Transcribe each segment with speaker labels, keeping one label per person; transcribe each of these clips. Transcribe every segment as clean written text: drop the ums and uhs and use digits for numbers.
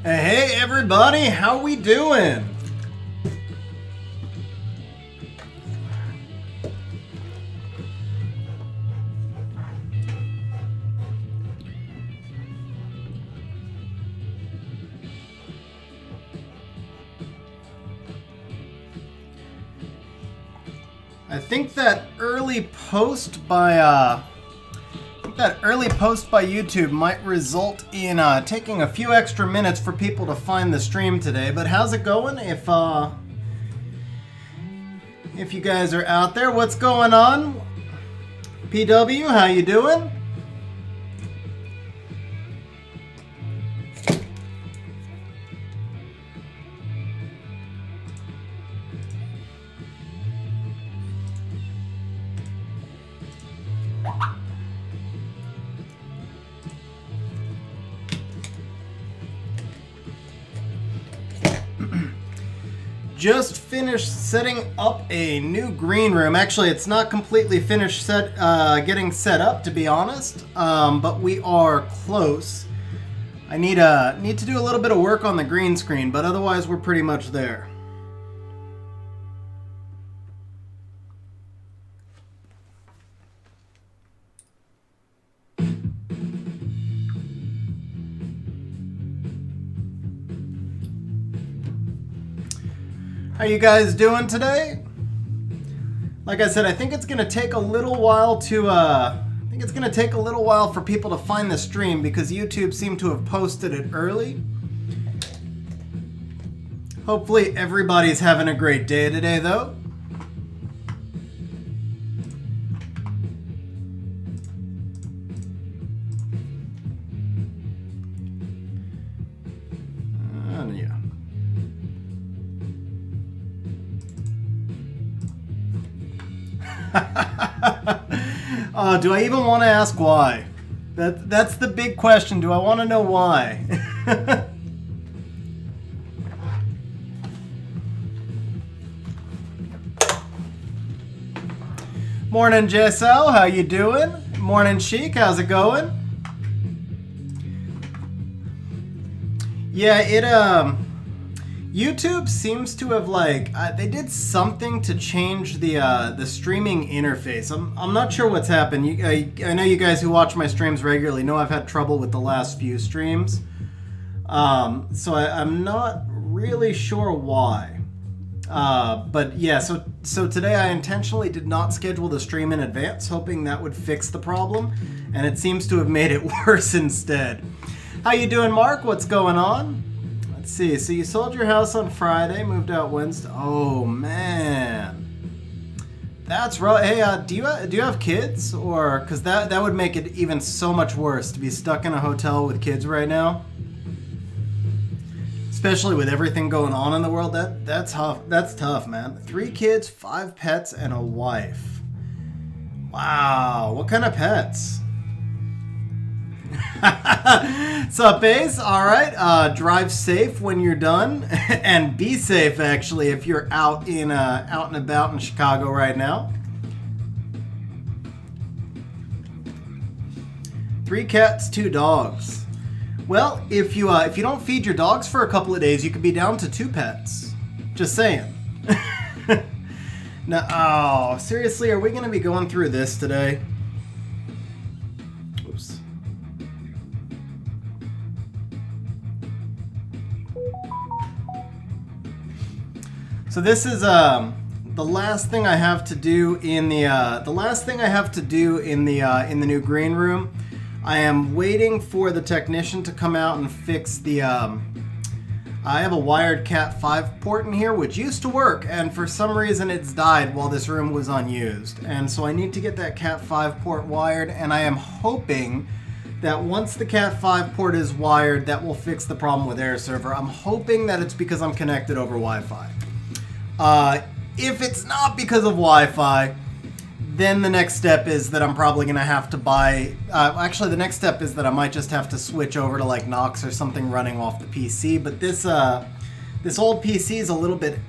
Speaker 1: Hey everybody, how we doing? I think that early post by YouTube might result in taking a few extra minutes for people to find the stream today. But how's it going? If you guys are out there, what's going on? PW, how you doing? Just finished setting up a new green room. Actually, it's not completely finished getting set up, to be honest, but we are close. I need to do a little bit of work on the green screen, but otherwise we're pretty much there. How you guys doing today? Like I said, I think it's gonna take a little while for people to find the stream because YouTube seemed to have posted it early. Hopefully everybody's having a great day today though. Do I even want to ask why? That's the big question. Do I want to know why? Morning, JSL. How you doing? Morning, Chic. How's it going? Yeah, YouTube seems to have they did something to change the streaming interface. I'm not sure what's happened. I know you guys who watch my streams regularly know I've had trouble with the last few streams. So I'm not really sure why. But yeah, so today I intentionally did not schedule the stream in advance, hoping that would fix the problem, and it seems to have made it worse instead. How you doing, Mark? What's going on? Let's see. So you sold your house on Friday, moved out Wednesday. Oh man, that's right. Hey, do you have kids? Or because that would make it even so much worse to be stuck in a hotel with kids right now, especially with everything going on in the world. That's tough. That's tough, man. 3 kids, 5 pets, and a wife. Wow, what kind of pets? Sup, Ace? Alright, drive safe when you're done, and be safe, actually, if you're out and about in Chicago right now. 3 cats, 2 dogs. Well, if you don't feed your dogs for a couple of days, you could be down to 2 pets. Just saying. Now, seriously, are we going to be going through this today? So this is the last thing I have to do in the new green room. I am waiting for the technician to come out and fix the. I have a wired Cat 5 port in here, which used to work, and for some reason it's died while this room was unused. And so I need to get that Cat 5 port wired, and I am hoping that once the Cat 5 port is wired, that will fix the problem with Air Server. I'm hoping that it's because I'm connected over Wi-Fi. If it's not because of Wi-Fi, then the next step is that I'm probably going to have to buy... actually, the next step is that I might just have to switch over to like Nox or something running off the PC. But this old PC is a little bit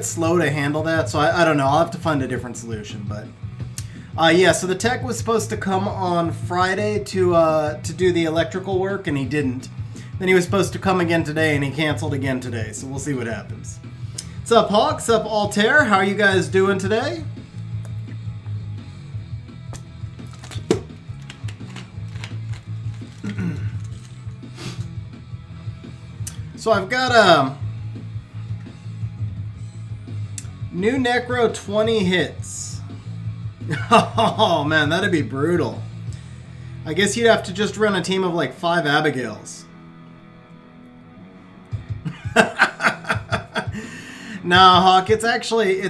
Speaker 1: slow to handle that, so I don't know. I'll have to find a different solution. But yeah, so the tech was supposed to come on Friday to do the electrical work, and he didn't. Then he was supposed to come again today, and he canceled again today. So we'll see what happens. What's up, Hawk? What's up, Altair? How are you guys doing today? So I've got a new necro 20 hits. Oh man, that'd be brutal. I guess you'd have to just run a team of like 5 Abigails. Nah, Hawk, it's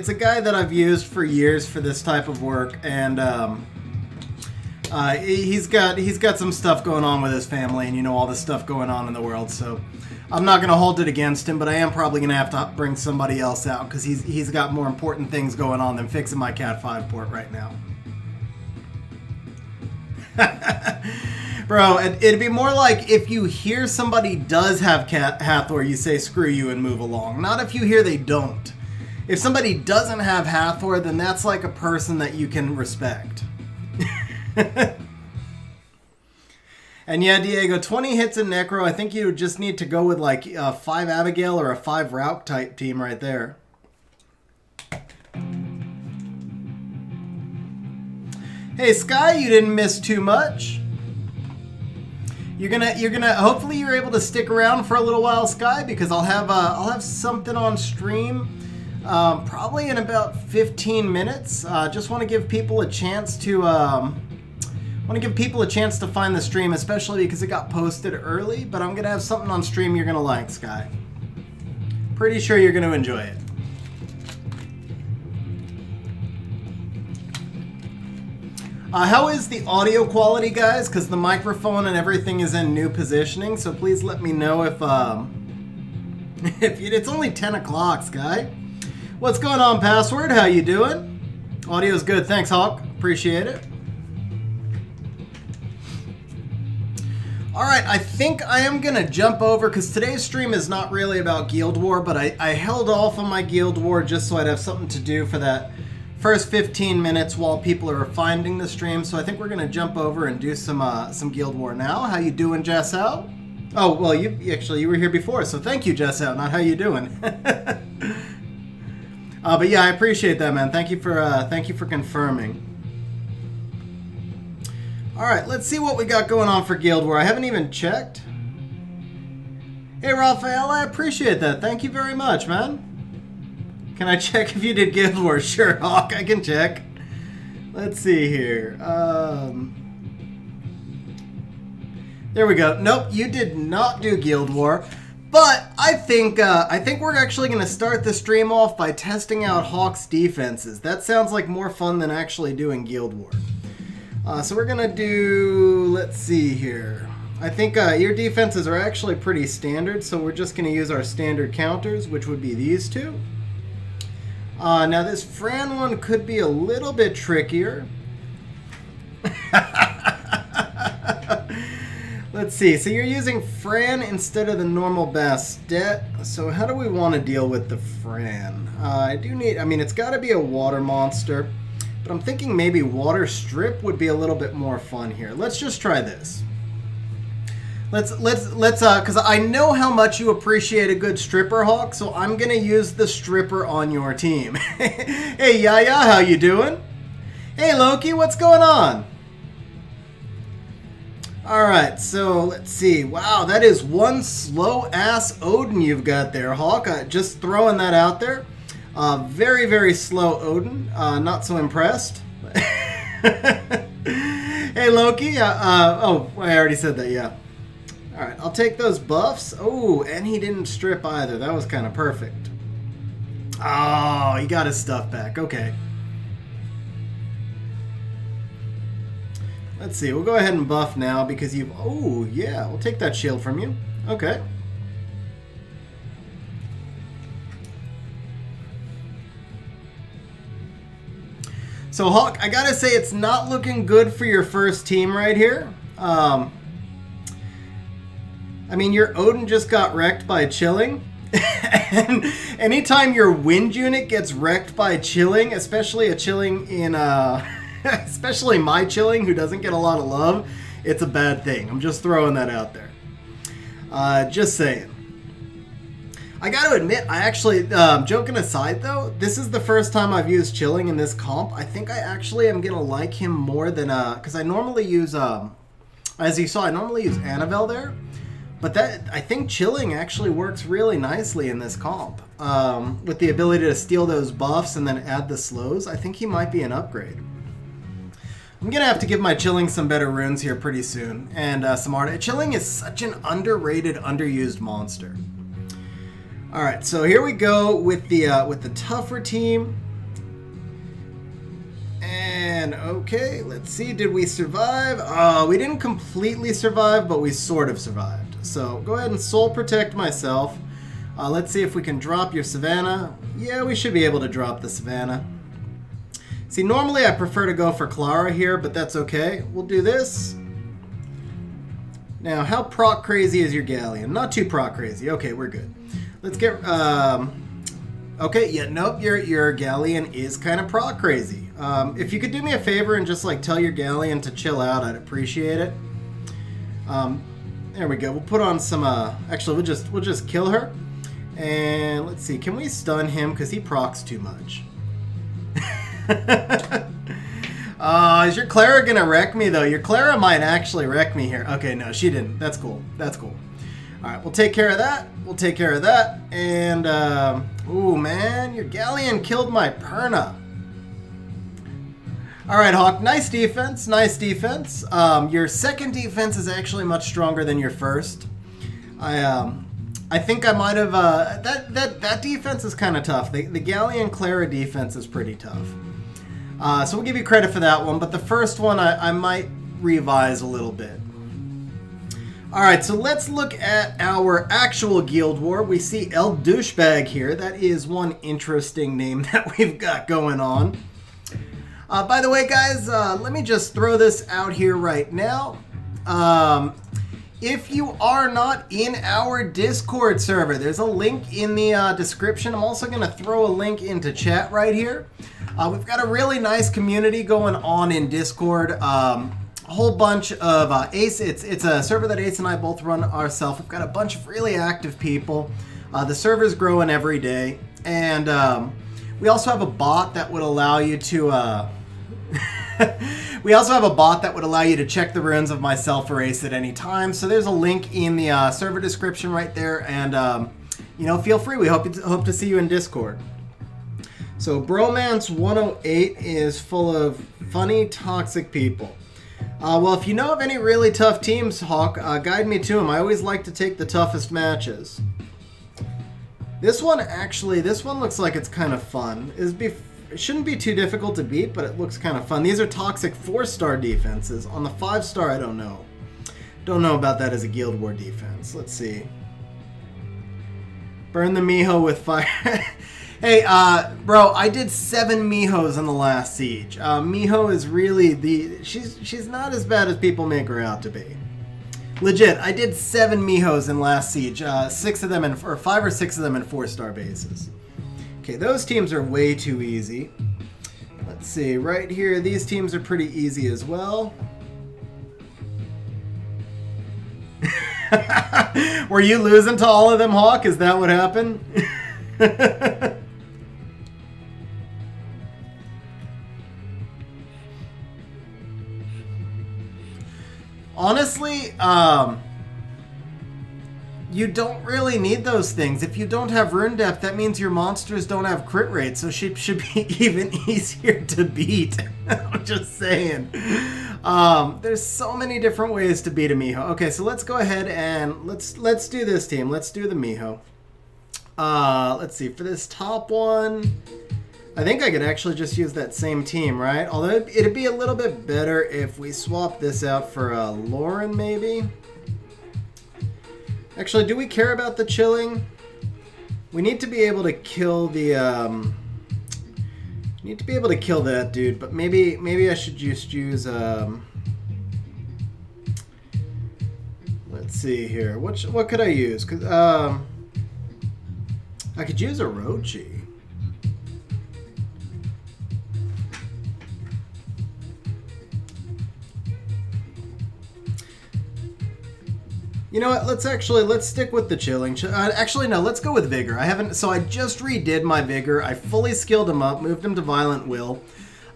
Speaker 1: a guy that I've used for years for this type of work, and he's got some stuff going on with his family, and you know, all this stuff going on in the world, so I'm not going to hold it against him, but I am probably going to have to bring somebody else out because he's got more important things going on than fixing my Cat 5 port right now. Bro, it'd be more like if you hear somebody does have Hathor, you say screw you and move along. Not if you hear they don't. If somebody doesn't have Hathor, then that's like a person that you can respect. And yeah, Diego, 20 hits in Necro. I think you would just need to go with like a 5 Abigail or a 5 Route type team right there. Hey Sky, you didn't miss too much. You're gonna hopefully you're able to stick around for a little while, Sky, because I'll have something on stream probably in about 15 minutes. Just want to give people a chance to find the stream, especially because it got posted early, but I'm gonna have something on stream you're gonna like, Sky. Pretty sure you're gonna enjoy it. How is the audio quality, guys? Because the microphone and everything is in new positioning, so please let me know if it's only 10 o'clock, Sky. What's going on, Password? How you doing? Audio's good. Thanks, Hawk. Appreciate it. Alright, I think I am going to jump over, because today's stream is not really about Guild War, but I held off on my Guild War just so I'd have something to do for that first 15 minutes while people are finding the stream, so I think we're going to jump over and do some Guild War now. How you doing, Jessel? Oh, well, you were here before, so thank you, Jessel, not how you doing. But yeah, I appreciate that, man. Thank you for confirming. Alright, let's see what we got going on for Guild War. I haven't even checked. Hey, Raphael, I appreciate that. Thank you very much, man. Can I check if you did Guild War? Sure, Hawk, I can check. Let's see here. There we go. Nope, you did not do Guild War. But I think we're actually going to start the stream off by testing out Hawk's defenses. That sounds like more fun than actually doing Guild War. So we're going to do, let's see here. I think your defenses are actually pretty standard, so we're just going to use our standard counters, which would be these two. Now this Fran one could be a little bit trickier. Let's see, so you're using Fran instead of the normal Bastet. So how do we want to deal with the Fran? It's got to be a water monster, but I'm thinking maybe water strip would be a little bit more fun here. Let's just try this. Let's because I know how much you appreciate a good stripper, Hawk, so I'm gonna use the stripper on your team. Hey Yaya, how you doing? Hey Loki, what's going on? Alright, so let's see. Wow, that is one slow ass Odin you've got there, Hawk. Just throwing that out there. Very, very slow Odin. Not so impressed. Hey Loki, oh, I already said that, yeah. Alright, I'll take those buffs. Oh, and he didn't strip either. That was kind of perfect. Oh, he got his stuff back. Okay. Let's see. We'll go ahead and buff now because you've... Oh, yeah. We'll take that shield from you. Okay. So, Hawk, I gotta say it's not looking good for your first team right here. I mean, your Odin just got wrecked by chilling. And anytime your wind unit gets wrecked by chilling, especially a chilling in, especially my chilling who doesn't get a lot of love, it's a bad thing. I'm just throwing that out there. Just saying. I gotta admit, I actually, joking aside though, this is the first time I've used Chilling in this comp. I think I actually am gonna like him more than, because I normally use, as you saw, I normally use Annabelle there. But that, I think Chilling actually works really nicely in this comp. With the ability to steal those buffs and then add the slows, I think he might be an upgrade. I'm going to have to give my Chilling some better runes here pretty soon. And some art. Chilling is such an underrated, underused monster. Alright, so here we go with the tougher team. And okay, let's see, did we survive? We didn't completely survive, but we sort of survived. So go ahead and soul protect myself. Let's see if we can drop your Savannah. Yeah, we should be able to drop the Savannah. See, normally I prefer to go for Clara here, but that's okay. We'll do this. Now, how proc crazy is your Galleon? Not too proc crazy. Okay, we're good. Let's get... okay, yeah, nope, your Galleon is kind of proc crazy. If you could do me a favor and just, like, tell your Galleon to chill out, I'd appreciate it. There we go. We'll put on some... actually, we'll just kill her. And let's see. Can we stun him? Because he procs too much. Is your Clara going to wreck me, though? Your Clara might actually wreck me here. Okay, no, she didn't. That's cool. That's cool. All right, we'll take care of that. We'll take care of that. And, ooh, man, your Galleon killed my Perna. All right, Hawk, nice defense. Nice defense. Your second defense is actually much stronger than your first. I think I might have... that defense is kind of tough. The Galleon Clara defense is pretty tough. So we'll give you credit for that one, but the first one I might revise a little bit. Alright, so let's look at our actual Guild War. We see El Douchebag here. That is one interesting name that we've got going on. By the way, guys, let me just throw this out here right now. If you are not in our Discord server, there's a link in the description. I'm also going to throw a link into chat right here. We've got a really nice community going on in Discord. A whole bunch of Ace. It's a server that Ace and I both run ourselves. We've got a bunch of really active people. The server's growing every day. And we also have a bot that would allow you to... we also have a bot that would allow you to check the runes of myself or Ace at any time. So there's a link in the server description right there. And, you know, feel free. We hope to see you in Discord. So Bromance 108 is full of funny, toxic people. Well, if you know of any really tough teams, Hawk, guide me to them. I always like to take the toughest matches. This one looks like it's kind of fun. It shouldn't be too difficult to beat, but it looks kind of fun. These are toxic 4-star defenses. On the 5-star, I don't know. Don't know about that as a Guild War defense. Let's see. Burn the Miho with fire. Hey, bro, I did 7 Mihos in the last siege. Miho is really she's not as bad as people make her out to be. Legit, I did 7 Mihos in last siege. 5 or 6 of them in 4-star bases. Okay, those teams are way too easy. Let's see, right here, these teams are pretty easy as well. Were you losing to all of them, Hawk? Is that what happened? Honestly, you don't really need those things. If you don't have rune depth, that means your monsters don't have crit rate, so she should be even easier to beat. I'm just saying. There's so many different ways to beat a Miho. Okay, so let's go ahead and let's do this team. Let's do the Miho. Let's see, for this top one, I think I could actually just use that same team, right? Although it'd be a little bit better if we swap this out for Lauren, maybe. Actually, do we care about the chilling? We need to be able to kill the need to be able to kill that dude, but maybe I should just use let's see here. What could I use? 'Cause I could use Orochi. You know what? Let's stick with the chilling. Actually, no. Let's go with vigor. So I just redid my vigor. I fully skilled him up, moved him to violent will.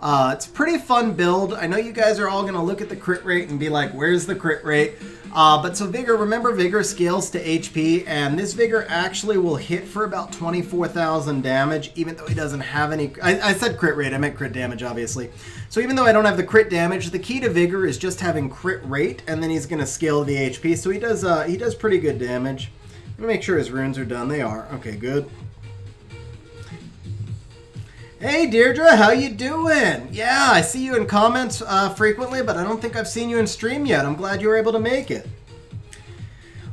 Speaker 1: It's a pretty fun build. I know you guys are all gonna look at the crit rate and be like, "Where's the crit rate?" But so vigor. Remember, vigor scales to HP, and this vigor actually will hit for about 24,000 damage, even though he doesn't have any. I said crit rate. I meant crit damage, obviously. So even though I don't have the crit damage, the key to vigor is just having crit rate, and then he's gonna scale the HP. So he does pretty good damage. Let me make sure his runes are done. They are. Okay, good. Hey Deirdre, how you doing? Yeah, I see you in comments frequently, but I don't think I've seen you in stream yet. I'm glad you were able to make it.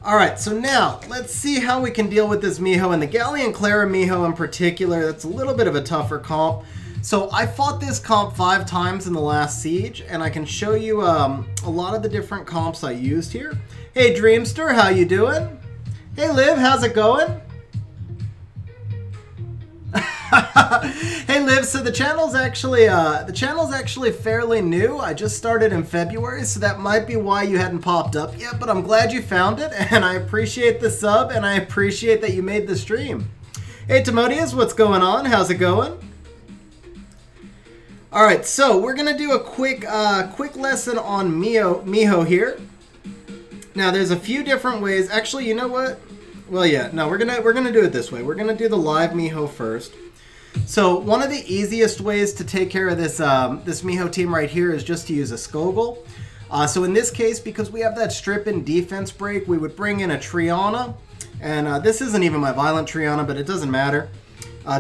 Speaker 1: Alright, so now, let's see how we can deal with this Miho, and the Galleon Clara Miho in particular. That's a little bit of a tougher comp. So I fought this comp 5 times in the last siege, and I can show you a lot of the different comps I used here. Hey Dreamster, how you doing? Hey Liv, how's it going? Hey Liv, so the channel's actually fairly new. I just started in February, so that might be why you hadn't popped up yet, but I'm glad you found it, and I appreciate the sub, and I appreciate that you made the stream. Hey Timodius, what's going on? How's it going? Alright, so we're gonna do a quick lesson on Miho here. Now there's a few different ways. Actually, you know what? Well, yeah, no, we're gonna do it this way. We're gonna do the live Miho first. So one of the easiest ways to take care of this this Miho team right here is just to use a Skogul. So in this case, because we have that strip and defense break, we would bring in a Triana. And this isn't even my violent Triana, but it doesn't matter.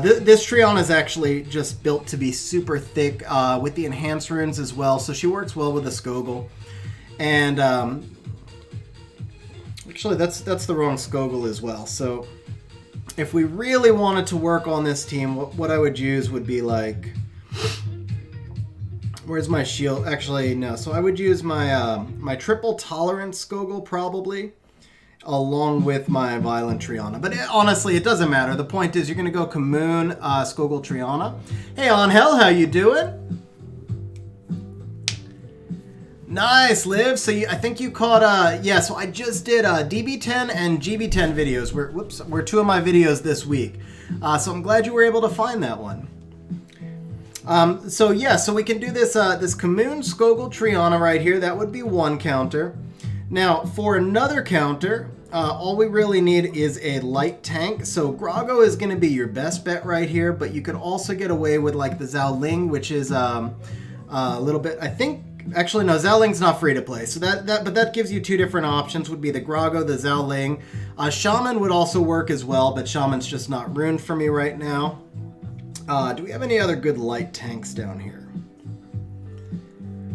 Speaker 1: This Triana is actually just built to be super thick with the enhanced runes as well, so she works well with a Skogul. And actually, that's the wrong Skogul as well. So if we really wanted to work on this team, what I would use would be like... Where's my shield? Actually, no. So I would use my my triple tolerance Skogul probably, along with my violent Triana. But honestly, it doesn't matter. The point is you're going to go Kamoon, Skogul, Triana. Hey, Angel, how you doing? Nice, Liv. So I think you caught, yeah, so I just did DB10 and GB10 videos. Were 2 of my videos this week. So I'm glad you were able to find that one. So yeah, so we can do this this Kamoon Skogul Triana right here. That would be 1 counter. Now, for another counter, all we really need is a light tank. So Grago is going to be your best bet right here, but you could also get away with like the Zhao Ling, which is a little bit, I think. Actually, no, Zhao Ling's not free to play. So but that gives you 2 different options. Would be the Grago, the Zhao Ling. Shaman would also work as well, but Shaman's just not runed for me right now. Do we have any other good light tanks down here?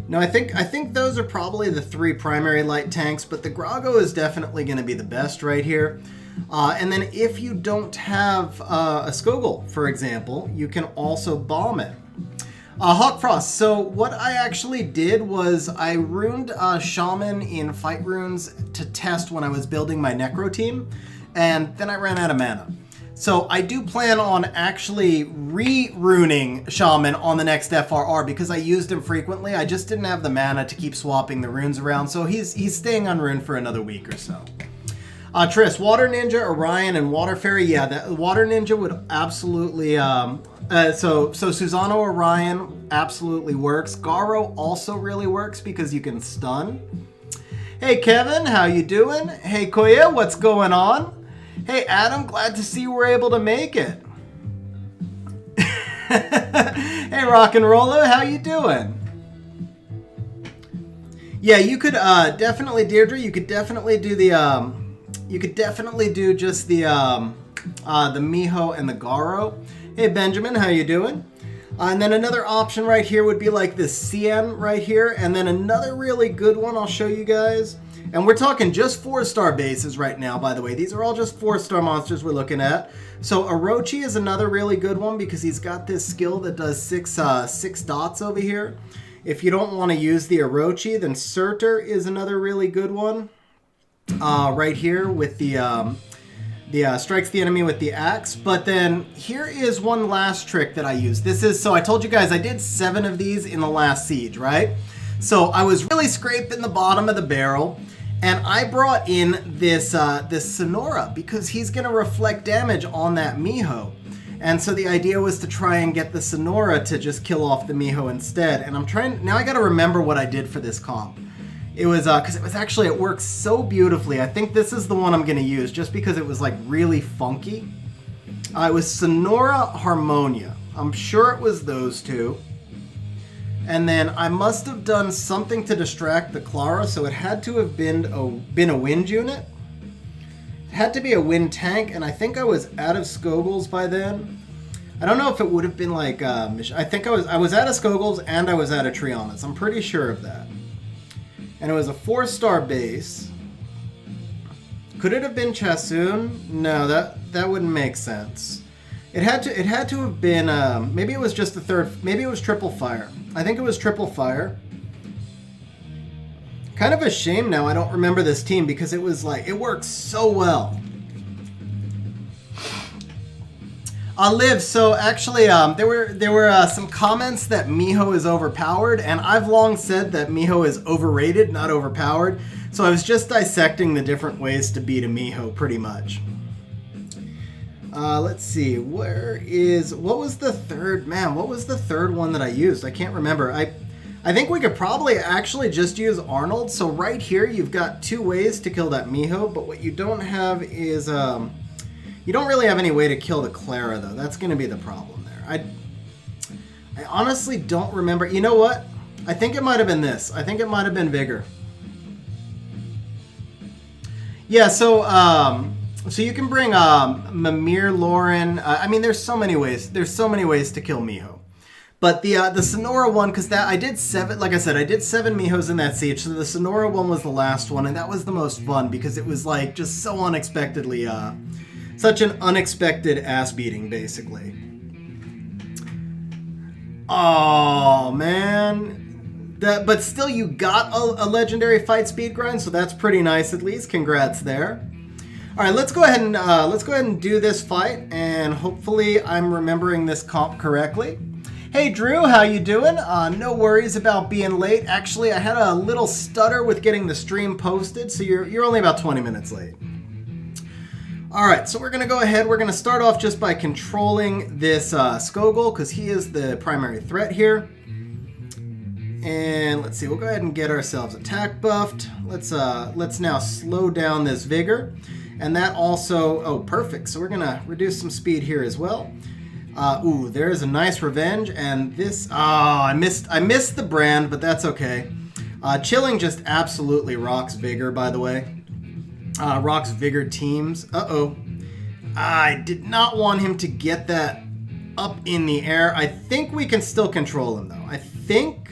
Speaker 1: No, I think those are probably the 3 primary light tanks, but the Grago is definitely going to be the best right here. And then if you don't have a Skogul, for example, you can also bomb it. Hawkfrost, so what I actually did was I runed Shaman in Fight Runes to test when I was building my Necro team, and then I ran out of mana. So I do plan on actually re-runing Shaman on the next FRR because I used him frequently. I just didn't have the mana to keep swapping the runes around, so he's staying unruned for another week or so. Triss, Water Ninja, Orion, and Water Fairy. Yeah, that Water Ninja would absolutely... so Susano Orion absolutely works. Garo also really works because you can stun. Hey Kevin, how you doing? Hey Koya, what's going on? Hey Adam, glad to see you were able to make it. Hey Rock and Roller, how you doing? Yeah, you could definitely, Deirdre, you could definitely do the just the Miho and the Garo. Hey Benjamin, how you doing? And then another option right here would be like this CN right here, and then another really good one I'll show you guys. And we're talking just 4-star bases right now, by the way. These are all just 4-star monsters we're looking at. So Orochi is another really good one because he's got this skill that does 6 dots over here. If you don't want to use the Orochi, then Surtur is another really good one. Right here with the strikes the enemy with the axe. But then here is one last trick that I use. This is, so I told you guys I did 7 of these in the last siege, right? So I was really scraping the bottom of the barrel, And I brought in this this Sonora because he's going to reflect damage on that Miho. And so the idea was to try and get the Sonora to just kill off the Miho instead. And I'm trying, now I got to remember what I did for this comp. It was, because it was actually, it works so beautifully. I think this is the one I'm going to use just because it was like really funky. It was Sonora Harmonia. I'm sure it was those two. And then I must have done something to distract the Clara, so it had to have been a wind unit. It had to be a wind tank, and I think I was out of Skogels by then. I don't know if it would have been like, I think I was out of Skogels and I was out of Trianas. I'm pretty sure of that. And it was a 4-star base. Could it have been Chasun? No, that wouldn't make sense. It had to have been, maybe it was just the third, maybe it was triple fire. I think it was triple fire. Kind of a shame now I don't remember this team because it was like, it works so well. Liv, so actually there were some comments that Miho is overpowered, and I've long said that Miho is overrated, not overpowered. So I was just dissecting the different ways to beat a Miho pretty much. Let's see, what was the third one that I used? I can't remember. I think we could probably actually just use Arnold. So right here, you've got 2 ways to kill that Miho, but what you don't have is, you don't really have any way to kill the Clara, though. That's going to be the problem there. I honestly don't remember. You know what? I think it might have been this. I think it might have been Vigor. Yeah, so you can bring Mimir, Lauren. I mean, there's so many ways. There's so many ways to kill Miho. But the Sonora one, because I did 7, like I said, I did 7 Mihos in that siege. So the Sonora one was the last one, and that was the most fun because it was like just so unexpectedly, such an unexpected ass beating, basically. Oh man, but still, you got a legendary fight speed grind, so that's pretty nice at least. Congrats there. All right, let's go ahead and do this fight, and hopefully I'm remembering this comp correctly. Hey Drew, how you doing? No worries about being late. Actually, I had a little stutter with getting the stream posted, so you're only about 20 minutes late. All right, so we're gonna go ahead. We're gonna start off just by controlling this Skogel because he is the primary threat here. And let's see, we'll go ahead and get ourselves attack buffed. Let's now slow down this vigor, and that also, oh perfect. So we're gonna reduce some speed here as well. Ooh, there's a nice revenge, and this, I missed the brand, but that's okay. Chilling just absolutely rocks vigor, by the way. Rocks vigor teams. Uh-oh. I did not want him to get that up in the air. I think we can still control him, though. I think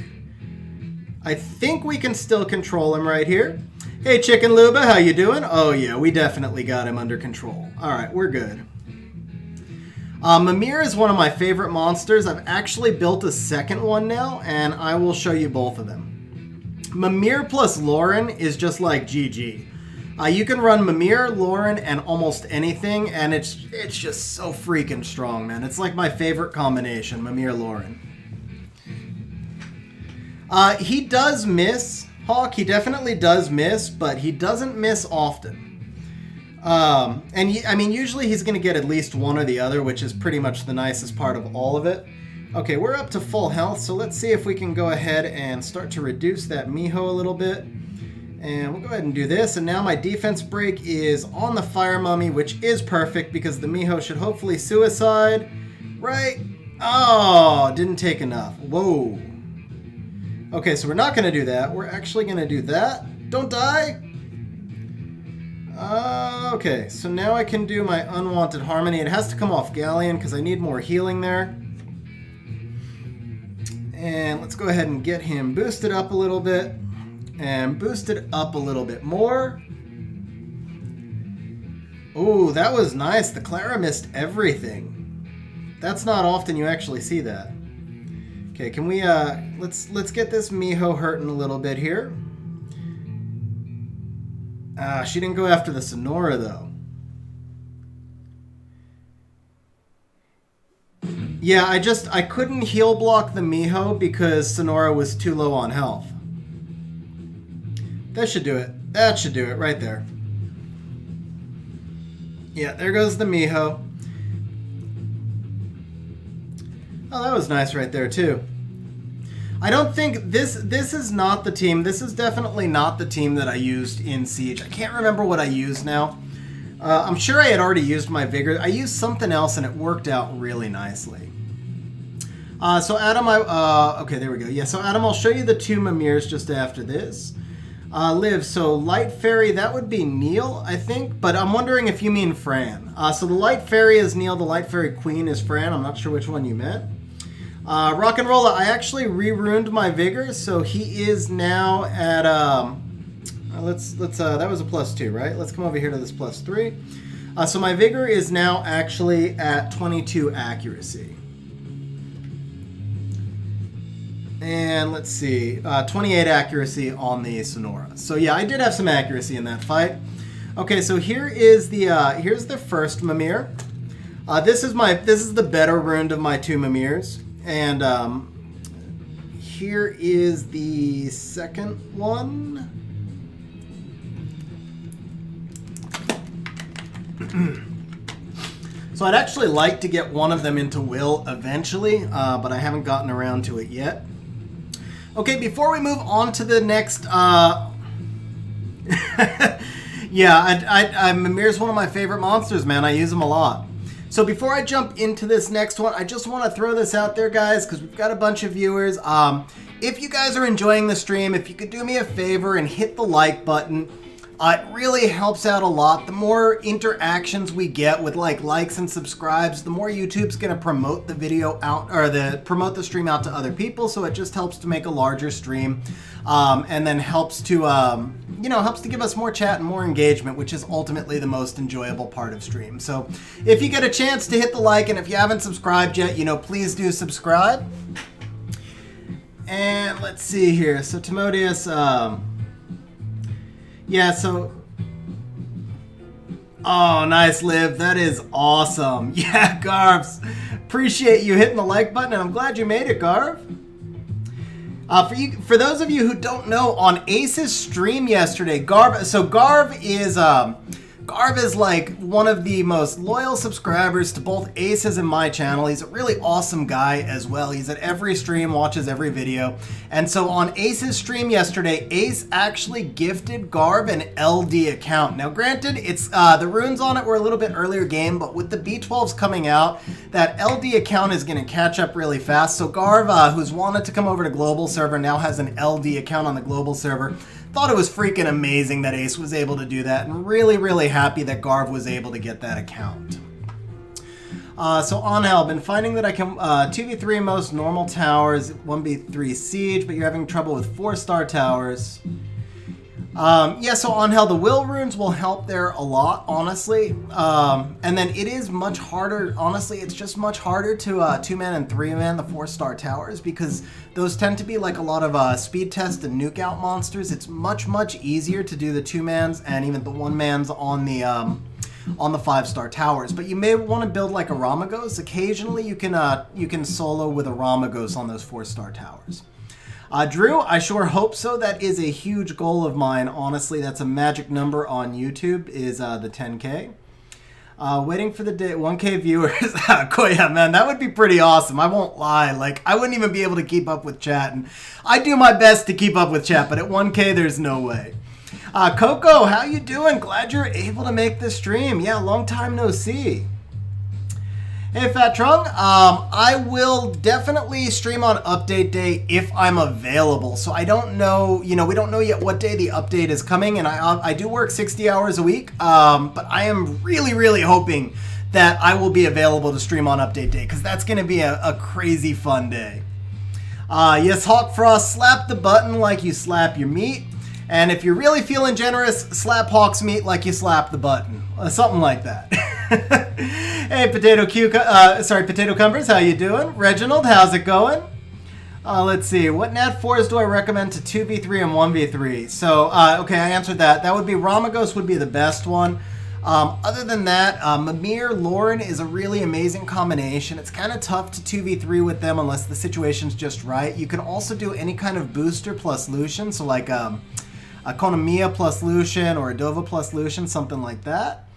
Speaker 1: we can still control him right here. Hey, Chicken Luba, how you doing? Oh, yeah, we definitely got him under control. All right, we're good. Mimir is one of my favorite monsters. I've actually built a second one now, and I will show you both of them. Mimir plus Lauren is just like GG. You can run Mimir, Lauren, and almost anything, and it's just so freaking strong, man. It's like my favorite combination, Mimir, Lauren. He does miss, Hawk. He definitely does miss, but he doesn't miss often. I mean, usually he's going to get at least one or the other, which is pretty much the nicest part of all of it. Okay, we're up to full health, so let's see if we can go ahead and start to reduce that Miho a little bit. And we'll go ahead and do this, and now my defense break is on the Fire Mummy, which is perfect because the Miho should hopefully suicide, right? Oh, didn't take enough. Whoa. Okay, so we're not going to do that. We're actually going to do that. Don't die. Okay, so now I can do my Unwanted Harmony. It has to come off Galleon because I need more healing there. And let's go ahead and get him boosted up a little bit. And boosted up a little bit more. Ooh, that was nice. The Clara missed everything. That's not often you actually see that. Okay, can we, let's get this Miho hurting a little bit here. She didn't go after the Sonora, though. Yeah, I couldn't heal block the Miho because Sonora was too low on health. That should do it. That should do it right there. Yeah, there goes the Miho. Oh, that was nice right there, too. I don't think this is not the team. This is definitely not the team that I used in Siege. I can't remember what I used now. I'm sure I had already used my Vigor. I used something else and it worked out really nicely. So Adam, okay, there we go. Yeah, so Adam, I'll show you the two Mimirs just after this. Liv, so Light Fairy, that would be Neil, I think, but I'm wondering if you mean Fran. So the Light Fairy is Neil, the Light Fairy Queen is Fran. I'm not sure which one you meant. Rock and Rolla, I actually re-ruined my Vigor, so he is now at, that was a +2, right? Let's come over here to this +3. So my Vigor is now actually at 22 accuracy. And let's see, 28 accuracy on the Sonora. So yeah, I did have some accuracy in that fight. Okay, so here is the here's the first Mimir. This is the better ruined of my two Mimirs, and here is the second one. So I'd actually like to get one of them into Will eventually, but I haven't gotten around to it yet. Okay, before we move on to the next, yeah, Mimir's one of my favorite monsters, man. I use him a lot. So before I jump into this next one, I just want to throw this out there, guys, because we've got a bunch of viewers. If you guys are enjoying the stream, if you could do me a favor and hit the like button, it really helps out a lot. The more interactions we get with likes and subscribes, the more YouTube's going to promote the video out, or promote the stream out to other people. So it just helps to make a larger stream, and then helps to helps to give us more chat and more engagement, which is ultimately the most enjoyable part of stream. So if you get a chance to hit the like, and if you haven't subscribed yet, please do subscribe. And let's see here. So Timotheus, yeah, so... Oh, nice, Liv. That is awesome. Yeah, Garvs. Appreciate you hitting the like button, and I'm glad you made it, Garv. For those of you who don't know, on Ace's stream yesterday, Garv is like one of the most loyal subscribers to both Ace's and my channel. He's a really awesome guy as well. He's at every stream, watches every video. And so on Ace's stream yesterday, Ace actually gifted Garv an LD account. Now granted, it's the runes on it were a little bit earlier game, but with the B12s coming out, that LD account is going to catch up really fast. So Garv, who's wanted to come over to global server, now has an LD account on the global server. Thought it was freaking amazing that Ace was able to do that, and really, really happy that Garv was able to get that account. So Onhel, been finding that I can 2v3 most normal towers, 1v3 siege, but you're having trouble with 4-star towers. Yeah, so Onhel, the will runes will help there a lot, honestly. And then it is much harder, honestly, it's just much harder to 2-man and 3-man, the 4-star towers, because those tend to be like a lot of speed test and nuke out monsters. It's much, much easier to do the 2-mans and even the 1-mans on the 5-star towers. But you may want to build like a Ramagos. Occasionally you can solo with a Ramagos on those 4-star towers. Drew, I sure hope so. That is a huge goal of mine. Honestly, that's a magic number on YouTube, is the 10K. Waiting for the day, 1K viewers. Koya, man, that would be pretty awesome. I won't lie. Like, I wouldn't even be able to keep up with chat. And I do my best to keep up with chat, but at 1K, there's no way. Coco, how you doing? Glad you're able to make this stream. Yeah, long time no see. Hey, Fat Trung, I will definitely stream on update day if I'm available. So I don't know, we don't know yet what day the update is coming, and I do work 60 hours a week, but I am really, really hoping that I will be available to stream on update day, because that's going to be a crazy fun day. Yes, Hawk Frost, slap the button like you slap your meat, and if you're really feeling generous, slap Hawk's meat like you slap the button. Something like that. Hey, Potato Cumbers, how you doing? Reginald, how's it going? Let's see, what Nat 4s do I recommend to 2v3 and 1v3? So, okay, I answered that. That would be Ramagos would be the best one. Other than that, Mimir, Lauren is a really amazing combination. It's kind of tough to 2v3 with them unless the situation's just right. You can also do any kind of booster plus Lucian, so like a Konamiya plus Lucian or a Dova plus Lucian, something like that.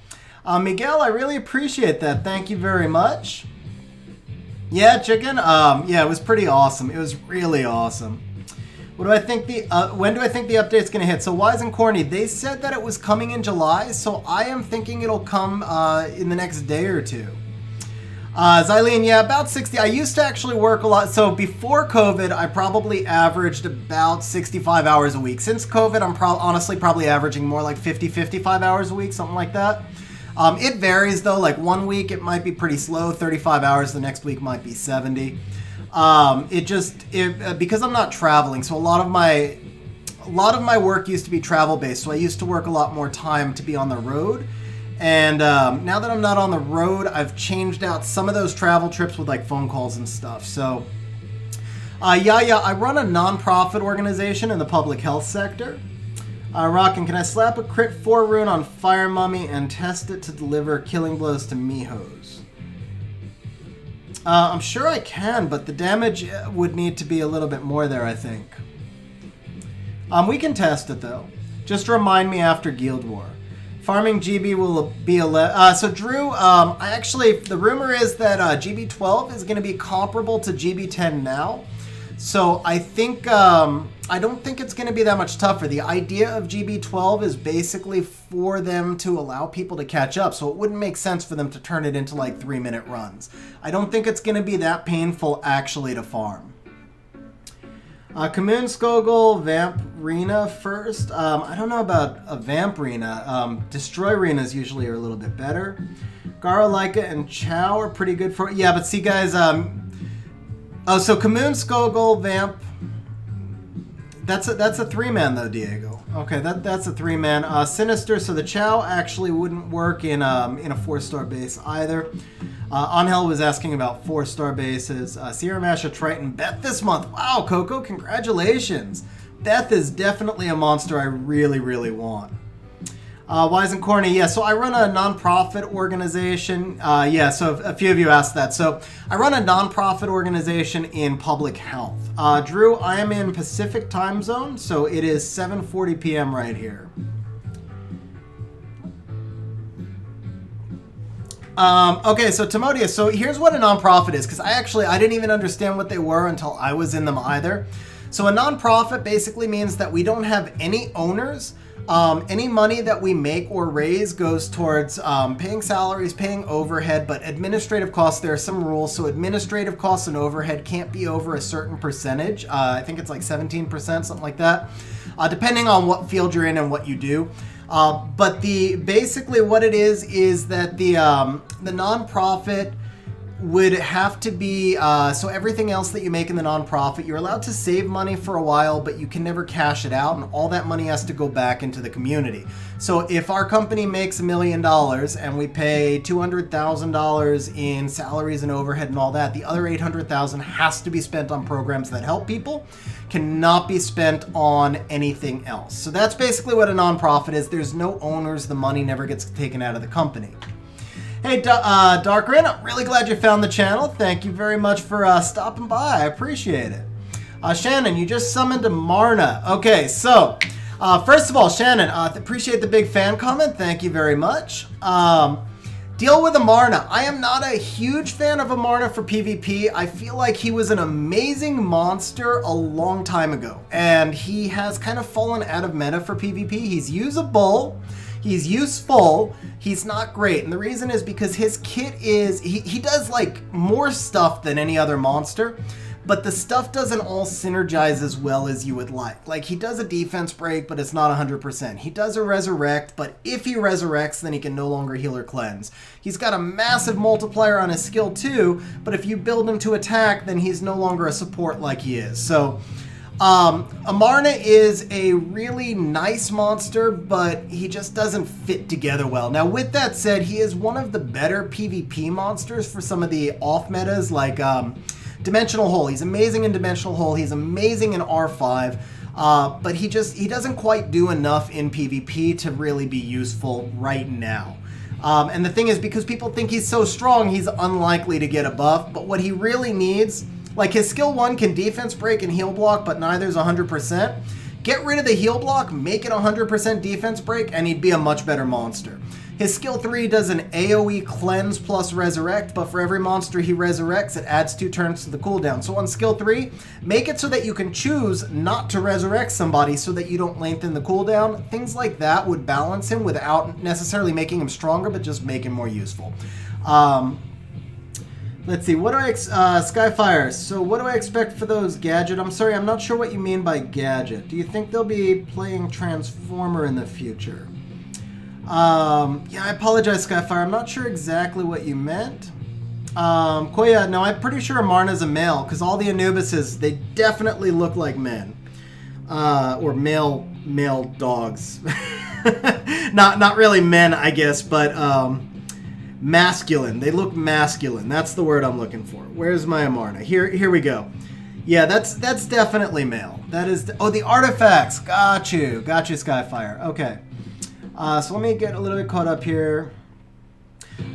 Speaker 1: Miguel, I really appreciate that. Thank you very much. Yeah, chicken. Yeah, it was pretty awesome. It was really awesome. What do I think when do I think the update's going to hit? So Wise and Corny, they said that it was coming in July, so I am thinking it'll come in the next day or two. Xylene, yeah, about 60. I used to actually work a lot. So before COVID, I probably averaged about 65 hours a week. Since COVID, I'm honestly probably averaging more like 50, 55 hours a week, something like that. It varies though, like one week it might be pretty slow, 35 hours, the next week might be 70. Because I'm not traveling, so a lot of my work used to be travel based, so I used to work a lot more time to be on the road. And now that I'm not on the road, I've changed out some of those travel trips with like phone calls and stuff. So yeah, I run a non-profit organization in the public health sector. Rockin', can I slap a crit 4 rune on Fire Mummy and test it to deliver killing blows to Mihos? I'm sure I can, but the damage would need to be a little bit more there, I think. We can test it, though. Just remind me after Guild War. Farming GB will be so Drew, the rumor is that GB12 is going to be comparable to GB10 now. So I think, I don't think it's going to be that much tougher. The idea of GB12 is basically for them to allow people to catch up. So it wouldn't make sense for them to turn it into like 3-minute runs. I don't think it's going to be that painful actually to farm. Commune Skogul, Vamp Rena first. I don't know about a Vamp Rena. Destroy Renas usually are a little bit better. Garo, Laika, and Chow are pretty good for... Yeah, but see guys, so Commune Skogul, Vamp... That's a 3-man though, Diego. Okay, that's a 3-man. Sinister, so the Chow actually wouldn't work in a 4-star base either. Angel was asking about 4-star bases. Sierra Masha Triton, Beth this month. Wow, Coco, congratulations. Beth is definitely a monster I really, really want. Wise and Corny, yeah, so I run a non-profit organization. Yeah, so a few of you asked that. So I run a non-profit organization in public health. Drew, I am in Pacific time zone, so it is 7:40 p.m. right here. Okay, so Timodius, so here's what a non-profit is, because I didn't even understand what they were until I was in them either. So a non-profit basically means that we don't have any owners. Any money that we make or raise goes towards paying salaries, paying overhead, but administrative costs, there are some rules. So administrative costs and overhead can't be over a certain percentage. I think it's like 17%, something like that, depending on what field you're in and what you do. But basically what it is that the nonprofit would have to be, so everything else that you make in the nonprofit, you're allowed to save money for a while, but you can never cash it out, and all that money has to go back into the community. So if our company makes $1 million and we pay $200,000 in salaries and overhead and all that, the other $800,000 has to be spent on programs that help people, cannot be spent on anything else. So that's basically what a nonprofit is. There's no owners, the money never gets taken out of the company. Hey, Darkrin, I'm really glad you found the channel. Thank you very much for stopping by. I appreciate it. Shannon, you just summoned Amarna. Okay, so first of all, Shannon, appreciate the big fan comment. Thank you very much. Deal with Amarna. I am not a huge fan of Amarna for PvP. I feel like he was an amazing monster a long time ago, and he has kind of fallen out of meta for PvP. He's usable. He's useful, he's not great, and the reason is because his kit is, he does like more stuff than any other monster, but the stuff doesn't all synergize as well as you would like. Like, he does a defense break, but it's not 100%. He does a resurrect, but if he resurrects, then he can no longer heal or cleanse. He's got a massive multiplier on his skill too, but if you build him to attack, then he's no longer a support like he is. So, Amarna is a really nice monster, but he just doesn't fit together well. Now, with that said, he is one of the better PvP monsters for some of the off metas, like Dimensional Hole. He's amazing in Dimensional Hole. He's amazing in R5, but he doesn't quite do enough in PvP to really be useful right now. And the thing is, because people think he's so strong, he's unlikely to get a buff, but what he really needs... Like, his skill 1 can defense break and heal block, but neither's 100%. Get rid of the heal block, make it 100% defense break, and he'd be a much better monster. His skill 3 does an AoE cleanse plus resurrect, but for every monster he resurrects, it adds 2 turns to the cooldown. So on skill 3, make it so that you can choose not to resurrect somebody so that you don't lengthen the cooldown. Things like that would balance him without necessarily making him stronger, but just make him more useful. Let's see, what do I, Skyfire, so what do I expect for those gadget? I'm sorry, I'm not sure what you mean by gadget. Do you think they'll be playing Transformer in the future? Yeah, I apologize, Skyfire, I'm not sure exactly what you meant. Koya, no, I'm pretty sure Amarna's a male, because all the Anubises, they definitely look like men. Or male dogs. not really men, I guess, but, masculine. They look masculine. That's the word I'm looking for. Where's my Amarna? Here we go. Yeah, that's definitely male. That is... Oh, the artifacts. Got you, Skyfire. Okay. So let me get a little bit caught up here.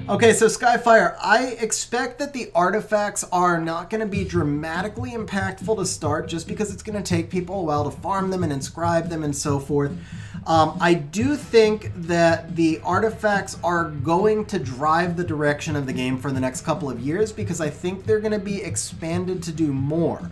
Speaker 1: Okay, so Skyfire, I expect that the artifacts are not going to be dramatically impactful to start just because it's going to take people a while to farm them and inscribe them and so forth. I do think that the artifacts are going to drive the direction of the game for the next couple of years because I think they're going to be expanded to do more.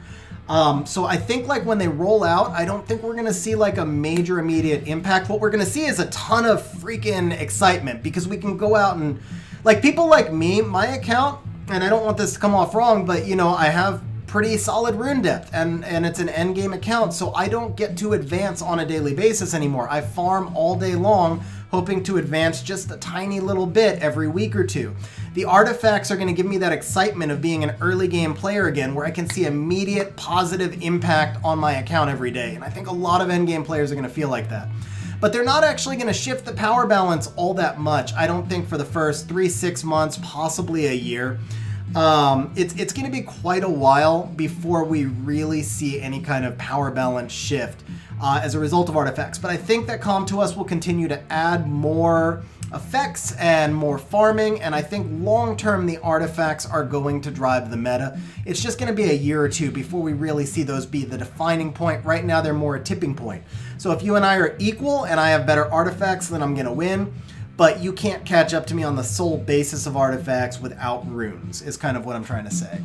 Speaker 1: So I think like when they roll out, I don't think we're going to see like a major immediate impact. What we're going to see is a ton of freaking excitement because we can go out and like people like me, my account, and I don't want this to come off wrong, but you know, I have pretty solid rune depth and it's an end game account. So I don't get to advance on a daily basis anymore. I farm all day long, hoping to advance just a tiny little bit every week or two. The artifacts are going to give me that excitement of being an early game player again, where I can see immediate positive impact on my account every day. And I think a lot of endgame players are going to feel like that. But they're not actually going to shift the power balance all that much. I don't think for the first 3-6 months, possibly a year. It's going to be quite a while before we really see any kind of power balance shift as a result of artifacts. But I think that Come To Us will continue to add more effects and more farming, and I think long-term the artifacts are going to drive the meta. It's just going to be a year or two before we really see those be the defining point. Right now they're more a tipping point. So if you and I are equal and I have better artifacts, then I'm going to win. But you can't catch up to me on the sole basis of artifacts without runes, is kind of what I'm trying to say.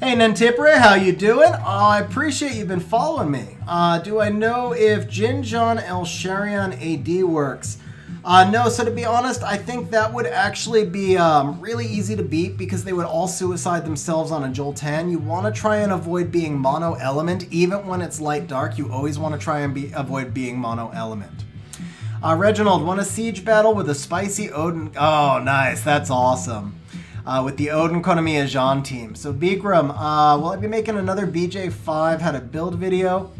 Speaker 1: Hey Nantipre, how you doing? I appreciate you've been following me. Do I know if Jinjon El Sharian AD works? No, so to be honest, I think that would actually be really easy to beat because they would all suicide themselves on a Joltan. You want to try and avoid being mono element. Even when it's light dark, you always want to try and avoid being mono element. Reginald, want a siege battle with a spicy Odin? Oh, nice. That's awesome. With the Odin Konamiya Jean team. So Bikram, will I be making another BJ5 how to build video?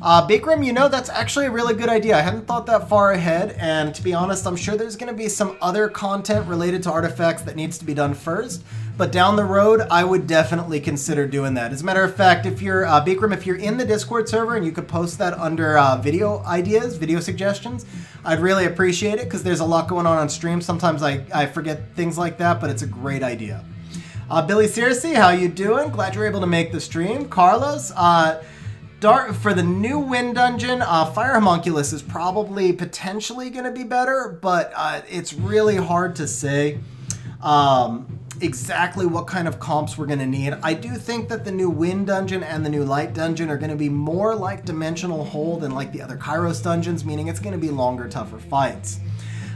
Speaker 1: Bikram, you know, that's actually a really good idea. I hadn't thought that far ahead, and to be honest, I'm sure there's going to be some other content related to artifacts that needs to be done first, but down the road, I would definitely consider doing that. As a matter of fact, if you're, Bikram, if you're in the Discord server and you could post that under video ideas, video suggestions, I'd really appreciate it, because there's a lot going on stream. Sometimes I forget things like that, but it's a great idea. Billy Searcy, how you doing? Glad you're able to make the stream. Carlos, for the new Wind Dungeon, Fire Homunculus is probably potentially going to be better, but it's really hard to say exactly what kind of comps we're going to need. I do think that the new Wind Dungeon and the new Light Dungeon are going to be more like Dimensional Hole than like the other Kairos dungeons, meaning it's going to be longer, tougher fights.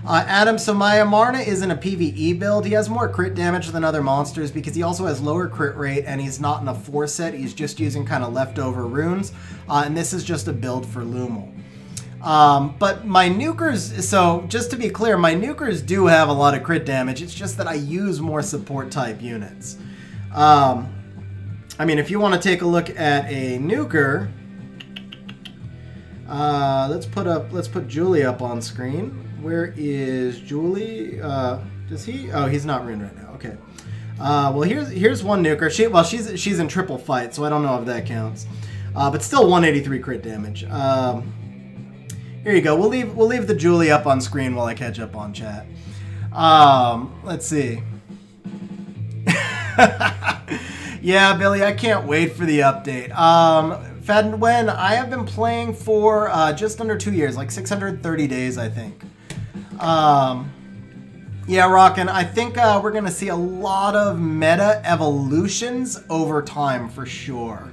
Speaker 1: Adam, so my Amarna isn't a PvE build. He has more crit damage than other monsters because he also has lower crit rate and he's not in a 4 set. He's just using kind of leftover runes. And this is just a build for Lumal. But my nukers, so just to be clear, my nukers do have a lot of crit damage. It's just that I use more support type units. I mean, if you want to take a look at a nuker, let's put Julie up on screen. Where is Julie? Does he? Oh, he's not ruined right now. Okay. Well, here's one nuker. She's in triple fight, so I don't know if that counts. But still 183 crit damage. Here you go. We'll leave the Julie up on screen while I catch up on chat. Let's see. Yeah, Billy, I can't wait for the update. Fadwen, I have been playing for just under 2 years, like 630 days, I think. Yeah, Rockin', I think we're going to see a lot of meta evolutions over time for sure.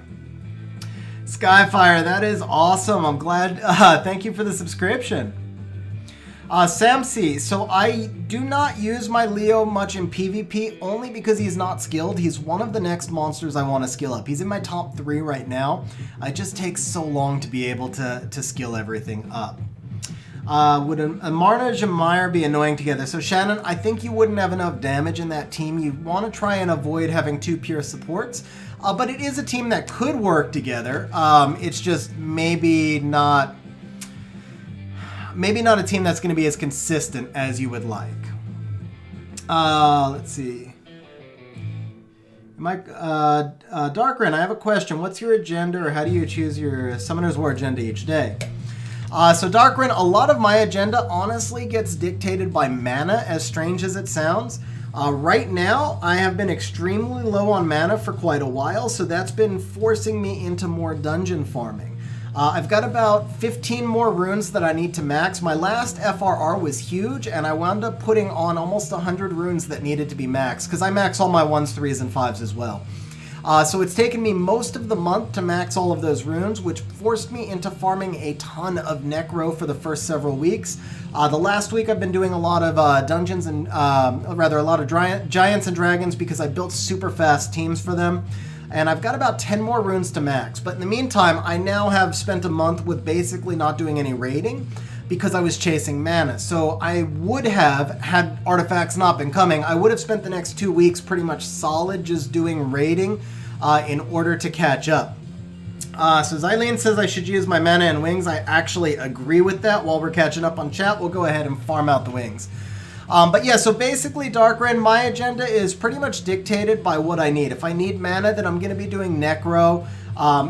Speaker 1: Skyfire, that is awesome. I'm glad. Thank you for the subscription. Samsi, so I do not use my Leo much in PvP only because he's not skilled. He's one of the next monsters I want to skill up. He's in my top 3 right now. It just takes so long to be able to skill everything up. Would Amarna and Jamire be annoying together? So Shannon, I think you wouldn't have enough damage in that team. You want to try and avoid having 2 pure supports. But it is a team that could work together. It's just maybe not a team that's going to be as consistent as you would like. Let's see. Darkren, I have a question. What's your agenda, or how do you choose your Summoner's War agenda each day? So Darkren, a lot of my agenda honestly gets dictated by mana, as strange as it sounds. Right now, I have been extremely low on mana for quite a while, so that's been forcing me into more dungeon farming. I've got about 15 more runes that I need to max. My last FRR was huge, and I wound up putting on almost 100 runes that needed to be maxed, because I max all my 1s, 3s, and 5s as well. So it's taken me most of the month to max all of those runes, which forced me into farming a ton of necro for the first several weeks. The last week I've been doing a lot of dungeons and, rather a lot of giants and dragons, because I built super fast teams for them. And I've got about 10 more runes to max. But in the meantime, I now have spent a month with basically not doing any raiding because I was chasing mana. So I would have, had artifacts not been coming, I would have spent the next 2 weeks pretty much solid just doing raiding in order to catch up. So Xylene says I should use my mana and wings. I actually agree with that. While we're catching up on chat, we'll go ahead and farm out the wings. But yeah, so basically, Darkren, my agenda is pretty much dictated by what I need. If I need mana, then I'm going to be doing necro.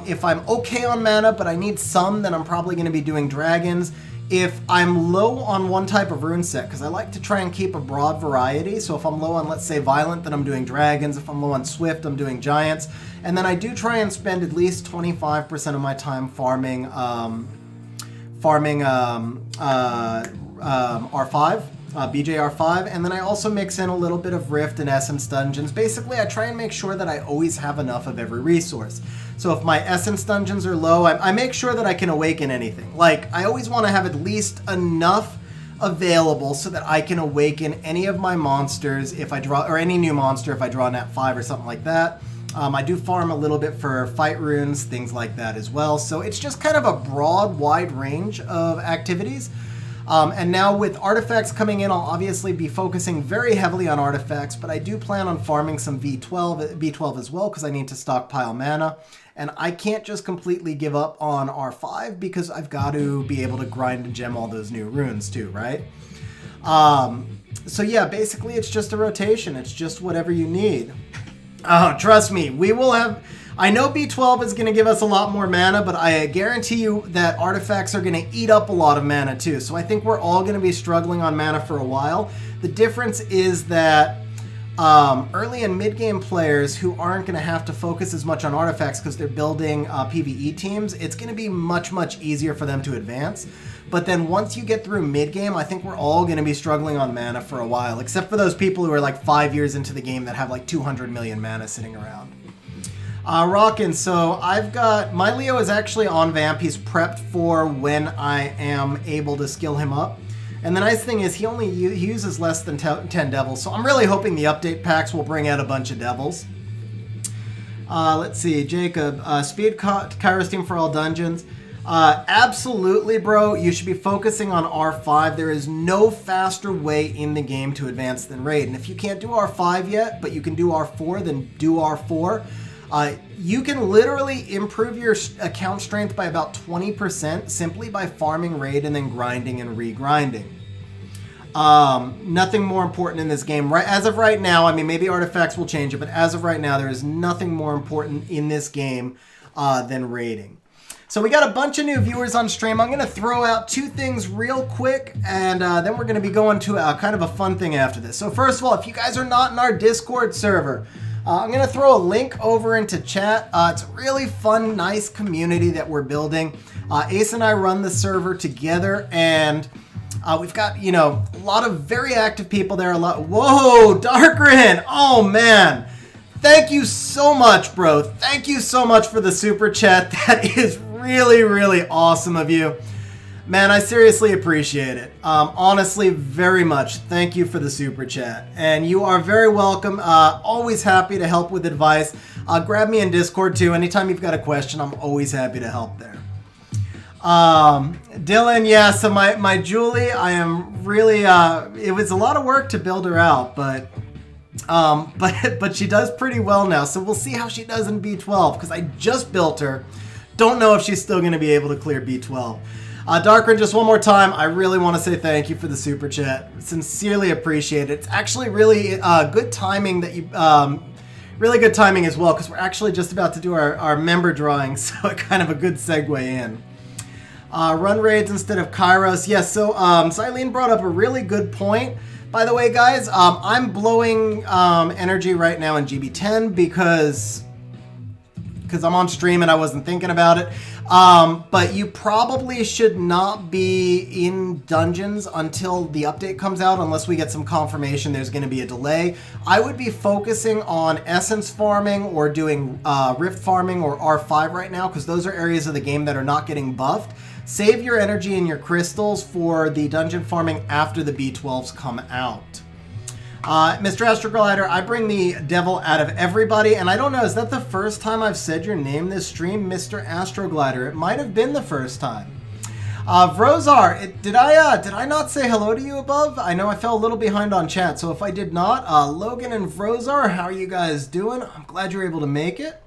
Speaker 1: If I'm okay on mana, but I need some, then I'm probably going to be doing dragons. If I'm low on one type of rune set, because I like to try and keep a broad variety, so if I'm low on, let's say, violent, then I'm doing dragons. If I'm low on swift, I'm doing giants. And then I do try and spend at least 25% of my time farming R5. BJR5, and then I also mix in a little bit of Rift and Essence dungeons. Basically, I try and make sure that I always have enough of every resource. So if my Essence dungeons are low, I make sure that I can awaken anything. Like, I always want to have at least enough available so that I can awaken any of my monsters if I draw, or any new monster if I draw Nat 5 or something like that. I do farm a little bit for fight runes, things like that as well. So it's just kind of a broad, wide range of activities. And now with artifacts coming in, I'll obviously be focusing very heavily on artifacts, but I do plan on farming some V12 as well, because I need to stockpile mana. And I can't just completely give up on R5 because I've got to be able to grind and gem all those new runes too, right? So yeah, basically it's just a rotation. It's just whatever you need. Trust me, we will have... I know B12 is going to give us a lot more mana, but I guarantee you that artifacts are going to eat up a lot of mana too. So I think we're all going to be struggling on mana for a while. The difference is that early and mid-game players who aren't going to have to focus as much on artifacts because they're building PvE teams, it's going to be much, much easier for them to advance. But then once you get through mid-game, I think we're all going to be struggling on mana for a while, except for those people who are like 5 years into the game that have like 200 million mana sitting around. Rockin', so I've got, my Leo is actually on Vamp. He's prepped for when I am able to skill him up. And the nice thing is he uses less than 10 devils, so I'm really hoping the update packs will bring out a bunch of devils. Let's see, Jacob, speed Kairos team for all dungeons. Absolutely, bro. You should be focusing on R5. There is no faster way in the game to advance than Raid. And if you can't do R5 yet, but you can do R4, then do R4. You can literally improve your account strength by about 20% simply by farming raid and then grinding and regrinding. Nothing more important in this game. Right, as of right now, I mean, maybe artifacts will change it, but as of right now, there is nothing more important in this game than raiding. So we got a bunch of new viewers on stream. I'm going to throw out 2 things real quick, and then we're going to be going to kind of a fun thing after this. So first of all, if you guys are not in our Discord server, I'm going to throw a link over into chat. It's a really fun, nice community that we're building. Ace and I run the server together, and we've got, you know, a lot of very active people there. Whoa, Darkrin! Oh, man. Thank you so much, bro. Thank you so much for the super chat. That is really, really awesome of you. Man, I seriously appreciate it. Honestly, very much. Thank you for the super chat. And you are very welcome. Always happy to help with advice. Grab me in Discord too. Anytime you've got a question, I'm always happy to help there. Dylan, yeah, so my Julie, I am really, it was a lot of work to build her out, but she does pretty well now. So we'll see how she does in B12, because I just built her. Don't know if she's still going to be able to clear B12. Darkrin, just one more time, I really want to say thank you for the super chat. Sincerely appreciate it. It's actually really good timing that you, really good timing as well, because we're actually just about to do our member drawing, so kind of a good segue in. Run raids instead of Kairos. Yes, so Silene brought up a really good point. By the way, guys, I'm blowing energy right now in GB10 because I'm on stream and I wasn't thinking about it. But you probably should not be in dungeons until the update comes out, unless we get some confirmation there's going to be a delay. I would be focusing on essence farming or doing rift farming or R5 right now, because those are areas of the game that are not getting buffed. Save your energy and your crystals for the dungeon farming after the B12s come out. Mr. Astroglider, I bring the devil out of everybody, and I don't know, is that the first time I've said your name this stream, Mr. Astroglider? It might have been the first time. Vrozar, did I not say hello to you above? I know I fell a little behind on chat, so if I did not, Logan and Vrozar, how are you guys doing? I'm glad you were able to make it.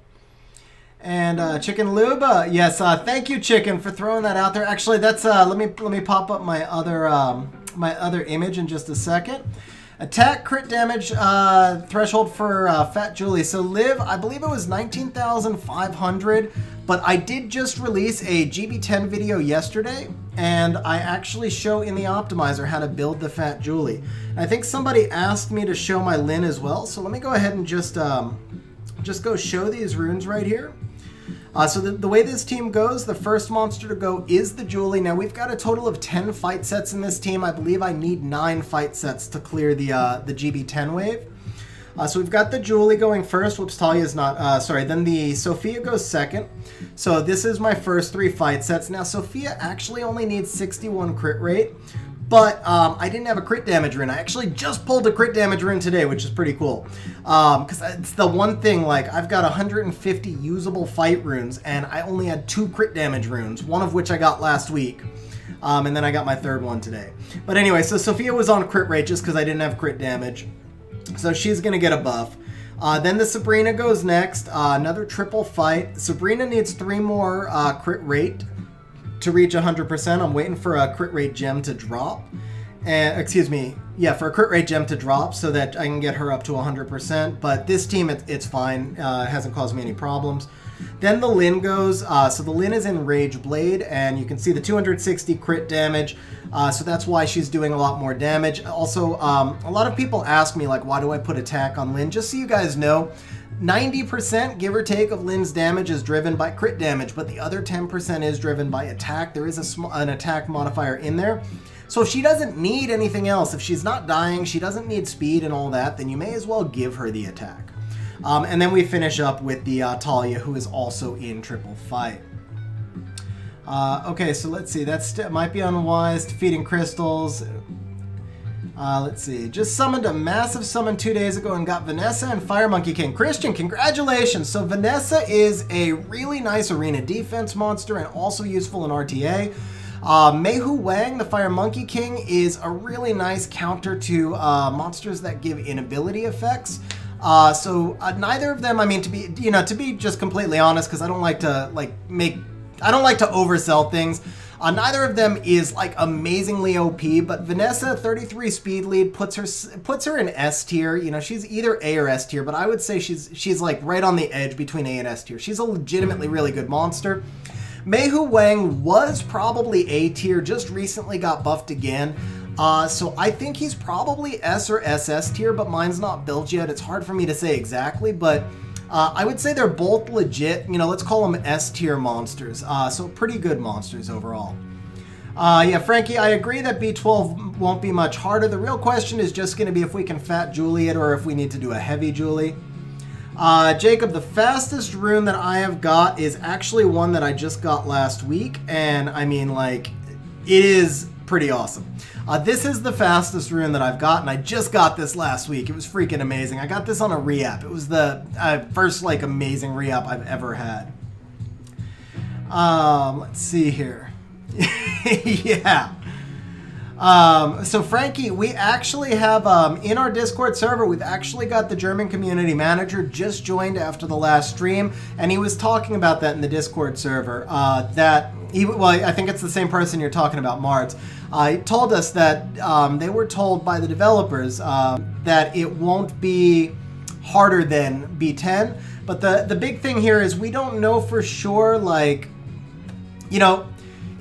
Speaker 1: And Chicken Lube, yes, thank you, Chicken, for throwing that out there. Actually, that's let me pop up my other image in just a second. Attack crit damage threshold for Fat Julie. So Liv, I believe it was 19,500, but I did just release a GB10 video yesterday, and I actually show in the optimizer how to build the Fat Julie. And I think somebody asked me to show my Lin as well, so let me go ahead and just go show these runes right here. So the way this team goes, the first monster to go is the Julie. Now, we've got a total of 10 fight sets in this team. I believe I need 9 fight sets to clear the GB10 wave. So we've got the Julie going first. Whoops, Talia's not, sorry. Then the Sophia goes second. So this is my first 3 fight sets. Now, Sophia actually only needs 61 crit rate, but I didn't have a crit damage rune. I actually just pulled a crit damage rune today, which is pretty cool. Because it's the one thing, like, I've got 150 usable fight runes, and I only had 2 crit damage runes, one of which I got last week. And then I got my 3rd one today. But anyway, so Sophia was on crit rate just because I didn't have crit damage. So she's going to get a buff. Then the Sabrina goes next. Another triple fight. Sabrina needs 3 more crit rate to reach 100%. I'm waiting for a crit rate gem to drop. Excuse me. Yeah, for a crit rate gem to drop so that I can get her up to 100%. But this team, it's fine. It hasn't caused me any problems. Then the Lin goes. So the Lin is in Rage Blade, and you can see the 260 crit damage. So that's why she's doing a lot more damage. Also, a lot of people ask me, like, why do I put attack on Lin? Just so you guys know, 90%, give or take, of Lin's damage is driven by crit damage, but the other 10% is driven by attack. There is an attack modifier in there. So if she doesn't need anything else, if she's not dying, she doesn't need speed and all that, then you may as well give her the attack. And then we finish up with the Talia, who is also in triple fight. Okay, so let's see. That might be unwise. Defeating crystals. Let's see. Just summoned a massive summon 2 days ago and got Vanessa and Fire Monkey King. Christian, congratulations. So Vanessa is a really nice arena defense monster and also useful in RTA. Miho Wang, the Fire Monkey King, is a really nice counter to monsters that give inability effects. So neither of them, I mean, to be just completely honest, because I don't like to oversell things. Neither of them is like amazingly OP, but Vanessa, 33 speed lead, puts her in S tier. You know, she's either A or S tier, but I would say she's like right on the edge between A and S tier. She's a legitimately really good monster. Miho Wang was probably A tier, just recently got buffed again. So I think he's probably S or SS tier, but mine's not built yet. It's hard for me to say exactly, but I would say they're both legit. You know, let's call them S tier monsters. So pretty good monsters overall. Yeah, Frankie, I agree that B12 won't be much harder. The real question is just going to be if we can fat Julie it or if we need to do a heavy Julie. Jacob, the fastest rune that I have got is actually one that I just got last week. And I mean, like, it is pretty awesome. This is the fastest rune that I've got, and I just got this last week. It was freaking amazing. I got this on a re-app. It was the first, like, amazing re-app I've ever had. Let's see here. Yeah. So Frankie, we actually have, in our Discord server, we've actually got the German community manager just joined after the last stream, and he was talking about that in the Discord server, well, I think it's the same person you're talking about, Mards. He told us that they were told by the developers that it won't be harder than B10, but the big thing here is we don't know for sure, like, you know,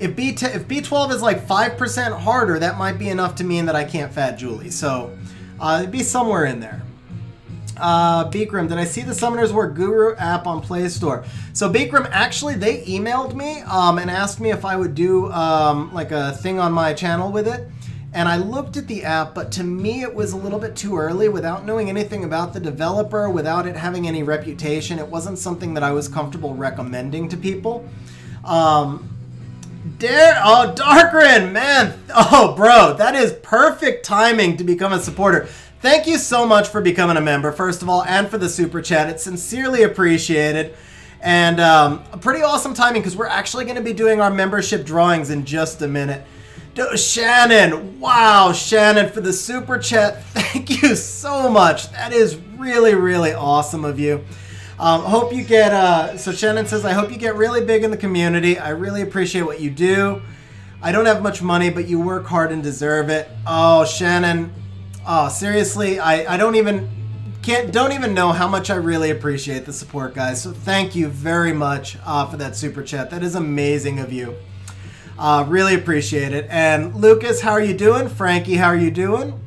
Speaker 1: if B12 is like 5% harder, that might be enough to mean that I can't fat Julie. So it'd be somewhere in there. Beakram, did I see the Summoners War Guru app on Play Store? So Beakram, actually, they emailed me and asked me if I would do like a thing on my channel with it. And I looked at the app, but to me it was a little bit too early. Without knowing anything about the developer, without it having any reputation, it wasn't something that I was comfortable recommending to people. Darkrin, man. Oh, bro, that is perfect timing to become a supporter. Thank you so much for becoming a member, first of all, and for the super chat. It's sincerely appreciated. And pretty awesome timing because we're actually going to be doing our membership drawings in just a minute. Shannon, wow, Shannon, for the super chat. Thank you so much. That is really, really awesome of you. Hope you get, so Shannon says, I hope you get really big in the community. I really appreciate what you do. I don't have much money, but you work hard and deserve it. Oh, Shannon. Oh, seriously, I don't even know how much I really appreciate the support, guys. So thank you very much for that super chat. That is amazing of you. Really appreciate it. And Lucas, how are you doing? Frankie, how are you doing?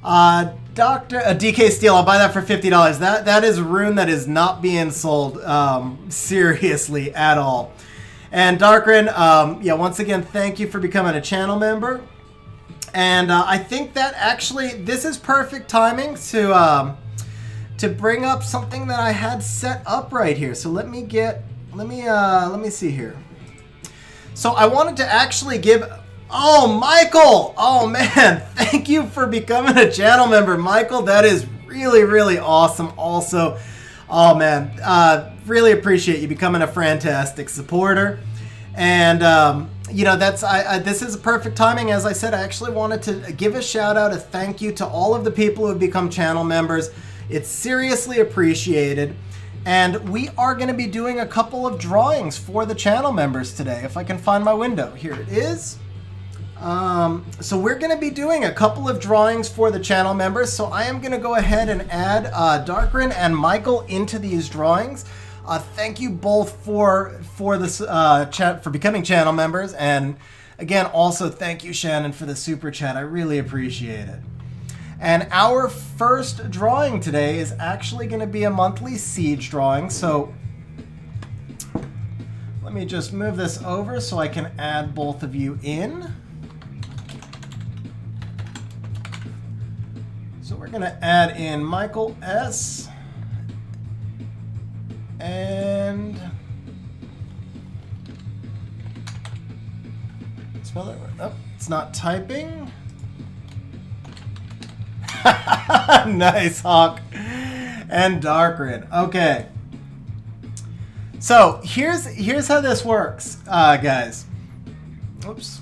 Speaker 1: DK Steel, I'll buy that for $50. That is a rune that is not being sold seriously at all. And Darkrin, yeah, once again, thank you for becoming a channel member. And I think that actually this is perfect timing to bring up something that I had set up right here. So let me see here. So I wanted to actually give. Oh, Michael! Oh, man. Thank you for becoming a channel member, Michael. That is really, really awesome also. Oh, man. Really appreciate you becoming a fantastic supporter. And, you know, this is perfect timing. As I said, I actually wanted to give a shout out, a thank you to all of the people who have become channel members. It's seriously appreciated. And we are going to be doing a couple of drawings for the channel members today. If I can find my window. Here it is. So we're going to be doing a couple of drawings for the channel members. So I am going to go ahead and add Darkrin and Michael into these drawings. Thank you both for this chat, for becoming channel members. And again, also thank you, Shannon, for the super chat. I really appreciate it. And our first drawing today is actually going to be a monthly siege drawing. So let me just move this over so I can add both of you in. So we're going to add in Michael S. And spell it right. Oh, it's not typing. Nice, Hawk. And Darkrin. Okay. So here's how this works, guys. Oops.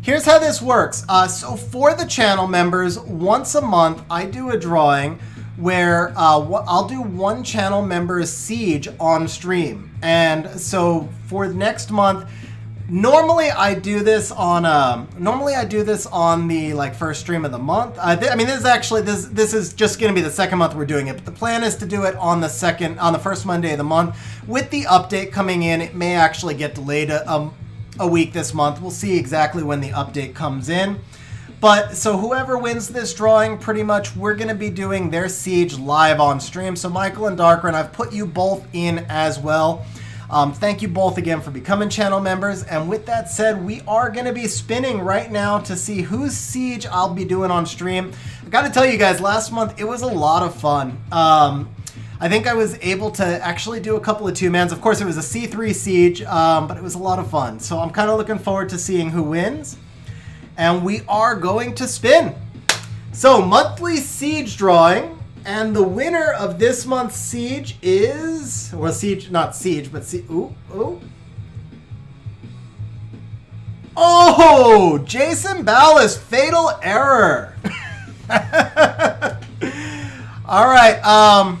Speaker 1: Here's how this works. So for the channel members, once a month, I do a drawing where I'll do one channel member's siege on stream. And so for next month, normally I do this on the like first stream of the month. I mean, this is just going to be the second month we're doing it. But the plan is to do it on the first Monday of the month. With the update coming in, it may actually get delayed a week this month. We'll see exactly when the update comes in. But so whoever wins this drawing, pretty much we're going to be doing their siege live on stream. So Michael and Darkrun, I've put you both in as well. Thank you both again for becoming channel members. And with that said, we are going to be spinning right now to see whose siege I'll be doing on stream. I got to tell you guys, last month it was a lot of fun. I think I was able to actually do a couple of two-mans. Of course, it was a C3 siege, but it was a lot of fun. So I'm kind of looking forward to seeing who wins. And we are going to spin. So monthly siege drawing. And the winner of this month's siege is, well, siege, not siege, but oh, Jason Ballas, Fatal Error. All right.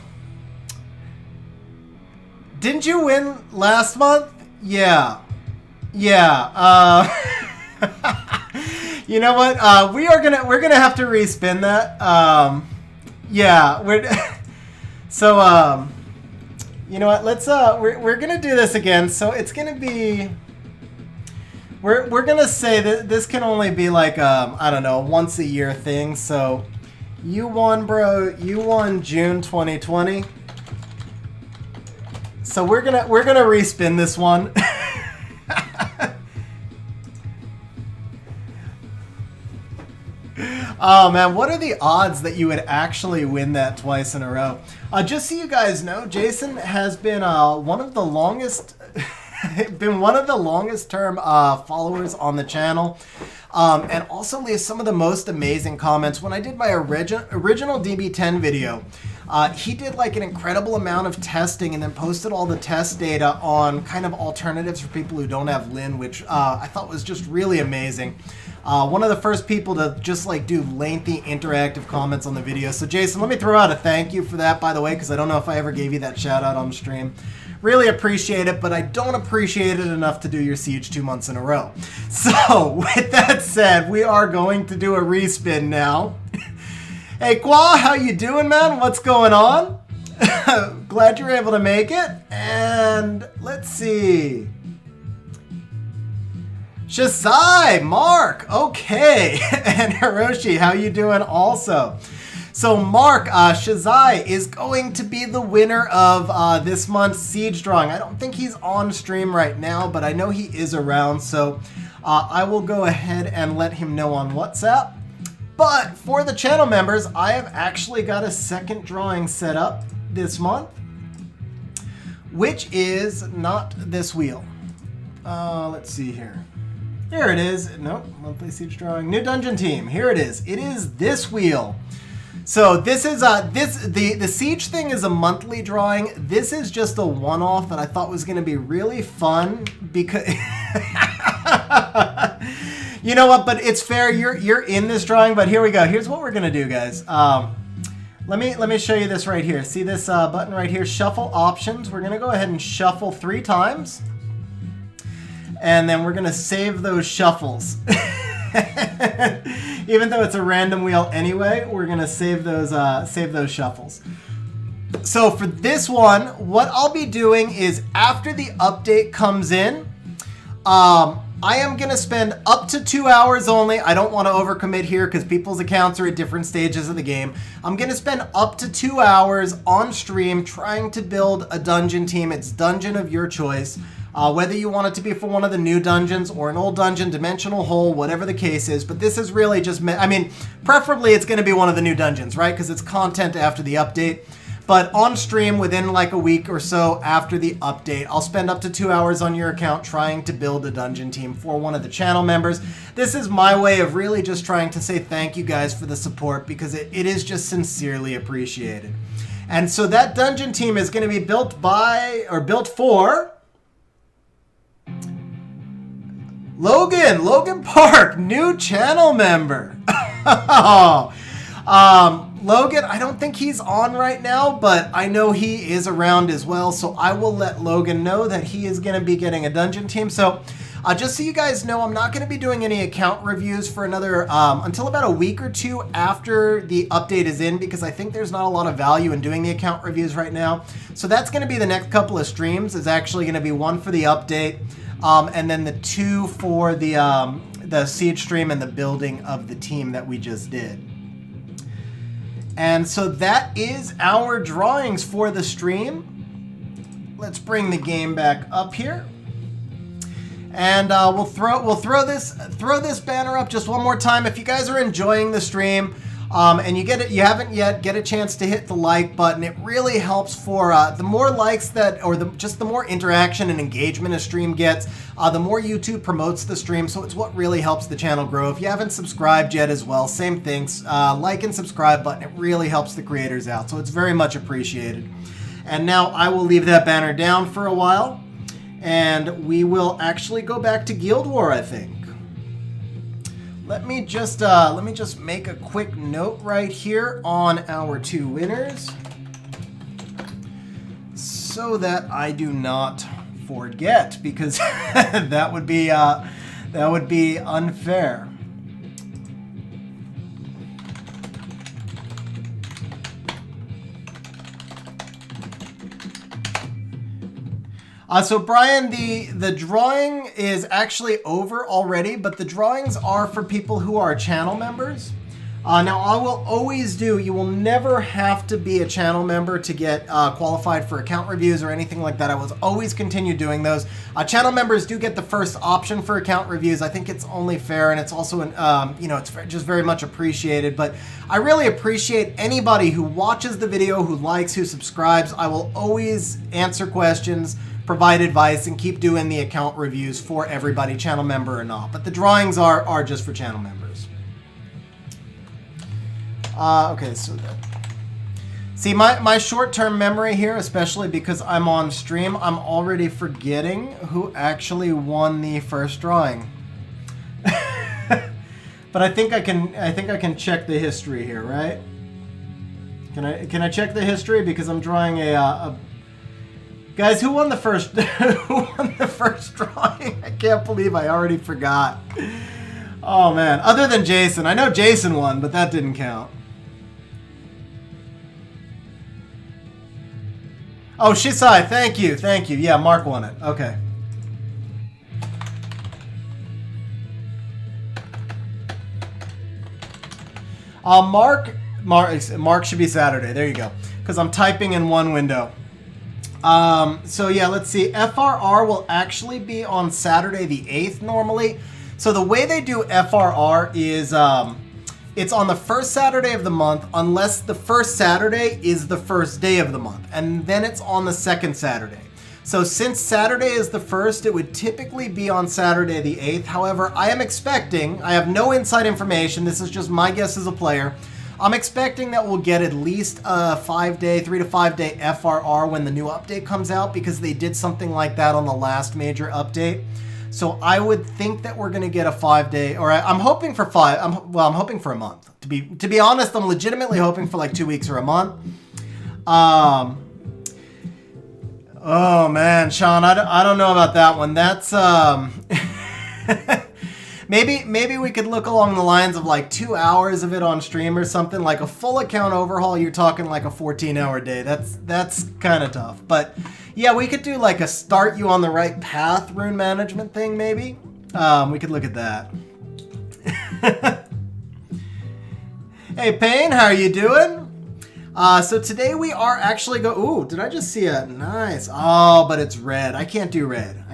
Speaker 1: Didn't you win last month? Yeah. Yeah. You know what? We're gonna have to respin that. Yeah, so you know what? Let's we're gonna do this again. So it's gonna be we're gonna say that this can only be like I don't know, once a year thing. So you won, bro. You won June 2020. So we're gonna respin this one. Oh man, what are the odds that you would actually win that twice in a row? Just so you guys know, Jason has been one of the longest term followers on the channel, and also leaves some of the most amazing comments. When I did my original DB10 video, he did like an incredible amount of testing and then posted all the test data on kind of alternatives for people who don't have Lin, which I thought was just really amazing. One of the first people to just like do lengthy interactive comments on the video. So Jason, let me throw out a thank you for that, by the way, because I don't know if I ever gave you that shout out on stream. Really appreciate it, but I don't appreciate it enough to do your siege 2 months in a row. So with that said, we are going to do a respin now. Hey Kwa, how you doing, man? What's going on? Glad you're able to make it. And let's see. Shazai, Mark, okay. And Hiroshi, how you doing also? So Mark, Shazai is going to be the winner of this month's siege drawing. I don't think he's on stream right now, but I know he is around. So I will go ahead and let him know on WhatsApp. But for the channel members, I have actually got a second drawing set up this month, which is not this wheel. Let's see here. Here it is. Nope, monthly siege drawing. New dungeon team. Here it is. It is this wheel. So this is the siege thing is a monthly drawing. This is just a one-off that I thought was going to be really fun because you know what? But it's fair. You're in this drawing. But here we go. Here's what we're going to do, guys. Let me show you this right here. See this button right here? Shuffle options. We're going to go ahead and shuffle 3 times. And then we're going to save those shuffles. Even though it's a random wheel anyway, we're going to save those shuffles. So for this one, what I'll be doing is after the update comes in, I am going to spend up to 2 hours only. I don't want to overcommit here because people's accounts are at different stages of the game. I'm going to spend up to 2 hours on stream trying to build a dungeon team. It's dungeon of your choice. Whether you want it to be for one of the new dungeons or an old dungeon, dimensional hole, whatever the case is. But this is really just, I mean, preferably it's going to be one of the new dungeons, right? Because it's content after the update. But on stream, within like a week or so after the update, I'll spend up to 2 hours on your account trying to build a dungeon team for one of the channel members. This is my way of really just trying to say thank you guys for the support because it is just sincerely appreciated. And so that dungeon team is going to be built by, or built for... Logan Park, new channel member. Logan, I don't think he's on right now, but I know he is around as well, so I will let Logan know that he is going to be getting a dungeon team. So just so you guys know, I'm not going to be doing any account reviews for another, until about a week or 2 after the update is in, because I think there's not a lot of value in doing the account reviews right now. So that's going to be the next couple of streams. Is actually going to be one for the update, and then the 2 for the the Siege stream and the building of the team that we just did. And so that is our drawings for the stream. Let's bring the game back up here. And we'll throw this banner up just one more time. If you guys are enjoying the stream, and you haven't yet get a chance to hit the like button, it really helps for the more likes just the more interaction and engagement a stream gets, the more YouTube promotes the stream. So it's what really helps the channel grow. If you haven't subscribed yet as well, same things. Like and subscribe button. It really helps the creators out. So it's very much appreciated. And now I will leave that banner down for a while. And we will actually go back to Guild War, I think. Let me just make a quick note right here on our 2 winners, so that I do not forget, because that would be unfair. So Brian, the drawing is actually over already, but the drawings are for people who are channel members. Now I will always you will never have to be a channel member to get qualified for account reviews or anything like that. I will always continue doing those. Channel members do get the first option for account reviews. I think it's only fair, and it's also it's just very much appreciated. But I really appreciate anybody who watches the video, who likes, who subscribes. I will always answer questions, provide advice, and keep doing the account reviews for everybody, channel member or not. But the drawings are just for channel members. Okay, so see, my short-term memory here, especially because I'm on stream, I'm already forgetting who actually won the first drawing. But I think I can check the history here, right? Can I check the history, because I'm drawing a guys, who won the first drawing? I can't believe I already forgot. Oh man, other than Jason. I know Jason won, but that didn't count. Oh, Shisai, thank you. Yeah, Mark won it. Okay. Mark should be Saturday. There you go. Because I'm typing in one window. So yeah, let's see. FRR will actually be on Saturday the 8th normally. So the way they do FRR is it's on the first Saturday of the month, unless the first Saturday is the first day of the month, and then it's on the second Saturday. So since Saturday is the first, it would typically be on Saturday the 8th. However, I have no inside information. This is just my guess as a player. I'm expecting that we'll get at least a 3 to 5 day FRR when the new update comes out, because they did something like that on the last major update. So I would think that we're going to get a 5 day, or I'm hoping for I'm hoping for a month. To be honest, I'm legitimately hoping for like 2 weeks or a month. Oh man, Sean, I don't know about that one. That's Maybe we could look along the lines of like 2 hours of it on stream or something. Like a full account overhaul, you're talking like a 14-hour day. That's kind of tough. But yeah, we could do like a start you on the right path rune management thing, maybe. We could look at that. Hey, Payne, how are you doing? So today we are actually ooh, did I just see a nice? Oh, but it's red. I can't do red.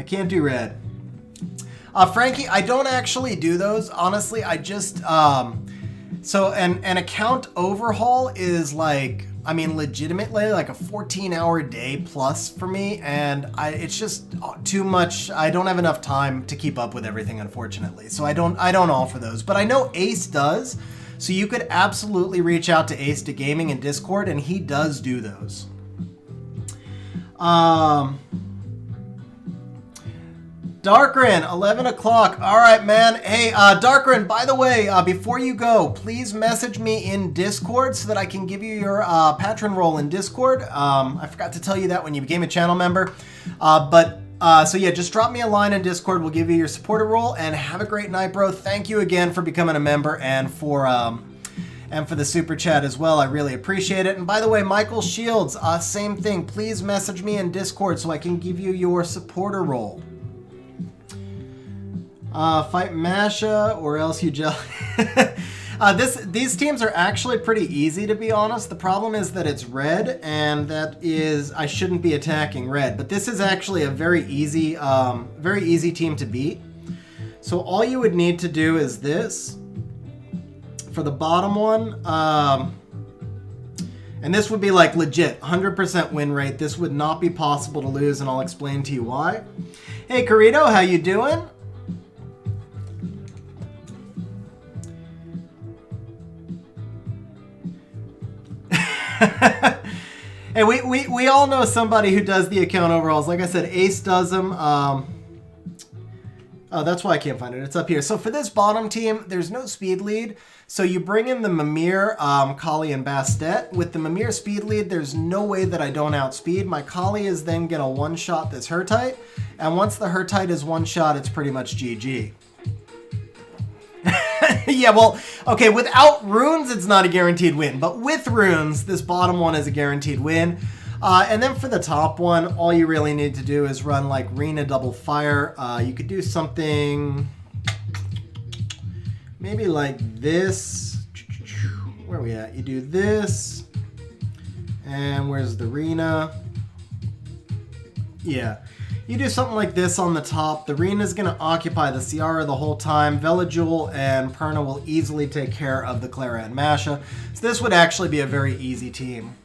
Speaker 1: Frankie, I don't actually do those. Honestly, I just, so an account overhaul is like, I mean, legitimately like a 14-hour day plus for me. And it's just too much. I don't have enough time to keep up with everything, unfortunately. So I don't offer those, but I know Ace does. So you could absolutely reach out to Ace to Gaming in Discord, and he does do those. Darkrin, 11 o'clock. All right, man. Hey, Darkrin, by the way, before you go, please message me in Discord so that I can give you your patron role in Discord. I forgot to tell you that when you became a channel member. So yeah, just drop me a line in Discord. We'll give you your supporter role, and have a great night, bro. Thank you again for becoming a member and for the super chat as well. I really appreciate it. And by the way, Michael Shields, same thing. Please message me in Discord so I can give you your supporter role. Fight Masha, or else you just... These teams are actually pretty easy, to be honest. The problem is that it's red, and that is... I shouldn't be attacking red. But this is actually a very easy team to beat. So all you would need to do is this. For the bottom one... and this would be like legit, 100% win rate. This would not be possible to lose, and I'll explain to you why. Hey, Carito, how you doing? Hey, we all know somebody who does the account overalls. Like I said, Ace does them. Oh, that's why I can't find it. It's up here. So for this bottom team, there's no speed lead. So you bring in the Mimir, Kali, and Bastet. With the Mimir speed lead, there's no way that I don't outspeed. My Kali is then going to one-shot this Hurtite. And once the Hurtite is one-shot, it's pretty much GG. Yeah, well, okay, without runes, it's not a guaranteed win. But with runes, this bottom one is a guaranteed win. And then for the top one, all you really need to do is run like Rune double fire. You could do something maybe like this. Where are we at? You do this. And where's the Rune? Yeah. You do something like this on the top. The Rune is going to occupy the Ciara the whole time. Velajul and Perna will easily take care of the Clara and Masha. So this would actually be a very easy team.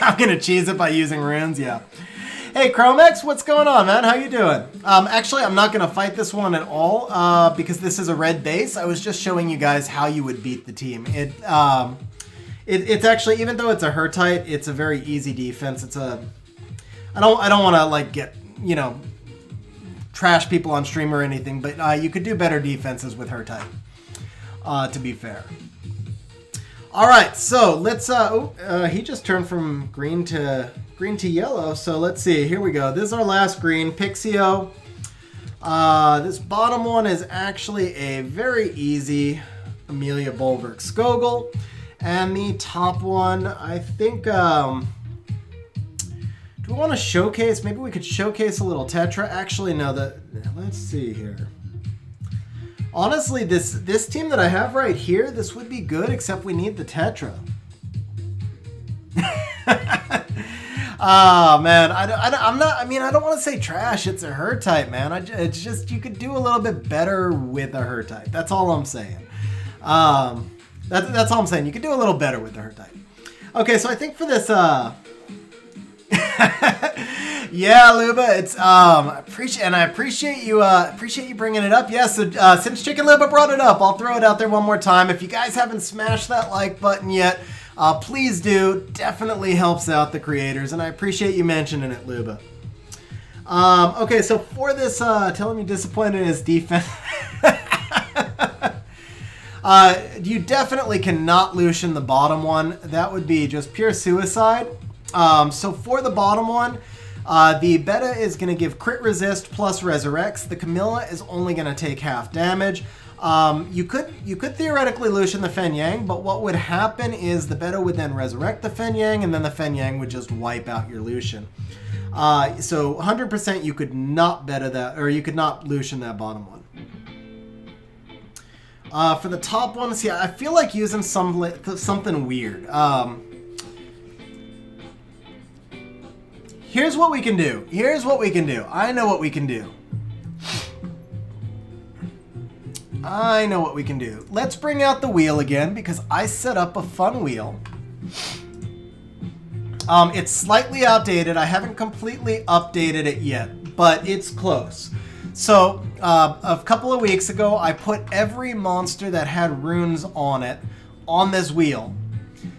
Speaker 1: I'm going to cheese it by using runes, yeah. Hey, Chromex, what's going on, man? How you doing? Actually, I'm not going to fight this one at all because this is a red base. I was just showing you guys how you would beat the team. It's actually, even though it's a Hurtite, it's a very easy defense. It's a... I don't want to, like, get, you know, trash people on stream or anything, but you could do better defenses with Hurtite, to be fair. All right, so let's, he just turned from green to yellow, so let's see, here we go. This is our last green, Pixio. This bottom one is actually a very easy Amelia Bulwark Skogel, and the top one, I think, do we want to showcase, maybe we could showcase a little Tetra? Actually, no, let's see here. Honestly, this team that I have right here, this would be good, except we need the Tetra. Oh, man, I don't want to say trash. It's a Hurtite, man. It's just, you could do a little bit better with a Hurtite. That's all I'm saying. That's all I'm saying. You could do a little better with the Hurtite. Okay, so I think for this, yeah, Luba, it's I appreciate you bringing it up. Yes, so since Chicken Luba brought it up, I'll throw it out there one more time. If you guys haven't smashed that like button yet, please do. Definitely helps out the creators, and I appreciate you mentioning it, Luba. Okay, so for this, telling me disappointed in his defense. You definitely cannot Lucian the bottom one. That would be just pure suicide. So for the bottom one, the Beta is going to give crit resist plus resurrects. The Camilla is only going to take half damage. You could theoretically Lucian the Fen Yang, but what would happen is the Beta would then resurrect the Fen Yang, and then the Fen Yang would just wipe out your Lucian. So 100% you could not Beta that, or you could not Lucian that bottom one. For the top one, see, I feel like using something weird. Here's what we can do. I know what we can do. Let's bring out the wheel again, because I set up a fun wheel. It's slightly outdated. I haven't completely updated it yet, but it's close. So, a couple of weeks ago, I put every monster that had runes on it on this wheel.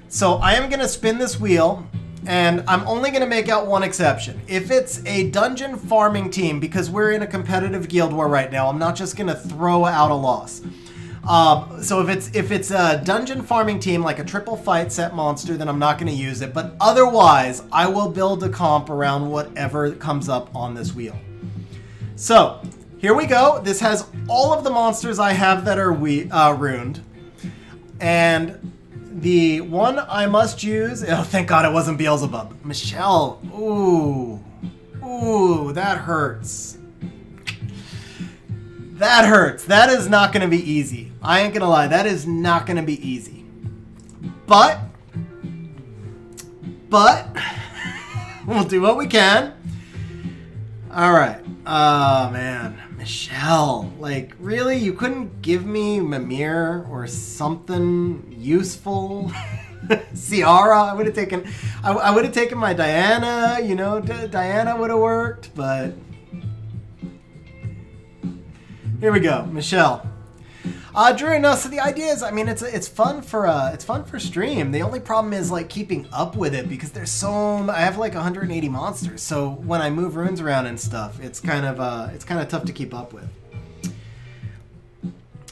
Speaker 1: So, I am going to spin this wheel, and I'm only going to make out one exception. If it's a dungeon farming team, because we're in a competitive guild war right now, I'm not just going to throw out a loss. So if it's a dungeon farming team, like a triple fight set monster, then I'm not going to use it. But otherwise, I will build a comp around whatever comes up on this wheel. So, here we go. This has all of the monsters I have that are runed. And the one I must use... Oh, thank God it wasn't Beelzebub. Michelle. Ooh, that hurts. That hurts. That is not going to be easy. I ain't going to lie. That is not going to be easy. But we'll do what we can. All right. Oh, man. Michelle. Like, really? You couldn't give me Mimir or something useful? Ciara? I would have taken my Diana. You know, Diana would have worked, but... Here we go, Michelle. Drew, no, so the idea is, I mean, it's fun for stream. The only problem is like keeping up with it because there's I have like 180 monsters. So when I move runes around and stuff, it's kind of tough to keep up with.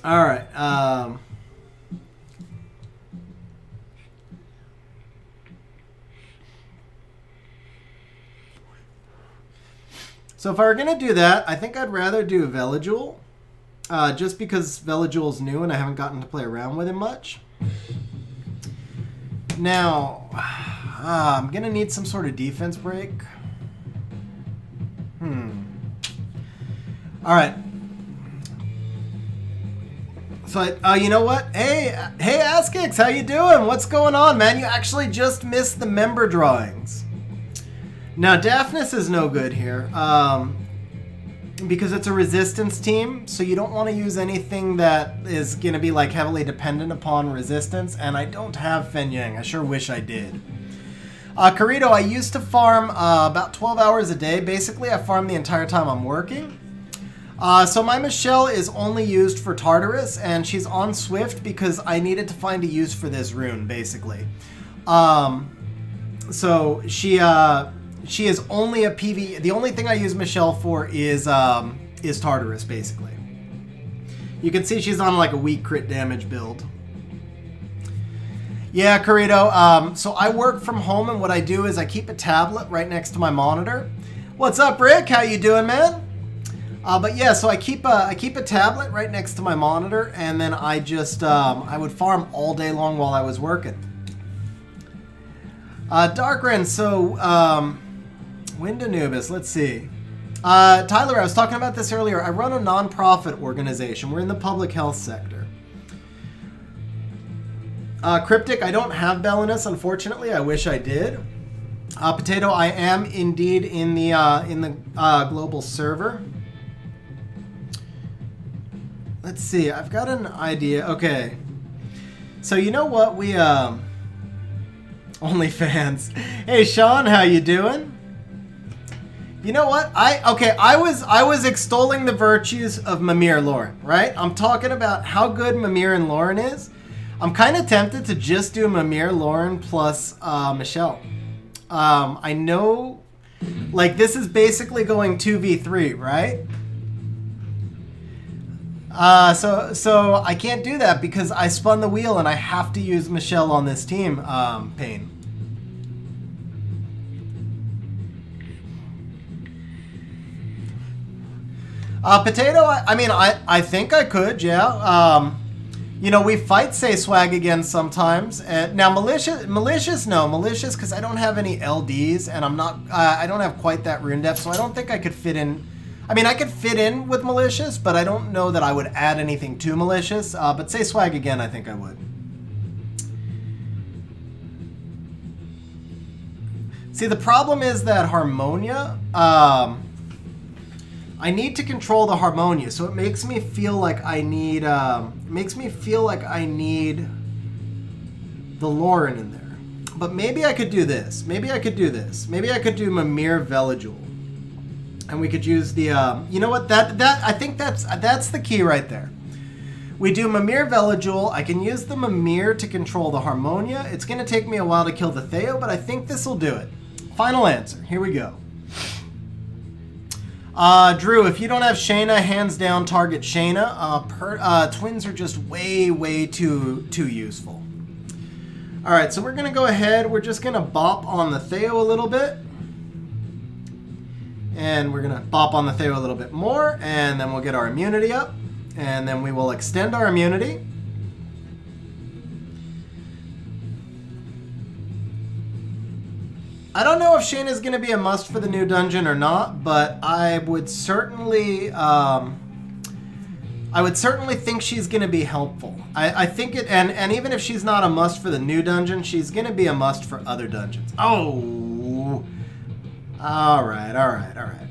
Speaker 1: All right. So if I were gonna do that, I think I'd rather do Veligul. Just because Veligul's new and I haven't gotten to play around with him much. Now, I'm going to need some sort of defense break. Alright. So, you know what? Hey, Askix, how you doing? What's going on, man? You actually just missed the member drawings. Now, Daphnis is no good here. Because it's a resistance team, so you don't want to use anything that is going to be like heavily dependent upon resistance, and I don't have Fen Yang. I sure wish I did. Carito, I used to farm about 12 hours a day. Basically, I farm the entire time I'm working. So my Michelle is only used for Tartarus, and she's on Swift because I needed to find a use for this rune, basically. So she is only a PV. The only thing I use Michelle for is Tartarus, basically. You can see she's on like a weak crit damage build. Yeah, Carito. So I work from home, and what I do is I keep a tablet right next to my monitor. What's up, Rick? How you doing, man? But yeah, so I keep a tablet right next to my monitor, and then I just I would farm all day long while I was working. Darkren. So. Wind Anubis, let's see. Tyler, I was talking about this earlier. I run a non-profit organization. We're in the public health sector. Cryptic, I don't have Belinus, unfortunately. I wish I did. Potato, I am indeed in the global server. Let's see. I've got an idea. Okay. So you know what? We OnlyFans. Hey Sean, how you doing? You know what? I was extolling the virtues of Mimir Lauren, right? I'm talking about how good Mimir and Lauren is. I'm kind of tempted to just do Mimir, Lauren plus Michelle. I know, like, this is basically going 2v3, right? So I can't do that because I spun the wheel and I have to use Michelle on this team, Payne. Potato, I think I could, yeah. You know, we fight Say Swag again sometimes. Now, Malicious, no. Malicious, because I don't have any LDs, and I don't have quite that rune depth, so I don't think I could fit in. I mean, I could fit in with Malicious, but I don't know that I would add anything to Malicious. But Say Swag again, I think I would. See, the problem is that Harmonia, I need to control the Harmonia, so it makes me feel like I need, the Lauren in there. But maybe I could do this. Maybe I could do Mimir Veligul. And we could use the, you know what, I think that's the key right there. We do Mimir Veligul. I can use the Mimir to control the Harmonia. It's going to take me a while to kill the Theo, but I think this will do it. Final answer. Here we go. Drew, if you don't have Shayna, hands down target Shayna. Twins are just way too useful. Alright, so we're going to go ahead. We're just going to bop on the Theo a little bit. And we're going to bop on the Theo a little bit more. And then we'll get our immunity up. And then we will extend our immunity. I don't know if Shayna is going to be a must for the new dungeon or not, but I would certainly I would certainly think she's going to be helpful. I think it, and even if she's not a must for the new dungeon, she's going to be a must for other dungeons. Oh, all right.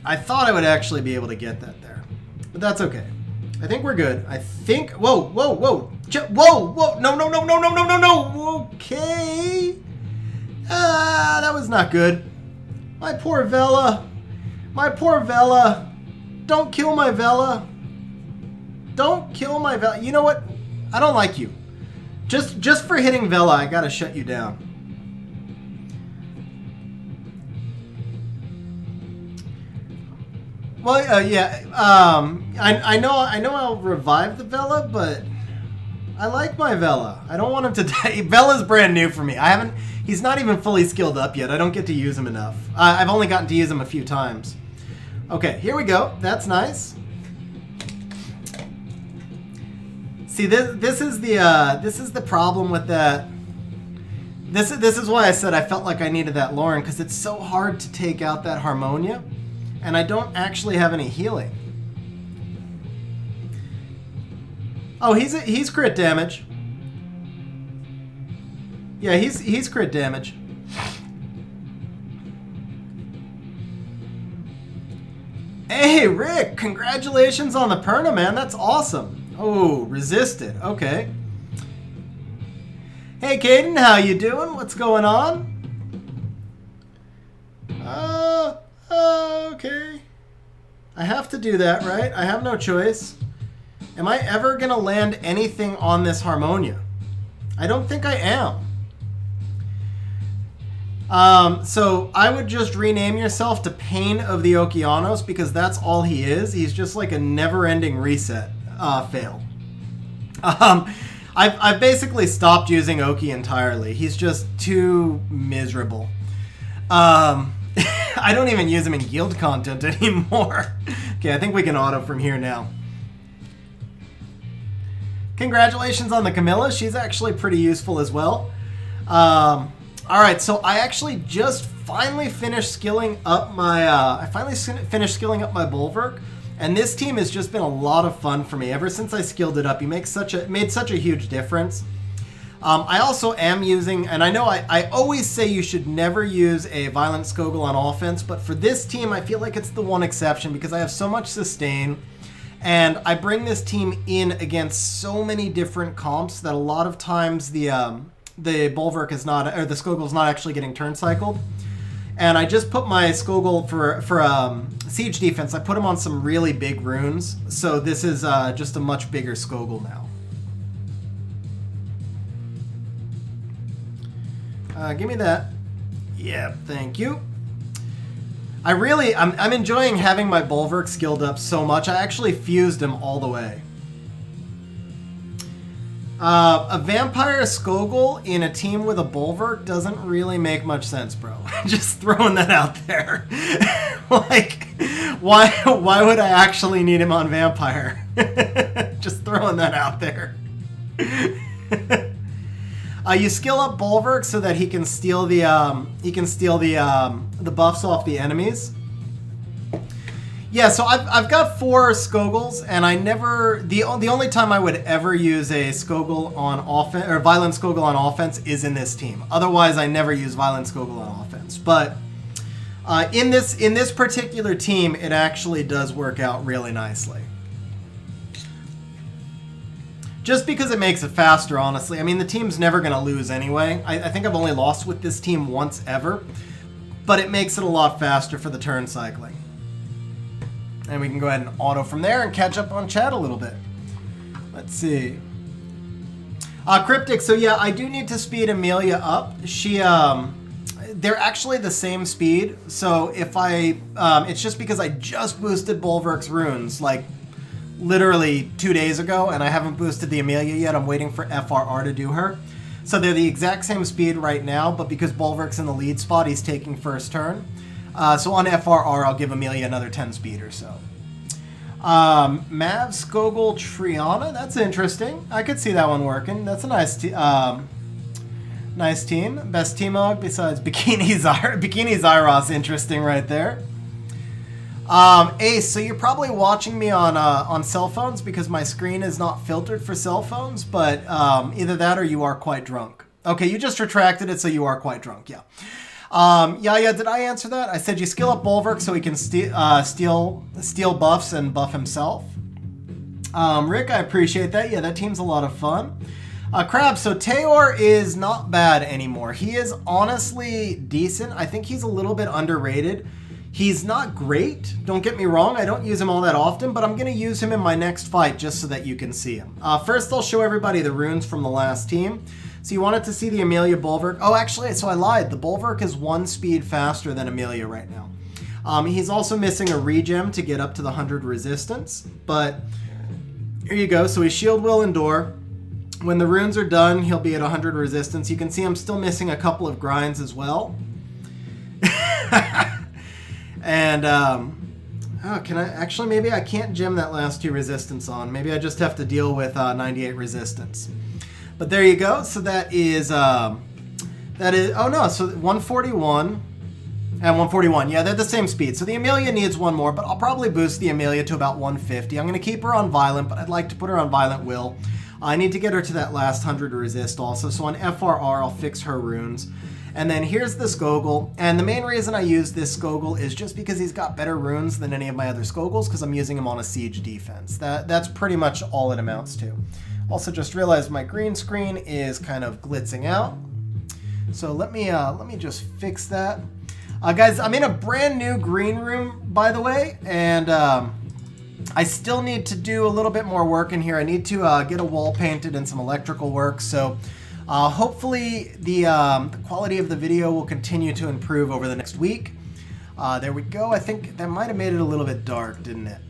Speaker 1: I thought I would actually be able to get that there, but that's okay. I think we're good. I think. Whoa! No! Okay. That was not good. My poor Vela. Don't kill my Vela. Don't kill my Vela. You know what? I don't like you. Just for hitting Vela, I gotta shut you down. Well, yeah. I know I'll revive the Vela, but I like my Vela. I don't want him to die. Vela's brand new for me. He's not even fully skilled up yet. I don't get to use him enough. I've only gotten to use him a few times. Okay, here we go. That's nice. See, this is the problem with that. This is why I said I felt like I needed that Lauren, because it's so hard to take out that Harmonia, and I don't actually have any healing. Oh, he's crit damage. Yeah, he's crit damage. Hey, Rick, congratulations on the Perna, man. That's awesome. Oh, resisted. Okay. Hey, Caden, how you doing? What's going on? Okay. I have to do that, right? I have no choice. Am I ever going to land anything on this Harmonia? I don't think I am. So I would just rename yourself to Pain of the Okeanos, because that's all he is. He's just like a never-ending reset fail. I've basically stopped using Oki entirely. He's just too miserable. I don't even use him in guild content anymore. Okay, I think we can auto from here now. Congratulations on the Camilla. She's actually pretty useful as well. Alright, so I actually just finally finished skilling up my, finished skilling up my Bulwark, and this team has just been a lot of fun for me. Ever since I skilled it up, he made such a huge difference. I also am using, and I know I always say you should never use a Violent Skogul on offense, but for this team, I feel like it's the one exception because I have so much sustain, and I bring this team in against so many different comps that a lot of times the Bulwark is not, or the Skogul is not actually getting turn cycled. And I just put my Skogul for siege defense. I put him on some really big runes, so this is just a much bigger Skogul now. Give me that. Yep, thank you. I'm enjoying having my Bulwark skilled up so much. I actually fused him all the way. A Vampire Skogul in a team with a Bulwark doesn't really make much sense, bro. Just throwing that out there. Like, why would I actually need him on Vampire? Just throwing that out there. You skill up Bulwark so that he can steal the buffs off the enemies. Yeah, so I've got 4 Skoguls, and I never the only time I would ever use a Skogul on offense or Violent Skogul on offense is in this team. Otherwise, I never use Violent Skogul on offense. But in this particular team, it actually does work out really nicely. Just because it makes it faster, honestly. I mean, the team's never going to lose anyway. I think I've only lost with this team once ever, but it makes it a lot faster for the turn cycling. And we can go ahead and auto from there and catch up on chat a little bit. Let's see. Cryptic, so yeah, I do need to speed Amelia up. They're actually the same speed, so if it's just because I just boosted Bulwark's runes, like, literally 2 days ago, and I haven't boosted the Amelia yet. I'm waiting for FRR to do her. So they're the exact same speed right now, but because Bulwark's in the lead spot, he's taking first turn. So on FRR, I'll give Amelia another 10 speed or so. Mav Skogul Triana, that's interesting. I could see that one working. That's a nice nice team. Best team og besides Bikini Zyros, interesting right there. Ace, so you're probably watching me on cell phones because my screen is not filtered for cell phones, but either that or you are quite drunk. Okay, you just retracted it, so you are quite drunk, yeah. Yeah, did I answer that? I said you skill up Bulwark so he can steal buffs and buff himself. Rick, I appreciate that. Yeah, that team's a lot of fun. Crab, so Teor is not bad anymore. He is honestly decent. I think he's a little bit underrated. He's not great, don't get me wrong. I don't use him all that often, but I'm going to use him in my next fight just so that you can see him. First, I'll show everybody the runes from the last team. So you wanted to see the Amelia Bulwark. Oh, actually, so I lied. The Bulwark is 1 speed faster than Amelia right now. He's also missing a regem to get up to the 100 resistance, but here you go. So he Shield Will Endure. When the runes are done, he'll be at 100 resistance. You can see I'm still missing a couple of grinds as well. And, oh, can I, actually, maybe I can't gem that last 2 resistance on. Maybe I just have to deal with 98 resistance. But there you go. So that is, oh no, so 141 and 141. Yeah, they're the same speed. So the Amelia needs one more, but I'll probably boost the Amelia to about 150. I'm going to keep her on Violent, but I'd like to put her on Violent Will. I need to get her to that last 100 resist also. So on FRR, I'll fix her runes. And then here's the Skogul. And the main reason I use this Skogul is just because he's got better runes than any of my other Skoguls, because I'm using him on a siege defense. That's pretty much all it amounts to. Also just realized my green screen is kind of glitzing out. So let me just fix that. Guys, I'm in a brand new green room, by the way, and I still need to do a little bit more work in here. I need to get a wall painted and some electrical work. So hopefully the quality of the video will continue to improve over the next week. There we go. I think that might have made it a little bit dark, didn't it?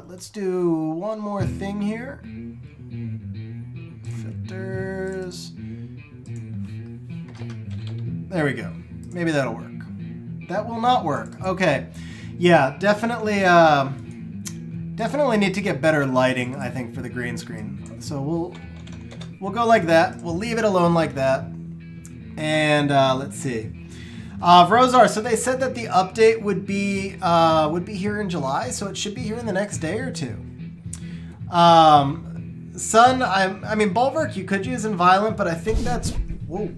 Speaker 1: Let's do one more thing here. Filters. There we go. Maybe that'll work. That will not work. Okay. Yeah, definitely need to get better lighting, I think, for the green screen. So we'll go like that. We'll leave it alone like that. And let's see. Rosar, so they said that the update would be here in July, so it should be here in the next day or two. Sun, I mean, Bulwark you could use in Violent, but I think that's, whoa.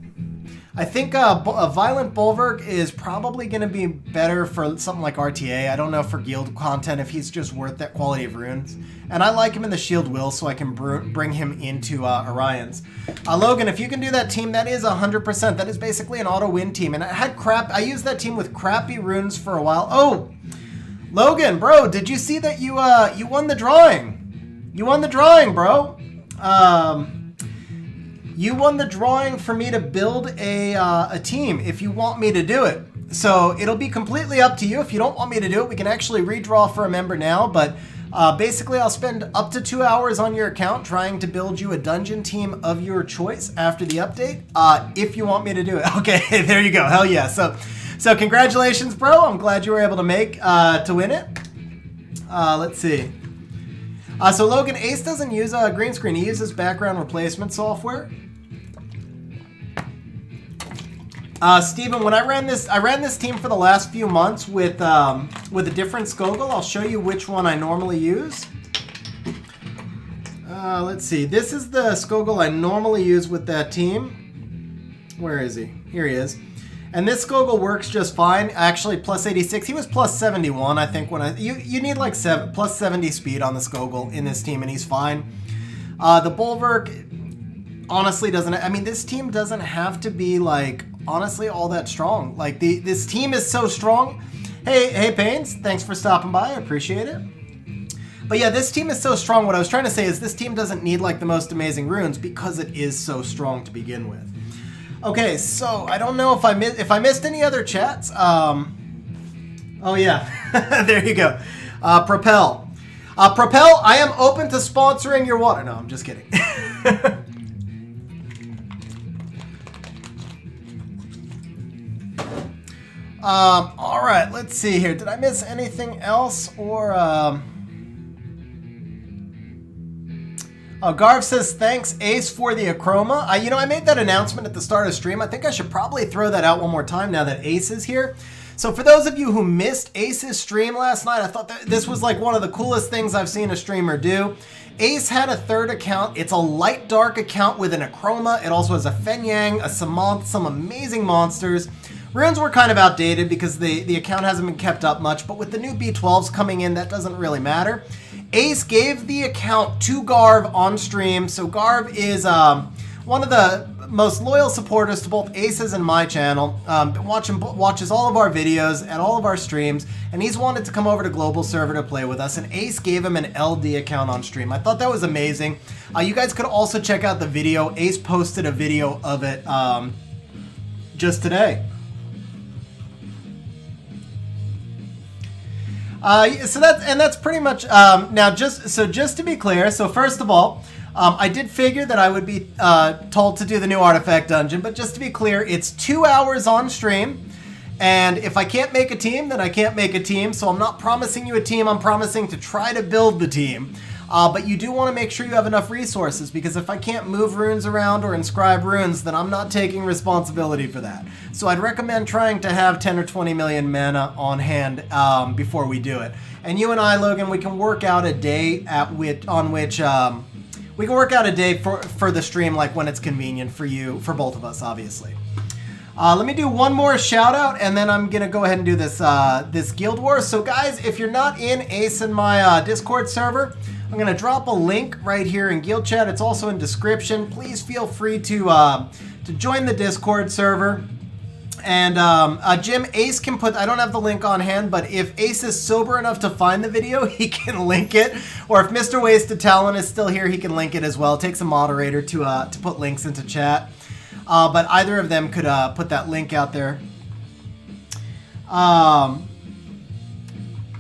Speaker 1: I think a Violent Bulwark is probably going to be better for something like RTA. I don't know for guild content if he's just worth that quality of runes. And I like him in the Shield Will, so I can bring him into Orion's. Logan, if you can do that team, that is 100%. That is basically an auto-win team. And I used that team with crappy runes for a while. Oh, Logan, bro, did you see that you won the drawing? You won the drawing, bro. You won the drawing for me to build a team if you want me to do it. So it'll be completely up to you. If you don't want me to do it, we can actually redraw for a member now. But basically, I'll spend up to 2 hours on your account trying to build you a dungeon team of your choice after the update, if you want me to do it. Okay, there you go. Hell yeah. So congratulations, bro. I'm glad you were able to make to win it. Let's see. So Logan, Ace doesn't use a green screen. He uses background replacement software. Steven, when I ran this team for the last few months with a different Skogul. I'll show you which one I normally use. Let's see. This is the Skogul I normally use with that team. Where is he? Here he is. And this Skogul works just fine. Actually, plus 86. He was plus 71, I think. You need like plus 70 speed on the Skogul in this team, and he's fine. The Bulwark honestly doesn't. I mean, this team doesn't have to be like honestly all that strong. Like this team is so strong. Hey, Pains, thanks for stopping by. I appreciate it. But yeah, this team is so strong. What I was trying to say is this team doesn't need like the most amazing runes because it is so strong to begin with. Okay, so I don't know if I missed any other chats. Oh yeah, there you go. Propel. Propel, I am open to sponsoring your water. No, I'm just kidding. All right, let's see here. Did I miss anything else or? Garv says, thanks, Ace, for the Acroma. You know, I made that announcement at the start of stream. I think I should probably throw that out one more time now that Ace is here. So for those of you who missed Ace's stream last night, I thought that this was like one of the coolest things I've seen a streamer do. Ace had a third account. It's a light dark account with an Acroma. It also has a Fenyang, a Samonth, some amazing monsters. Runes were kind of outdated because the account hasn't been kept up much, but with the new B12s coming in, that doesn't really matter. Ace gave the account to Garv on stream. So Garv is one of the most loyal supporters to both Ace's and my channel. Watches all of our videos and all of our streams, and he's wanted to come over to Global Server to play with us, and Ace gave him an LD account on stream. I thought that was amazing. You guys could also check out the video. Ace posted a video of it just today. So that's pretty much now. Just to be clear, so first of all, I did figure that I would be told to do the new artifact dungeon, but just to be clear, it's 2 hours on stream, and if I can't make a team, then I can't make a team. So I'm not promising you a team. I'm promising to try to build the team. But you do want to make sure you have enough resources, because if I can't move runes around or inscribe runes, then I'm not taking responsibility for that. So I'd recommend trying to have 10 or 20 million mana on hand before we do it. And you and I, Logan, we can work out a day we can work out a day for the stream, like when it's convenient for you, for both of us, obviously. Let me do one more shout out, and then I'm gonna go ahead and do this this Guild Wars. So guys, if you're not in Ace and my Discord server, I'm gonna drop a link right here in Guild Chat. It's also in description. Please feel free to join the Discord server. And Jim, Ace can put, I don't have the link on hand, but if Ace is sober enough to find the video, he can link it. Or if Mr. Wasted Talent is still here, he can link it as well. It takes a moderator to put links into chat. But either of them could put that link out there.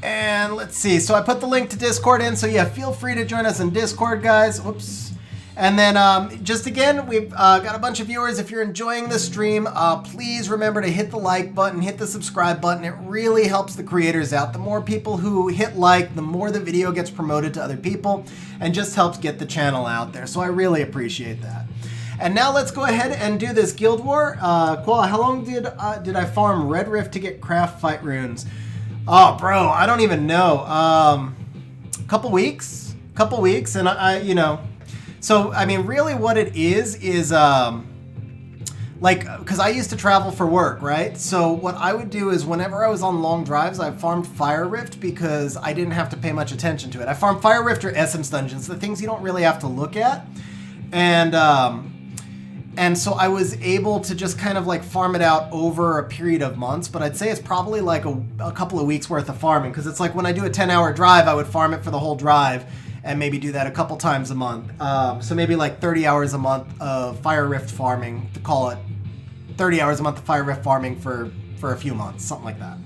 Speaker 1: And let's see. So I put the link to Discord in. So yeah, feel free to join us in Discord, guys. Whoops. And then just again, we've got a bunch of viewers. If you're enjoying the stream, please remember to hit the like button, hit the subscribe button. It really helps the creators out. The more people who hit like, the more the video gets promoted to other people and just helps get the channel out there. So I really appreciate that. And now let's go ahead and do this Guild War. Koala, how long did I farm Red Rift to get craft fight runes? Oh, bro, I don't even know. Couple weeks, and I you know. So, I mean, really what it is like, because I used to travel for work, right? So what I would do is whenever I was on long drives, I farmed Fire Rift because I didn't have to pay much attention to it. I farmed Fire Rift or Essence Dungeons, the things you don't really have to look at. And so I was able to just kind of like farm it out over a period of months, but I'd say it's probably like a couple of weeks worth of farming, because it's like when I do a 10-hour drive, I would farm it for the whole drive and maybe do that a couple times a month. So maybe like 30 hours a month of Fire Rift farming, to call it 30 hours a month of Fire Rift farming for a few months, something like that.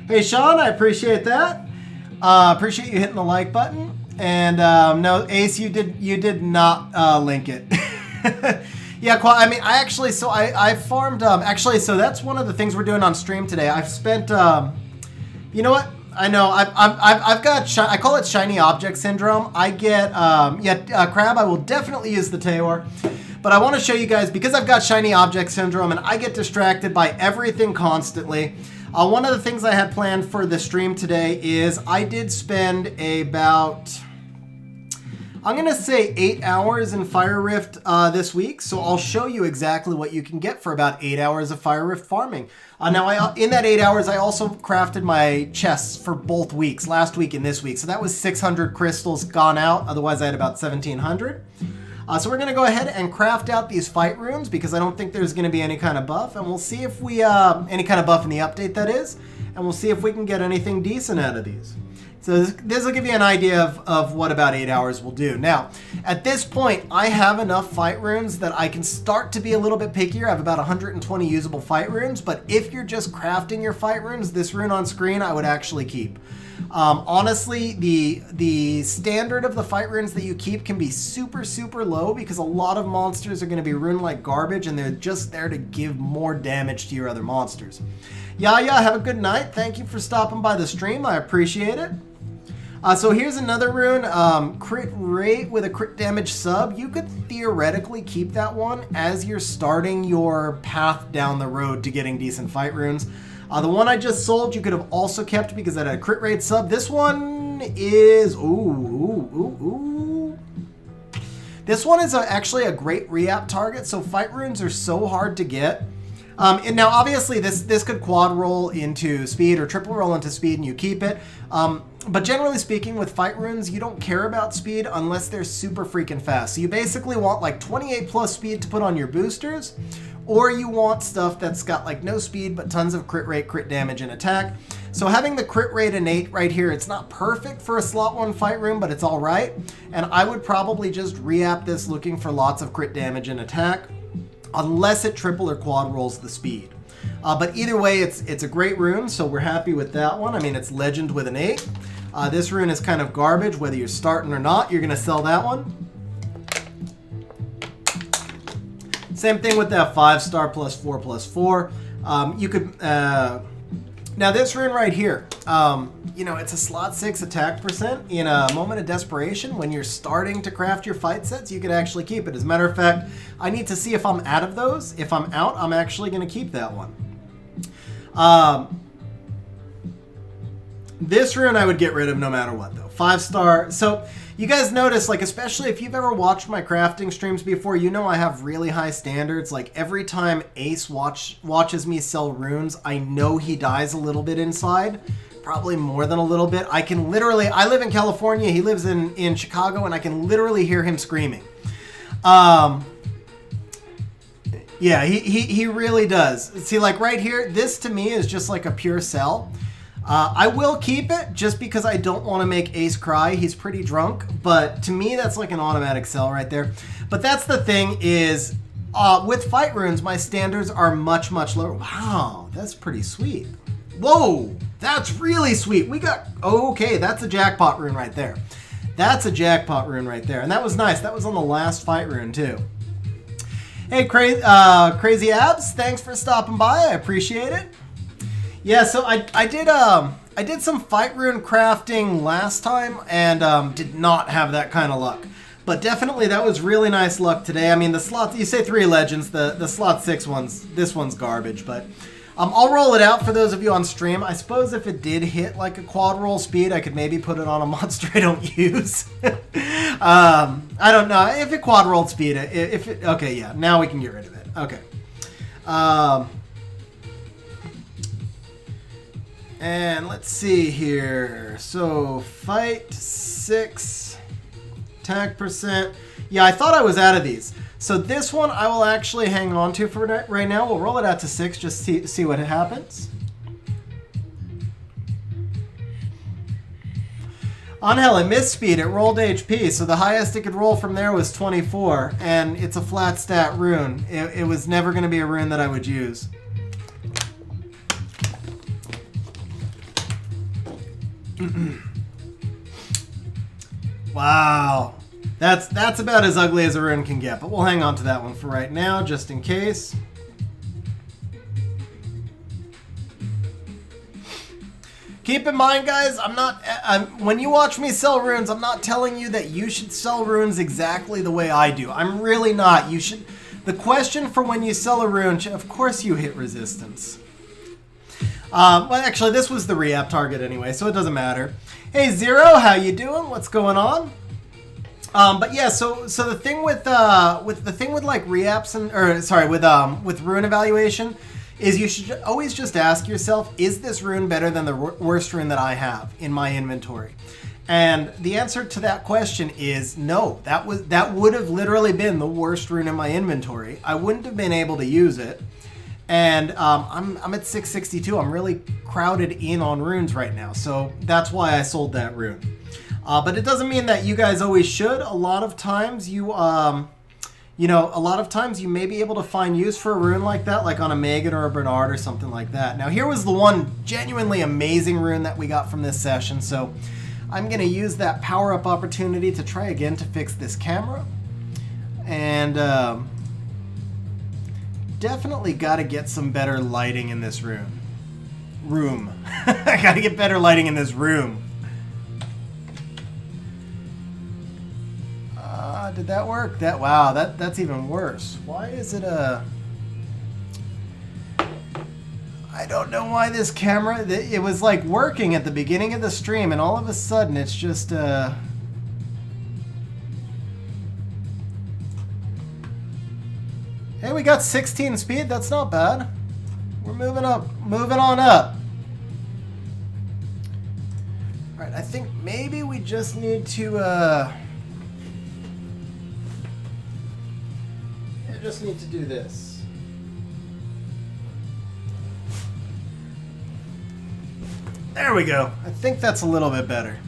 Speaker 1: Hey Sean, I appreciate that. Appreciate you hitting the like button. And no, Ace, you did not link it. Yeah, I mean, I farmed, actually, so that's one of the things we're doing on stream today. I've spent, you know what? I know, I've got, I call it shiny object syndrome. I get, Crab, I will definitely use the Teor, but I want to show you guys, because I've got shiny object syndrome and I get distracted by everything constantly. One of the things I had planned for the stream today is I did spend about, I'm going to say 8 hours in Fire Rift this week, so I'll show you exactly what you can get for about 8 hours of Fire Rift farming. Now, in that 8 hours, I also crafted my chests for both weeks, last week and this week. So that was 600 crystals gone out. Otherwise, I had about 1,700. So we're going to go ahead and craft out these fight runes, because I don't think there's going to be any kind of buff. And we'll see if we, any kind of buff in the update, that is. And we'll see if we can get anything decent out of these. So this will give you an idea of what about 8 hours will do. Now, at this point, I have enough fight runes that I can start to be a little bit pickier. I have about 120 usable fight runes, but if you're just crafting your fight runes, this rune on screen I would actually keep. Honestly, the standard of the fight runes that you keep can be super, super low, because a lot of monsters are going to be rune like garbage, and they're just there to give more damage to your other monsters. Yeah, have a good night. Thank you for stopping by the stream. I appreciate it. So here's another rune, crit rate with a crit damage sub. You could theoretically keep that one as you're starting your path down the road to getting decent fight runes. The one I just sold you could have also kept because it had a crit rate sub. This one is, This one is actually a great re-app target, so fight runes are so hard to get. And now, obviously, this could quad roll into speed or triple roll into speed and you keep it. But generally speaking, with fight runes, you don't care about speed unless they're super freaking fast. So you basically want like 28 plus speed to put on your boosters, or you want stuff that's got like no speed but tons of crit rate, crit damage, and attack. So having the crit rate innate right here, it's not perfect for a slot 1 fight rune, but it's all right. And I would probably just re-app this looking for lots of crit damage and attack, unless it triple or quad rolls the speed. But either way, it's a great rune, so we're happy with that one. I mean, it's legend with an 8. This rune is kind of garbage, whether you're starting or not. You're going to sell that one. Same thing with that 5-star plus 4+4. You could... now this rune right here, you know, it's a slot 6 attack percent. In a moment of desperation, when you're starting to craft your fight sets, you could actually keep it. As a matter of fact, I need to see if I'm out of those. If I'm out, I'm actually going to keep that one. This rune I would get rid of no matter what, though. 5-star. So you guys notice, like, especially if you've ever watched my crafting streams before, you know I have really high standards. Like, every time Ace watches me sell runes, I know he dies a little bit inside. Probably more than a little bit. I can literally... I live in California. He lives in Chicago, and I can literally hear him screaming. Yeah, he really does. See, like, right here, this to me is just like a pure sell. I will keep it just because I don't want to make Ace cry. He's pretty drunk, but to me, that's like an automatic sell right there. But that's the thing is, with fight runes, my standards are much, much lower. Wow, that's pretty sweet. Whoa, that's really sweet. We got, okay, that's a jackpot rune right there. That's a jackpot rune right there. And that was nice. That was on the last fight rune too. Hey, Crazy Abs, thanks for stopping by. I appreciate it. Yeah, so I did some fight rune crafting last time and did not have that kind of luck. But definitely that was really nice luck today. I mean, the slots, you say 3 legends, the slot 6 ones, this one's garbage, but I'll roll it out for those of you on stream. I suppose if it did hit like a quad roll speed, I could maybe put it on a monster I don't use. I don't know. If it quad rolled speed, okay, yeah, now we can get rid of it. Okay. And let's see here. So, fight 6, attack percent. Yeah, I thought I was out of these. So this one I will actually hang on to for right now. We'll roll it out to 6 just to see what happens. Angel, it missed speed. It rolled HP, so the highest it could roll from there was 24, and it's a flat stat rune. It was never going to be a rune that I would use. Wow. That's about as ugly as a rune can get, but we'll hang on to that one for right now, just in case. Keep in mind, guys, when you watch me sell runes, I'm not telling you that you should sell runes exactly the way I do. I'm really not. You should. The question for when you sell a rune, of course you hit resistance. Well, actually, this was the re-app target anyway, so it doesn't matter. Hey, Zero, how you doing? What's going on? But yeah, so the thing with like re-apps with rune evaluation is you should always just ask yourself, is this rune better than the worst rune that I have in my inventory? And the answer to that question is no. That would have literally been the worst rune in my inventory. I wouldn't have been able to use it. And I'm at 662. I'm really crowded in on runes right now, so that's why I sold that rune. But it doesn't mean that you guys always should. A lot of times you may be able to find use for a rune like that, like on a Megan or a Bernard or something like that. Now here was the one genuinely amazing rune that we got from this session, so I'm going to use that power-up opportunity to try again to fix this camera. And definitely got to get some better lighting in this room. I got to get better lighting in this room. Did that work? Wow, that's even worse. Why is it a... I don't know why this camera... It was like working at the beginning of the stream, and all of a sudden it's just... Hey, we got 16 speed. That's not bad. We're moving up. Moving on up. All right, I think maybe we just need to... I just need to do this. There we go. I think that's a little bit better.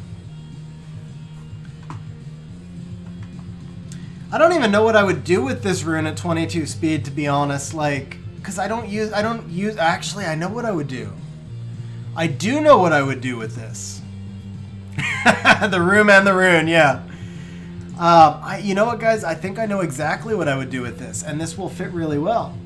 Speaker 1: I don't even know what I would do with this rune at 22 speed, to be honest. Like, because I don't use, actually, I know what I would do. I do know what I would do with this. The room and the rune, yeah. You know what, guys? I think I know exactly what I would do with this, and this will fit really well.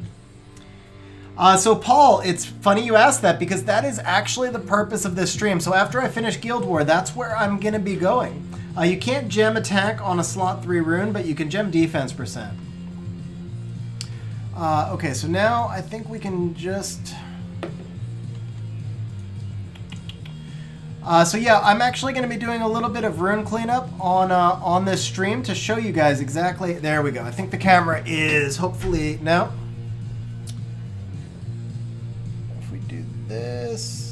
Speaker 1: So, Paul, it's funny you asked that, because that is actually the purpose of this stream. So after I finish Guild War, that's where I'm going to be going. You can't gem attack on a slot 3 rune, but you can gem defense %. Okay, so now I think we can just... so yeah, I'm actually going to be doing a little bit of rune cleanup on this stream to show you guys exactly... There we go. I think the camera is hopefully... No. If we do this...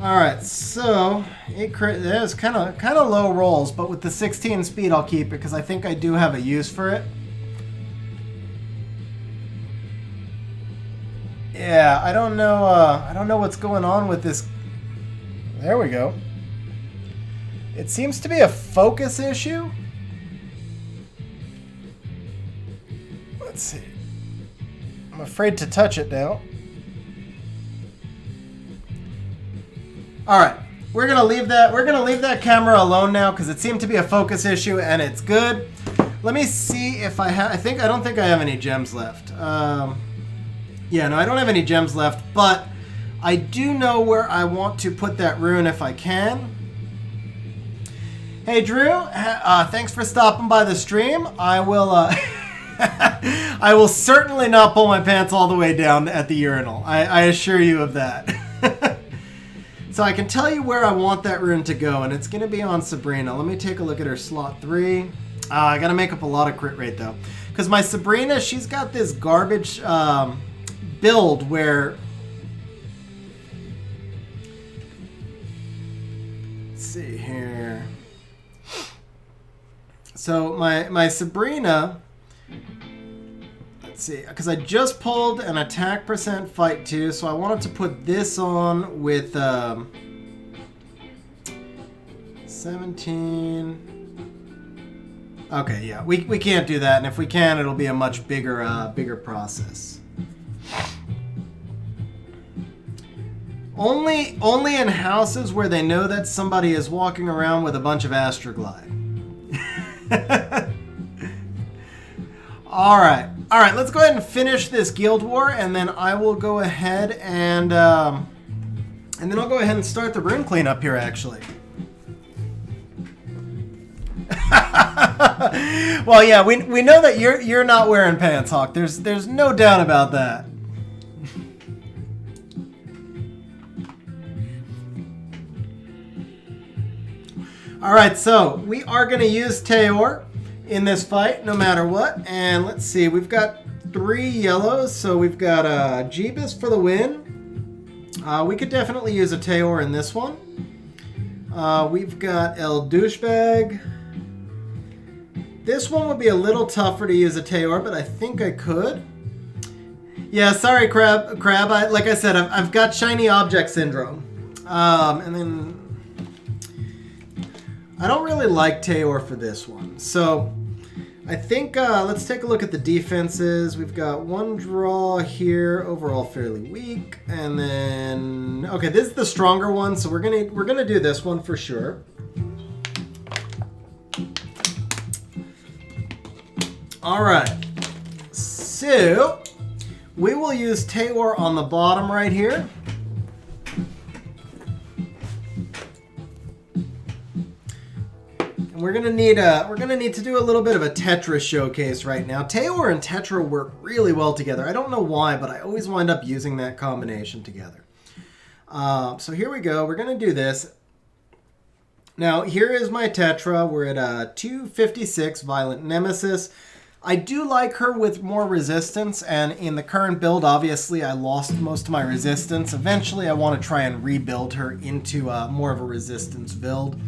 Speaker 1: All right, so it was kind of low rolls, but with the 16 speed, I'll keep it because I think I do have a use for it. Yeah, I don't know what's going on with this. There we go. It seems to be a focus issue. Let's see. I'm afraid to touch it now. All right, we're gonna leave that camera alone now because it seemed to be a focus issue and it's good. Let me see if I have. I don't think I have any gems left. Yeah, no, I don't have any gems left, but I do know where I want to put that rune if I can. Hey, Drew, thanks for stopping by the stream. I will. I will certainly not pull my pants all the way down at the urinal. I assure you of that. So I can tell you where I want that rune to go, and it's going to be on Sabrina. Let me take a look at her slot 3. I got to make up a lot of crit rate, though. Because my Sabrina, she's got this garbage build where... Let's see here. So my Sabrina... Let's see, because I just pulled an attack % fight 2, so I wanted to put this on with 17. Okay, yeah, we can't do that, and if we can, it'll be a much bigger process. Only in houses where they know that somebody is walking around with a bunch of Astroglide. All right, let's go ahead and finish this Guild War, and then I will go ahead and then I'll go ahead and start the rune cleanup here, actually. Well, yeah, we know that you're not wearing pants, Hawk. There's no doubt about that. All right, so we are going to use Teor in this fight, no matter what. And let's see, we've got 3 yellows, so we've got Jeebus for the win. We could definitely use a Teor in this one. We've got El Douchebag. This one would be a little tougher to use a Teor, but I think I could. Yeah, sorry, Crab. Like I said, I've got shiny object syndrome. And then I don't really like Teor for this one. So I think let's take a look at the defenses. We've got one draw here, overall fairly weak, and then okay, this is the stronger one, so we're gonna do this one for sure. All right, so we will use Taor on the bottom right here. We're gonna need to do a little bit of a Tetra showcase right now. Taor and Tetra work really well together. I don't know why, but I always wind up using that combination together. So here we go. We're gonna do this. Now here is my Tetra. We're at 256 Violent Nemesis. I do like her with more resistance, and in the current build, obviously, I lost most of my resistance. Eventually, I want to try and rebuild her into more of a resistance build.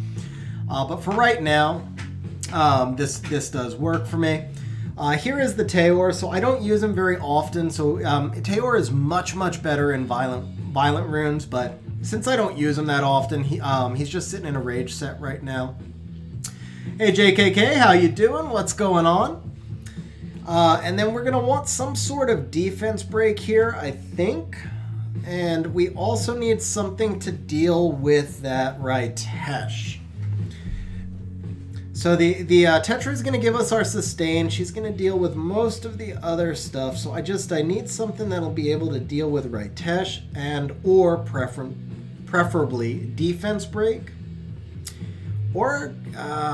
Speaker 1: But for right now, this does work for me. Here is the Taor. So I don't use him very often. So Taor is much better in violent runes. But since I don't use him that often, he's just sitting in a rage set right now. Hey JKK, how you doing? What's going on? And then we're gonna want some sort of defense break here, I think. And we also need something to deal with that Ritesh. So the Tetra is going to give us our sustain. She's going to deal with most of the other stuff. So I need something that'll be able to deal with Ritesh and or preferably defense break. Or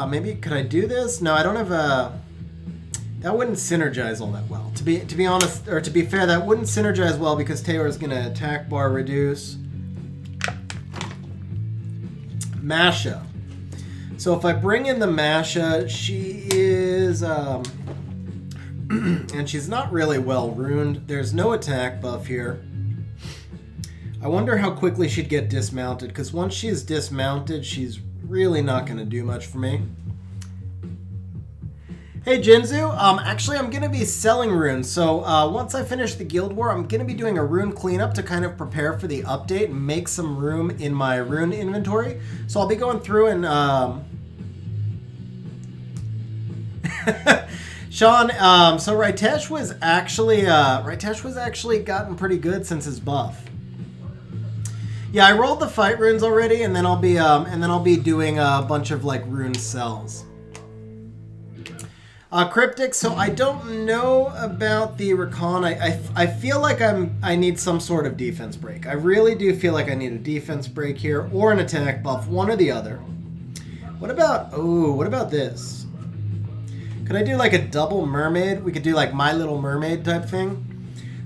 Speaker 1: maybe could I do this? No, I don't have a... That wouldn't synergize all that well. To be honest, or to be fair, that wouldn't synergize well because Taor is going to attack bar reduce. Masha. So if I bring in the Masha, she is, and she's not really well runed. There's no attack buff here. I wonder how quickly she'd get dismounted, because once she's dismounted, she's really not going to do much for me. Hey Jinzu, actually I'm going to be selling runes, so once I finish the Guild War, I'm going to be doing a rune cleanup to kind of prepare for the update and make some room in my rune inventory. So I'll be going through and... Sean, so Ritesh was actually gotten pretty good since his buff. Yeah, I rolled the fight runes already, and then I'll be doing a bunch of like rune cells. Cryptic, so I don't know about the Recon. I feel like I need some sort of defense break. I really do feel like I need a defense break here or an attack buff, one or the other. What about this? Could I do like a double mermaid? We could do like My Little Mermaid type thing.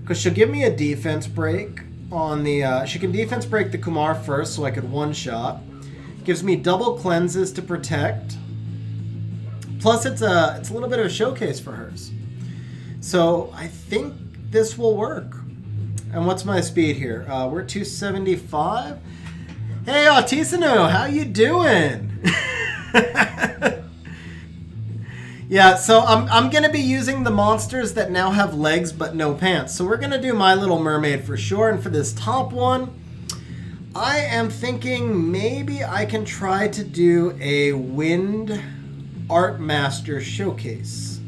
Speaker 1: Because she'll give me a defense break on the... she can defense break the Kumar first so I could one-shot. Gives me double cleanses to protect. Plus it's a little bit of a showcase for hers. So I think this will work. And what's my speed here? We're 275. Hey Autisano, how you doing? Yeah, so I'm going to be using the monsters that now have legs but no pants. So we're going to do My Little Mermaid for sure. And for this top one, I am thinking maybe I can try to do a Wind Art Master showcase.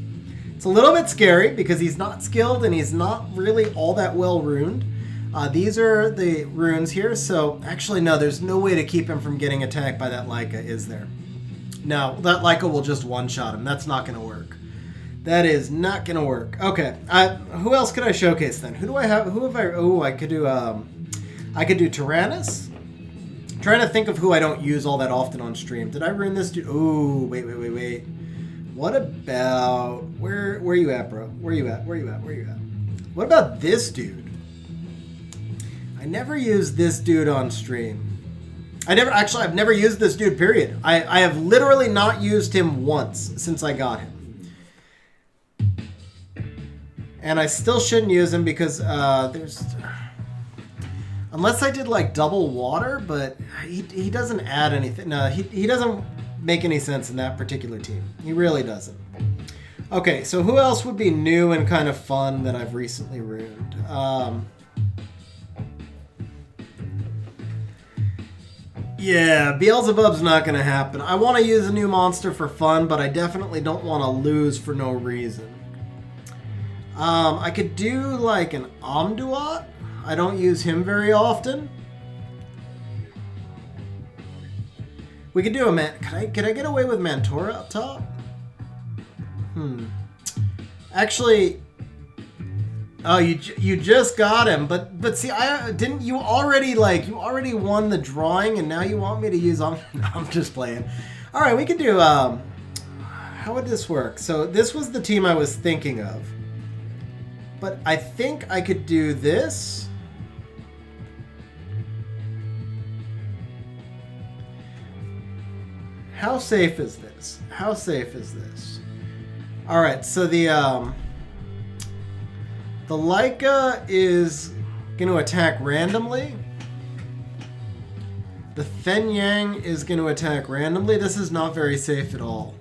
Speaker 1: It's a little bit scary because he's not skilled and he's not really all that well runed. These are the runes here. So actually, no, there's no way to keep him from getting attacked by that Leica, is there? No, that Leica will just one-shot him. That's not going to work. That is not going to work. Okay, who else could I showcase then? Who do I have? Who have I? Oh, I could do Tyrannus. I'm trying to think of who I don't use all that often on stream. Did I ruin this dude? Oh, wait. What about where you at, bro? Where you at? What about this dude? I never used this dude on stream. I've never used this dude, period. I have literally not used him once since I got him. And I still shouldn't use him because there's... Unless I did like double water, but he doesn't add anything. No, he doesn't make any sense in that particular team. He really doesn't. Okay, so who else would be new and kind of fun that I've recently ruined? Yeah, Beelzebub's not going to happen. I want to use a new monster for fun, but I definitely don't want to lose for no reason. I could do like an Omduat. I don't use him very often. We could do a man. Could I get away with Mantora up top? Actually, oh, you just got him, but see, didn't you already won the drawing, and now you want me to use no, I'm just playing. All right, we could do how would this work? So this was the team I was thinking of, but I think I could do this. How safe is this? How safe is this? All right, so the Leica is going to attack randomly. The Fen Yang is going to attack randomly. This is not very safe at all.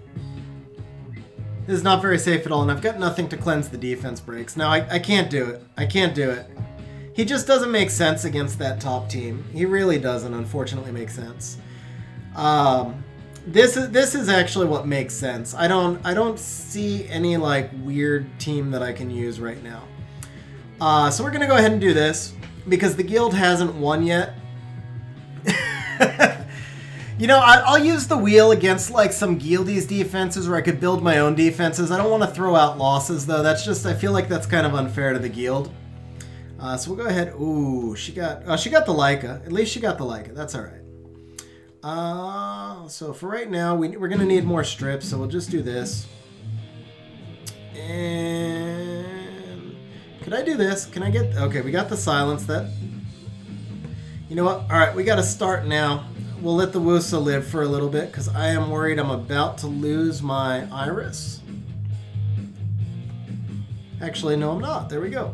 Speaker 1: This is not very safe at all, and I've got nothing to cleanse the defense breaks. Now, I can't do it. I can't do it. He just doesn't make sense against that top team. He really doesn't, unfortunately, make sense. This is actually what makes sense. I don't see any like weird team that I can use right now. So we're gonna go ahead and do this because the guild hasn't won yet. You know, I'll use the wheel against like some guildies defenses where I could build my own defenses. I don't want to throw out losses though. That's just, I feel like that's kind of unfair to the guild. So we'll go ahead. Ooh, she got the Leica. At least she got the Leica. That's all right. So for right now, we're going to need more strips, so we'll just do this. And could I do this? Can I get... Okay, we got the silence. That... You know what? All right, we got to start now. We'll let the Wusa live for a little bit, because I am worried I'm about to lose my Iris. Actually, no, I'm not. There we go.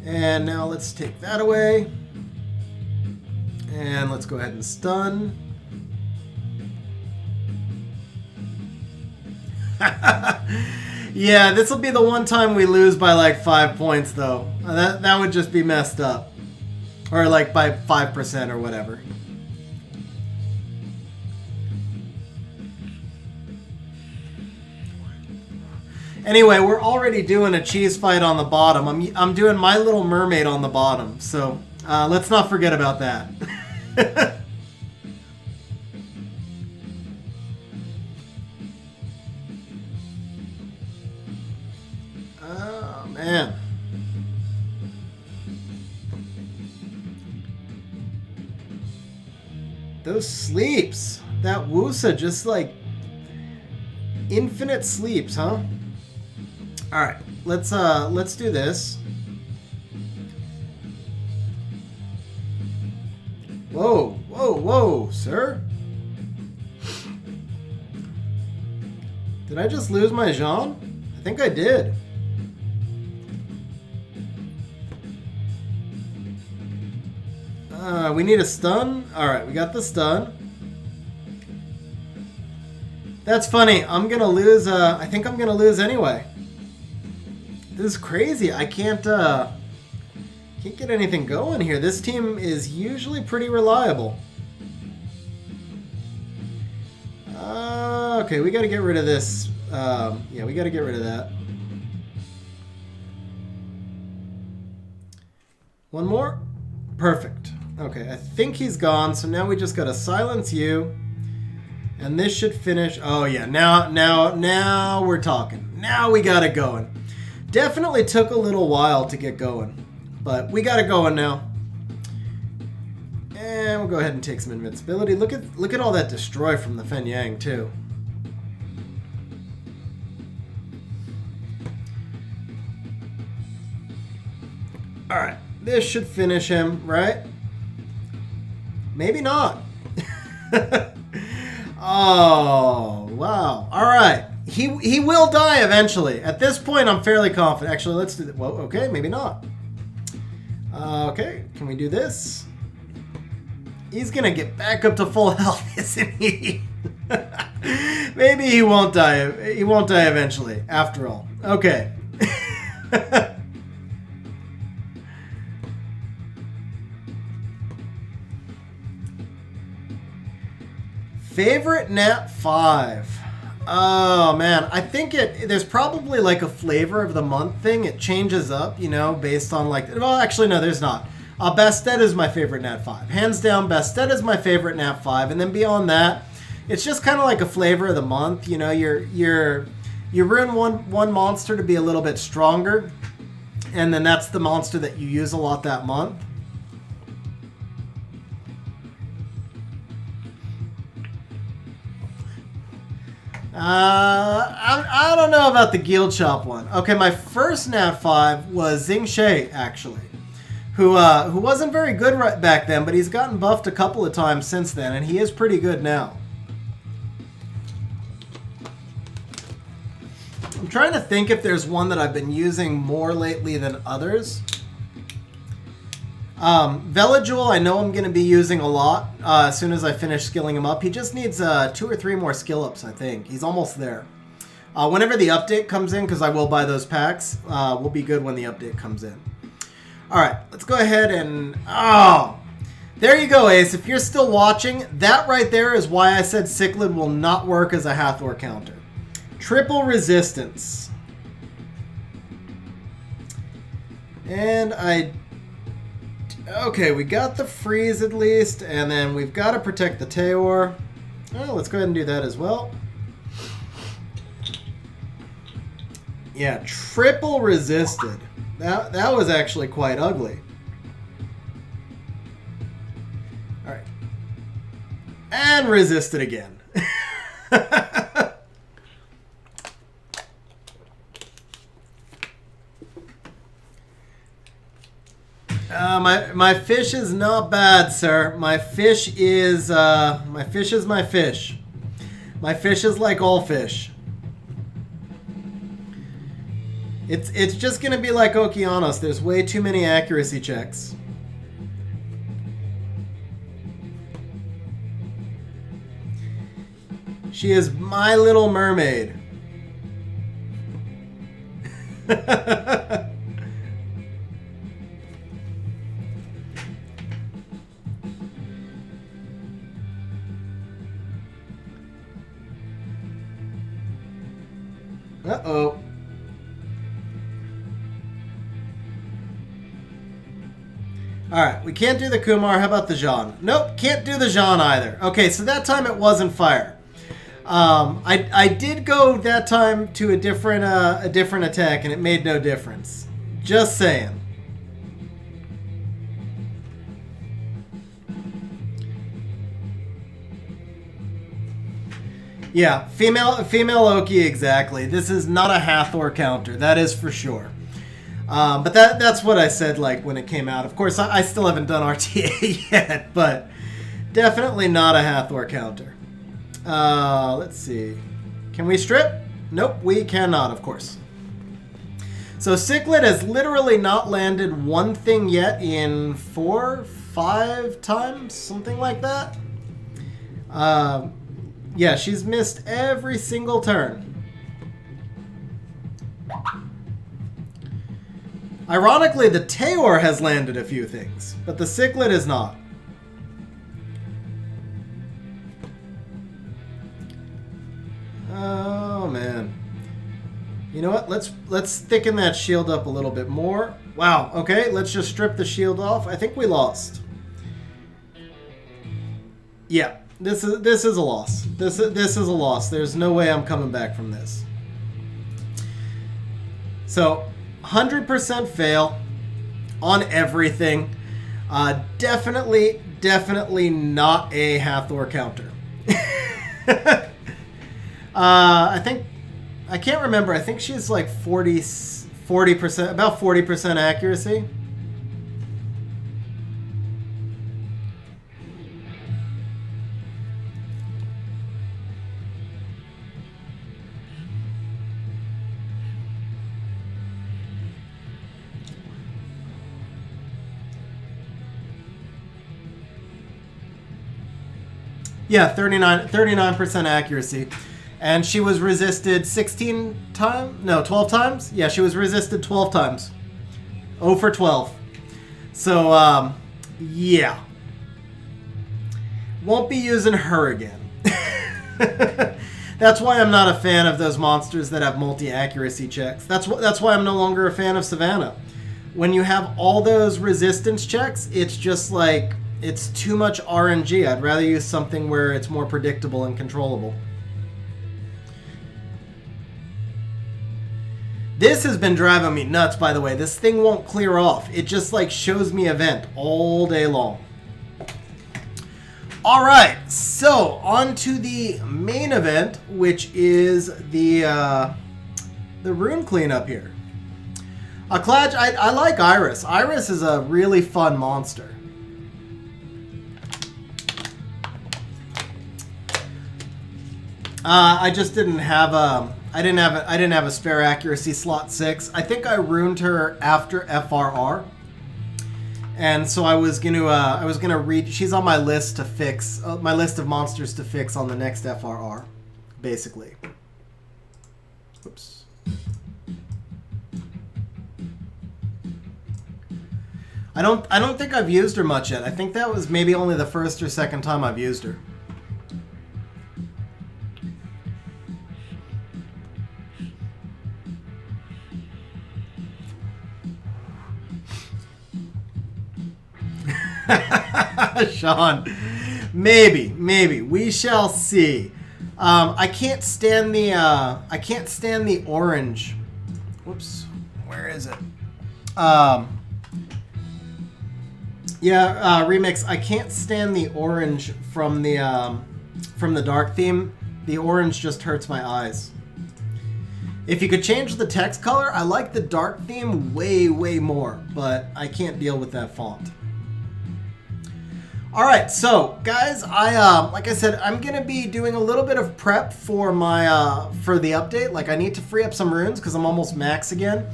Speaker 1: And now let's take that away. And let's go ahead and stun. Yeah, this will be the one time we lose by like 5 points, though. That would just be messed up. Or like by 5% or whatever. Anyway, we're already doing a cheese fight on the bottom. I'm doing My Little Mermaid on the bottom, so let's not forget about that. Oh, man. Those sleeps. That Wusa just like infinite sleeps, huh? All right, let's do this. Whoa, whoa, whoa, sir. Did I just lose my Jean? I think I did. We need a stun. All right, we got the stun. That's funny. I'm gonna lose. I think I'm gonna lose anyway. This is crazy. I can't get anything going here. This team is usually pretty reliable. Okay, we got to get rid of this. Yeah, we got to get rid of that. One more. Perfect. Okay, I think he's gone. So now we just got to silence you. And this should finish. Oh yeah, now we're talking. Now we got it going. Definitely took a little while to get going, but we got it going now. And we'll go ahead and take some invincibility. Look at all that destroy from the Fen Yang too. All right, this should finish him, right? Maybe not. Oh, wow. All right. He will die eventually. At this point, I'm fairly confident. Actually, let's do that. Well, okay, maybe not. Okay, can we do this? He's going to get back up to full health, isn't he? Maybe he won't die. He won't die eventually, after all. Okay. Favorite Nat 5. Oh man, I think there's probably like a flavor of the month thing. It changes up, you know, based on like, well, actually no, there's not. Bastet is my favorite Nat 5. Hands down, Bastet is my favorite Nat 5. And then beyond that, it's just kind of like a flavor of the month. You know, you ruin one monster to be a little bit stronger, and then that's the monster that you use a lot that month. I don't know about the Guild Shop one. Okay, my first Nat 5 was Xing She, actually, who wasn't very good right back then, but he's gotten buffed a couple of times since then, and he is pretty good now. I'm trying to think if there's one that I've been using more lately than others. Velajul, I know I'm going to be using a lot as soon as I finish skilling him up. He just needs 2 or 3 more skill ups, I think. He's almost there. Whenever the update comes in, because I will buy those packs, we'll be good when the update comes in. Alright, let's go ahead and... Oh! There you go, Ace. If you're still watching, that right there is why I said Cichlid will not work as a Hathor counter. Triple resistance. And okay, we got the freeze at least, and then we've got to protect the Teor. Oh, let's go ahead and do that as well. Yeah, triple resisted. That was actually quite ugly. All right. And resisted again. My fish is not bad, sir. My fish is my fish. My fish is like all fish. It's just gonna be like Okeanos. There's way too many accuracy checks. She is my little mermaid. Uh-oh. Alright, we can't do the Kumar. How about the Jean? Nope, can't do the Jean either. Okay, so that time it wasn't fire. I did go that time to a different attack, and it made no difference. Just saying. Yeah, female Loki, exactly. This is not a Hathor counter, that is for sure. But that's what I said like when it came out. Of course, I still haven't done RTA yet, but definitely not a Hathor counter. Let's see. Can we strip? Nope, we cannot, of course. So Cichlid has literally not landed one thing yet in 4, 5 times, something like that. Yeah, she's missed every single turn. Ironically, the Teor has landed a few things, but the Cichlid is not. Oh, man. You know what? Let's thicken that shield up a little bit more. Wow, okay, let's just strip the shield off. I think we lost. Yeah. This is a loss. This is a loss. There's no way I'm coming back from this. So, 100% fail on everything. Definitely not a Hathor counter. I think, I can't remember. I think she's like 40%, about 40% accuracy. Yeah, 39% accuracy. And she was resisted 16 times? No, 12 times? Yeah, she was resisted 12 times. 0 for 12. So, yeah. Won't be using her again. That's why I'm not a fan of those monsters that have multi-accuracy checks. That's why I'm no longer a fan of Savannah. When you have all those resistance checks, it's just like, it's too much RNG. I'd rather use something where it's more predictable and controllable. This has been driving me nuts, by the way. This thing won't clear off. It just like shows me event all day long. All right, so on to the main event, which is the rune cleanup here. Klaj, I like Iris. Iris is a really fun monster. I just didn't have I didn't have a spare accuracy slot 6. I think I ruined her after FRR. And so I was gonna read. She's on my list to fix, my list of monsters to fix on the next FRR, basically. Oops. I don't think I've used her much yet. I think that was maybe only the first or second time I've used her. Sean, maybe we shall see. I can't stand the orange. Whoops, where is it? Yeah, remix. I can't stand the orange from the dark theme. The orange just hurts my eyes. If you could change the text color, I like the dark theme way more, but I can't deal with that font. All right, so guys, like I said, I'm gonna be doing a little bit of prep for my for the update. Like, I need to free up some runes because I'm almost max again.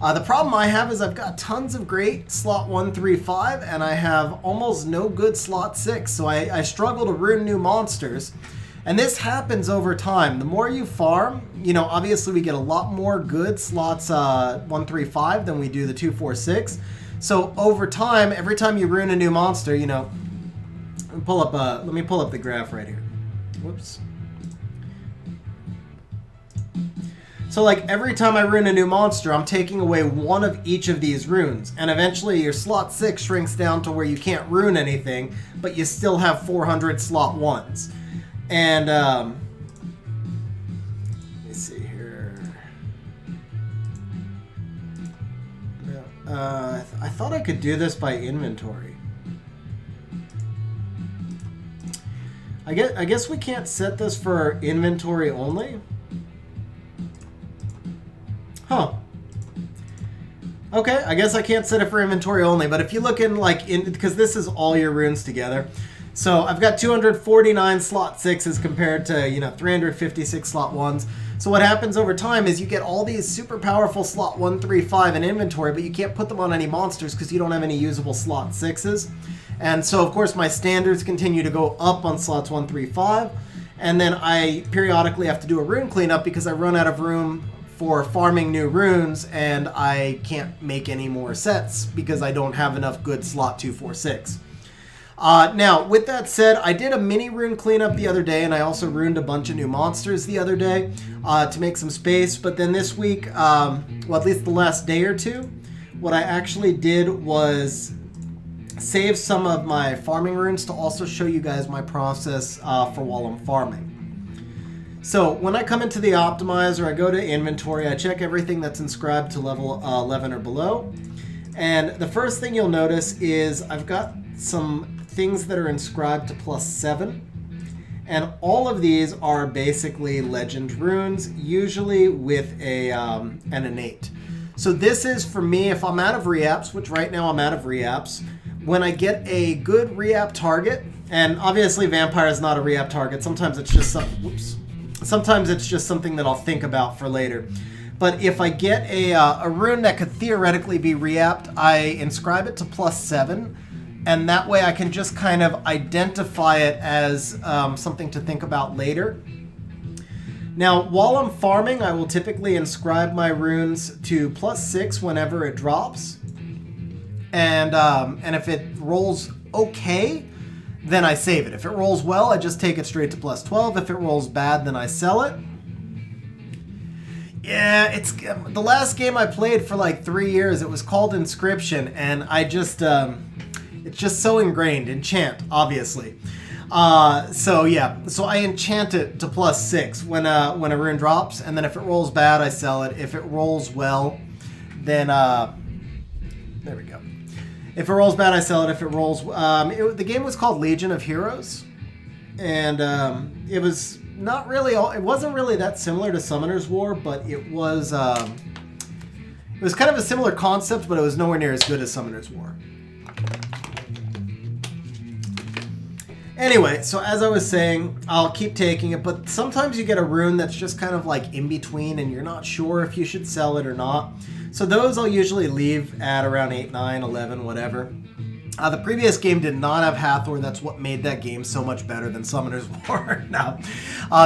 Speaker 1: The problem I have is I've got tons of great slot 1, 3, 5, and I have almost no good slot 6. So I struggle to rune new monsters, and this happens over time. The more you farm, you know, obviously we get a lot more good slots 1, 3, 5 than we do the 2, 4, 6. So over time, every time you rune a new monster, you know. Let me pull up the graph right here. Whoops. So like every time I rune a new monster, I'm taking away one of each of these runes. And eventually your slot 6 shrinks down to where you can't rune anything, but you still have 400 slot 1s. And, let me see here. I thought I could do this by inventory. I guess we can't set this for inventory only. Huh. Okay, I guess I can't set it for inventory only, but if you look in because this is all your runes together. So I've got 249 slot 6s compared to, you know, 356 slot 1s. So what happens over time is you get all these super powerful slot 1, 3, 5 in inventory, but you can't put them on any monsters because you don't have any usable slot 6s. And so, of course, my standards continue to go up on slots 1, 3, 5. And then I periodically have to do a rune cleanup because I run out of room for farming new runes and I can't make any more sets because I don't have enough good slot 2, 4, 6. Now, with that said, I did a mini rune cleanup the other day, and I also runed a bunch of new monsters the other day to make some space. But then this week, well, at least the last day or two, what I actually did was save some of my farming runes to also show you guys my process for while I'm farming. So when I come into the optimizer, I go to inventory, I check everything that's inscribed to level 11 or below. And the first thing you'll notice is I've got some things that are inscribed to +7. And all of these are basically legend runes, usually with an innate. So this is for me, if I'm out of reaps, which right now I'm out of reaps, when I get a good reap target, and obviously Vampire is not a reap target, sometimes it's just sometimes it's just something that I'll think about for later. But if I get a rune that could theoretically be reapped, I inscribe it to +7, and that way I can just kind of identify it as something to think about later. Now, while I'm farming, I will typically inscribe my runes to +6 whenever it drops. And if it rolls okay, then I save it. If it rolls well, I just take it straight to plus 12. If it rolls bad, then I sell it. Yeah, it's the last game I played for like 3 years. It was called Inscription, and I just it's just so ingrained. Enchant, obviously. So yeah, so I enchant it to plus 6 when a rune drops, and then if it rolls bad, I sell it. If it rolls well, then there we go. If it rolls bad, I sell it. If it rolls, the game was called Legion of Heroes, and it was not really. It wasn't really that similar to Summoner's War, but it was kind of a similar concept, but it was nowhere near as good as Summoner's War. Anyway, so as I was saying, I'll keep taking it, but sometimes you get a rune that's just kind of like in between, and you're not sure if you should sell it or not. So those I'll usually leave at around 8, 9, 11, whatever. The previous game did not have Hathor. That's what made that game so much better than Summoner's War. Now,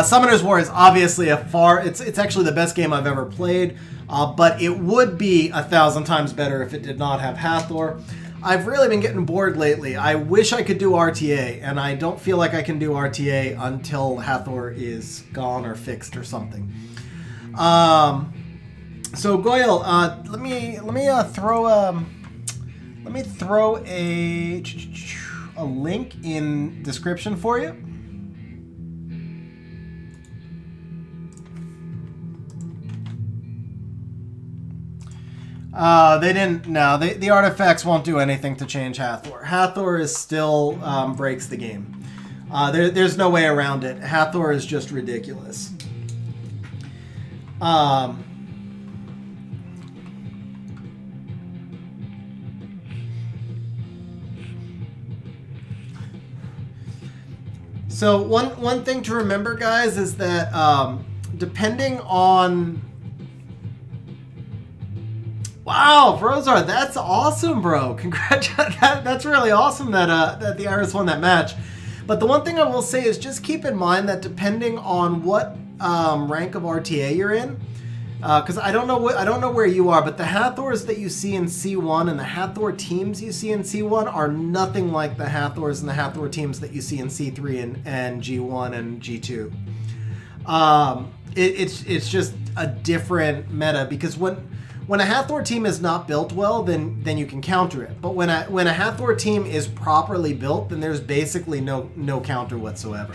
Speaker 1: Summoner's War is obviously it's actually the best game I've ever played, but it would be 1,000 times better if it did not have Hathor. I've really been getting bored lately. I wish I could do RTA, and I don't feel like I can do RTA until Hathor is gone or fixed or something. So Goyle, let me throw a link in description for you. They didn't. No, the artifacts won't do anything to change Hathor. Hathor is still breaks the game. There's no way around it. Hathor is just ridiculous. So one thing to remember, guys, is that depending on... Wow, Brozar, that's awesome, bro. Congratulations. That's really awesome that the Iris won that match. But the one thing I will say is just keep in mind that depending on what rank of RTA you're in, because I don't know where you are, but the Hathors that you see in C1 and the Hathor teams you see in C1 are nothing like the Hathors and the Hathor teams that you see in C3 and G1 and G2. It's just a different meta, because when a Hathor team is not built well, then you can counter it. But when a Hathor team is properly built, then there's basically no counter whatsoever.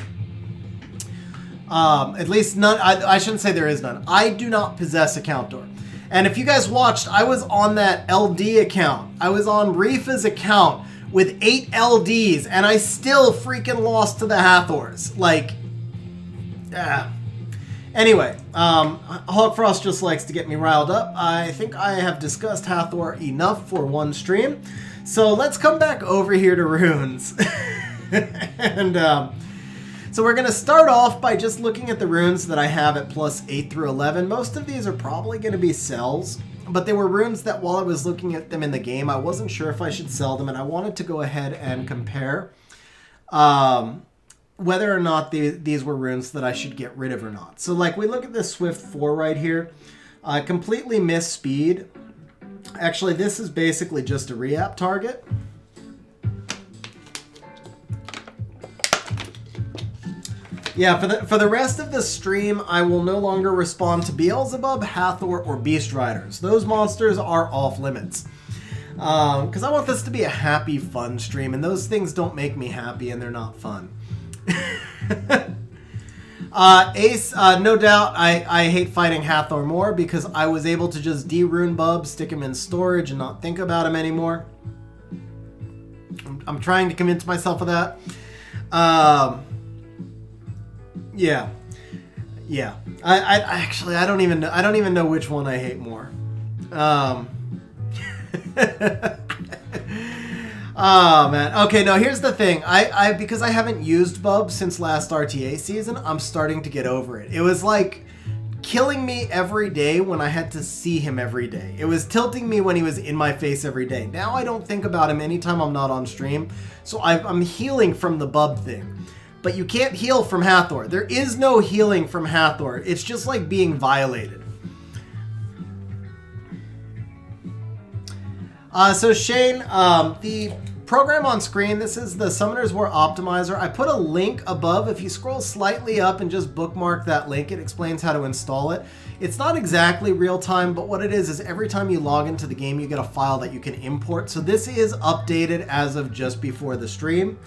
Speaker 1: At least none. I shouldn't say there is none. I do not possess a counter. And if you guys watched, I was on that LD account. I was on Rifa's account with 8 LDs, and I still freaking lost to the Hathors. Like, Anyway, Hawkfrost just likes to get me riled up. I think I have discussed Hathor enough for one stream. So let's come back over here to runes. And so we're going to start off by just looking at the runes that I have at plus 8 through 11. Most of these are probably going to be sells, but they were runes that while I was looking at them in the game, I wasn't sure if I should sell them, and I wanted to go ahead and compare whether or not these were runes that I should get rid of or not. So like we look at this Swift 4 right here. I completely missed speed. Actually, this is basically just a re-app target. Yeah, for the rest of the stream, I will no longer respond to Beelzebub, Hathor, or Beast Riders. Those monsters are off limits. Because I want this to be a happy, fun stream, and those things don't make me happy, and they're not fun. Ace, no doubt I hate fighting Hathor more because I was able to just de-rune Bub, stick him in storage, and not think about him anymore. I'm trying to convince myself of that. Yeah. I actually don't even know which one I hate more. Oh man. Okay, no, here's the thing. I because I haven't used Bub since last RTA season, I'm starting to get over it. It was like killing me every day when I had to see him every day. It was tilting me when he was in my face every day. Now I don't think about him anytime I'm not on stream. So I'm healing from the Bub thing. But you can't heal from Hathor. There is no healing from Hathor. It's just like being violated. So Shane, the program on screen, this is the Summoners War Optimizer. I put a link above. If you scroll slightly up and just bookmark that link, it explains how to install it. It's not exactly real time, but what it is every time you log into the game, you get a file that you can import. So this is updated as of just before the stream.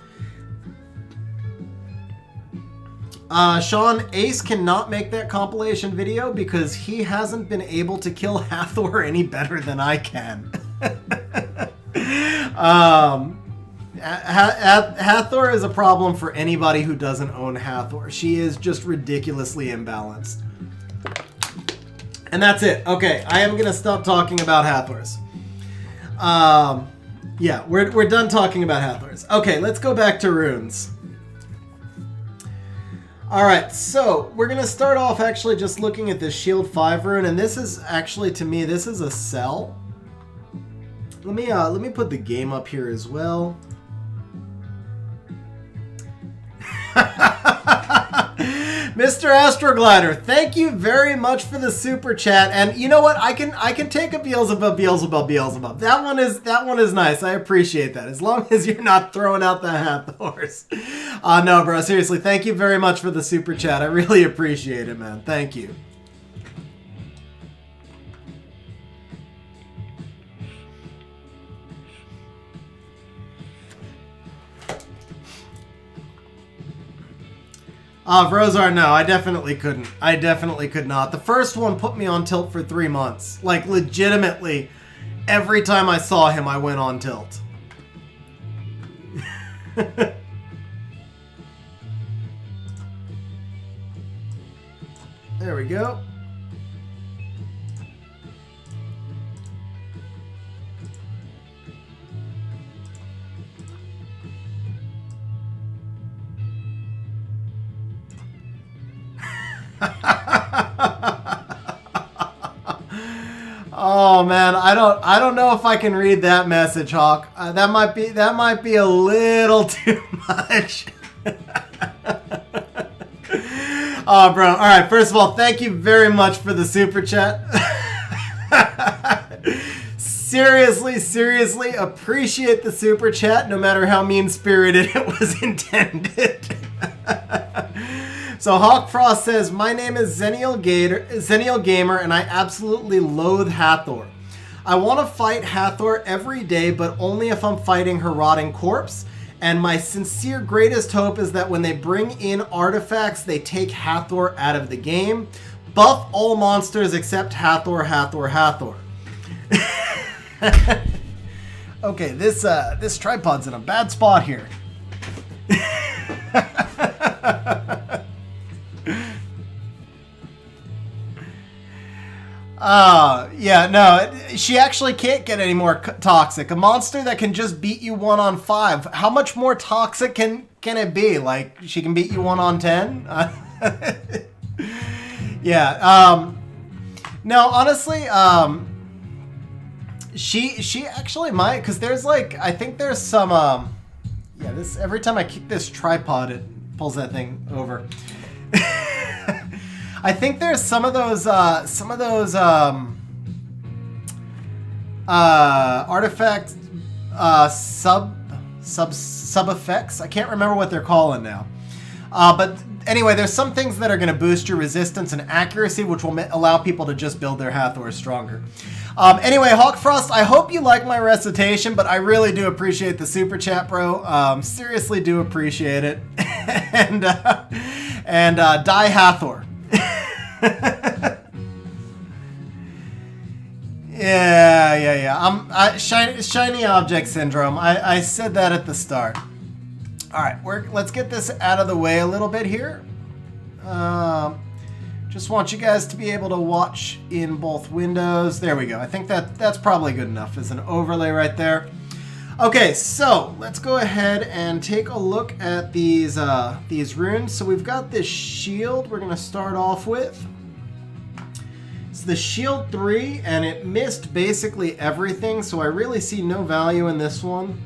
Speaker 1: Sean, Ace cannot make that compilation video because he hasn't been able to kill Hathor any better than I can. Hathor is a problem for anybody who doesn't own Hathor. She is just ridiculously imbalanced. And that's it. Okay, I am going to stop talking about Hathors. Yeah, we're done talking about Hathors. Okay, let's go back to runes. Alright, so we're going to start off actually just looking at this Shield 5 rune, and this is actually, to me, this is a sell. Let me put the game up here as well. Mr. Astroglider, thank you very much for the super chat. And you know what? I can take a Beelzebub. That one is nice. I appreciate that. As long as you're not throwing out the Hathors. No, bro. Seriously, thank you very much for the super chat. I really appreciate it, man. Thank you. Vrozar, no, I definitely couldn't. I definitely could not. The first one put me on tilt for 3 months. Like, legitimately, every time I saw him, I went on tilt. There we go. Oh man, I don't know if I can read that message, Hawk. That might be a little too much. Oh, bro. All right. First of all, thank you very much for the super chat. Seriously appreciate the super chat, no matter how mean-spirited it was intended. So Hawk Frost says, my name is Zenial Gamer, and I absolutely loathe Hathor. I want to fight Hathor every day, but only if I'm fighting her rotting corpse. And my sincere greatest hope is that when they bring in artifacts, they take Hathor out of the game. Buff all monsters except Hathor. Okay, this tripod's in a bad spot here. Yeah, no, she actually can't get any more toxic. A monster that can just beat you 1-on-5. How much more toxic can it be? Like, she can beat you 1-on-10? Yeah, no, honestly, she actually might, because there's like, I think there's some, yeah, this, every time I kick this tripod, it pulls that thing over. I think there's some of those artifact sub effects. I can't remember what they're calling now. But anyway, there's some things that are going to boost your resistance and accuracy, which will allow people to just build their Hathor stronger. Anyway, Hawkfrost, I hope you like my recitation, but I really do appreciate the super chat, bro. Seriously do appreciate it. and die Hathor. Yeah. Shiny object syndrome. I said that at the start. All right, let's get this out of the way a little bit here. Just want you guys to be able to watch in both windows. There we go. I think that's probably good enough as an overlay right there. Okay, so let's go ahead and take a look at these runes. So we've got this shield we're going to start off with. It's the shield 3, and it missed basically everything, so I really see no value in this one.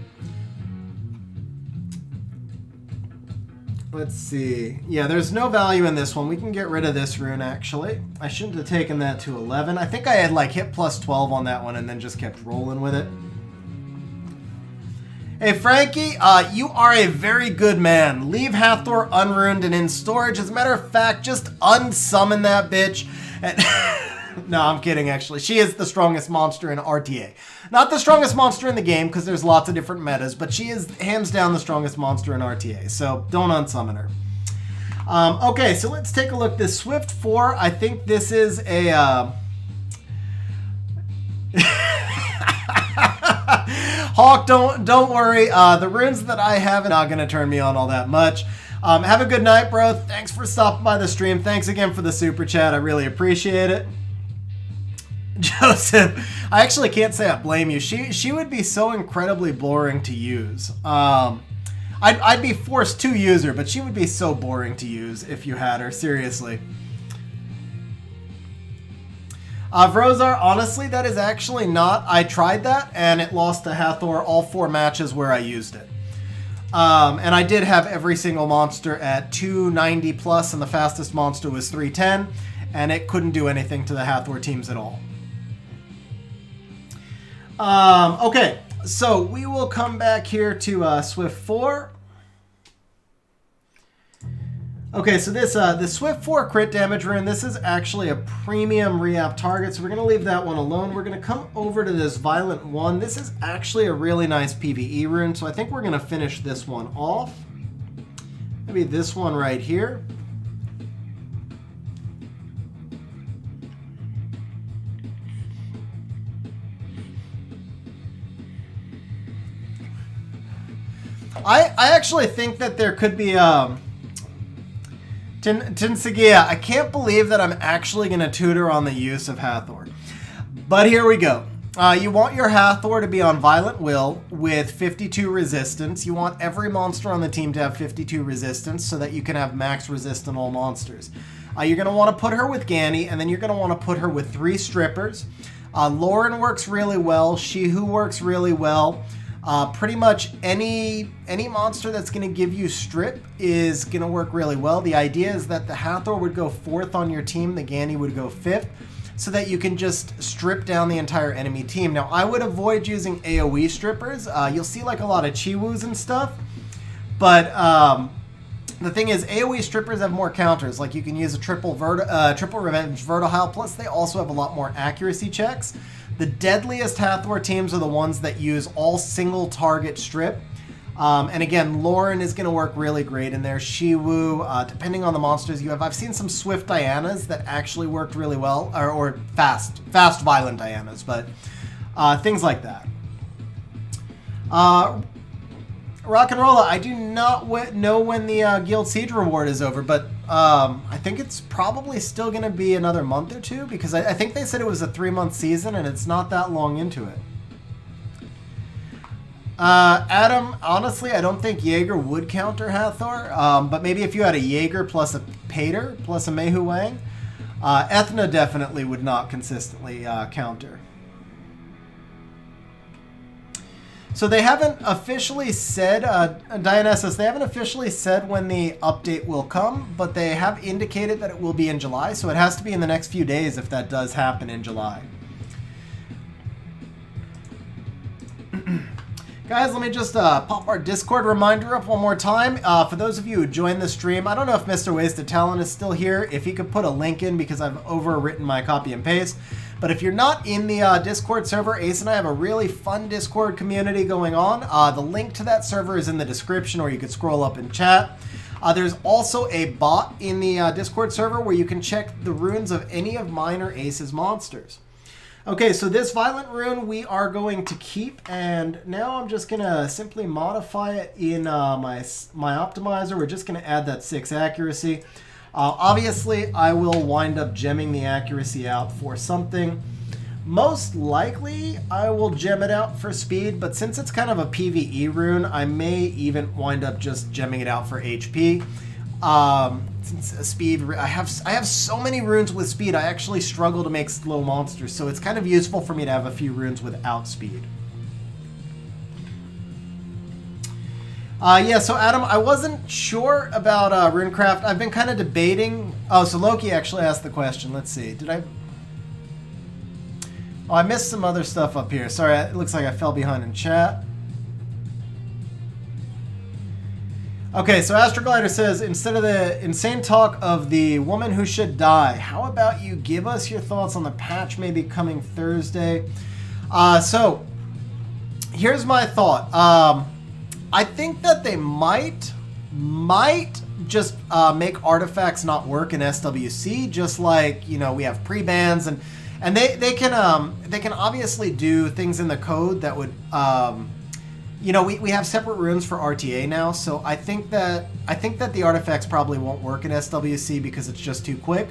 Speaker 1: Let's see. Yeah, there's no value in this one. We can get rid of this rune, actually. I shouldn't have taken that to 11. I think I had like hit plus 12 on that one and then just kept rolling with it. Hey Frankie, you are a very good man. Leave Hathor unruined and in storage. As a matter of fact, just unsummon that bitch. And no, I'm kidding actually. She is the strongest monster in RTA. Not the strongest monster in the game because there's lots of different metas, but she is hands down the strongest monster in RTA. So don't unsummon her. Okay, so let's take a look. This Swift 4, I think this is a... Hawk, don't worry. The runes that I have are not going to turn me on all that much. Have a good night, bro. Thanks for stopping by the stream. Thanks again for the super chat. I really appreciate it. Joseph, I actually can't say I blame you. She would be so incredibly boring to use. I'd be forced to use her, but she would be so boring to use if you had her. Seriously. Vrozar, honestly, that is actually not... I tried that, and it lost to Hathor all 4 matches where I used it. And I did have every single monster at 290 plus, and the fastest monster was 310, and it couldn't do anything to the Hathor teams at all. Okay, so we will come back here to Swift 4. Okay, so this Swift 4 crit damage rune, this is actually a premium re-app target, so we're going to leave that one alone. We're going to come over to this Violent 1. This is actually a really nice PvE rune, so I think we're going to finish this one off. Maybe this one right here. I actually think that there could be... Tinsagia, I can't believe that I'm actually going to tutor on the use of Hathor. But here we go. You want your Hathor to be on Violent Will with 52 resistance. You want every monster on the team to have 52 resistance so that you can have max resist on all monsters. You're going to want to put her with Ganny, and then you're going to want to put her with 3 strippers. Lauren works really well. She-Who works really well. Pretty much any monster that's going to give you strip is going to work really well. The idea is that the Hathor would go 4th on your team, the Ganny would go 5th, so that you can just strip down the entire enemy team. Now, I would avoid using AoE strippers. You'll see like a lot of Chi-Woos and stuff, but the thing is, AoE strippers have more counters. Like you can use a triple Revenge Vertihile, plus they also have a lot more accuracy checks. The deadliest Hathor teams are the ones that use all single target strip. And again, Lauren is going to work really great in there. Shi-Woo, depending on the monsters you have. I've seen some Swift Dianas that actually worked really well, or fast violent Dianas, but things like that. Rock and Rolla, I do not know when the Guild Siege reward is over, but I think it's probably still going to be another month or 2, because I think they said it was a 3-month season, and it's not that long into it. Adam, honestly, I don't think Jaeger would counter Hathor, but maybe if you had a Jaeger plus a Pater plus a Mehu Wang, Ethna definitely would not consistently counter. So they haven't officially said, Dionysus, they haven't officially said when the update will come, but they have indicated that it will be in July, so it has to be in the next few days if that does happen in July. Guys, let me just pop our Discord reminder up one more time. For those of you who joined the stream, I don't know if Mr. Wasted Talent is still here, if he could put a link in because I've overwritten my copy and paste. But if you're not in the Discord server, Ace and I have a really fun Discord community going on. The link to that server is in the description, or you could scroll up in chat. There's also a bot in the Discord server where you can check the runes of any of mine or Ace's monsters. Okay, so this Violent Rune we are going to keep, and now I'm just going to simply modify it in my optimizer. We're just going to add that 6 accuracy. Obviously, I will wind up gemming the accuracy out for something. Most likely, I will gem it out for speed, but since it's kind of a PvE rune, I may even wind up just gemming it out for HP. Since speed, I have so many runes with speed, I actually struggle to make slow monsters, so it's kind of useful for me to have a few runes without speed. Yeah, so Adam, I wasn't sure about Runecraft. I've been kind of debating. Oh, so Loki actually asked the question. Let's see. Did I? Oh, I missed some other stuff up here. Sorry, it looks like I fell behind in chat. Okay, so Astroglider says, instead of the insane talk of the woman who should die, how about you give us your thoughts on the patch maybe coming Thursday? So, here's my thought. I think that they might just make artifacts not work in SWC, just like, you know, we have pre-bans, and they can obviously do things in the code that would... you know, we have separate runes for RTA now, so I think that the artifacts probably won't work in SWC because it's just too quick.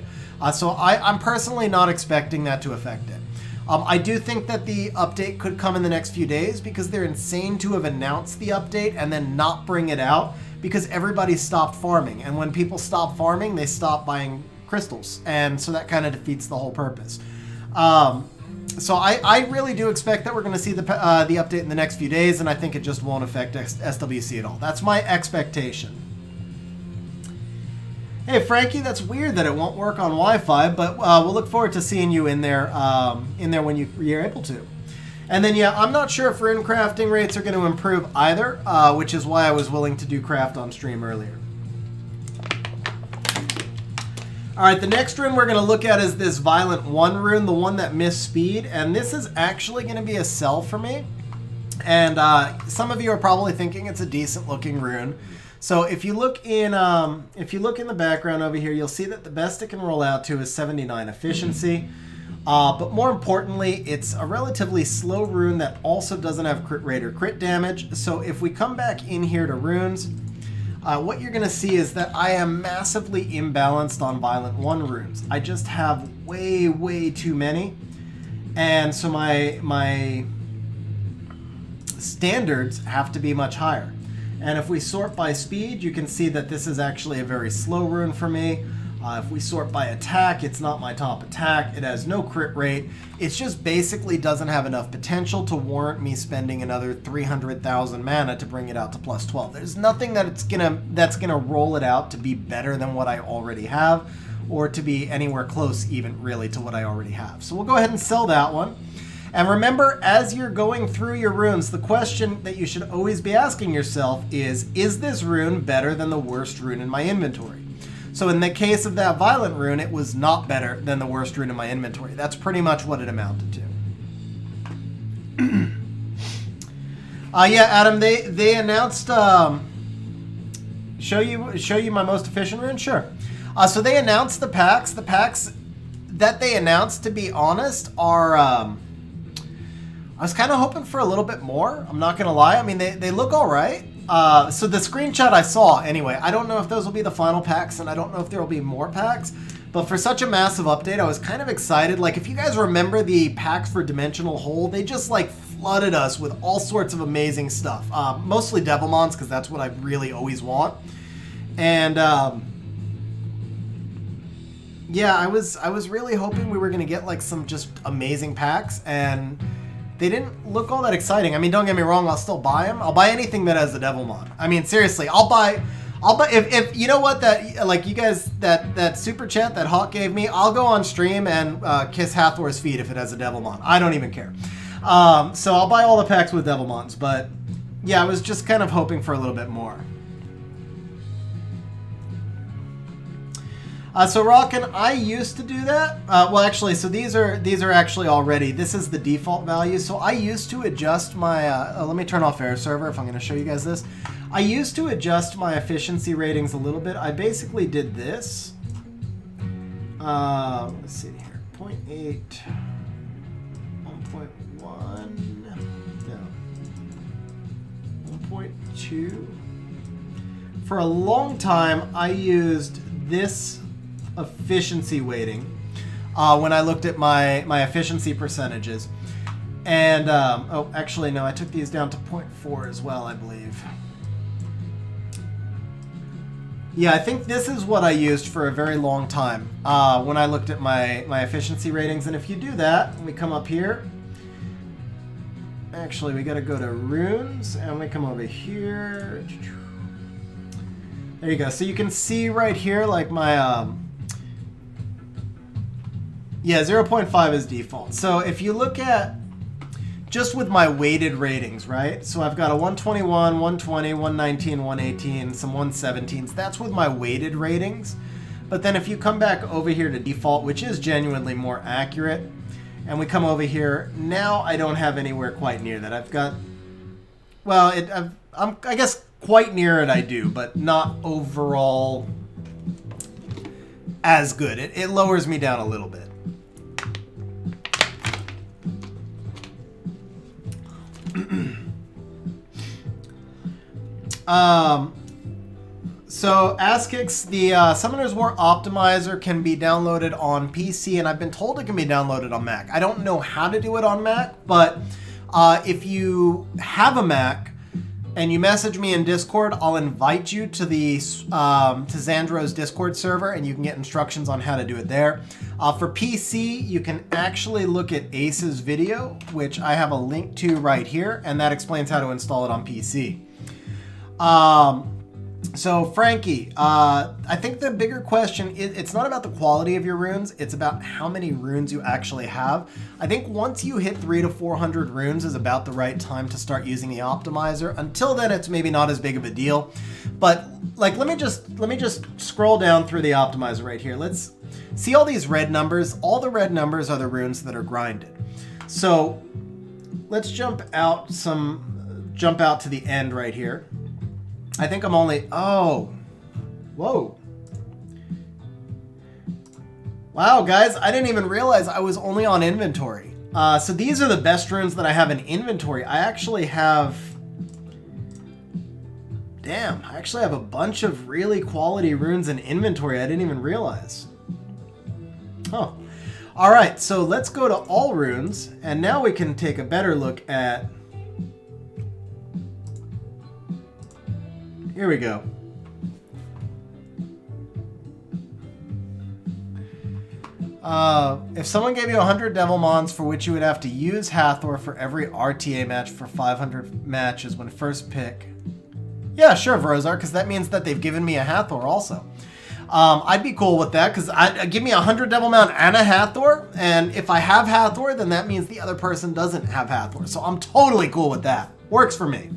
Speaker 1: So I'm personally not expecting that to affect it. I do think that the update could come in the next few days because they're insane to have announced the update and then not bring it out because everybody stopped farming. And when people stop farming, they stop buying crystals. And so that kind of defeats the whole purpose. So I really do expect that we're going to see the update in the next few days, and I think it just won't affect SWC at all. That's my expectation. Hey, Frankie, that's weird that it won't work on Wi-Fi, but we'll look forward to seeing you in there when you're able to. And then, yeah, I'm not sure if rune crafting rates are going to improve either, which is why I was willing to do craft on stream earlier. All right, the next rune we're going to look at is this Violent 1 rune, the one that missed speed, and this is actually going to be a sell for me. And some of you are probably thinking it's a decent looking rune. So if you look in the background over here, you'll see that the best it can roll out to is 79 efficiency. But more importantly, it's a relatively slow rune that also doesn't have crit rate or crit damage. So if we come back in here to runes, what you're going to see is that I am massively imbalanced on Violent 1 runes. I just have way too many. And so my standards have to be much higher. And if we sort by speed, you can see that this is actually a very slow rune for me. If we sort by attack, it's not my top attack. It has no crit rate. It just basically doesn't have enough potential to warrant me spending another 300,000 mana to bring it out to plus 12. There's nothing that's gonna roll it out to be better than what I already have, or to be anywhere close even really to what I already have. So we'll go ahead and sell that one. And remember, as you're going through your runes, the question that you should always be asking yourself is this rune better than the worst rune in my inventory? So in the case of that Violent rune, it was not better than the worst rune in my inventory. That's pretty much what it amounted to. Yeah, Adam, they announced show you my most efficient rune? Sure. So they announced the packs. The packs that they announced, to be honest, are I was kind of hoping for a little bit more. I'm not gonna lie. I mean, they look all right. So the screenshot I saw, anyway, I don't know if those will be the final packs, and I don't know if there will be more packs, but for such a massive update, I was kind of excited. Like, if you guys remember the packs for Dimensional Hole, they just, like, flooded us with all sorts of amazing stuff. Mostly Devilmons, because that's what I really always want. And, yeah, I was really hoping we were going to get, like, some just amazing packs, and... they didn't look all that exciting. I mean, don't get me wrong, I'll still buy them. I'll buy anything that has a Devilmon. I mean, seriously, I'll buy if you know what, that, like, you guys, that super chat that Hawk gave me, I'll go on stream and kiss Hathor's feet if it has a Devilmon. I don't even care. So I'll buy all the packs with Devilmons, but yeah, I was just kind of hoping for a little bit more. So Rockin', I used to do that. Well, actually, so these are actually already. This is the default value. So I used to adjust my. Let me turn off Air Server if I'm going to show you guys this. I used to adjust my efficiency ratings a little bit. I basically did this. Let's see here. 0.8, 1.1, no, 1.2. For a long time, I used this efficiency weighting when I looked at my efficiency percentages. And, oh, actually, no, I took these down to 0.4 as well, I believe. Yeah, I think this is what I used for a very long time when I looked at my efficiency ratings. And if you do that, we come up here. Actually, we got to go to runes, and we come over here. There you go. So you can see right here, like my, yeah, 0.5 is default. So if you look at, just with my weighted ratings, right? So I've got a 121, 120, 119, 118, some 117s. That's with my weighted ratings. But then if you come back over here to default, which is genuinely more accurate, and we come over here, now I don't have anywhere quite near that. I've got, well, I guess quite near it I do, but not overall as good. It lowers me down a little bit. So Askix, the Summoner's War Optimizer can be downloaded on PC, and I've been told it can be downloaded on Mac. I don't know how to do it on Mac, but if you have a Mac and you message me in Discord, I'll invite you to the to Xandro's Discord server, and you can get instructions on how to do it there. For PC, you can actually look at Ace's video, which I have a link to right here, and that explains how to install it on PC. So Frankie, I think the bigger question is, it's not about the quality of your runes, it's about how many runes you actually have. I think once you hit 300 to 400 runes is about the right time to start using the optimizer. Until then, it's maybe not as big of a deal. But like, let me just scroll down through the optimizer right here. Let's see all these red numbers. All the red numbers are the runes that are grinded. So let's jump out to the end right here. I think I'm only, oh, whoa. Wow, guys, I didn't even realize I was only on inventory. So these are the best runes that I have in inventory. I actually have, damn, I actually have a bunch of really quality runes in inventory. I didn't even realize. Oh, all right, so let's go to all runes, and now we can take a better look at, here we go. If someone gave you 100 Devilmons for which you would have to use Hathor for every RTA match for 500 matches when first pick. Yeah, sure, Vrozar, because that means that they've given me a Hathor also. I'd be cool with that, because give me 100 Devilmon and a Hathor, and if I have Hathor, then that means the other person doesn't have Hathor. So I'm totally cool with that. Works for me.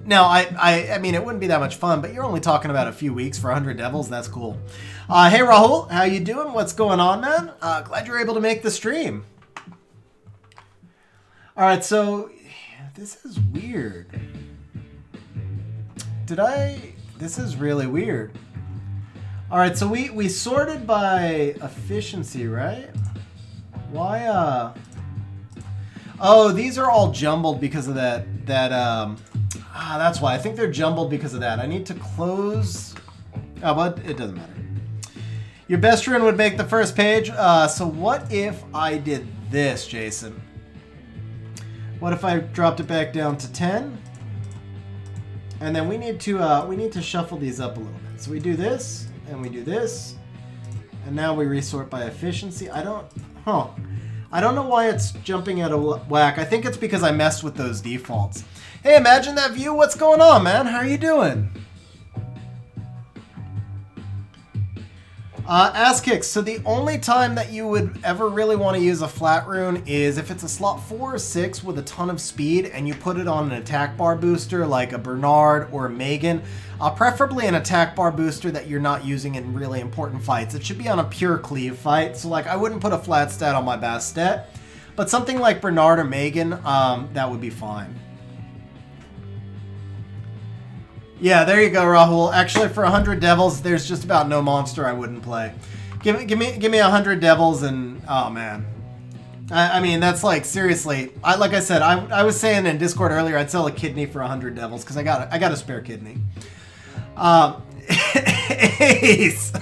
Speaker 1: Now, I mean, it wouldn't be that much fun, but you're only talking about a few weeks for 100 Devils. That's cool. Hey, Rahul, how you doing? What's going on, man? Glad you're able to make the stream. All right, so this is weird. This is really weird. All right, so we sorted by efficiency, right? Why, oh, these are all jumbled because of that, that's why. I think they're jumbled because of that. I need to close... Oh, but it doesn't matter. Your best rune would make the first page. So what if I did this, Jason? What if I dropped it back down to 10? And then we need to shuffle these up a little bit. So we do this, and we do this. And now we resort by efficiency. I don't know why it's jumping out of whack. I think it's because I messed with those defaults. Hey, imagine that view. What's going on, man? How are you doing? Askix, so the only time that you would ever really want to use a flat rune is if it's a slot 4 or 6 with a ton of speed and you put it on an attack bar booster like a Bernard or a Megan. Preferably an attack bar booster that you're not using in really important fights. It should be on a pure cleave fight. So like I wouldn't put a flat stat on my Bastet, but something like Bernard or Megan, that would be fine. Yeah, there you go, Rahul. Actually, for 100 Devils, there's just about no monster I wouldn't play. Give me 100 Devils and, oh man. I mean, that's like, seriously, like I said, I was saying in Discord earlier, I'd sell a kidney for 100 Devils, because I got a spare kidney. Ace!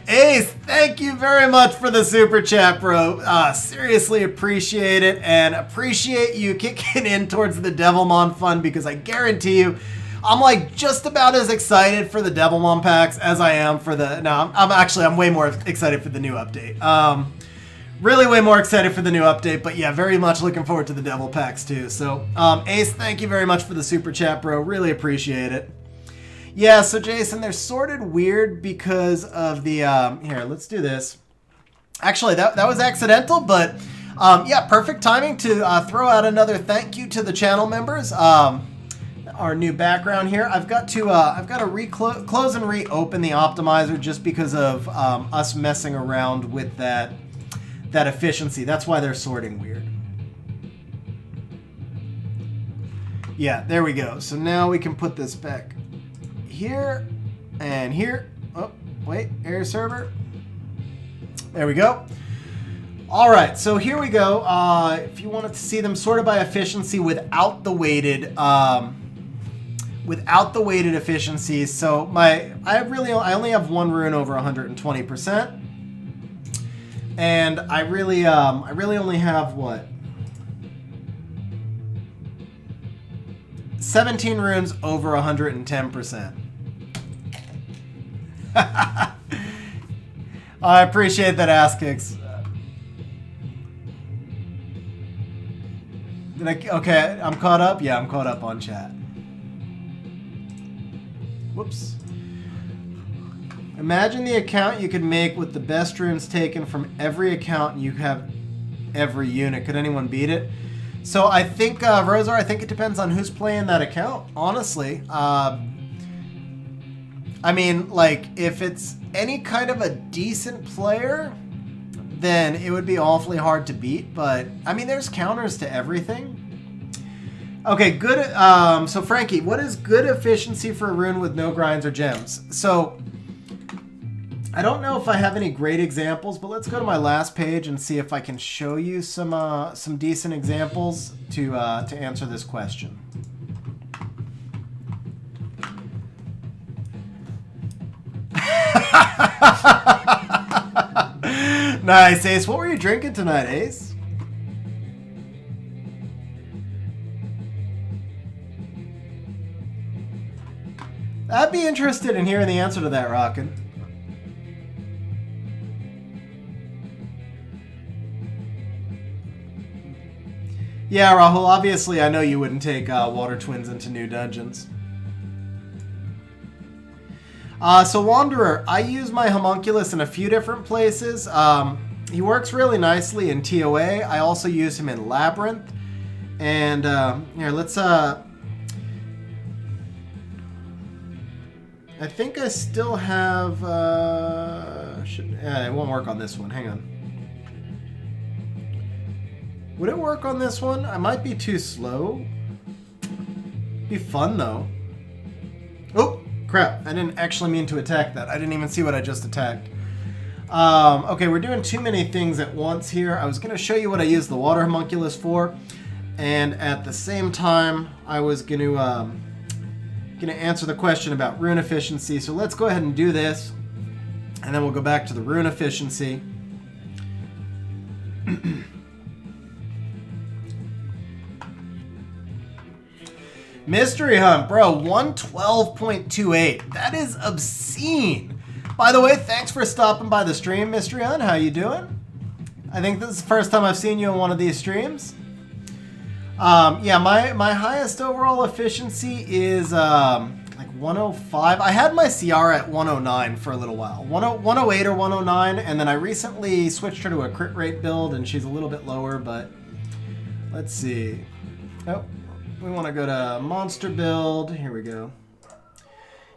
Speaker 1: Ace, thank you very much for the super chat, bro. Seriously appreciate it, and appreciate you kicking in towards the Devilmon fun, because I guarantee you, I'm like just about as excited for the Devilmon packs as I am for the... No, I'm way more excited for the new update. Really way more excited for the new update, but yeah, very much looking forward to the Devil packs too. So, Ace, thank you very much for the super chat, bro. Really appreciate it. Yeah, so Jason, they're sorted weird because of the, here, let's do this. Actually, that was accidental, but yeah, perfect timing to throw out another thank you to the channel members. Our new background here. I've got to close and reopen the optimizer just because of us messing around with that efficiency. That's why they're sorting weird. Yeah, there we go. So now we can put this back here and here. Oh, wait, area server. There we go. All right, so here we go. If you wanted to see them sorted by efficiency without the weighted efficiencies. So I only have one rune over 120%, and I really only have what, 17 runes over 110%. I appreciate that, ass kicks. Okay, I'm caught up? Yeah, I'm caught up on chat. Whoops. Imagine the account you could make with the best runes taken from every account and you have every unit. Could anyone beat it? So I think, Rosar, I think it depends on who's playing that account, honestly. I mean, like, if it's any kind of a decent player, then it would be awfully hard to beat. But, I mean, there's counters to everything. Okay, good. So, Frankie, what is good efficiency for a rune with no grinds or gems? So, I don't know if I have any great examples, but let's go to my last page and see if I can show you some decent examples to answer this question. Nice, Ace. What were you drinking tonight, Ace? I'd be interested in hearing the answer to that, Rockin'. Yeah, Rahul, obviously I know you wouldn't take Water Twins into new dungeons. So Wanderer, I use my homunculus in a few different places. He works really nicely in TOA. I also use him in Labyrinth. And here, let's... I think I still have... it won't work on this one. Hang on. Would it work on this one? I might be too slow. Be fun, though. Oh, crap. I didn't actually mean to attack that. I didn't even see what I just attacked. Okay, we're doing too many things at once here. I was going to show you what I use the water homunculus for. And at the same time, I was going to answer the question about rune efficiency. So let's go ahead and do this. And then we'll go back to the rune efficiency. Mystery Hunt, bro, 112.28. That is obscene. By the way, thanks for stopping by the stream, Mystery Hunt. How you doing? I think this is the first time I've seen you in one of these streams. Yeah, my highest overall efficiency is like 105. I had my CR at 109 for a little while. 108 or 109, and then I recently switched her to a crit rate build, and she's a little bit lower, but let's see. Oh. We want to go to monster build. Here we go.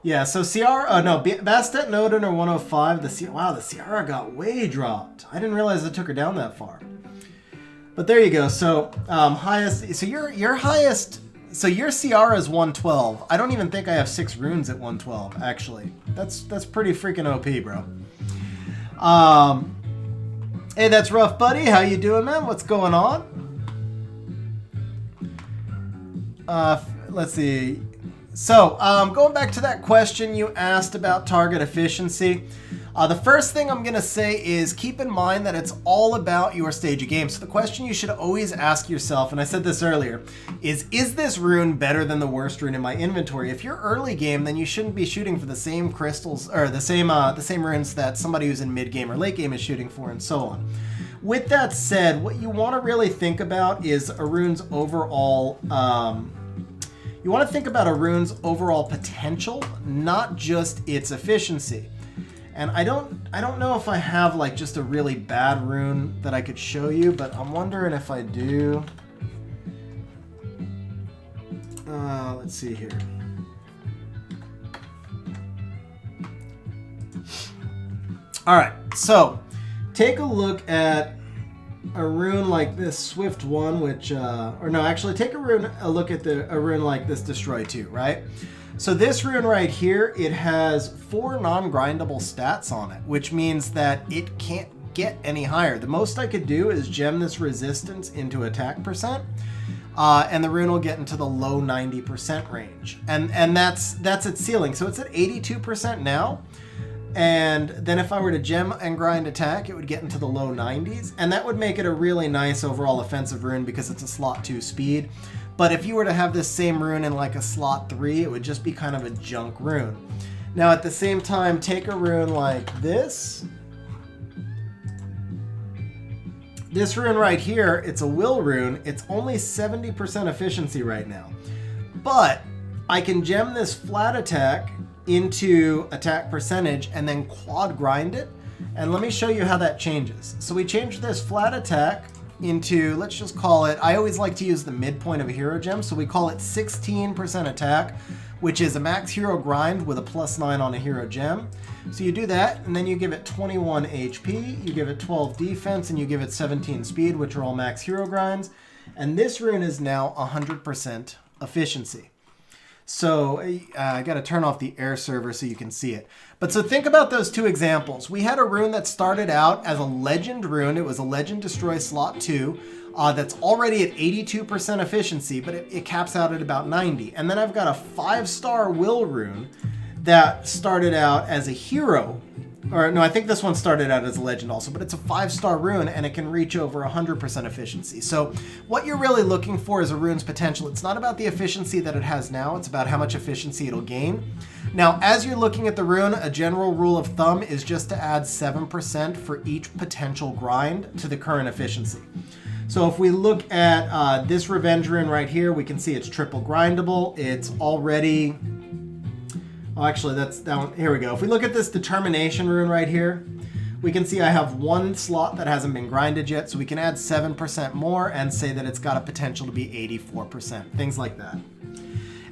Speaker 1: Yeah, so CR, no, Bastet and Odin are 105. Wow, the Ciara got way dropped. I didn't realize it took her down that far. But there you go. So highest. So your highest. So your CR is 112. I don't even think I have 6 runes at 112. Actually, that's pretty freaking OP, bro. Hey, that's rough, buddy. How you doing, man? What's going on? Let's see. So, going back to that question you asked about target efficiency, the first thing I'm going to say is keep in mind that it's all about your stage of game. So the question you should always ask yourself, and I said this earlier, is this rune better than the worst rune in my inventory? If you're early game, then you shouldn't be shooting for the same crystals, or the same runes that somebody who's in mid game or late game is shooting for, and so on. With that said, what you want to really think about is a rune's overall... you want to think about a rune's overall potential, not just its efficiency. And I don't know if I have like just a really bad rune that I could show you, but I'm wondering if I do. Let's see here. All right, so take a look at a rune like this Swift 1, which, or no, actually take a look at a rune like this Destroy 2, right? So this rune right here, it has 4 non-grindable stats on it, which means that it can't get any higher. The most I could do is gem this resistance into attack percent, and the rune will get into the low 90% range. And that's its ceiling. So it's at 82% now. And then if I were to gem and grind attack, it would get into the low 90s. And that would make it a really nice overall offensive rune because it's a slot 2 speed. But if you were to have this same rune in like a slot 3, it would just be kind of a junk rune. Now at the same time, take a rune like this. This rune right here, it's a will rune. It's only 70% efficiency right now. But I can gem this flat attack into attack percentage and then quad grind it. And let me show you how that changes. So we change this flat attack into, let's just call it, I always like to use the midpoint of a hero gem, so we call it 16% attack, which is a max hero grind with a +9 on a hero gem. So you do that, and then you give it 21 HP, you give it 12 defense, and you give it 17 speed, which are all max hero grinds. And this rune is now 100% efficiency. So I got to turn off the air server so you can see it. But so think about those two examples. We had a rune that started out as a legend rune. It was a legend destroy slot 2 that's already at 82% efficiency, but it caps out at about 90. And then I've got a 5-star will rune that started out as a hero. Or no, I think this one started out as a legend also, but it's a 5-star rune and it can reach over 100% efficiency. So what you're really looking for is a rune's potential. It's not about the efficiency that it has now, it's about how much efficiency it'll gain. Now, as you're looking at the rune, a general rule of thumb is just to add 7% for each potential grind to the current efficiency. So if we look at this revenge rune right here, we can see it's triple grindable. It's already... Oh, actually, that's that one. Here we go. If we look at this determination rune right here, we can see I have 1 slot that hasn't been grinded yet, so we can add 7% more and say that it's got a potential to be 84%, things like that.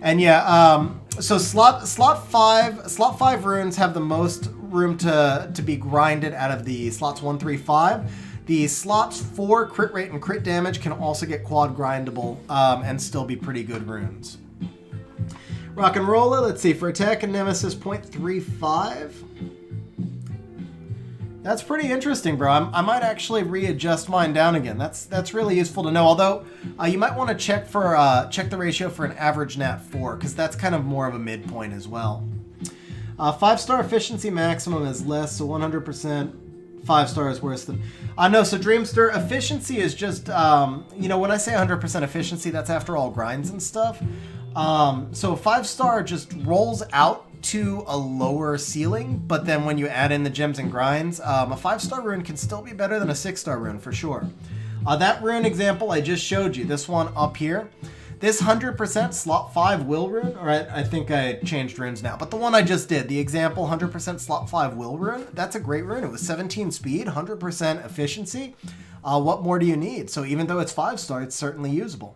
Speaker 1: And yeah, so slot 5 runes have the most room to be grinded out of the slots 1, 3, 5. The slots 4 crit rate and crit damage can also get quad grindable and still be pretty good runes. Rock and Roller, let's see, for attack and nemesis 0.35. That's pretty interesting, bro. I might actually readjust mine down again. That's really useful to know. Although you might want to check the ratio for an average nat 4 because that's kind of more of a midpoint as well. 5-star efficiency maximum is less, so 100%. 5-star is worse than... no, so Dreamster, efficiency is just, you know, when I say 100% efficiency, that's after all grinds and stuff. So 5-star just rolls out to a lower ceiling, but then when you add in the gems and grinds, a 5-star rune can still be better than a 6-star rune for sure. That rune example I just showed you, this one up here, this 100% slot 5 will rune, or I think I changed runes now, but the one I just did, the example 100% slot 5 will rune, that's a great rune. It was 17 speed, 100% efficiency. What more do you need? So even though it's 5-star, it's certainly usable.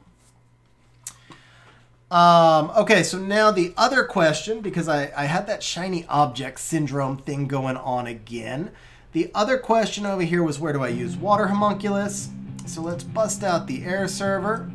Speaker 1: Okay, so now the other question, because I had that shiny object syndrome thing going on again. The other question over here was, where do I use water homunculus? So let's bust out the air server.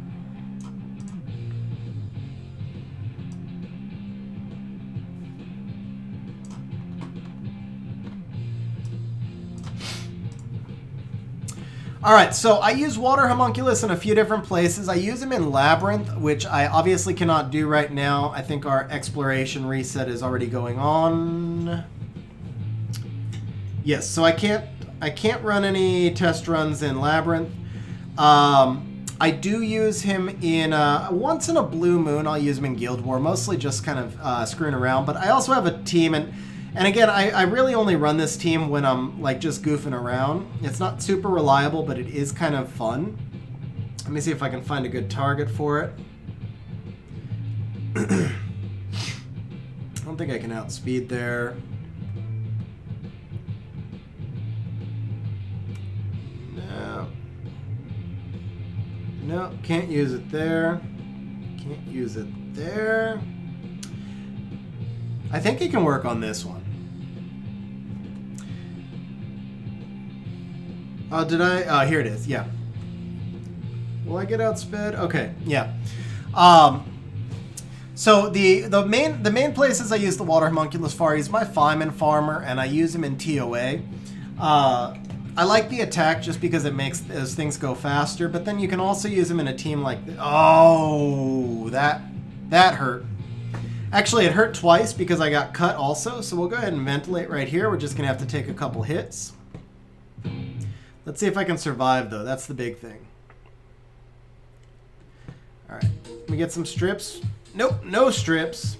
Speaker 1: All right, so I use water homunculus in a few different places. I use him in Labyrinth, which I obviously cannot do right now. I think our exploration reset is already going on. Yes, so I can't run any test runs in Labyrinth. I do use him in once in a blue moon. I'll use him in Guild War, mostly just kind of screwing around. But I also have a team, and again, I really only run this team when I'm like just goofing around. It's not super reliable, but it is kind of fun. Let me see if I can find a good target for it. I don't think I can outspeed there. No, can't use it there. Can't use it there. I think he can work on this one. Oh, did I? Oh, here it is. Yeah. Will I get outsped? Okay. Yeah. So the main places I use the water homunculus for, he's my Feynman farmer, and I use him in TOA. I like the attack just because it makes those things go faster, but then you can also use him in a team like this. Oh, that hurt. Actually, it hurt twice because I got cut also, so we'll go ahead and ventilate right here. We're just going to have to take a couple hits. Let's see if I can survive, though. That's the big thing. All right. Let me get some strips. Nope, no strips.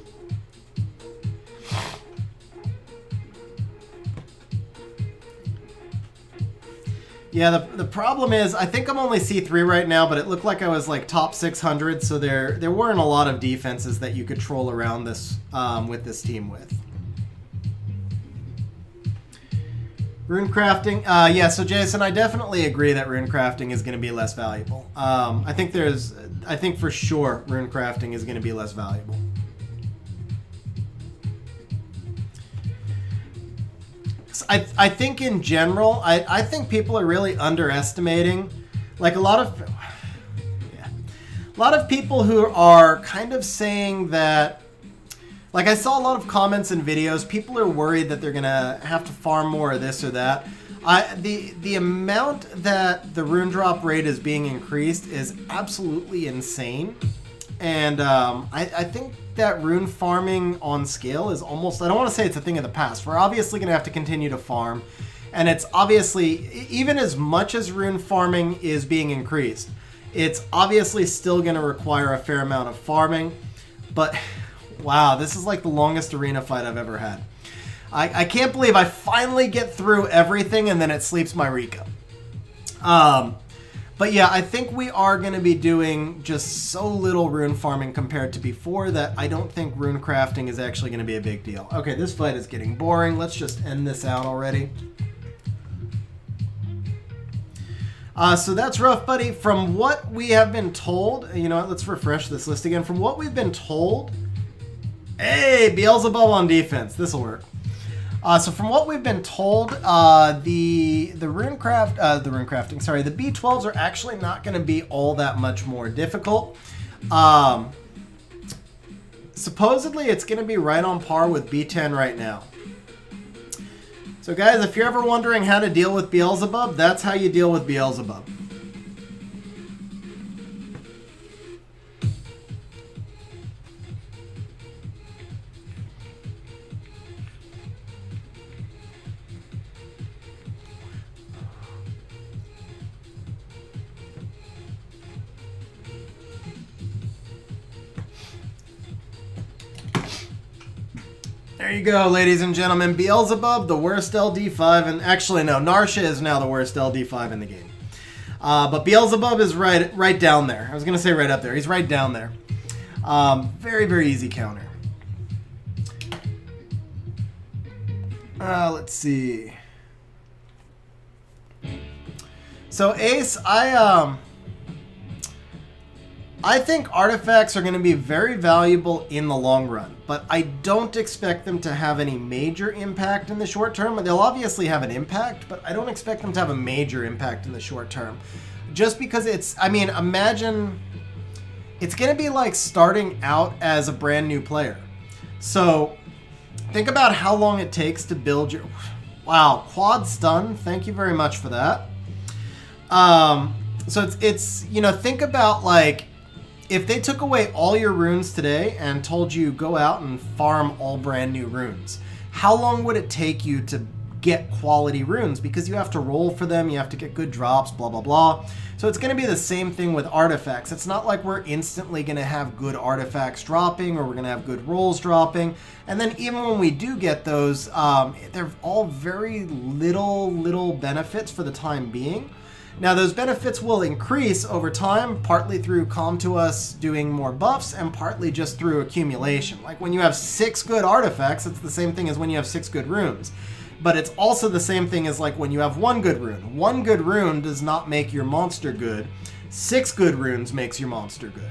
Speaker 1: Yeah, the problem is, I think I'm only C3 right now, but it looked like I was like top 600, so there weren't a lot of defenses that you could troll around this with this team with. Rune crafting, yeah. So Jason, I definitely agree that rune crafting is going to be less valuable. I think for sure rune crafting is going to be less valuable. I think in general, I think people are really underestimating, like a lot of people who are kind of saying that. Like, I saw a lot of comments and videos. People are worried that they're going to have to farm more of this or that. The amount that the rune drop rate is being increased is absolutely insane. And I think that rune farming on scale is almost... I don't want to say it's a thing of the past. We're obviously going to have to continue to farm. And it's obviously... Even as much as rune farming is being increased, it's obviously still going to require a fair amount of farming. But... Wow, this is like the longest arena fight I've ever had. I can't believe I finally get through everything and then it sleeps my Rika. But yeah, I think we are going to be doing just so little rune farming compared to before that I don't think rune crafting is actually going to be a big deal. Okay, this fight is getting boring. Let's just end this out already. So that's rough, buddy. From what we have been told, you know what, let's refresh this list again. From what we've been told... Hey, Beelzebub on defense. This will work. So from what we've been told, the B12s are actually not going to be all that much more difficult. Supposedly, it's going to be right on par with B10 right now. So guys, if you're ever wondering how to deal with Beelzebub, that's how you deal with Beelzebub. There you go, ladies and gentlemen. Beelzebub, the worst LD5, and actually no, Narsha is now the worst LD5 in the game. But Beelzebub is right down there. I was gonna say right up there. He's right down there. Very, very easy counter. Let's see. So Ace, I think artifacts are going to be very valuable in the long run, but I don't expect them to have any major impact in the short term. They'll obviously have an impact, but I don't expect them to have a major impact in the short term. Just because it's, I mean, imagine, it's going to be like starting out as a brand new player. So think about how long it takes to build your, wow, quad stun. Thank you very much for that. So it's, you know, think about like, if they took away all your runes today and told you go out and farm all brand new runes, how long would it take you to get quality runes? Because you have to roll for them, you have to get good drops, blah, blah, blah. So it's going to be the same thing with artifacts. It's not like we're instantly going to have good artifacts dropping or we're going to have good rolls dropping. And then even when we do get those, they're all very little benefits for the time being. Now, those benefits will increase over time, partly through Com2US doing more buffs and partly just through accumulation. Like when you have 6 good artifacts, it's the same thing as when you have 6 good runes. But it's also the same thing as like when you have 1 good rune. 1 good rune does not make your monster good. 6 good runes makes your monster good.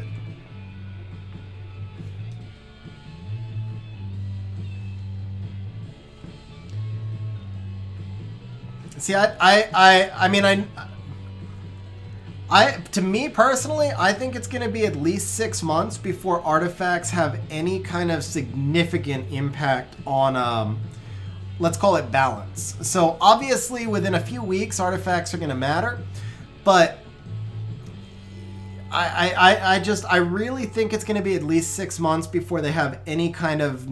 Speaker 1: See, to me personally, I think it's going to be at least 6 months before artifacts have any kind of significant impact on, let's call it balance. So obviously within a few weeks, artifacts are going to matter, but I really think it's going to be at least 6 months before they have any kind of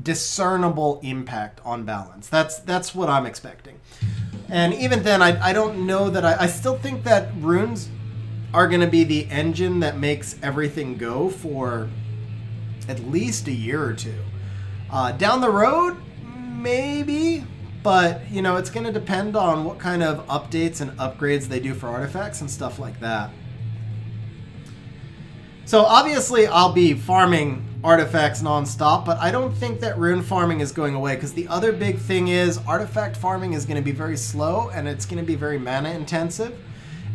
Speaker 1: discernible impact on balance. That's what I'm expecting. And even then, I don't know that I still think that runes are going to be the engine that makes everything go for at least a year or two. Down the road, maybe, but you know, it's going to depend on what kind of updates and upgrades they do for artifacts and stuff like that. So obviously I'll be farming artifacts non-stop, but I don't think that rune farming is going away, because the other big thing is artifact farming is going to be very slow and it's going to be very mana intensive.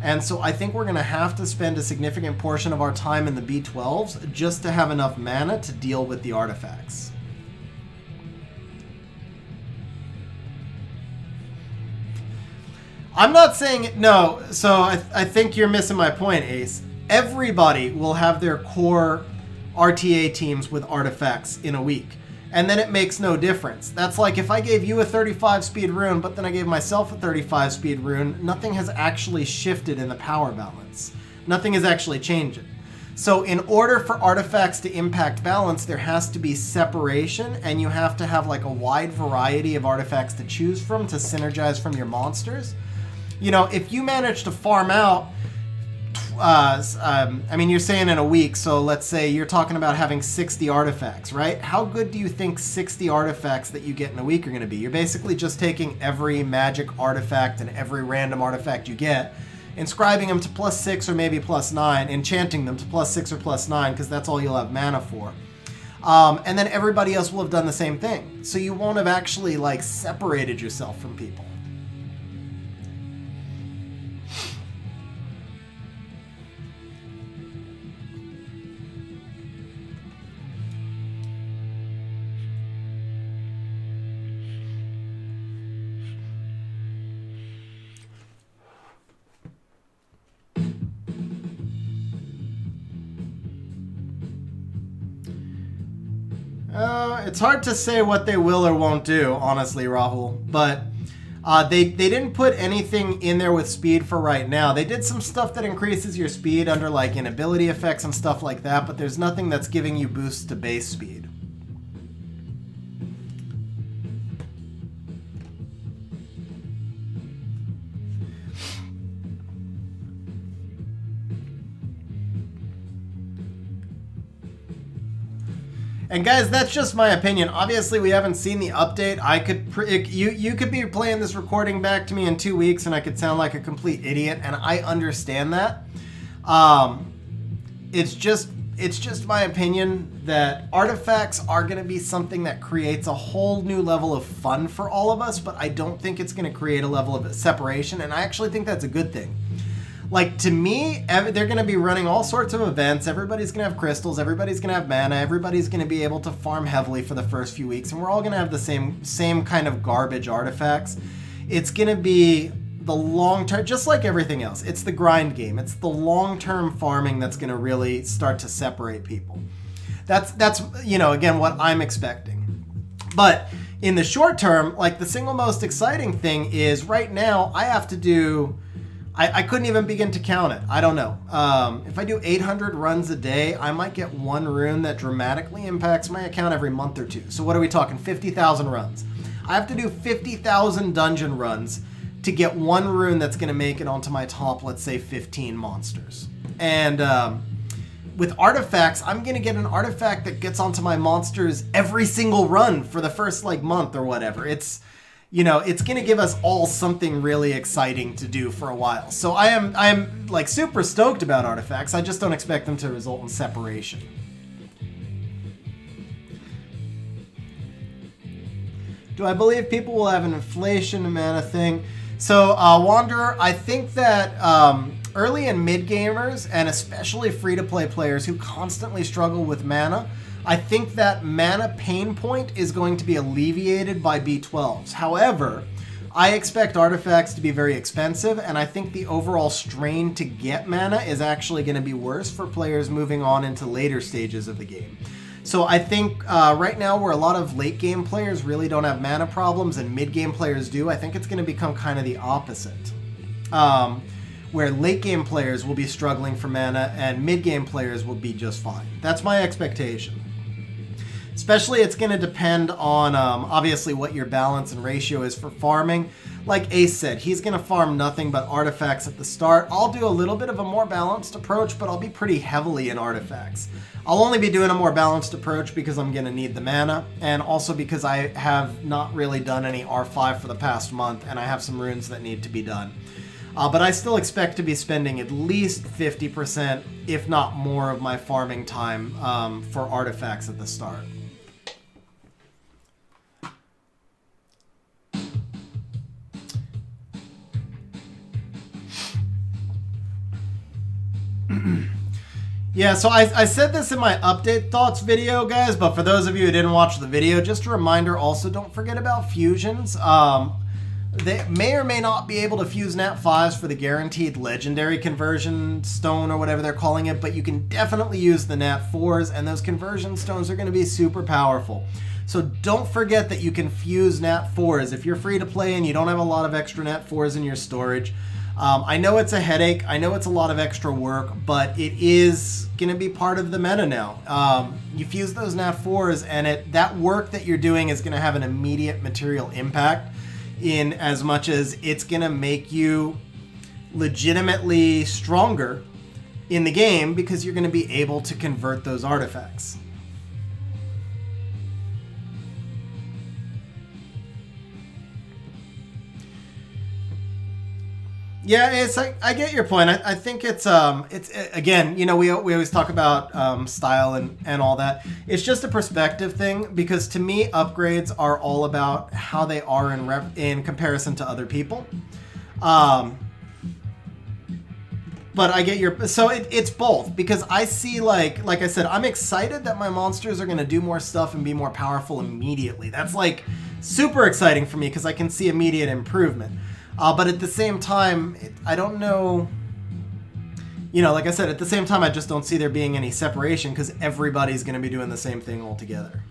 Speaker 1: And so I think we're going to have to spend a significant portion of our time in the B12s just to have enough mana to deal with the artifacts. I'm not saying it, no, so I think you're missing my point, Ace. Everybody will have their core RTA teams with artifacts in a week, and then it makes no difference. That's like if I gave you a 35 speed rune, but then I gave myself a 35 speed rune, nothing has actually shifted in the power balance. Nothing is actually changing. So in order for artifacts to impact balance, there has to be separation, and you have to have like a wide variety of artifacts to choose from to synergize from your monsters. You know, if you manage to farm out I mean, you're saying in a week, so let's say you're talking about having 60 artifacts, right? How good do you think 60 artifacts that you get in a week are going to be? You're basically just taking every magic artifact and every random artifact you get, inscribing them to +6 or maybe +9, enchanting them to +6 or +9, because that's all you'll have mana for. And then everybody else will have done the same thing. So you won't have actually, like, separated yourself from people. It's hard to say what they will or won't do, honestly, Rahul. But they didn't put anything in there with speed for right now. They did some stuff that increases your speed under like inability effects and stuff like that, but there's nothing that's giving you boosts to base speed. And guys, that's just my opinion. Obviously, we haven't seen the update. You could be playing this recording back to me in 2 weeks, and I could sound like a complete idiot, and I understand that. It's just my opinion that artifacts are going to be something that creates a whole new level of fun for all of us, but I don't think it's going to create a level of separation, and I actually think that's a good thing. Like, to me, they're going to be running all sorts of events. Everybody's going to have crystals. Everybody's going to have mana. Everybody's going to be able to farm heavily for the first few weeks. And we're all going to have the same kind of garbage artifacts. It's going to be the long-term, just like everything else. It's the grind game. It's the long-term farming that's going to really start to separate people. That's you know, again, what I'm expecting. But in the short term, like, the single most exciting thing is right now I have to do... I couldn't even begin to count it. I don't know. If I do 800 runs a day, I might get one rune that dramatically impacts my account every month or two. So what are we talking? 50,000 runs. I have to do 50,000 dungeon runs to get one rune that's going to make it onto my top, let's say, 15 monsters. And with artifacts, I'm going to get an artifact that gets onto my monsters every single run for the first, like, month or whatever. It's... You know, it's going to give us all something really exciting to do for a while. So I am like super stoked about artifacts. I just don't expect them to result in separation. Do I believe people will have an inflation mana thing? So, Wanderer, I think that early and mid gamers, and especially free-to-play players who constantly struggle with mana, I think that mana pain point is going to be alleviated by B12s. However, I expect artifacts to be very expensive, and I think the overall strain to get mana is actually going to be worse for players moving on into later stages of the game. So I think right now where a lot of late game players really don't have mana problems and mid game players do, I think it's going to become kind of the opposite. Where late game players will be struggling for mana and mid game players will be just fine. That's my expectation. Especially it's going to depend on obviously what your balance and ratio is for farming. Like Ace said, he's going to farm nothing but artifacts at the start. I'll do a little bit of a more balanced approach, but I'll be pretty heavily in artifacts. I'll only be doing a more balanced approach because I'm going to need the mana, and also because I have not really done any R5 for the past month, and I have some runes that need to be done. But I still expect to be spending at least 50%, if not more, of my farming time for artifacts at the start. Yeah, so I said this in my update thoughts video, guys, but for those of you who didn't watch the video, just a reminder also, don't forget about fusions. They may or may not be able to fuse Nat 5s for the guaranteed legendary conversion stone or whatever they're calling it, but you can definitely use the Nat 4s, and those conversion stones are going to be super powerful. So don't forget that you can fuse Nat 4s. If you're free to play and you don't have a lot of extra Nat 4s in your storage, I know it's a headache, I know it's a lot of extra work, but it is going to be part of the meta now. You fuse those Nat 4s, and that work that you're doing is going to have an immediate material impact, in as much as it's going to make you legitimately stronger in the game because you're going to be able to convert those artifacts. Yeah, it's like, I get your point. I think it's again, you know, we always talk about style and all that. It's just a perspective thing, because to me, upgrades are all about how they are in comparison to other people. But I get your, so it's both, because I see, like I said, I'm excited that my monsters are going to do more stuff and be more powerful immediately. That's like super exciting for me because I can see immediate improvement. But at the same time, I don't know, you know, like I said, at the same time, I just don't see there being any separation because everybody's going to be doing the same thing altogether.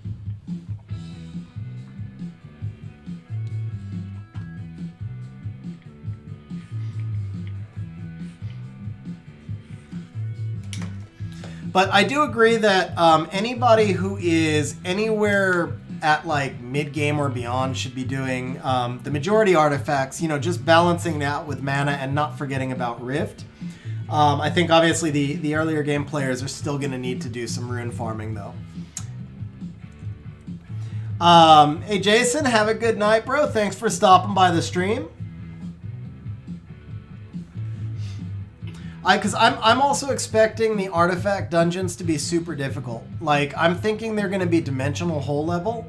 Speaker 1: But I do agree that anybody who is anywhere at like mid-game or beyond should be doing the majority artifacts, you know, just balancing that with mana and not forgetting about Rift. I think obviously the earlier game players are still going to need to do some rune farming though. Hey Jason, have a good night, bro. Thanks for stopping by the stream. Because I'm also expecting the artifact dungeons to be super difficult. Like, I'm thinking they're going to be dimensional hole level,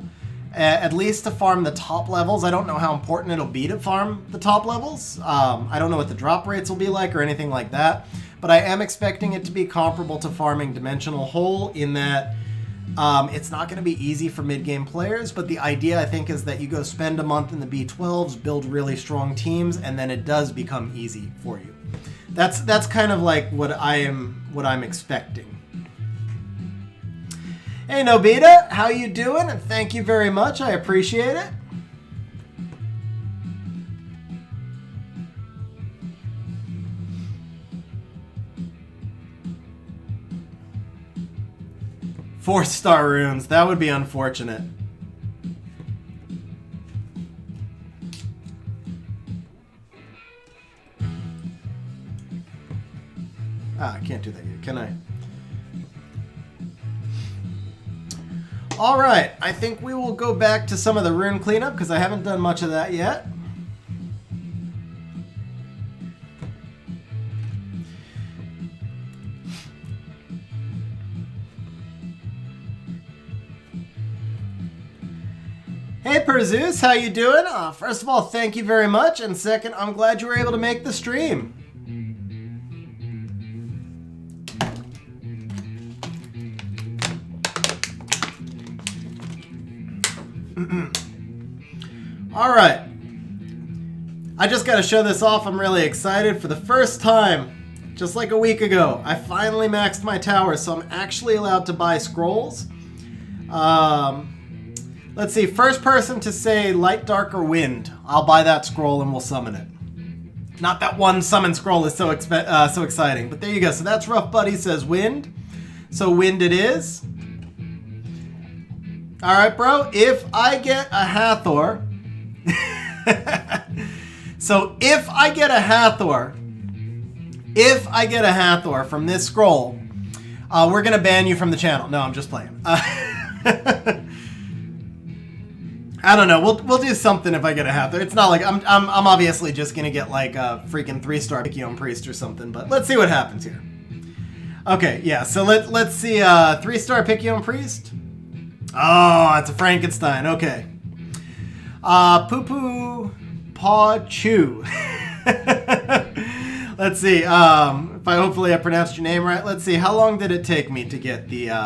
Speaker 1: at least to farm the top levels. I don't know how important it'll be to farm the top levels. I don't know what the drop rates will be like or anything like that. But I am expecting it to be comparable to farming dimensional hole in that it's not going to be easy for mid-game players. But the idea, I think, is that you go spend a month in the B12s, build really strong teams, and then it does become easy for you. That's kind of like what I'm expecting. Hey Nobita, how you doing? And thank you very much. I appreciate it. Four-star runes. That would be unfortunate. I can't do that yet, can I? All right, I think we will go back to some of the rune cleanup because I haven't done much of that yet. Hey Perzeus, how you doing? First of all, thank you very much, and second, I'm glad you were able to make the stream. All right. I just got to show this off. I'm really excited. For the first time, just like a week ago, I finally maxed my tower, so I'm actually allowed to buy scrolls. Let's see. First person to say light, dark, or wind. I'll buy that scroll and we'll summon it. Not that one summon scroll is so exciting, but there you go. So that's Rough Buddy says wind. So wind it is. All right, bro. If I get a Hathor... So if I get a Hathor from this scroll, we're gonna ban you from the channel. No, I'm just playing. I don't know. We'll do something if I get a Hathor. It's not like I'm obviously just gonna get like a freaking 3-star Picayune Priest or something. But let's see what happens here. Okay, yeah. So let's see. 3-star Picayune Priest. Oh, it's a Frankenstein. Okay. Poo Poo Paw Chew. Let's see. If hopefully I pronounced your name right. Let's see. How long did it take me to get there?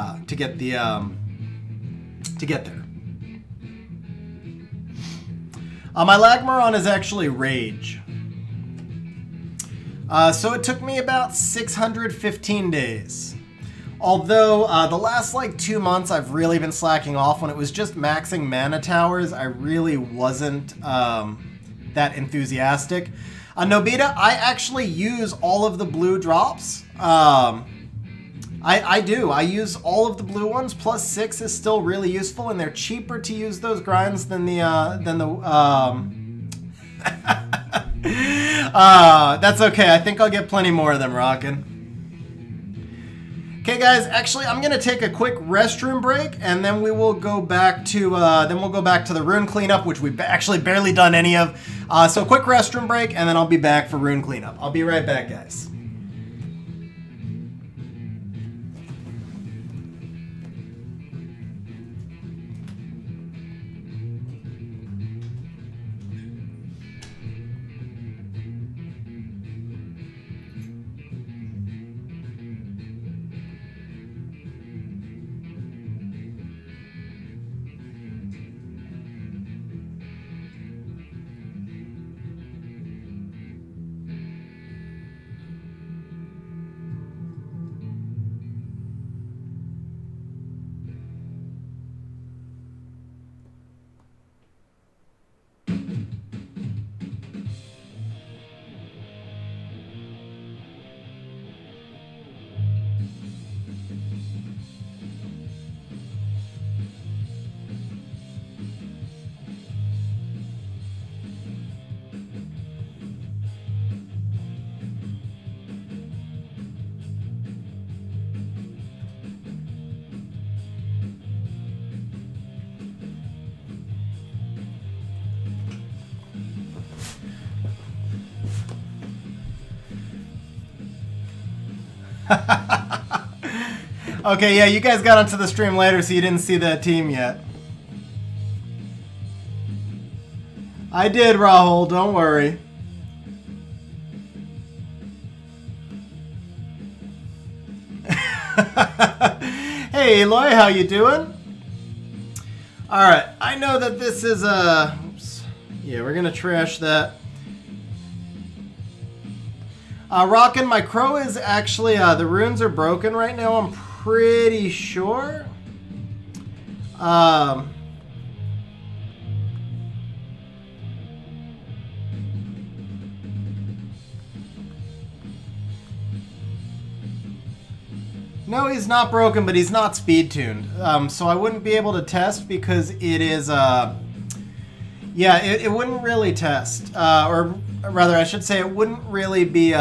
Speaker 1: My Lagmaron is actually Rage. So it took me about 615 days. Although the last like 2 months I've really been slacking off. When it was just maxing mana towers, I really wasn't that enthusiastic. Nobita, I actually use all of the blue drops. I do. I use all of the blue ones. Plus 6 is still really useful, and they're cheaper to use those grinds than the that's okay. I think I'll get plenty more of them rocking. Okay, guys. Actually, I'm gonna take a quick restroom break, and then we will go back to the rune cleanup, which we've actually barely done any of. So, quick restroom break, and then I'll be back for rune cleanup. I'll be right back, guys. Okay, yeah, you guys got onto the stream later, so you didn't see that team yet. I did, Rahul, don't worry. Hey, Eloy, how you doing? Alright, I know that this is a... Oops. Yeah, we're gonna trash that. Rockin', my crow is actually, the runes are broken right now, I'm pretty sure. No, he's not broken, but he's not speed tuned. So I wouldn't be able to test because it is, yeah, it wouldn't really test. Or rather, I should say it wouldn't really be,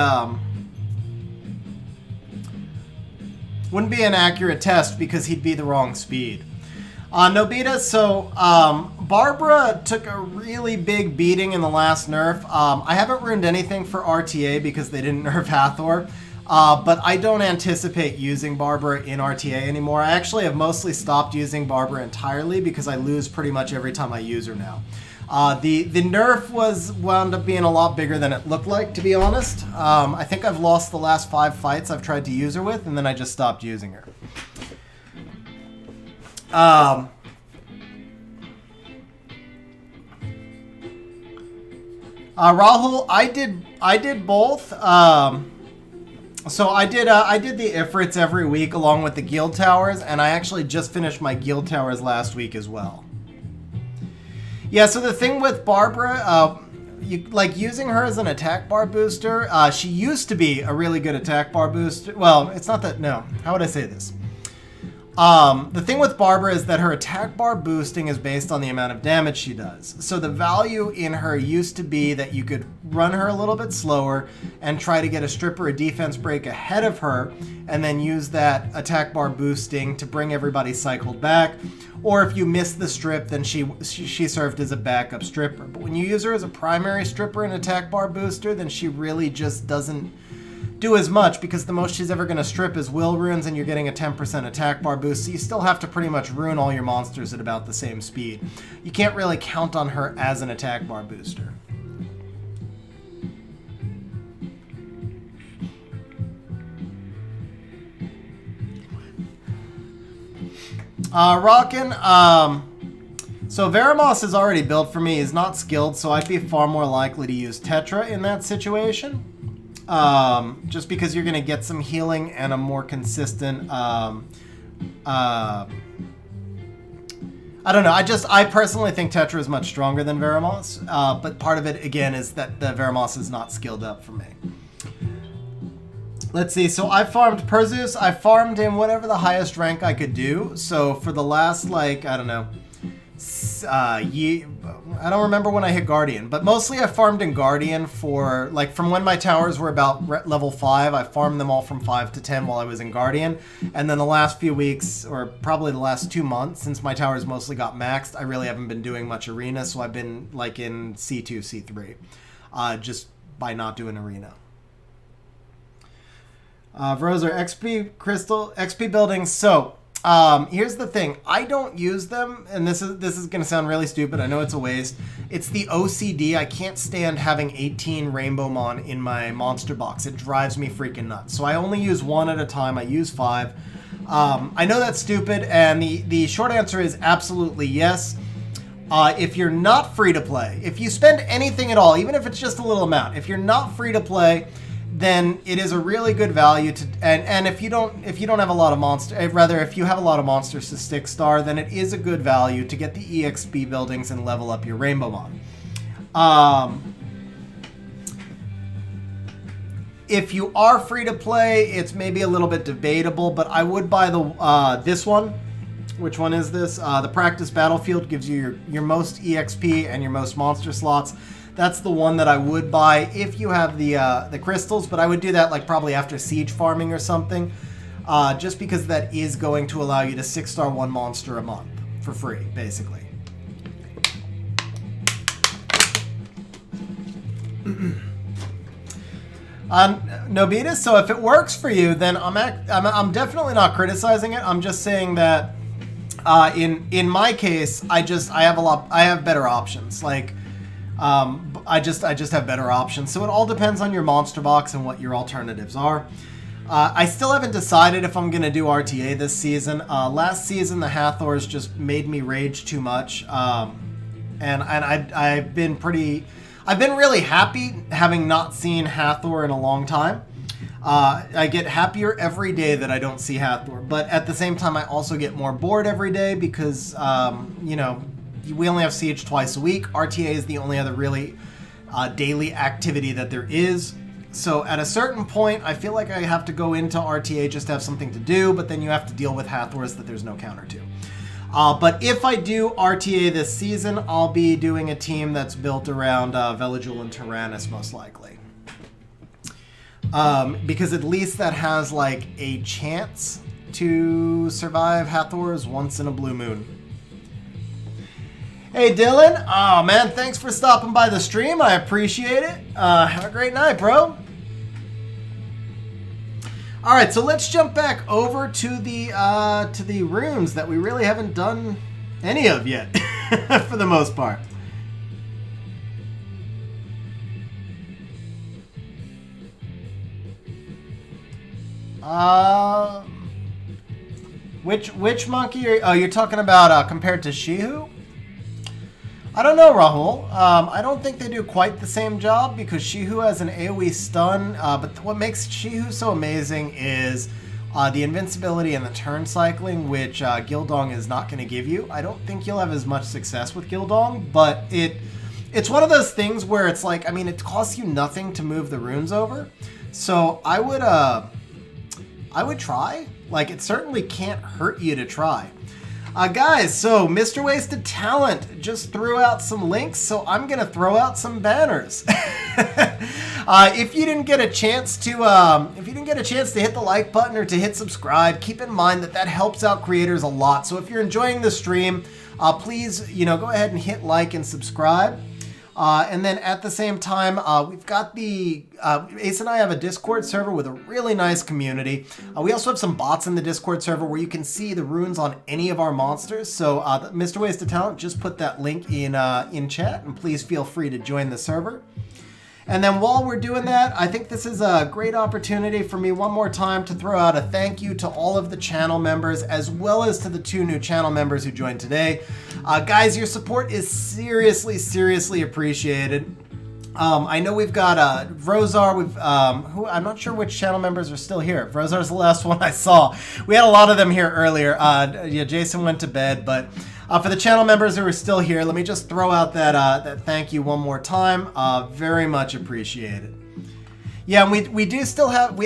Speaker 1: wouldn't be an accurate test because he'd be the wrong speed. Nobita, so Barbara took a really big beating in the last nerf. I haven't ruined anything for RTA because they didn't nerf Hathor. But I don't anticipate using Barbara in RTA anymore. I actually have mostly stopped using Barbara entirely because I lose pretty much every time I use her now. The nerf wound up being a lot bigger than it looked like, to be honest. I think I've lost the last 5 fights I've tried to use her with, and then I just stopped using her. Rahul, I did both. So I did the Ifrits every week along with the Guild Towers, and I actually just finished my Guild Towers last week as well. Yeah, so the thing with Barbara, using her as an attack bar booster, she used to be a really good attack bar booster. Well, it's not that, no. How would I say this? The thing with Barbara is that her attack bar boosting is based on the amount of damage she does. So the value in her used to be that you could run her a little bit slower and try to get a strip or a defense break ahead of her, and then use that attack bar boosting to bring everybody cycled back. Or if you missed the strip, then she served as a backup stripper. But when you use her as a primary stripper and attack bar booster, then she really just doesn't do as much, because the most she's ever going to strip is will runes, and you're getting a 10% attack bar boost, so you still have to pretty much ruin all your monsters at about the same speed. You can't really count on her as an attack bar booster. Rockin', so Veramos is already built for me. He's not skilled, so I'd be far more likely to use Tetra in that situation. Just because you're going to get some healing and a more consistent, I don't know. I personally think Tetra is much stronger than Veramos, but part of it, again, is that the Veramos is not skilled up for me. Let's see. So I farmed Perseus. I farmed in whatever the highest rank I could do. So for the last, like, I don't know, I don't remember when I hit Guardian, but mostly I farmed in Guardian for, like, from when my towers were about level 5, I farmed them all from 5 to 10 while I was in Guardian, and then the last few weeks, or probably the last 2 months, since my towers mostly got maxed, I really haven't been doing much Arena, so I've been, like, in C2, C3, just by not doing Arena. Vroser, XP Crystal, XP Buildings, so... here's the thing. I don't use them, and this is going to sound really stupid. I know it's a waste. It's the OCD. I can't stand having 18 Rainbow Mon in my monster box. It drives me freaking nuts. So I only use one at a time. I use 5. I know that's stupid, and the short answer is absolutely yes. If you're not free to play, if you spend anything at all, even if it's just a little amount, if you're not free to play, then it is a really good value to, and if you don't have a lot of if you have a lot of monsters to 6-star, then it is a good value to get the EXP buildings and level up your Rainbow Mon. If you are free to play, it's maybe a little bit debatable, but I would buy the this one. Which one is this? The Practice Battlefield gives you your most EXP and your most monster slots. That's the one that I would buy if you have the crystals, but I would do that like probably after siege farming or something, just because that is going to allow you to 6-star one monster a month for free, basically. Nobita, so if it works for you, then I'm definitely not criticizing it. I'm just saying that in my case, I have better options. Like. I just have better options. So it all depends on your monster box and what your alternatives are. I still haven't decided if I'm going to do RTA this season. Last season, the Hathors just made me rage too much. And I've been really happy having not seen Hathor in a long time. I get happier every day that I don't see Hathor. But at the same time, I also get more bored every day because, we only have Siege twice a week. RTA is the only other really daily activity that there is. So at a certain point, I feel like I have to go into RTA just to have something to do, but then you have to deal with Hathors that there's no counter to. But if I do RTA this season, I'll be doing a team that's built around Veligil and Tyrannus, most likely. Because at least that has like a chance to survive Hathors once in a blue moon. Hey Dylan, oh man, thanks for stopping by the stream. I appreciate it. Have a great night, bro. All right, so let's jump back over to the runes that we really haven't done any of yet, for the most part. Which monkey? You're talking about compared to Shihu? I don't know, Rahul. I don't think they do quite the same job because Shihu has an AoE stun, but what makes Shihu so amazing is the invincibility and the turn cycling, which Gildong is not going to give you. I don't think you'll have as much success with Gildong, but it's one of those things where it's like, I mean, it costs you nothing to move the runes over, so I would try. Like, it certainly can't hurt you to try. Guys, so Mr. Wasted Talent just threw out some links, so I'm gonna throw out some banners. If you didn't get a chance to hit the like button or to hit subscribe, keep in mind that helps out creators a lot. So if you're enjoying the stream, please, go ahead and hit like and subscribe. And then at the same time, we've got Ace and I have a Discord server with a really nice community. We also have some bots in the Discord server where you can see the runes on any of our monsters. So Mr. Wasted Talent just put that link in chat, and please feel free to join the server. And then while we're doing that, I think this is a great opportunity for me one more time to throw out a thank you to all of the channel members, as well as to the 2 new channel members who joined today. Guys, your support is seriously appreciated. I know we've got Vrozar, who I'm not sure which channel members are still here. Vrozar's the last one I saw. We had a lot of them here earlier. Yeah, Jason went to bed, but for the channel members who are still here, let me just throw out that thank you one more time. Very much appreciated. Yeah, and we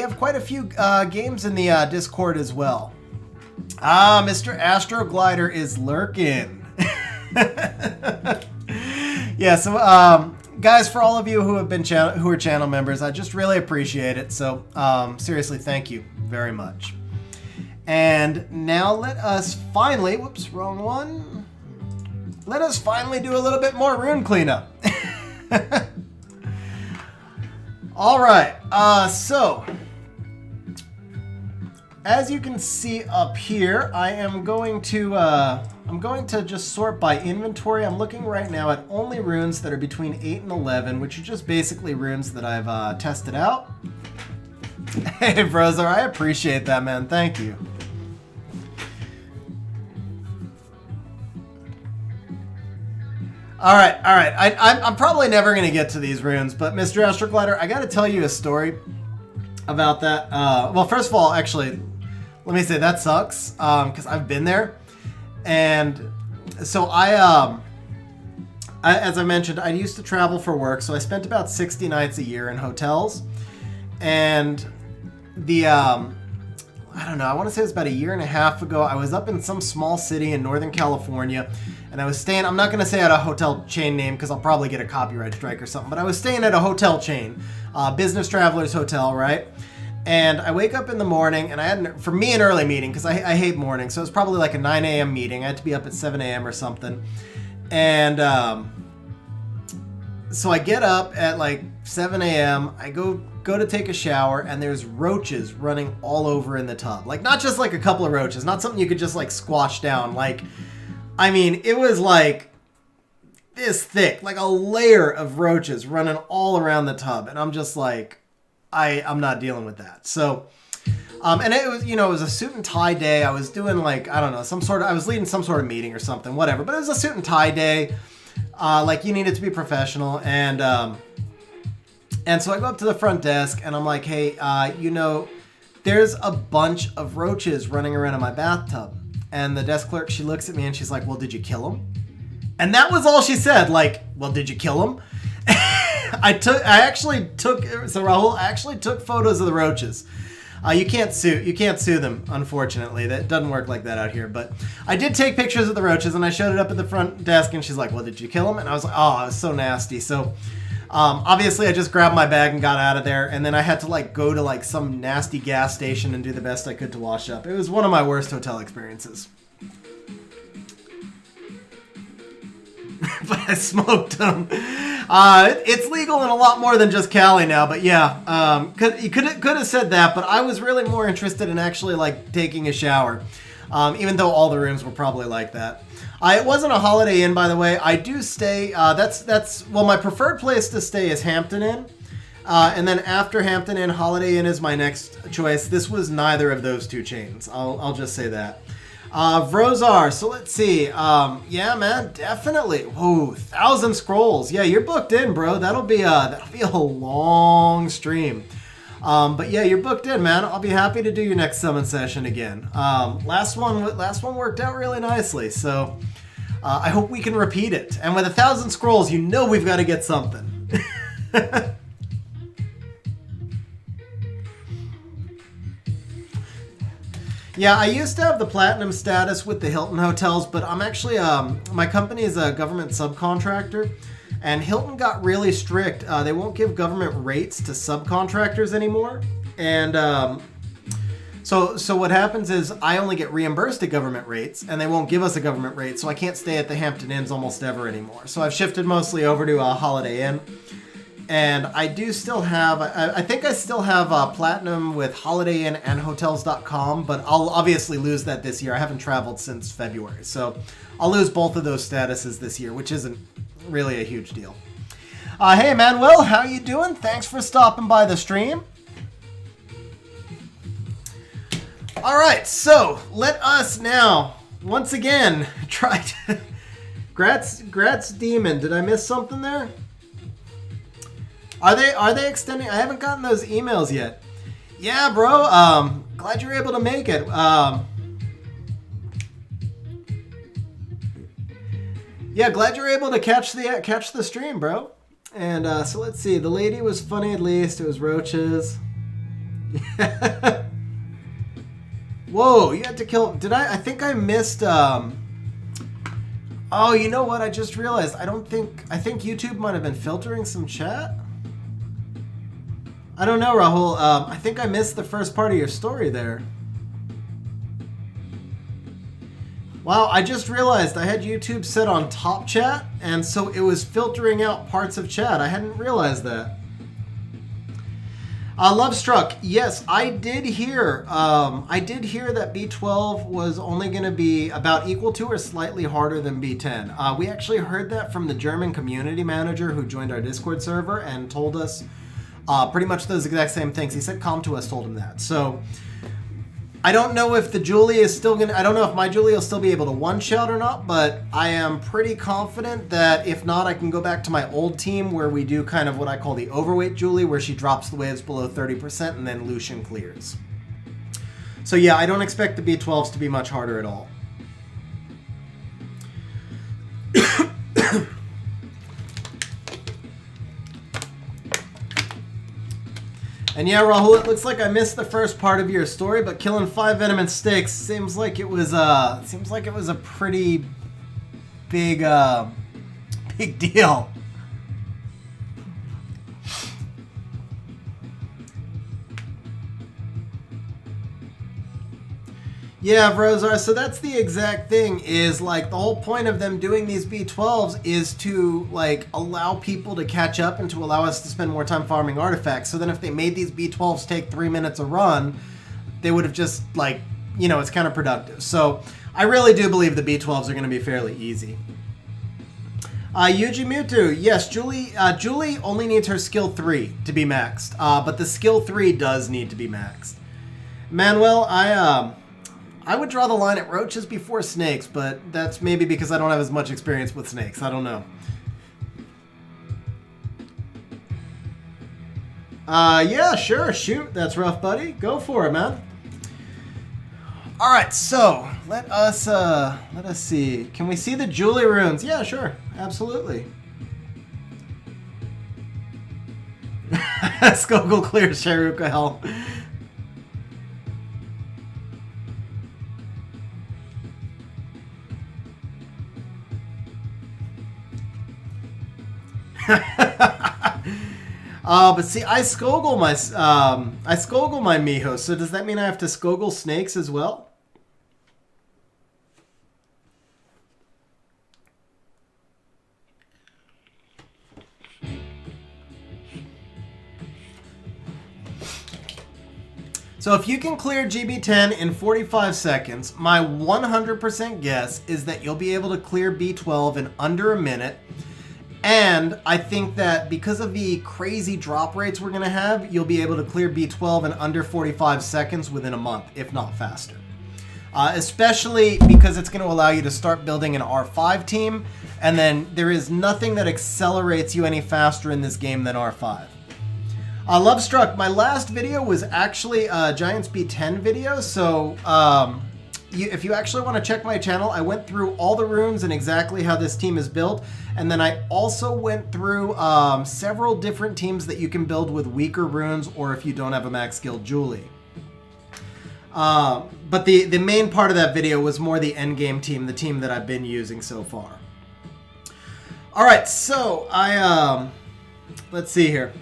Speaker 1: have quite a few games in the Discord as well. Mr. Astroglider is lurking. Yeah, so guys, for all of you who have been who are channel members, I just really appreciate it. So seriously, thank you very much. And now let us finally, whoops, wrong one. Let us finally do a little bit more rune cleanup. All right, so as you can see up here, I'm going to just sort by inventory. I'm looking right now at only runes that are between 8 and 11, which are just basically runes that I've tested out. Hey, Vrozar, I appreciate that, man. Thank you. All right. I'm probably never going to get to these runes, but Mr. Astroglider, I got to tell you a story about that. Well, first of all, actually, let me say that sucks because I've been there. And so I, as I mentioned, I used to travel for work, so I spent about 60 nights a year in hotels. And I don't know, I want to say it was about a year and a half ago, I was up in some small city in Northern California, and I was staying, I'm not going to say at a hotel chain name because I'll probably get a copyright strike or something, but I was staying at a hotel chain, Business Travelers Hotel, right? And I wake up in the morning, and I had, for me, an early meeting, because I hate mornings, so it was probably like a 9 a.m. meeting. I had to be up at 7 a.m. or something. And so I get up at like 7 a.m., I go to take a shower, and there's roaches running all over in the tub. Like, not just like a couple of roaches, not something you could just like squash down. Like, I mean, it was like this thick, like a layer of roaches running all around the tub. And I'm just like, I'm not dealing with that. So, and it was, it was a suit and tie day. I was doing like, I don't know, I was leading some sort of meeting or something, whatever. But it was a suit and tie day. Like, you needed to be professional. And so I go up to the front desk and I'm like, hey, there's a bunch of roaches running around in my bathtub. And the desk clerk, she looks at me and she's like, well, did you kill them? And that was all she said. Like, well, did you kill them? So Rahul actually took photos of the roaches. You can't sue them, unfortunately. That doesn't work like that out here. But I did take pictures of the roaches, and I showed it up at the front desk, and she's like, well, did you kill them? And I was like, oh, it was so nasty. So obviously I just grabbed my bag and got out of there, and then I had to like go to like some nasty gas station and do the best I could to wash up. It was one of my worst hotel experiences. But I smoked them. It's legal in a lot more than just Cali now, but yeah, you could have said that, but I was really more interested in actually like taking a shower, even though all the rooms were probably like that. It wasn't a Holiday Inn, by the way. I do stay, well, my preferred place to stay is Hampton Inn, and then after Hampton Inn, Holiday Inn is my next choice. This was neither of those two chains. I'll just say that. Vrozar, so let's see. Yeah, man, definitely. Whoa, 1,000 scrolls. Yeah, you're booked in, bro. That'll be a long stream. But yeah, you're booked in, man. I'll be happy to do your next summon session again. Last one worked out really nicely, so I hope we can repeat it. And with 1,000 scrolls, you know we've got to get something. Yeah, I used to have the platinum status with the Hilton hotels, but I'm actually, my company is a government subcontractor, and Hilton got really strict. They won't give government rates to subcontractors anymore. And so what happens is I only get reimbursed at government rates, and they won't give us a government rate, so I can't stay at the Hampton Inns almost ever anymore. So I've shifted mostly over to a Holiday Inn. And I do still have, I think I still have platinum with Holiday Inn and Hotels.com, but I'll obviously lose that this year. I haven't traveled since February, so I'll lose both of those statuses this year, which isn't really a huge deal. Hey, Manuel, how you doing? Thanks for stopping by the stream. All right, so let us now, once again, try to... Gratz Demon, did I miss something there? Are they extending? I haven't gotten those emails yet. Yeah, bro. Glad you're able to make it. Yeah, glad you're able to catch the stream, bro. And so let's see. The lady was funny at least. It was roaches. Whoa, you had to kill. Did I? I think I missed. Oh, you know what? I just realized. I think YouTube might have been filtering some chat. I don't know, Rahul. I think I missed the first part of your story there. Wow, I just realized I had YouTube set on top chat, and so it was filtering out parts of chat. I hadn't realized that. Lovestruck, yes, I did hear. I did hear that B12 was only going to be about equal to or slightly harder than B10. We actually heard that from the German community manager who joined our Discord server and told us pretty much those exact same things. He said Com2Us told him that. So I don't know if the Julie is still going to... I don't know if my Julie will still be able to one-shot or not, but I am pretty confident that if not, I can go back to my old team where we do kind of what I call the overweight Julie, where she drops the waves below 30% and then Lucian clears. So yeah, I don't expect the B12s to be much harder at all. And yeah, Rahul, it looks like I missed the first part of your story, but killing 5 venomous sticks seems like it was a pretty big big deal. Yeah, Vrozar, so that's the exact thing, is like the whole point of them doing these B12s is to like allow people to catch up and to allow us to spend more time farming artifacts. So then if they made these B12s take 3 minutes a run, they would have just like, you know, it's counterproductive. So I really do believe the B12s are going to be fairly easy. Yuji Mewtwo, yes, Julie only needs her skill 3 to be maxed, but the skill 3 does need to be maxed. Manuel, I would draw the line at roaches before snakes, but that's maybe because I don't have as much experience with snakes. I don't know. Yeah, sure. Shoot. That's rough, buddy. Go for it, man. All right, so let us see. Can we see the Julie runes? Yeah, sure. Absolutely. Skogul clears Sharuka hell. But see, I Skogul my Miho, so does that mean I have to Skogul snakes as well? So if you can clear GB10 in 45 seconds, my 100% guess is that you'll be able to clear B12 in under a minute. And I think that because of the crazy drop rates we're going to have, you'll be able to clear B12 in under 45 seconds within a month, if not faster. especially because it's going to allow you to start building an R5 team, and then there is nothing that accelerates you any faster in this game than R5. Lovestruck, my last video was actually a Giants B10 video, so if you actually want to check my channel, I went through all the runes and exactly how this team is built, and then I also went through several different teams that you can build with weaker runes or if you don't have a max skill Julie. But the main part of that video was more the endgame team, the team that I've been using so far. Alright, so let's see here.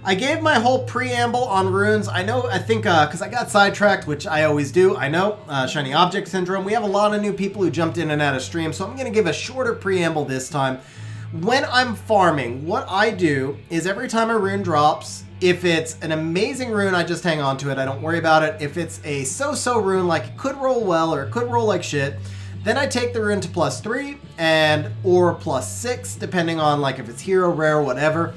Speaker 1: I gave my whole preamble on runes. I think, because I got sidetracked, which I always do. I know, Shiny Object Syndrome. We have a lot of new people who jumped in and out of stream, so I'm going to give a shorter preamble this time. When I'm farming, what I do is every time a rune drops, if it's an amazing rune, I just hang on to it. I don't worry about it. If it's a so-so rune, like it could roll well or it could roll like shit, then I take the rune to +3 or +6, depending on like if it's hero, rare, whatever.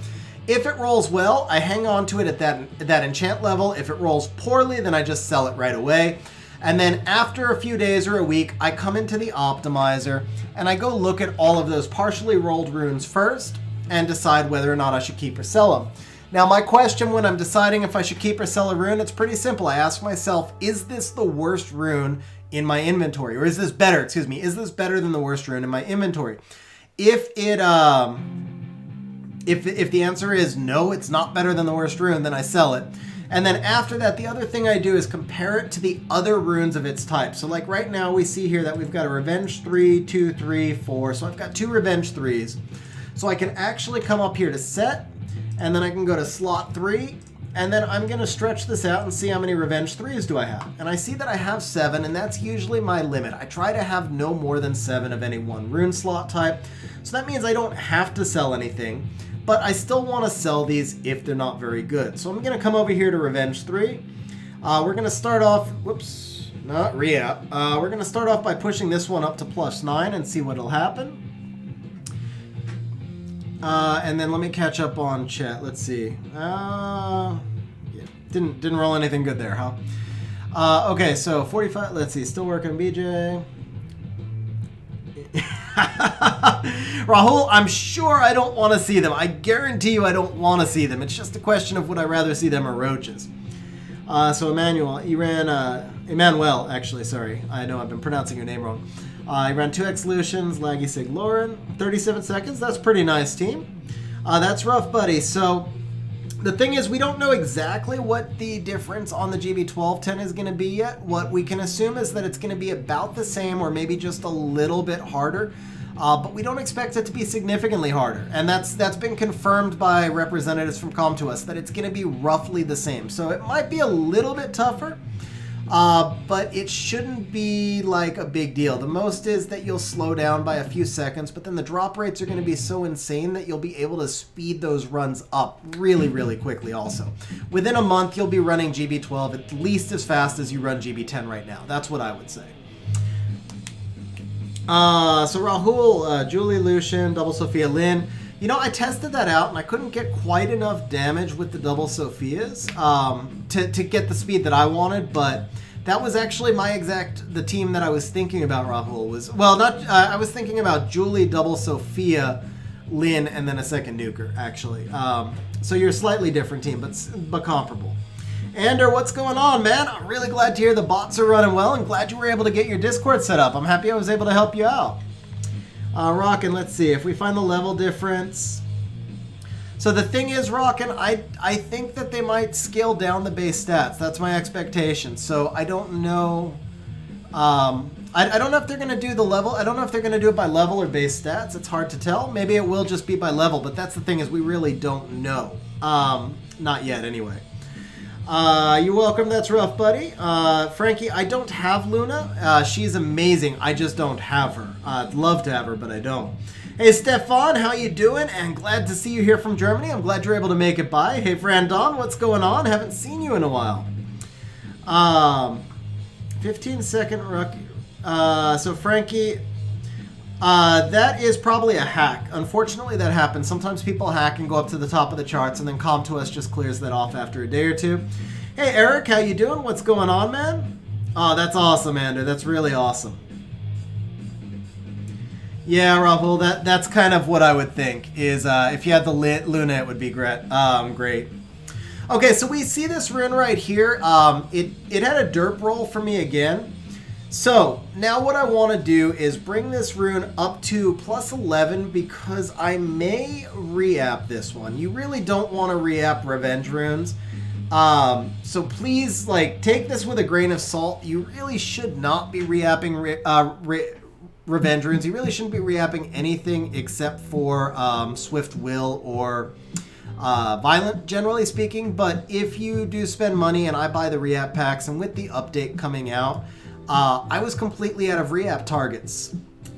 Speaker 1: If it rolls well, I hang on to it at that enchant level. If it rolls poorly, then I just sell it right away. And then after a few days or a week, I come into the optimizer and I go look at all of those partially rolled runes first and decide whether or not I should keep or sell them. Now, my question when I'm deciding if I should keep or sell a rune, it's pretty simple. I ask myself, is this the worst rune in my inventory? Or is this better, is this better than the worst rune in my inventory? If the answer is no, it's not better than the worst rune, then I sell it. And then after that, the other thing I do is compare it to the other runes of its type. So like right now we see here that we've got a Revenge 3, 2, 3, 4. So I've got 2 Revenge 3s. So I can actually come up here to set, and then I can go to slot 3, and then I'm going to stretch this out and see how many Revenge 3s do I have. And I see that I have 7, and that's usually my limit. I try to have no more than 7 of any one rune slot type. So that means I don't have to sell anything. But I still want to sell these if they're not very good. So I'm going to come over here to Revenge 3. We're going to start off, whoops, not re-app. We're going to start off by pushing this one up to +9 and see what'll happen. And then let me catch up on chat. Let's see. Yeah, didn't roll anything good there, huh? Okay, so 45, let's see, still working BJ. Rahul, I'm sure I don't want to see them. I guarantee you I don't want to see them. It's just a question of would I rather see them or roaches. So Emmanuel, actually, sorry. I know I've been pronouncing your name wrong. I ran 2x Lucians, Laggy Sig Lauren, 37 seconds. That's pretty nice, team. That's rough, buddy. So the thing is, we don't know exactly what the difference on the GB1210 is going to be yet. What we can assume is that it's going to be about the same or maybe just a little bit harder. But we don't expect it to be significantly harder. And that's been confirmed by representatives from Com2Us that it's going to be roughly the same. So it might be a little bit tougher, but it shouldn't be like a big deal. The most is that you'll slow down by a few seconds, but then the drop rates are going to be so insane that you'll be able to speed those runs up really, really quickly also. Within a month, you'll be running GB12 at least as fast as you run GB10 right now. That's what I would say. So Rahul, Julie, Lucian, Double Sophia, Lynn. You know, I tested that out and I couldn't get quite enough damage with the Double Sophias to get the speed that I wanted, but that was actually the team that I was thinking about, Rahul, was, well, I was thinking about Julie, Double Sophia, Lynn, and then a second nuker, actually. So you're a slightly different team, but comparable. Ander, what's going on, man? I'm really glad to hear the bots are running well and glad you were able to get your Discord set up. I'm happy I was able to help you out. Rockin', let's see if we find the level difference. So the thing is, Rockin', I think that they might scale down the base stats. That's my expectation. So I don't know. I don't know if they're going to do the level. I don't know if they're going to do it by level or base stats. It's hard to tell. Maybe it will just be by level, but that's the thing is we really don't know. Not yet, anyway. You're welcome. That's rough, buddy. Frankie, I don't have Luna. She's amazing. I just don't have her. I'd love to have her, but I don't. Hey, Stefan, how you doing? And glad to see you here from Germany. I'm glad you're able to make it by. Hey, Frandon, what's going on? Haven't seen you in a while. 15-second rookie. So, Frankie, that is probably a hack. Unfortunately, that happens. Sometimes people hack and go up to the top of the charts, and then Com2Us just clears that off after a day or two. Hey, Eric, how you doing? What's going on, man? Oh, that's awesome, Andrew. That's really awesome. Yeah, Rahul, that's kind of what I would think, is if you had the Luna, it would be great. Great. Okay, so we see this rune right here. It had a derp roll for me again. So now what I want to do is bring this rune up to plus 11 because I may re-app this one. You really don't want to re-app revenge runes. So please, like, take this with a grain of salt. You really should not be re-apping revenge runes. You really shouldn't be re-apping anything except for Swift Will or Violent, generally speaking. But if you do spend money and I buy the re-app packs, and with the update coming out, I was completely out of re-app targets.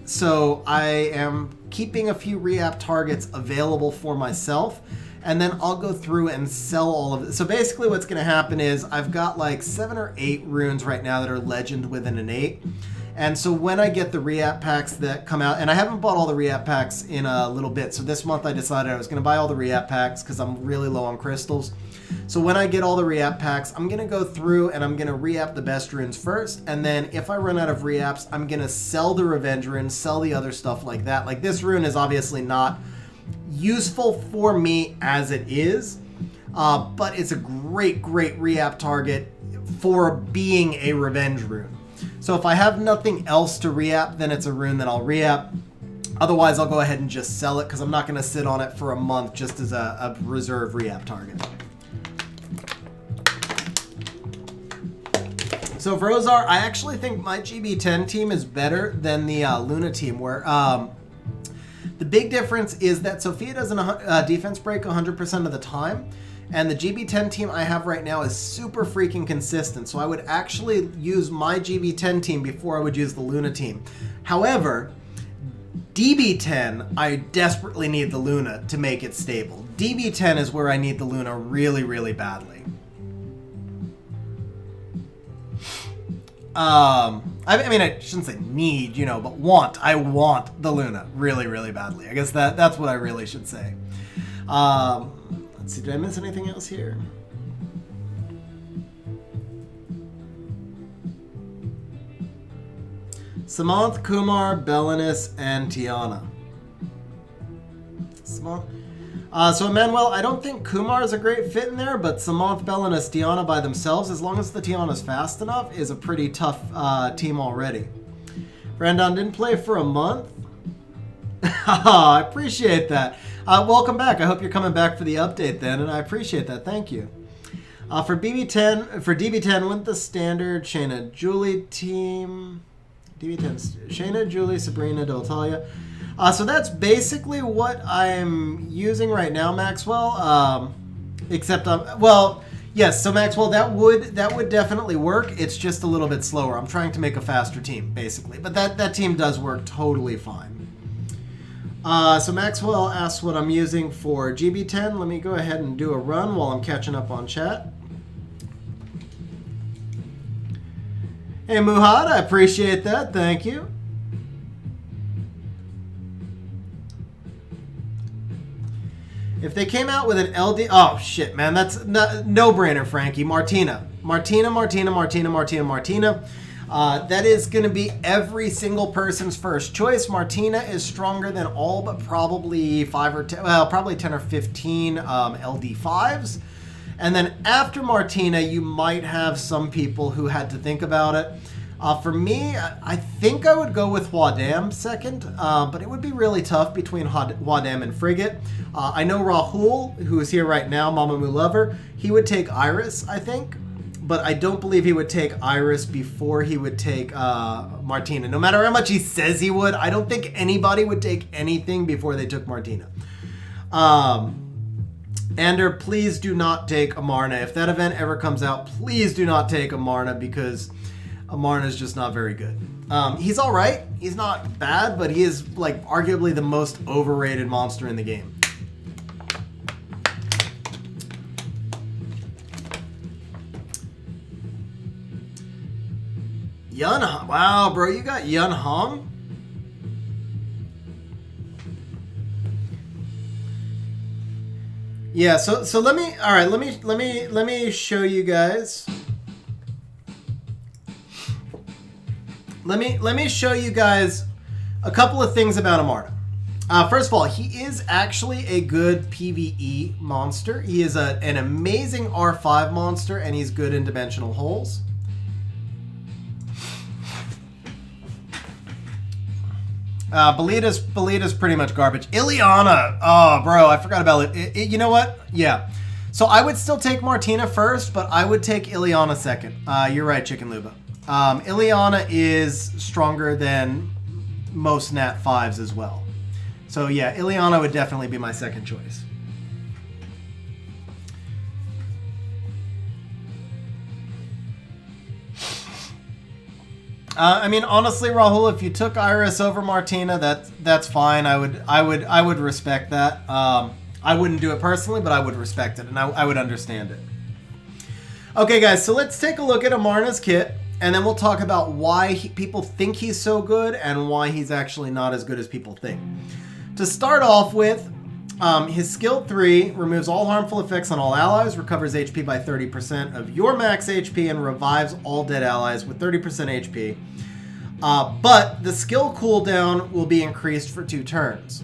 Speaker 1: So I am keeping a few re-app targets available for myself, and then I'll go through and sell all of it. So basically what's going to happen is I've got like 7 or 8 runes right now that are legend within an 8. And so when I get the re-app packs that come out, and I haven't bought all the re-app packs in a little bit, so this month I decided I was going to buy all the re-app packs because I'm really low on crystals. So when I get all the re-app packs, I'm going to go through and I'm going to re-app the best runes first, and then if I run out of re-apps, I'm going to sell the revenge runes, sell the other stuff like that. Like, this rune is obviously not useful for me as it is, but it's a great re-app target for being a revenge rune. So if I have nothing else to re-app, then it's a rune that I'll re-app. Otherwise, I'll go ahead and just sell it because I'm not going to sit on it for a month just as a reserve re-app target. So for Ozar, I actually think my GB10 team is better than the Luna team, where the big difference is that Sophia does a defense break 100% of the time, and the GB10 team I have right now is super freaking consistent. So I would actually use my GB10 team before I would use the Luna team. However, DB10, I desperately need the Luna to make it stable. DB10 is where I need the Luna really badly. I mean, I shouldn't say need, you know, but want. I want the Luna really badly. I guess that's what I really should say. Let's see, did I miss anything else here? Samanth, Kumar, Belinus, and Tiana. So Emmanuel, I don't think Kumar is a great fit in there, but Samanth, Belinus, Tiana by themselves, as long as the Tiana's fast enough, is a pretty tough team already. Brandon didn't play for a month. I appreciate that. Welcome back. I hope you're coming back for the update then, and I appreciate that. Thank you. For DB10, went the standard Shayna Julie team. DB10, Shayna, Julie, Sabrina, Deltalia. So that's basically what I'm using right now, Maxwell. Except, well, yes. So Maxwell, that would definitely work. It's just a little bit slower. I'm trying to make a faster team, basically, but that team does work totally fine. So Maxwell asks what I'm using for GB10. Let me go ahead and do a run while I'm catching up on chat. Hey Muhad, I appreciate that. Thank you. If they came out with an LD... Oh, shit, man. That's no-brainer, Frankie. Martina. That is going to be every single person's first choice. Martina is stronger than all but probably 5 or 10... Well, probably 10 or 15 LD5s. And then after Martina, you might have some people who had to think about it. For me, I think I would go with Huadam second, but it would be really tough between Huadam and Frigate. I know Rahul, who is here right now, Mamamoo Lover, he would take Iris, I think, but I don't believe he would take Iris before he would take Martina. No matter how much he says he would, I don't think anybody would take anything before they took Martina. Ander, please do not take Amarna. If that event ever comes out, please do not take Amarna because Amarna is just not very good. He's all right. He's not bad, but he is like arguably the most overrated monster in the game. Yun, wow, bro, you got Yun Hong? Yeah, so let me show you guys. let me show you guys a couple of things about Amarna. First of all, he is actually a good PvE monster. He is an amazing R5 monster, and he's good in dimensional holes. Belita's pretty much garbage. Ileana, oh bro, I forgot about it. You know what? Yeah. So I would still take Martina first, but I would take Ileana second. You're right, Chicken Luba. Ileana is stronger than most Nat 5s as well. So yeah, Ileana would definitely be my second choice. I mean, honestly, Rahul, if you took Iris over Martina, that's fine. I would respect that. I wouldn't do it personally, but I would respect it, and I would understand it. Okay, guys, so let's take a look at Amarna's kit, and then we'll talk about why people think he's so good and why he's actually not as good as people think. To start off with, his skill 3 removes all harmful effects on all allies, recovers HP by 30% of your max HP, and revives all dead allies with 30% HP. But the skill cooldown will be increased for 2 turns.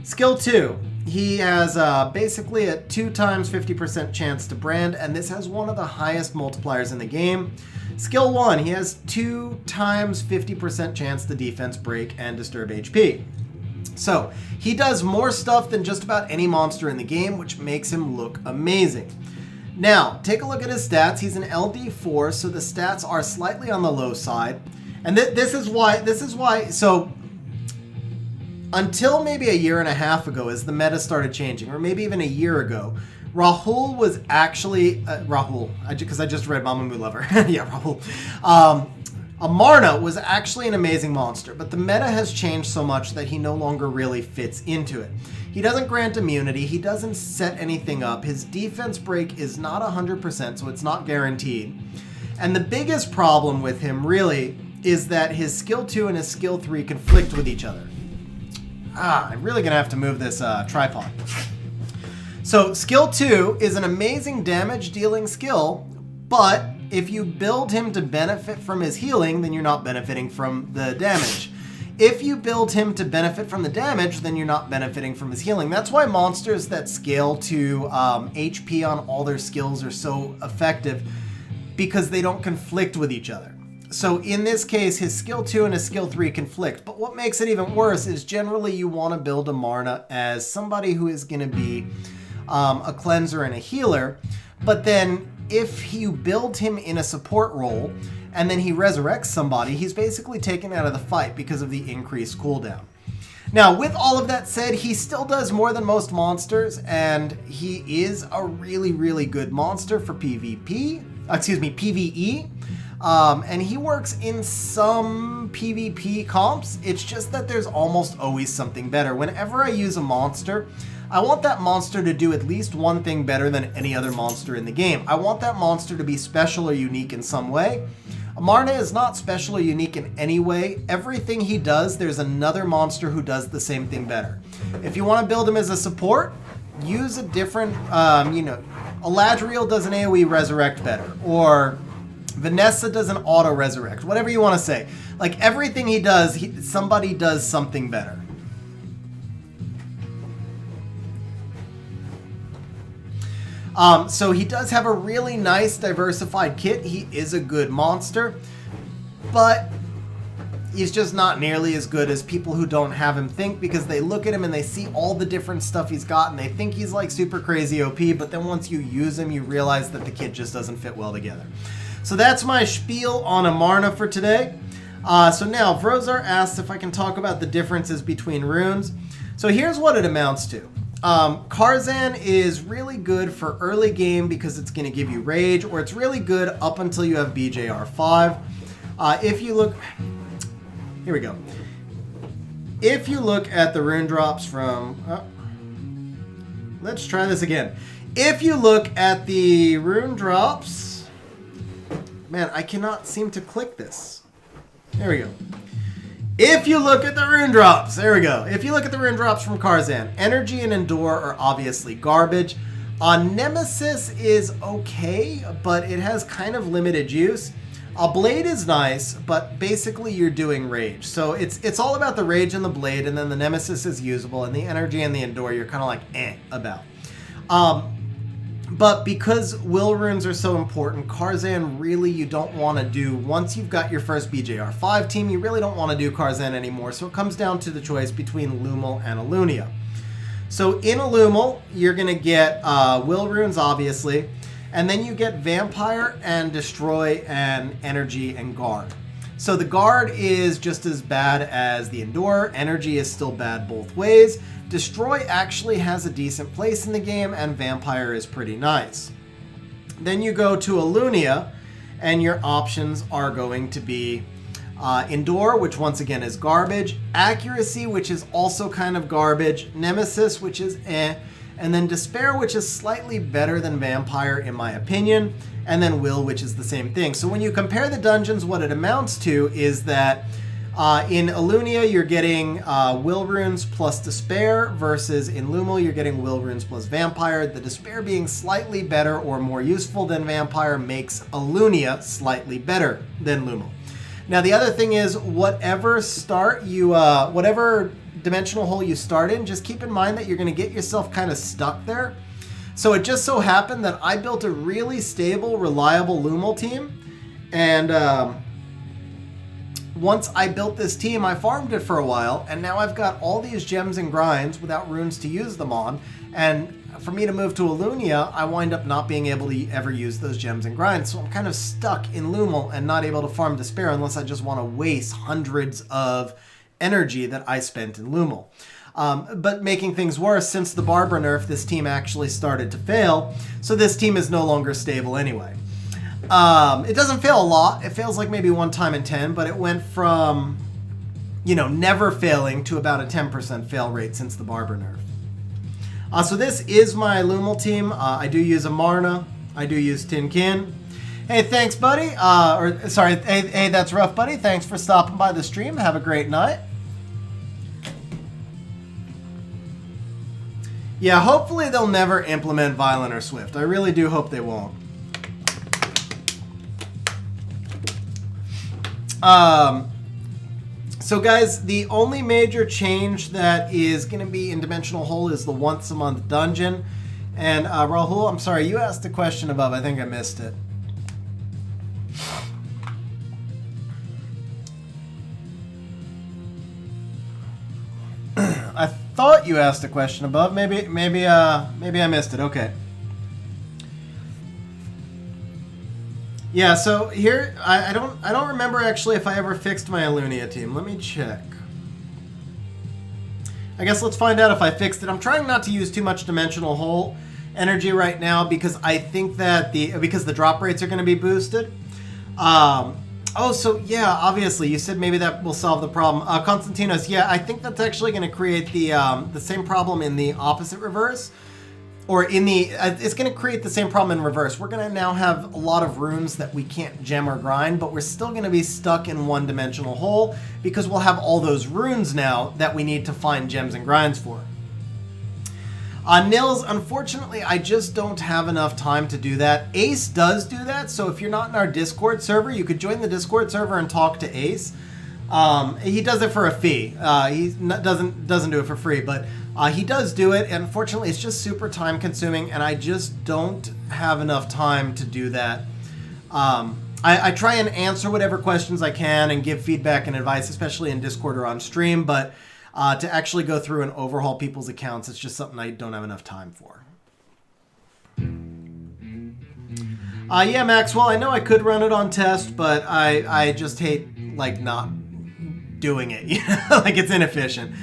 Speaker 1: Skill 2, he has basically a 2 times 50% chance to brand, and this has one of the highest multipliers in the game. Skill 1, he has 2 times 50% chance to defense, break, and disturb HP. So, he does more stuff than just about any monster in the game, which makes him look amazing. Now, take a look at his stats. He's an LD4, so the stats are slightly on the low side. And this is why, so until maybe a year and a half ago, as the meta started changing, or maybe even a year ago, Rahul was actually, because I just read Mamamoo Lover. Yeah, Rahul. Amarna was actually an amazing monster, but the meta has changed so much that he no longer really fits into it. He doesn't grant immunity, he doesn't set anything up, his defense break is not 100%, so it's not guaranteed. And the biggest problem with him, really, is that his skill 2 and his skill 3 conflict with each other. I'm really going to have to move this tripod. So, skill 2 is an amazing damage-dealing skill, but if you build him to benefit from his healing, then you're not benefiting from the damage. If you build him to benefit from the damage, then you're not benefiting from his healing. That's why monsters that scale to HP on all their skills are so effective, because they don't conflict with each other. So in this case, his skill 2 and his skill 3 conflict. But what makes it even worse is generally you want to build Amarna as somebody who is going to be a cleanser and a healer, but then if you build him in a support role and then he resurrects somebody, he's basically taken out of the fight because of the increased cooldown. Now, with all of that said, he still does more than most monsters, and he is a really, really good monster for PvE. And he works in some PvP comps. It's just that there's almost always something better. Whenever I use a monster, I want that monster to do at least one thing better than any other monster in the game. I want that monster to be special or unique in some way. Amarna is not special or unique in any way. Everything he does, there's another monster who does the same thing better. If you want to build him as a support, use a different, Eladriel does an AoE resurrect better, or Vanessa does an auto resurrect, whatever you want to say. Like, everything he does, somebody does something better. So he does have a really nice diversified kit. He is a good monster, but he's just not nearly as good as people who don't have him think, because they look at him and they see all the different stuff he's got and they think he's like super crazy OP, but then once you use him, you realize that the kit just doesn't fit well together. So that's my spiel on Amarna for today. So now, Vrozar asked if I can talk about the differences between runes. So here's what it amounts to. Karzan is really good for early game because it's going to give you rage, or it's really good up until you have BJR5. If you look... Here we go. If you look at the rune drops from... let's try this again. If you look at the rune drops... Man, I cannot seem to click this. There we go. If you look at the rune drops, there we go. If you look at the rune drops from Karzan, Energy and Endure are obviously garbage. Nemesis is okay, but it has kind of limited use. A blade is nice, but basically you're doing rage. So it's all about the rage and the blade, and then the nemesis is usable, and the energy and the endure you're kind of like about. But because will runes are so important, Karzan really you don't want to do, once you've got your first BJR5 team, you really don't want to do Karzan anymore. So it comes down to the choice between Lumal and Alunia. So in Alumal, you're going to get will runes, obviously, and then you get Vampire and Destroy and Energy and Guard. So the Guard is just as bad as the Endure. Energy is still bad both ways. Destroy actually has a decent place in the game, and Vampire is pretty nice. Then you go to Alunia, and your options are going to be Endure, which once again is garbage, Accuracy, which is also kind of garbage, Nemesis, which is and then Despair, which is slightly better than Vampire in my opinion, and then Will, which is the same thing. So when you compare the dungeons, what it amounts to is that in Alunia, you're getting Will Runes plus Despair, versus in Lumal, you're getting Will Runes plus Vampire. The Despair being slightly better or more useful than Vampire makes Alunia slightly better than Lumal. Now, the other thing is, whatever dimensional hole you start in, just keep in mind that you're going to get yourself kind of stuck there. So it just so happened that I built a really stable, reliable Lumal team, and once I built this team, I farmed it for a while, and now I've got all these gems and grinds without runes to use them on, and for me to move to Alunia, I wind up not being able to ever use those gems and grinds, so I'm kind of stuck in Lumal and not able to farm Despair unless I just want to waste hundreds of energy that I spent in Lumal. But making things worse, since the Barbara nerf, this team actually started to fail, so this team is no longer stable anyway. It doesn't fail a lot. It fails like maybe 1 time in 10, but it went from, never failing to about a 10% fail rate since the Barber nerf. So this is my Lumal team. I do use Amarna. I do use Tinkin. Hey, thanks, buddy. Hey, that's rough, buddy. Thanks for stopping by the stream. Have a great night. Yeah, hopefully they'll never implement Violent or Swift. I really do hope they won't. So guys, the only major change that is going to be in Dimensional Hole is the once a month dungeon. And Rahul, I'm sorry, you asked a question above. I think I missed it. I thought you asked a question above. Maybe I missed it. Okay. Yeah, so here I don't remember actually if I ever fixed my Alunia team. Let me check. I guess let's find out if I fixed it. I'm trying not to use too much Dimensional Hole energy right now because I think that because the drop rates are going to be boosted. Oh, so yeah, obviously you said maybe that will solve the problem. Konstantinos, yeah, I think that's actually going to create the same problem in the opposite reverse. Or it's going to create the same problem in reverse. We're going to now have a lot of runes that we can't gem or grind, but we're still going to be stuck in one dimensional hole because we'll have all those runes now that we need to find gems and grinds for. Nils, unfortunately, I just don't have enough time to do that. Ace does do that, so if you're not in our Discord server, you could join the Discord server and talk to Ace. He does it for a fee. He doesn't do it for free, but he does do it. And unfortunately, it's just super time consuming, and I just don't have enough time to do that. I try and answer whatever questions I can and give feedback and advice, especially in Discord or on stream, but to actually go through and overhaul people's accounts, it's just something I don't have enough time for. Yeah, Maxwell, I know I could run it on test, but I just hate, not doing it. Like, it's inefficient.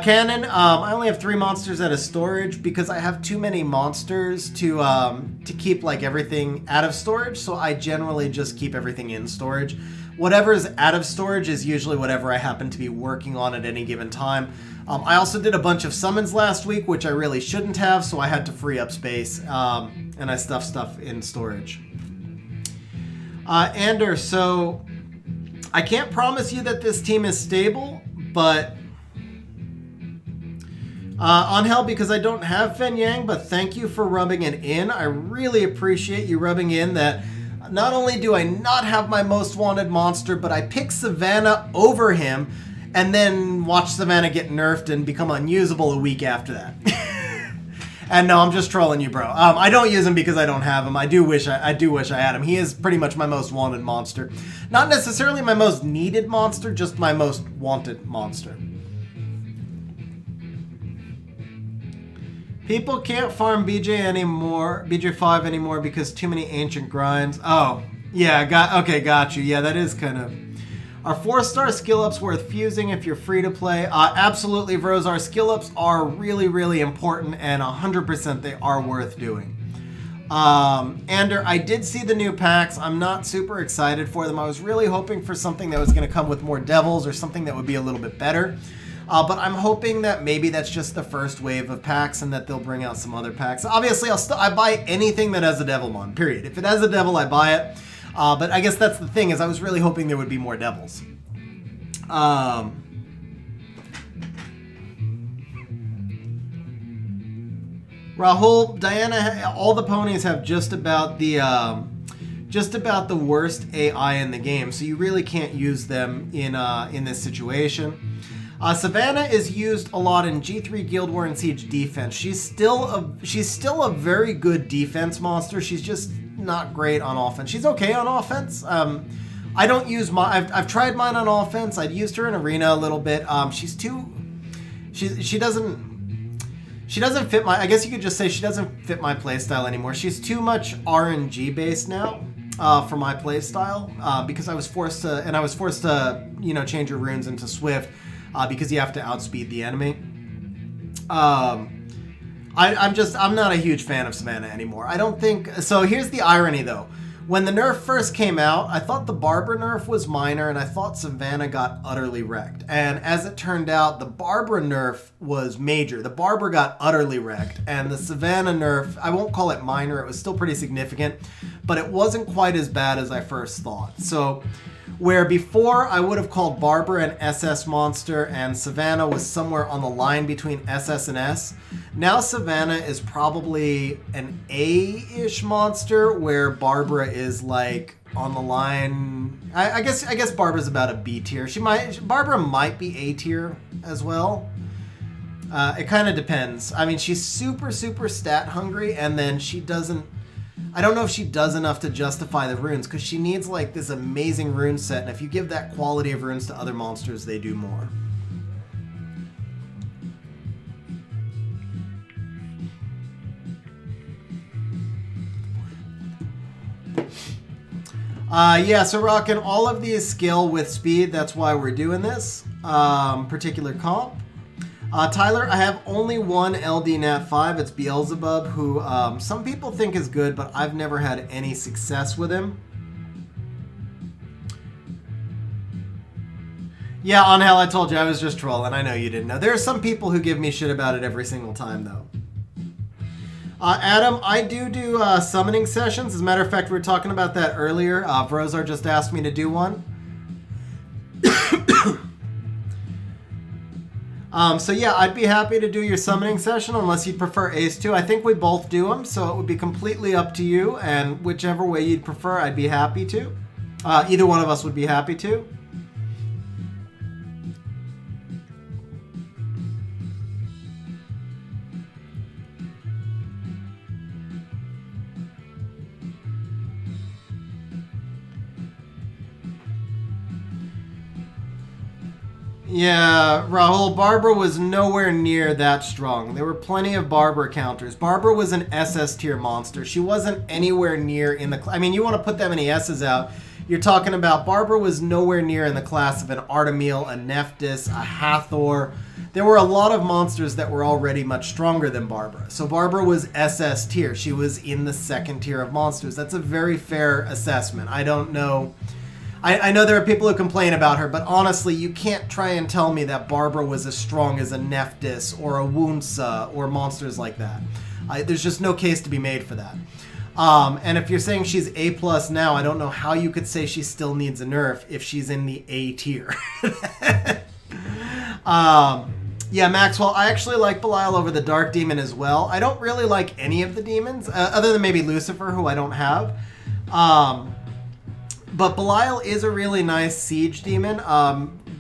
Speaker 1: Cannon, I only have 3 monsters out of storage because I have too many monsters to keep, everything out of storage, so I generally just keep everything in storage. Whatever is out of storage is usually whatever I happen to be working on at any given time. I also did a bunch of summons last week, which I really shouldn't have, so I had to free up space, and I stuffed stuff in storage. Ander, so I can't promise you that this team is stable, but on Hell, because I don't have Fen Yang, but thank you for rubbing it in. I really appreciate you rubbing in that Not only do I not have my most wanted monster, but I pick Savannah over him, and then watch Savannah get nerfed and become unusable a week after that. And no, I'm just trolling you, bro. I don't use him because I don't have him. I do wish I had him. He is pretty much my most wanted monster. Not necessarily my most needed monster, just my most wanted monster. People can't farm BJ5 anymore because too many ancient grinds. Oh, yeah, got you. Yeah, that is kind of... Are 4-star skill ups worth fusing if you're free to play? Absolutely, Bros. Our skill ups are really, really important, and 100% they are worth doing. Ander, I did see the new packs. I'm not super excited for them. I was really hoping for something that was going to come with more devils or something that would be a little bit better. But I'm hoping that maybe that's just the first wave of packs and that they'll bring out some other packs. Obviously, I buy anything that has a Devilmon, period. If it has a devil, I buy it. But I guess that's the thing, is I was really hoping there would be more devils. Rahul, Diana, all the ponies have just about the worst AI in the game, so you really can't use them in this situation. Savannah is used a lot in G3 Guild War and Siege defense. She's still a very good defense monster. She's just not great on offense. She's okay on offense. I don't use I've tried mine on offense. I'd used her in arena a little bit. She doesn't fit my, I guess you could just say she doesn't fit my playstyle anymore. She's too much RNG based now for my playstyle because I was forced to change her runes into Swift because you have to outspeed the enemy. I'm not a huge fan of Savannah anymore. I don't think so. Here's the irony though. When the nerf first came out, I thought the Barbara nerf was minor, and I thought Savannah got utterly wrecked. And as it turned out, the Barbara nerf was major. The Barbara got utterly wrecked, and the Savannah nerf, I won't call it minor, it was still pretty significant, but it wasn't quite as bad as I first thought. So, where before I would have called Barbara an SS monster and Savannah was somewhere on the line between SS and S, now Savannah is probably an A-ish monster where Barbara is like on the line. I guess Barbara's about a B tier. Barbara might be A tier as well. It kind of depends. I mean, she's super, super stat hungry, and then I don't know if she does enough to justify the runes, because she needs like this amazing rune set, and if you give that quality of runes to other monsters, they do more. Yeah, so rocking all of these scale with speed, that's why we're doing this particular comp. Tyler, I have only one LD Nat 5. It's Beelzebub, who some people think is good, but I've never had any success with him. Yeah, on hell, I told you I was just trolling. I know you didn't know. There are some people who give me shit about it every single time, though. Adam, I do summoning sessions. As a matter of fact, we were talking about that earlier. Vrozar just asked me to do one. So yeah, I'd be happy to do your summoning session unless you'd prefer Ace 2. I think we both do them, so it would be completely up to you, and whichever way you'd prefer, I'd be happy to. Either one of us would be happy to. Yeah, Rahul, Barbara was nowhere near that strong. There were plenty of Barbara counters. Barbara was an SS tier monster. she wasn't anywhere near in the... I mean, you want to put that many S's out. You're talking about Barbara was nowhere near in the class of an Artemil, a Nephthys, a Hathor. There were a lot of monsters that were already much stronger than Barbara. So Barbara was SS tier. She was in the second tier of monsters. That's a very fair assessment. I don't know... I know there are people who complain about her, but honestly, you can't try and tell me that Barbara was as strong as a Nephthys or a Wunsa or monsters like that. There's just no case to be made for that. And if you're saying she's A+ now, I don't know how you could say she still needs a nerf if she's in the A tier. Yeah, Maxwell, I actually like Belial over the Dark Demon as well. I don't really like any of the demons, other than maybe Lucifer, who I don't have. But Belial is a really nice siege demon.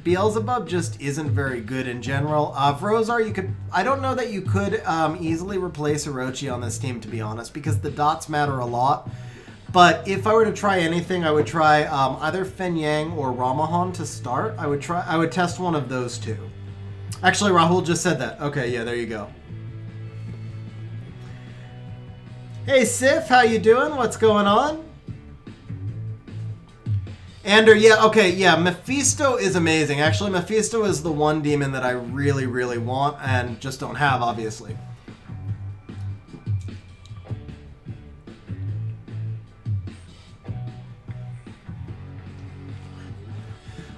Speaker 1: Beelzebub just isn't very good in general. Vrozar, you could... I don't know that you could easily replace Orochi on this team, to be honest, because the dots matter a lot. But if I were to try anything, I would try either Fen Yang or Ramahan to start. I would test one of those two. Actually, Rahul just said that. Okay, yeah, there you go. Hey, Sif, how you doing? What's going on? Ander, yeah, okay, yeah, Mephisto is amazing. Actually, Mephisto is the one demon that I really, really want and just don't have, obviously.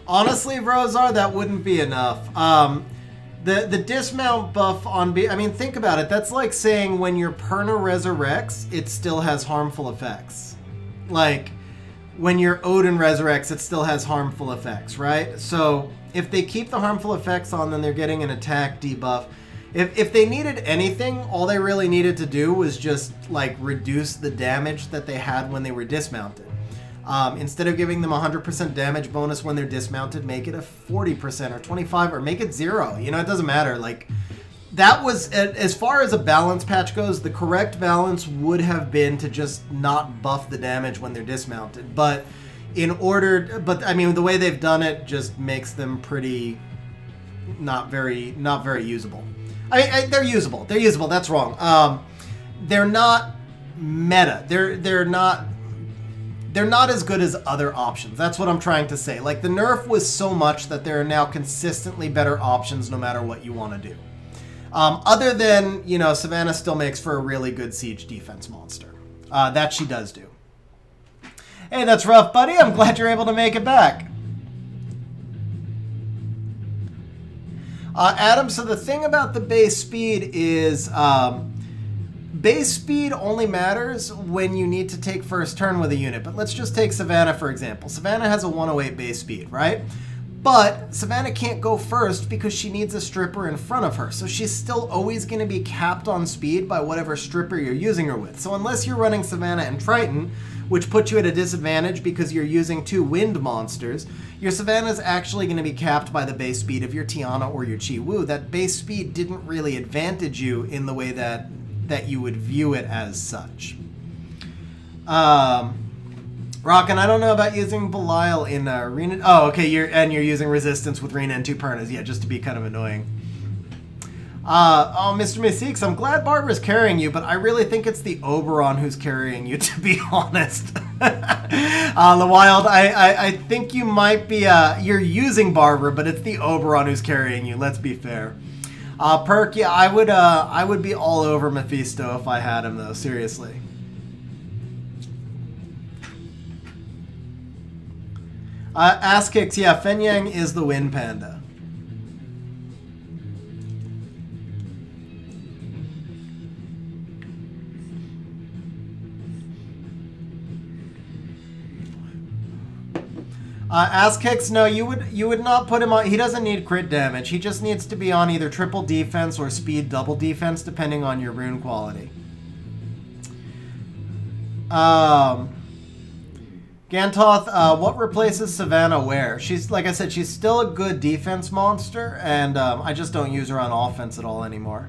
Speaker 1: Honestly, Rosar, that wouldn't be enough. The dismount buff on B... I mean, think about it. That's like saying when your Perna resurrects, it still has harmful effects. Like... when your Odin resurrects, it still has harmful effects, right? So if they keep the harmful effects on, then they're getting an attack debuff. If they needed anything, all they really needed to do was just like reduce the damage that they had when they were dismounted. Instead of giving them 100% damage bonus when they're dismounted, make it a 40% or 25 or make it 0. You know, it doesn't matter. Like, that was, as far as a balance patch goes, the correct balance would have been to just not buff the damage when they're dismounted. But I mean, the way they've done it just makes them pretty not very usable. They're usable. They're usable. That's wrong. They're not meta. They're not as good as other options. That's what I'm trying to say. Like, the nerf was so much that there are now consistently better options no matter what you want to do. Other than, you know, Savannah still makes for a really good siege defense monster. That she does do. Hey, that's rough, buddy. I'm glad you're able to make it back. Adam, so the thing about the base speed is base speed only matters when you need to take first turn with a unit. But let's just take Savannah, for example. Savannah has a 108 base speed, right? But Savannah can't go first because she needs a stripper in front of her. So she's still always going to be capped on speed by whatever stripper you're using her with. So unless you're running Savannah and Triton, which puts you at a disadvantage because you're using 2 wind monsters, your Savannah's actually going to be capped by the base speed of your Tiana or your Chi Wu. That base speed didn't really advantage you in the way that you would view it as such. Rockin', I don't know about using Belial in Rune. Oh, okay, you're using resistance with Rune and 2 Pernas. Yeah, just to be kind of annoying. Mr. Mystiques, I'm glad Barbara's carrying you, but I really think it's the Oberon who's carrying you, to be honest. The Wild, I think you might be, you're using Barbara, but it's the Oberon who's carrying you, let's be fair. Perk, yeah, I would be all over Mephisto if I had him, though, seriously. Ass kicks, yeah, Fen Yang is the Wind Panda. Ass kicks, no, you would not put him on. He doesn't need crit damage. He just needs to be on either triple defense or speed double defense, depending on your rune quality. Gantoth, what replaces Savannah where? She's, like I said, she's still a good defense monster, and I just don't use her on offense at all anymore.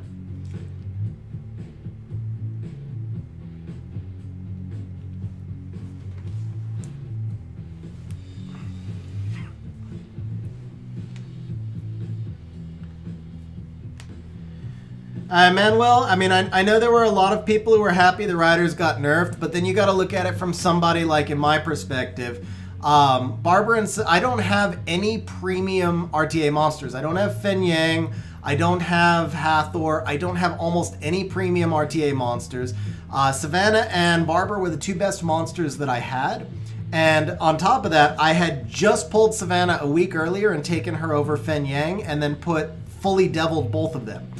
Speaker 1: Manuel, I mean, I know there were a lot of people who were happy the riders got nerfed, but then you got to look at it from somebody like, in my perspective, Barbara and... I don't have any premium RTA monsters. I don't have Fen Yang. I don't have Hathor. I don't have almost any premium RTA monsters. Savannah and Barbara were the 2 best monsters that I had. And on top of that, I had just pulled Savannah a week earlier and taken her over Fen Yang and then fully deviled both of them.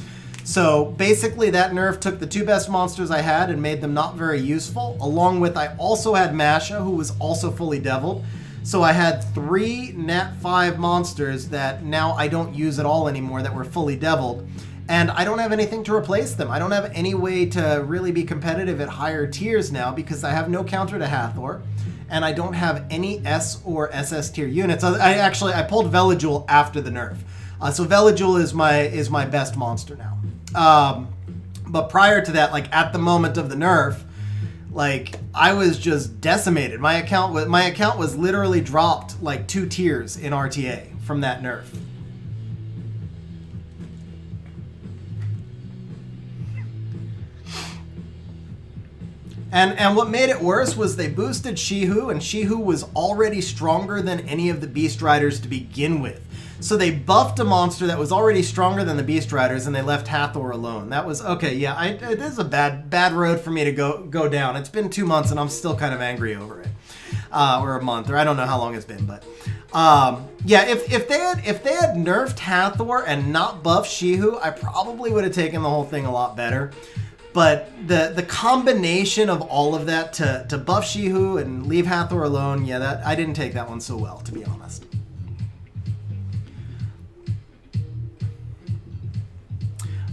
Speaker 1: So basically that nerf took the 2 best monsters I had and made them not very useful, along with I also had Masha, who was also fully deviled. So I had 3 Nat 5 monsters that now I don't use at all anymore that were fully deviled. And I don't have anything to replace them. I don't have any way to really be competitive at higher tiers now because I have no counter to Hathor, and I don't have any S or SS tier units. I pulled Veligul after the nerf. So Veligul is my best monster now. But prior to that, like at the moment of the nerf, like I was just decimated. My account was literally dropped like 2 tiers in RTA from that nerf. And what made it worse was they boosted Shihu, and Shihu was already stronger than any of the Beast Riders to begin with. So they buffed a monster that was already stronger than the Beast Riders, and they left Hathor alone. That was, okay, yeah, this is a bad road for me to go down. It's been 2 months, and I'm still kind of angry over it. Or a month, or I don't know how long it's been, but... yeah, if they had nerfed Hathor and not buffed Shihu, I probably would have taken the whole thing a lot better. But the combination of all of that to buff Shihu and leave Hathor alone, yeah, that I didn't take that one so well, to be honest.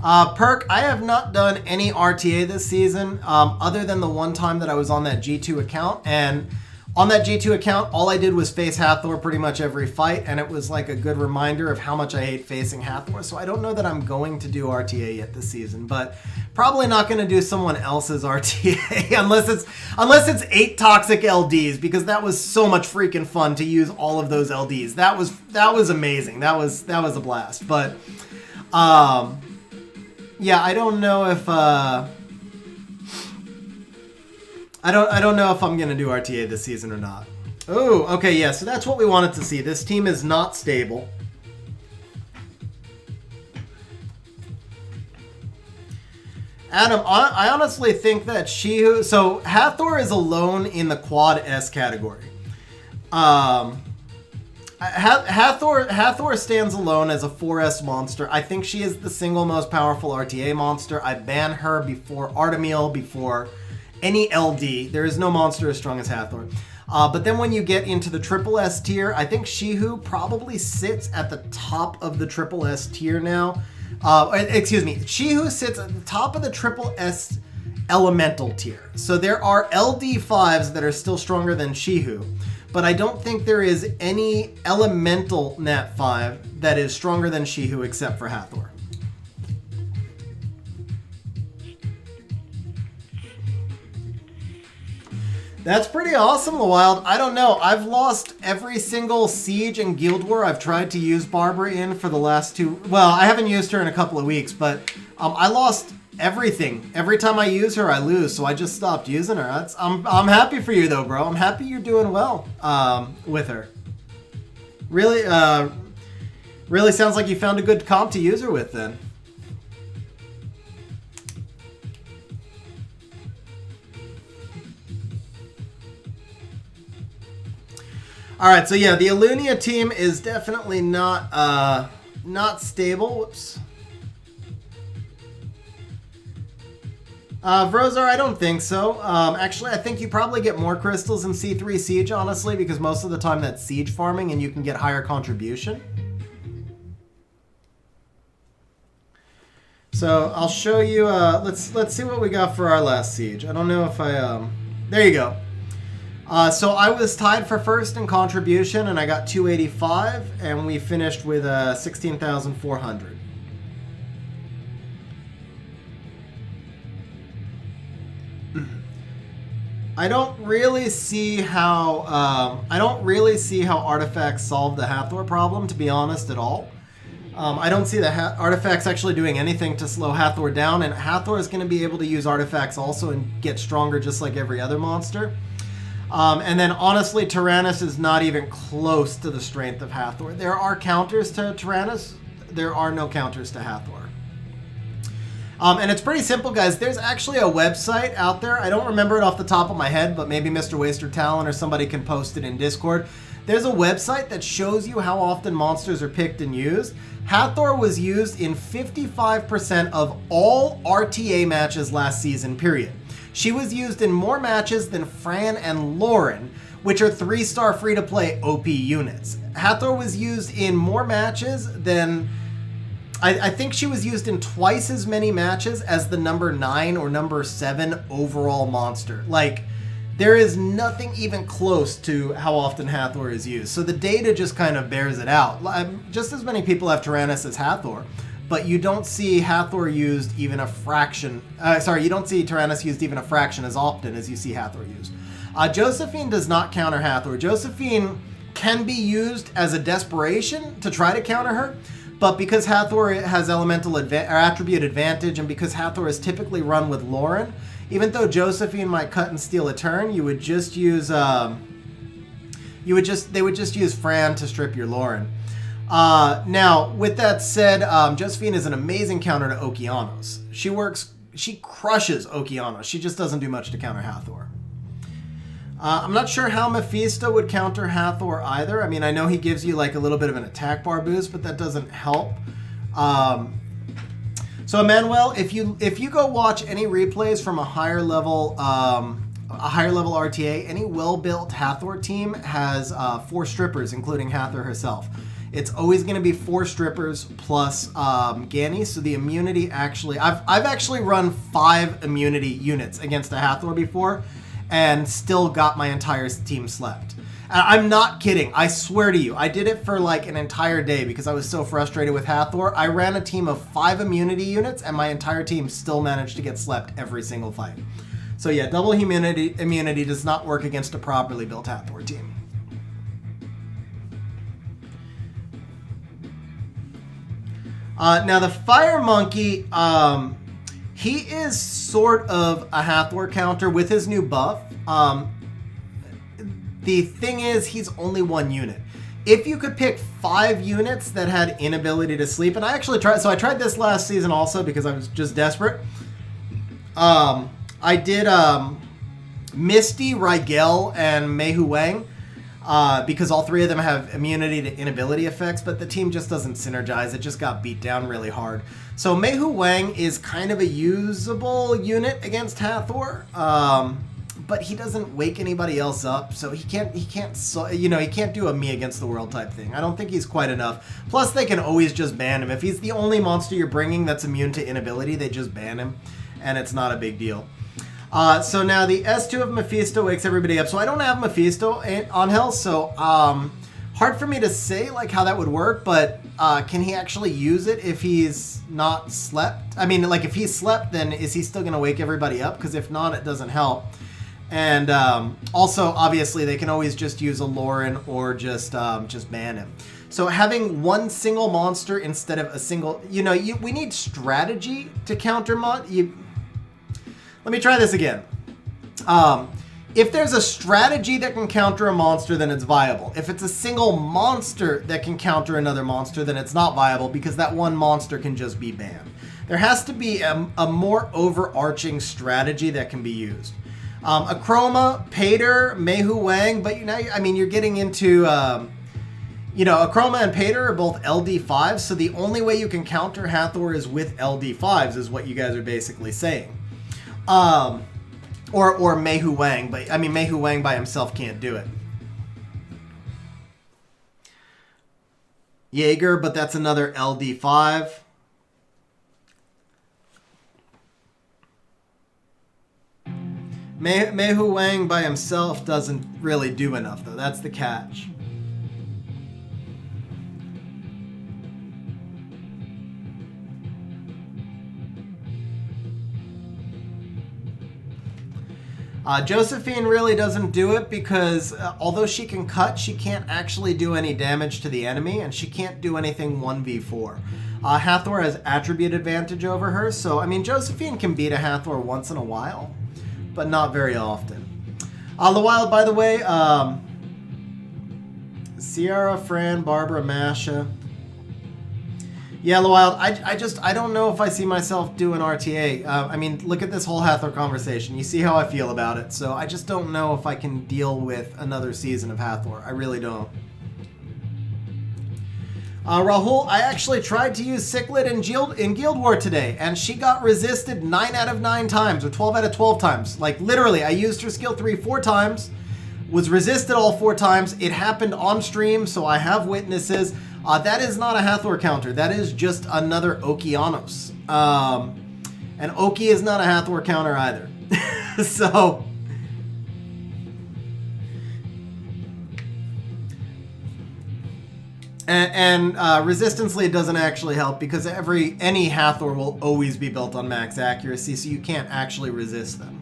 Speaker 1: Perk, I have not done any RTA this season, other than the one time that I was on that G2 account, and on that G2 account, all I did was face Hathor pretty much every fight, and it was like a good reminder of how much I hate facing Hathor, so I don't know that I'm going to do RTA yet this season, but probably not going to do someone else's RTA unless it's 8 toxic LDs, because that was so much freaking fun to use all of those LDs. That was amazing. That was a blast, but yeah, I don't know if I don't know if I'm going to do RTA this season or not. Oh, okay, yeah, so that's what we wanted to see. This team is not stable. Adam, I honestly think that Shihu... So, Hathor is alone in the quad S category. Hathor stands alone as a 4S monster. I think she is the single most powerful RTA monster. I ban her before Artemis, before... any LD. There is no monster as strong as Hathor. But then when you get into the triple S tier, I think Shihu probably sits at the top of the triple S tier now. Excuse me. Shihu sits at the top of the triple S elemental tier. So there are LD5s that are still stronger than Shihu. But I don't think there is any elemental Nat 5 that is stronger than Shihu except for Hathor. That's pretty awesome, Wild. I don't know. I've lost every single Siege and Guild War I've tried to use Barbara in for the last 2... Well, I haven't used her in a couple of weeks, but I lost everything. Every time I use her, I lose, so I just stopped using her. I'm happy for you, though, bro. I'm happy you're doing well with her. Really, really sounds like you found a good comp to use her with, then. All right, so yeah, the Alunia team is definitely not stable. Whoops. Vrozar, I don't think so. Actually, I think you probably get more crystals in C3 Siege, honestly, because most of the time that's siege farming and you can get higher contribution. So I'll show you. Let's see what we got for our last siege. I don't know if I. There you go. So I was tied for first in contribution, and I got 285, and we finished with 16,400. I don't really see how artifacts solve the Hathor problem, to be honest, at all. I don't see the artifacts actually doing anything to slow Hathor down, and Hathor is going to be able to use artifacts also and get stronger just like every other monster. And then, honestly, Tyrannus is not even close to the strength of Hathor. There are counters to Tyrannus. There are no counters to Hathor. And it's pretty simple, guys. There's actually a website out there. I don't remember it off the top of my head, but maybe Mr. Waster Talon or somebody can post it in Discord. There's a website that shows you how often monsters are picked and used. Hathor was used in 55% of all RTA matches last season, period. She was used in more matches than Fran and Lauren, which are 3-star free-to-play OP units. Hathor was used in more matches than... I think she was used in twice as many matches as the number 9 or number 7 overall monster. Like, there is nothing even close to how often Hathor is used. So the data just kind of bears it out. Just as many people have Tyrannus as Hathor, but you don't see Hathor used even a fraction. You don't see Tyrannus used even a fraction as often as you see Hathor used. Josephine does not counter Hathor. Josephine can be used as a desperation to try to counter her, but because Hathor has elemental attribute advantage, and because Hathor is typically run with Lauren, even though Josephine might cut and steal a turn, you would just use they would just use Fran to strip your Lauren. Now, with that said, Josephine is an amazing counter to Okeanos. She crushes Okeanos. She just doesn't do much to counter Hathor. I'm not sure how Mephisto would counter Hathor either. I mean, I know he gives you like a little bit of an attack bar boost, but that doesn't help. So Emmanuel, if you go watch any replays from a higher level RTA, any well-built Hathor team has 4 strippers, including Hathor herself. It's always going to be 4 strippers plus Ganny, so the immunity actually... I've actually run 5 immunity units against a Hathor before, and still got my entire team slept. I'm not kidding. I swear to you. I did it for like an entire day because I was so frustrated with Hathor. I ran a team of 5 immunity units, and my entire team still managed to get slept every single fight. So yeah, double immunity does not work against a properly built Hathor team. Now the Fire Monkey, he is sort of a Hathor counter with his new buff. The thing is, he's only 1 unit. If you could pick 5 units that had inability to sleep, and I actually tried, so I tried this last season also because I was just desperate. I did Misty, Rigel, and Miho Wang, because all 3 of them have immunity to inability effects, but the team just doesn't synergize. It just got beat down really hard. So Miho Wang is kind of a usable unit against Hathor, but he doesn't wake anybody else up, so he can't do a me against the world type thing. I don't think he's quite enough. Plus, they can always just ban him. If he's the only monster you're bringing that's immune to inability, they just ban him, and it's not a big deal. So now the S2 of Mephisto wakes everybody up. So I don't have Mephisto on health, so hard for me to say like how that would work, but can he actually use it if he's not slept? I mean, like if he's slept, then is he still going to wake everybody up? Because if not, it doesn't help. And also, obviously, they can always just use a Lauren or just ban him. So having 1 single monster instead of a single, we need strategy to counter Let me try this again. If there's a strategy that can counter a monster, then it's viable. If it's a single monster that can counter another monster, then it's not viable because that one monster can just be banned. There has to be a more overarching strategy that can be used. Akroma, Pater, Miho Wang, but you're getting into, Akroma and Pater are both LD5s, so the only way you can counter Hathor is with LD5s, is what you guys are basically saying. Or Miho Wang, but Miho Wang by himself can't do it. Jaeger, but that's another LD5. Miho Wang by himself doesn't really do enough, though. That's the catch. Josephine really doesn't do it because although she can cut, she can't actually do any damage to the enemy, and she can't do anything 1v4. Hathor has attribute advantage over her, so Josephine can beat a Hathor once in a while, but not very often. The Wild, by the way, Sierra, Fran, Barbara, Masha. Yeah, the Wild, I don't know if I see myself doing RTA. Look at this whole Hathor conversation. You see how I feel about it. So I just don't know if I can deal with another season of Hathor. I really don't. Rahul, I actually tried to use Cichlid in Guild War today, and she got resisted 9 out of 9 times, or 12 out of 12 times. Like, literally, I used her skill 3 4 times, was resisted all 4 times. It happened on stream, so I have witnesses. That is not a Hathor counter. That is just another Okeanos. And Oki is not a Hathor counter either. So... And resistance lead doesn't actually help because any Hathor will always be built on max accuracy, so you can't actually resist them.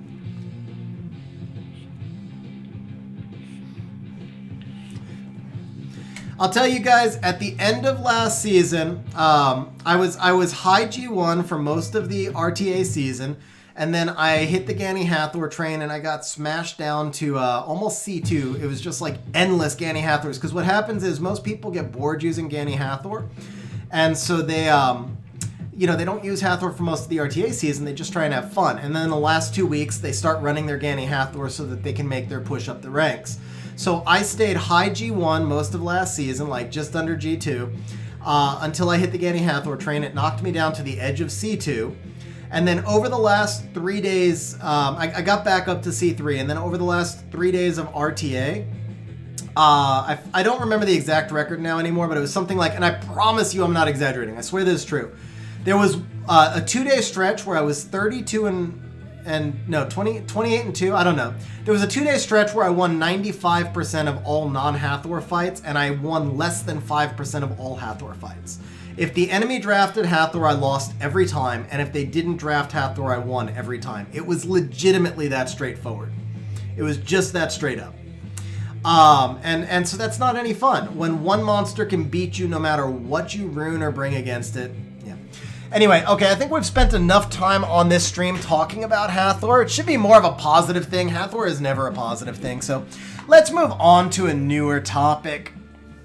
Speaker 1: I'll tell you guys, at the end of last season, I was high G1 for most of the RTA season, and then I hit the Gani Hathor train and I got smashed down to almost C2. It was just like endless Gani Hathors, because what happens is most people get bored using Gani Hathor, and so they they don't use Hathor for most of the RTA season. They just try and have fun, and then the last 2 weeks they start running their Gani Hathor so that they can make their push up the ranks. So I stayed high G1 most of last season, like just under G2, until I hit the Gani Hathor train. It knocked me down to the edge of C2. And then over the last 3 days, I got back up to C3. And then over the last 3 days of RTA, I don't remember the exact record now anymore, but it was something like, and I promise you I'm not exaggerating, I swear this is true. There was a 2-day stretch where I was 28 and 2, I don't know. There was a 2-day stretch where I won 95% of all non-Hathor fights, and I won less than 5% of all Hathor fights. If the enemy drafted Hathor, I lost every time, and if they didn't draft Hathor, I won every time. It was legitimately that straightforward. It was just that straight up. And so that's not any fun. When one monster can beat you no matter what you rune or bring against it. Yeah. Anyway, okay, I think we've spent enough time on this stream talking about Hathor. It should be more of a positive thing. Hathor is never a positive thing. So let's move on to a newer topic.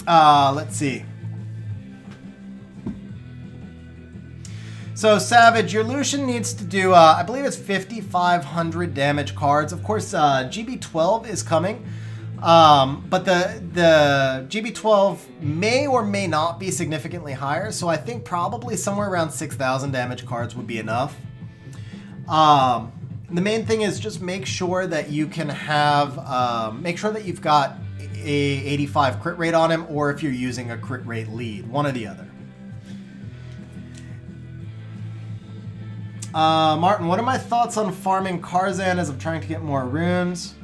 Speaker 1: Let's see. So, Savage, your Lucian needs to do, I believe it's 5,500 damage cards. Of course, GB12 is coming, but the GB12 may or may not be significantly higher, so I think probably somewhere around 6,000 damage cards would be enough. The main thing is just make sure that you can have, make sure that you've got a 85 crit rate on him, or if you're using a crit rate lead, one or the other. Martin, what are my thoughts on farming Karzan as I'm trying to get more runes?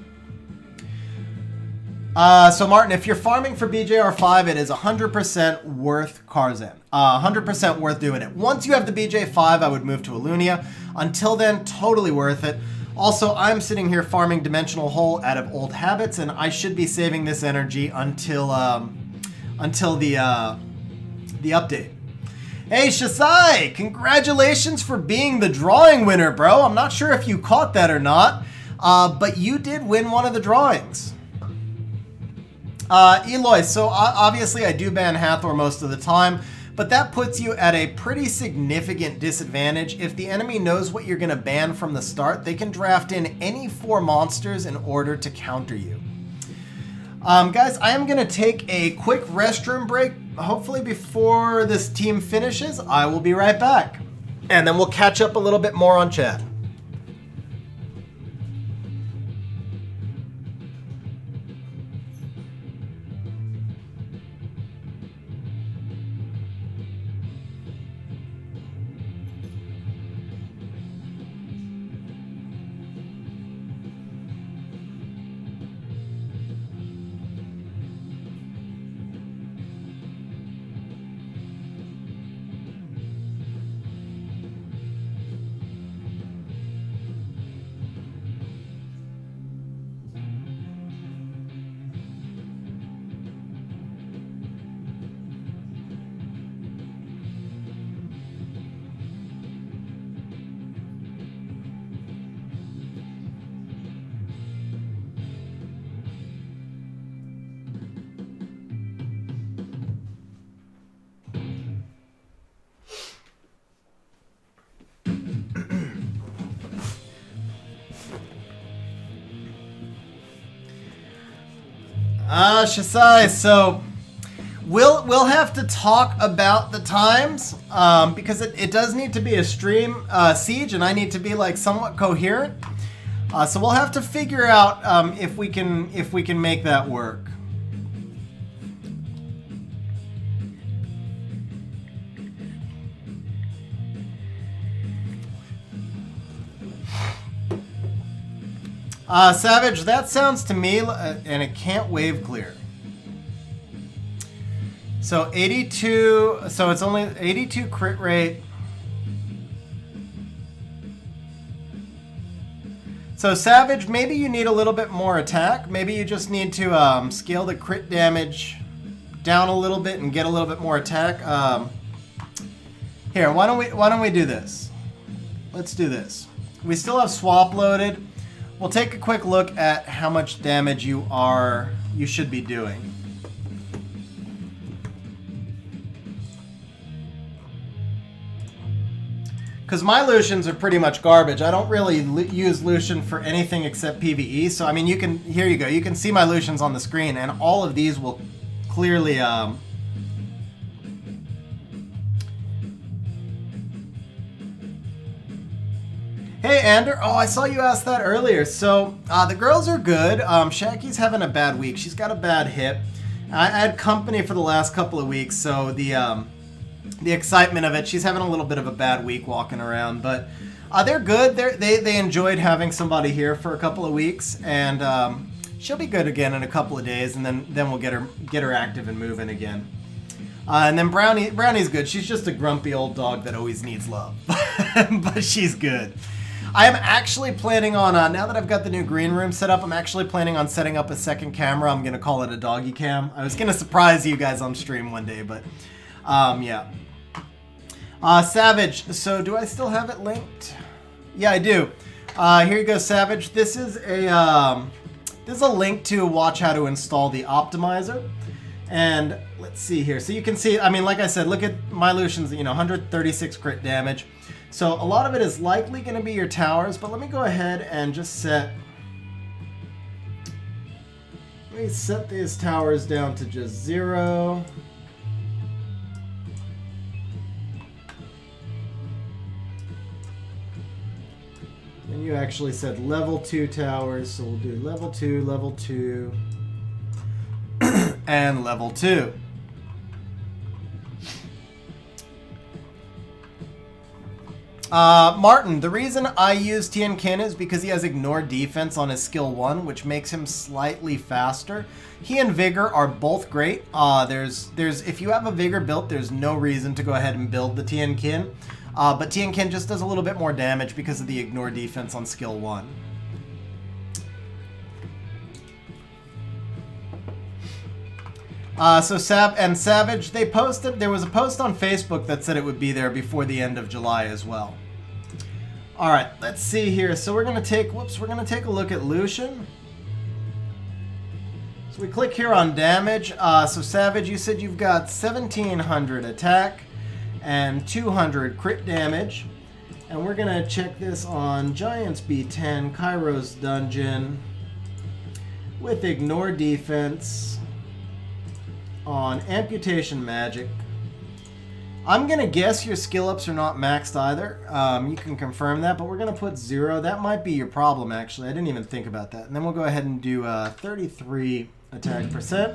Speaker 1: So Martin, if you're farming for BJR5, it is 100% worth Karzan. 100% worth doing it. Once you have the BJ5, I would move to Alunia. Until then, totally worth it. Also, I'm sitting here farming Dimensional Hole out of old habits, and I should be saving this energy until the update. Hey, Shasai! Congratulations for being the drawing winner, bro. I'm not sure if you caught that or not, but you did win one of the drawings. Eloy, so obviously I do ban Hathor most of the time, but that puts you at a pretty significant disadvantage. If the enemy knows what you're going to ban from the start, they can draft in any 4 monsters in order to counter you. Guys, I am going to take a quick restroom break. Hopefully before this team finishes, I will be right back. And then we'll catch up a little bit more on chat. Shasai, so we'll have to talk about the times because it does need to be a stream siege, and I need to be like somewhat coherent. So we'll have to figure out if we can make that work. Savage, that sounds to me, and it can't wave clear. So 82, so it's only 82 crit rate. So Savage, maybe you need a little bit more attack. Maybe you just need to scale the crit damage down a little bit and get a little bit more attack. Here, why don't we do this? Let's do this. We still have swap loaded. We'll take a quick look at how much damage you should be doing. Because my Lucians are pretty much garbage. I don't really use Lucian for anything except PvE. So, I mean, you can, here you go. You can see my Lucians on the screen, and all of these will clearly, Hey, Ander. Oh, I saw you ask that earlier. So, the girls are good. Shaki's having a bad week. She's got a bad hip. I had company for the last couple of weeks, so the excitement of it, she's having a little bit of a bad week walking around, but they're good. They enjoyed having somebody here for a couple of weeks, and she'll be good again in a couple of days, and then we'll get her active and moving again. And then Brownie's good. She's just a grumpy old dog that always needs love, but she's good. I am actually planning on, now that I've got the new green room set up, I'm actually planning on setting up a second camera. I'm going to call it a doggy cam. I was going to surprise you guys on stream one day, but yeah. Savage, so do I still have it linked? Yeah, I do. Here you go, Savage. This is a link to watch how to install the optimizer. And let's see here. So you can see, I mean, like I said, look at my Lucian's, 136 crit damage. So a lot of it is likely going to be your towers, but let me go ahead and just set these towers down to just 0. And you actually said level 2 towers, so we'll do level 2, and level 2. Martin, the reason I use Tiankin is because he has ignore defense on his skill 1, which makes him slightly faster. He and Vigor are both great. If you have a Vigor built, there's no reason to go ahead and build the Tiankin. But Tiankin just does a little bit more damage because of the ignore defense on skill 1. So Savage, they posted, there was a post on Facebook that said it would be there before the end of July as well. Alright, let's see here. So we're going to take a look at Lucian. So we click here on damage. So Savage, you said you've got 1700 attack and 200 crit damage. And we're going to check this on Giants B10, Kairos Dungeon, with ignore defense, on amputation magic. I'm going to guess your skill ups are not maxed either. You can confirm that, but we're going to put 0. That might be your problem, actually. I didn't even think about that. And then we'll go ahead and do 33 attack percent.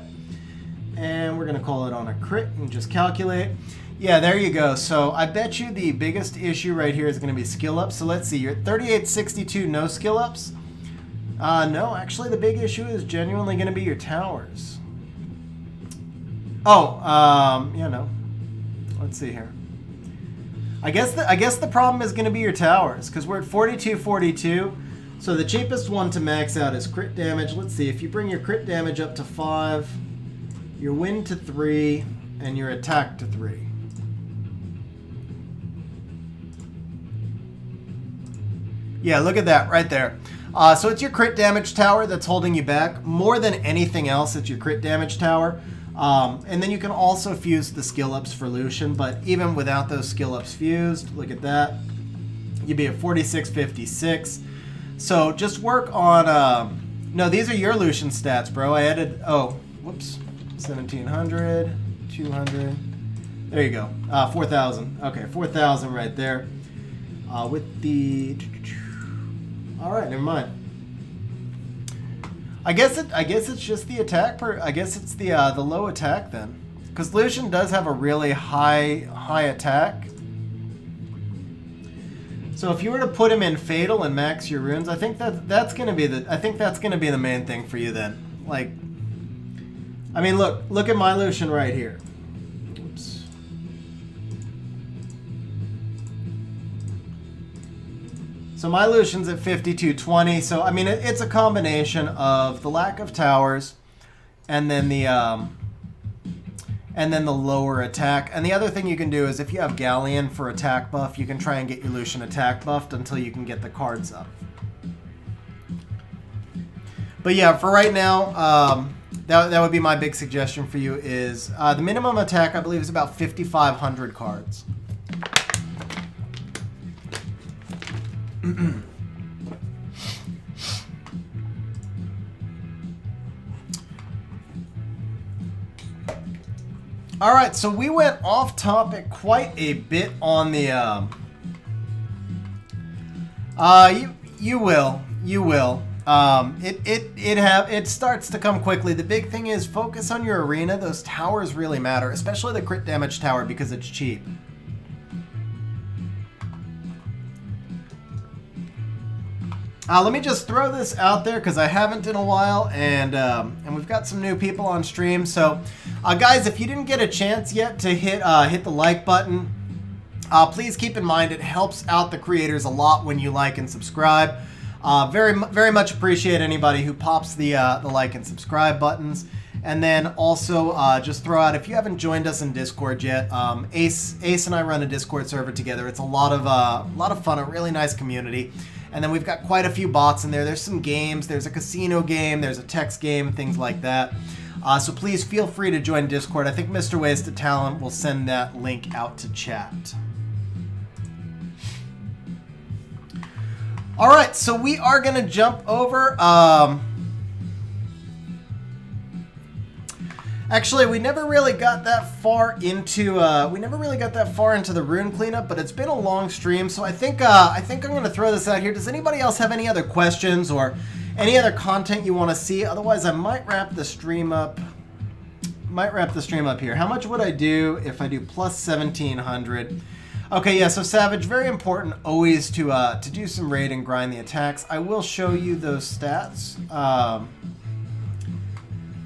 Speaker 1: And we're going to call it on a crit and just calculate. Yeah, there you go. So I bet you the biggest issue right here is going to be skill ups. So let's see. You're at 3862, no skill ups. No, actually the big issue is genuinely going to be your towers. Oh, yeah, no. Let's see here. I guess the problem is going to be your towers, because we're at 4242. So the cheapest one to max out is crit damage. Let's see. If you bring your crit damage up to 5, your win to 3, and your attack to 3. Yeah, look at that right there. So it's your crit damage tower that's holding you back. More than anything else, it's your crit damage tower. And then you can also fuse the skill ups for Lucian, but even without those skill ups fused, look at that, you'd be at 4656. So just work on, no, these are your Lucian stats, bro. I added, oh, whoops, 1700, 200, there you go, 4000. Okay, 4000 right there. With the, all right, never mind. I guess it's just the attack I guess it's the low attack then, because Lucian does have a really high attack. So if you were to put him in Fatal and max your runes, I think that's gonna be the main thing for you then. Like, I mean, look at my Lucian right here. Oops. So my Lucian's at 5220. So I mean, it's a combination of the lack of towers, and then the lower attack. And the other thing you can do is if you have Galleon for attack buff, you can try and get your Lucian attack buffed until you can get the cards up. But yeah, for right now, that would be my big suggestion for you is the minimum attack, I believe, is about 5,500 cards. All right, so we went off topic quite a bit on the you will. It starts to come quickly. The big thing is focus on your arena. Those towers really matter, especially the crit damage tower because it's cheap. Let me just throw this out there because I haven't in a while, and we've got some new people on stream. So, guys, if you didn't get a chance yet to hit the like button, please keep in mind it helps out the creators a lot when you like and subscribe. Very much appreciate anybody who pops the like and subscribe buttons. And then also just throw out, if you haven't joined us in Discord yet, Ace and I run a Discord server together. It's a lot of fun, a really nice community. And then we've got quite a few bots in there. There's some games. There's a casino game. There's a text game, things like that. So please feel free to join Discord. I think Mr. Wasted Talent will send that link out to chat. All right, so we are going to jump over. Actually, we never really got that far into the rune cleanup, but it's been a long stream, so I think I'm going to throw this out here. Does anybody else have any other questions or any other content you want to see? Otherwise, I might wrap the stream up. Here. How much would I do if I do plus 1,700? Okay, yeah. So Savage, very important always to do some raid and grind the attacks. I will show you those stats.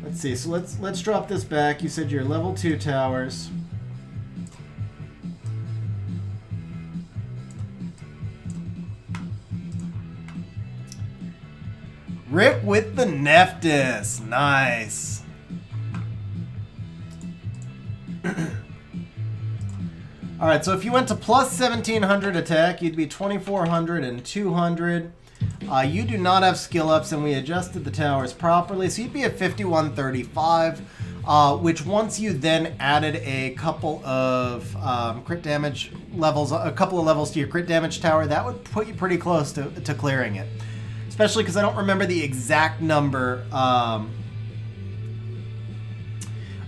Speaker 1: Let's see, so let's drop this back. You said you're level 2 towers. Rick with the Nephthys. Nice. Alright, so if you went to plus 1,700 attack, you'd be 2,400 and 200. You do not have skill ups, and we adjusted the towers properly, so you'd be at 5135, which once you then added a couple of crit damage levels, a couple of levels to your crit damage tower, that would put you pretty close to clearing it. Especially because I don't remember the exact number. I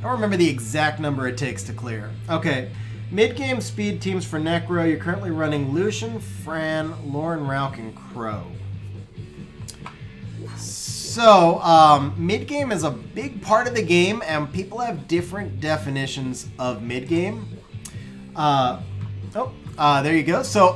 Speaker 1: don't remember the exact number it takes to clear. Okay. Mid-game speed teams for Necro. You're currently running Lucian, Fran, Lauren, Rauk, and Crow. So, mid-game is a big part of the game, and people have different definitions of mid-game. There you go. So,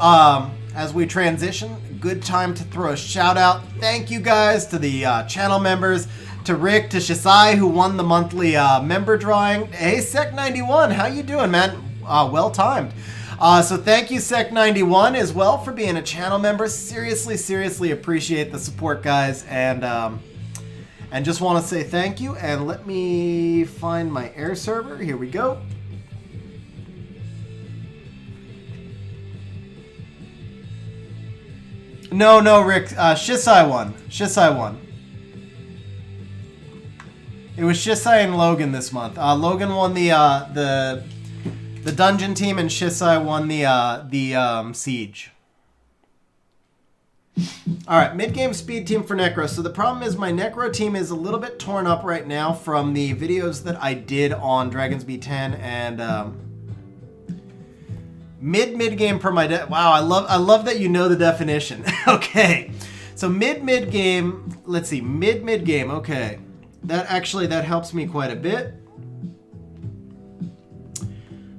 Speaker 1: as we transition, good time to throw a shout-out. Thank you guys to the channel members, to Rick, to Shisai, who won the monthly member drawing. Hey, Sec91, how you doing, man? Well timed. So thank you, Sec91, as well, for being a channel member. Seriously appreciate the support, guys, and just want to say thank you. And let me find my air server. Here we go. No, Rick. Shisai won. It was Shisai and Logan this month. Logan won the dungeon team, and Shisai won the siege. Alright, mid-game speed team for Necro. So the problem is my Necro team is a little bit torn up right now from the videos that I did on Dragons B10 and mid-game per my wow, I love that you know the definition. Okay. So mid-game, let's see, mid-game, okay. That helps me quite a bit.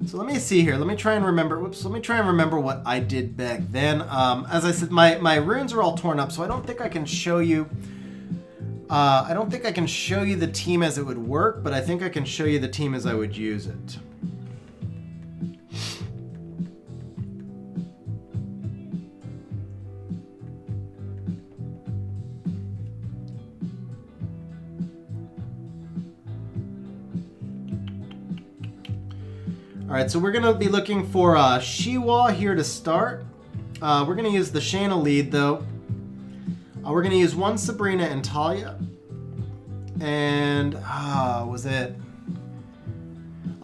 Speaker 1: So let me see here. Let me try and remember. Whoops. Let me try and remember what I did back then. As I said, my runes are all torn up, so I don't think I can show you. I don't think I can show you the team as it would work, but I think I can show you the team as I would use it. All right, so we're going to be looking for Shiwa here to start. We're going to use the Shayna lead, though. We're going to use one Sabrina and Talia. And, was it?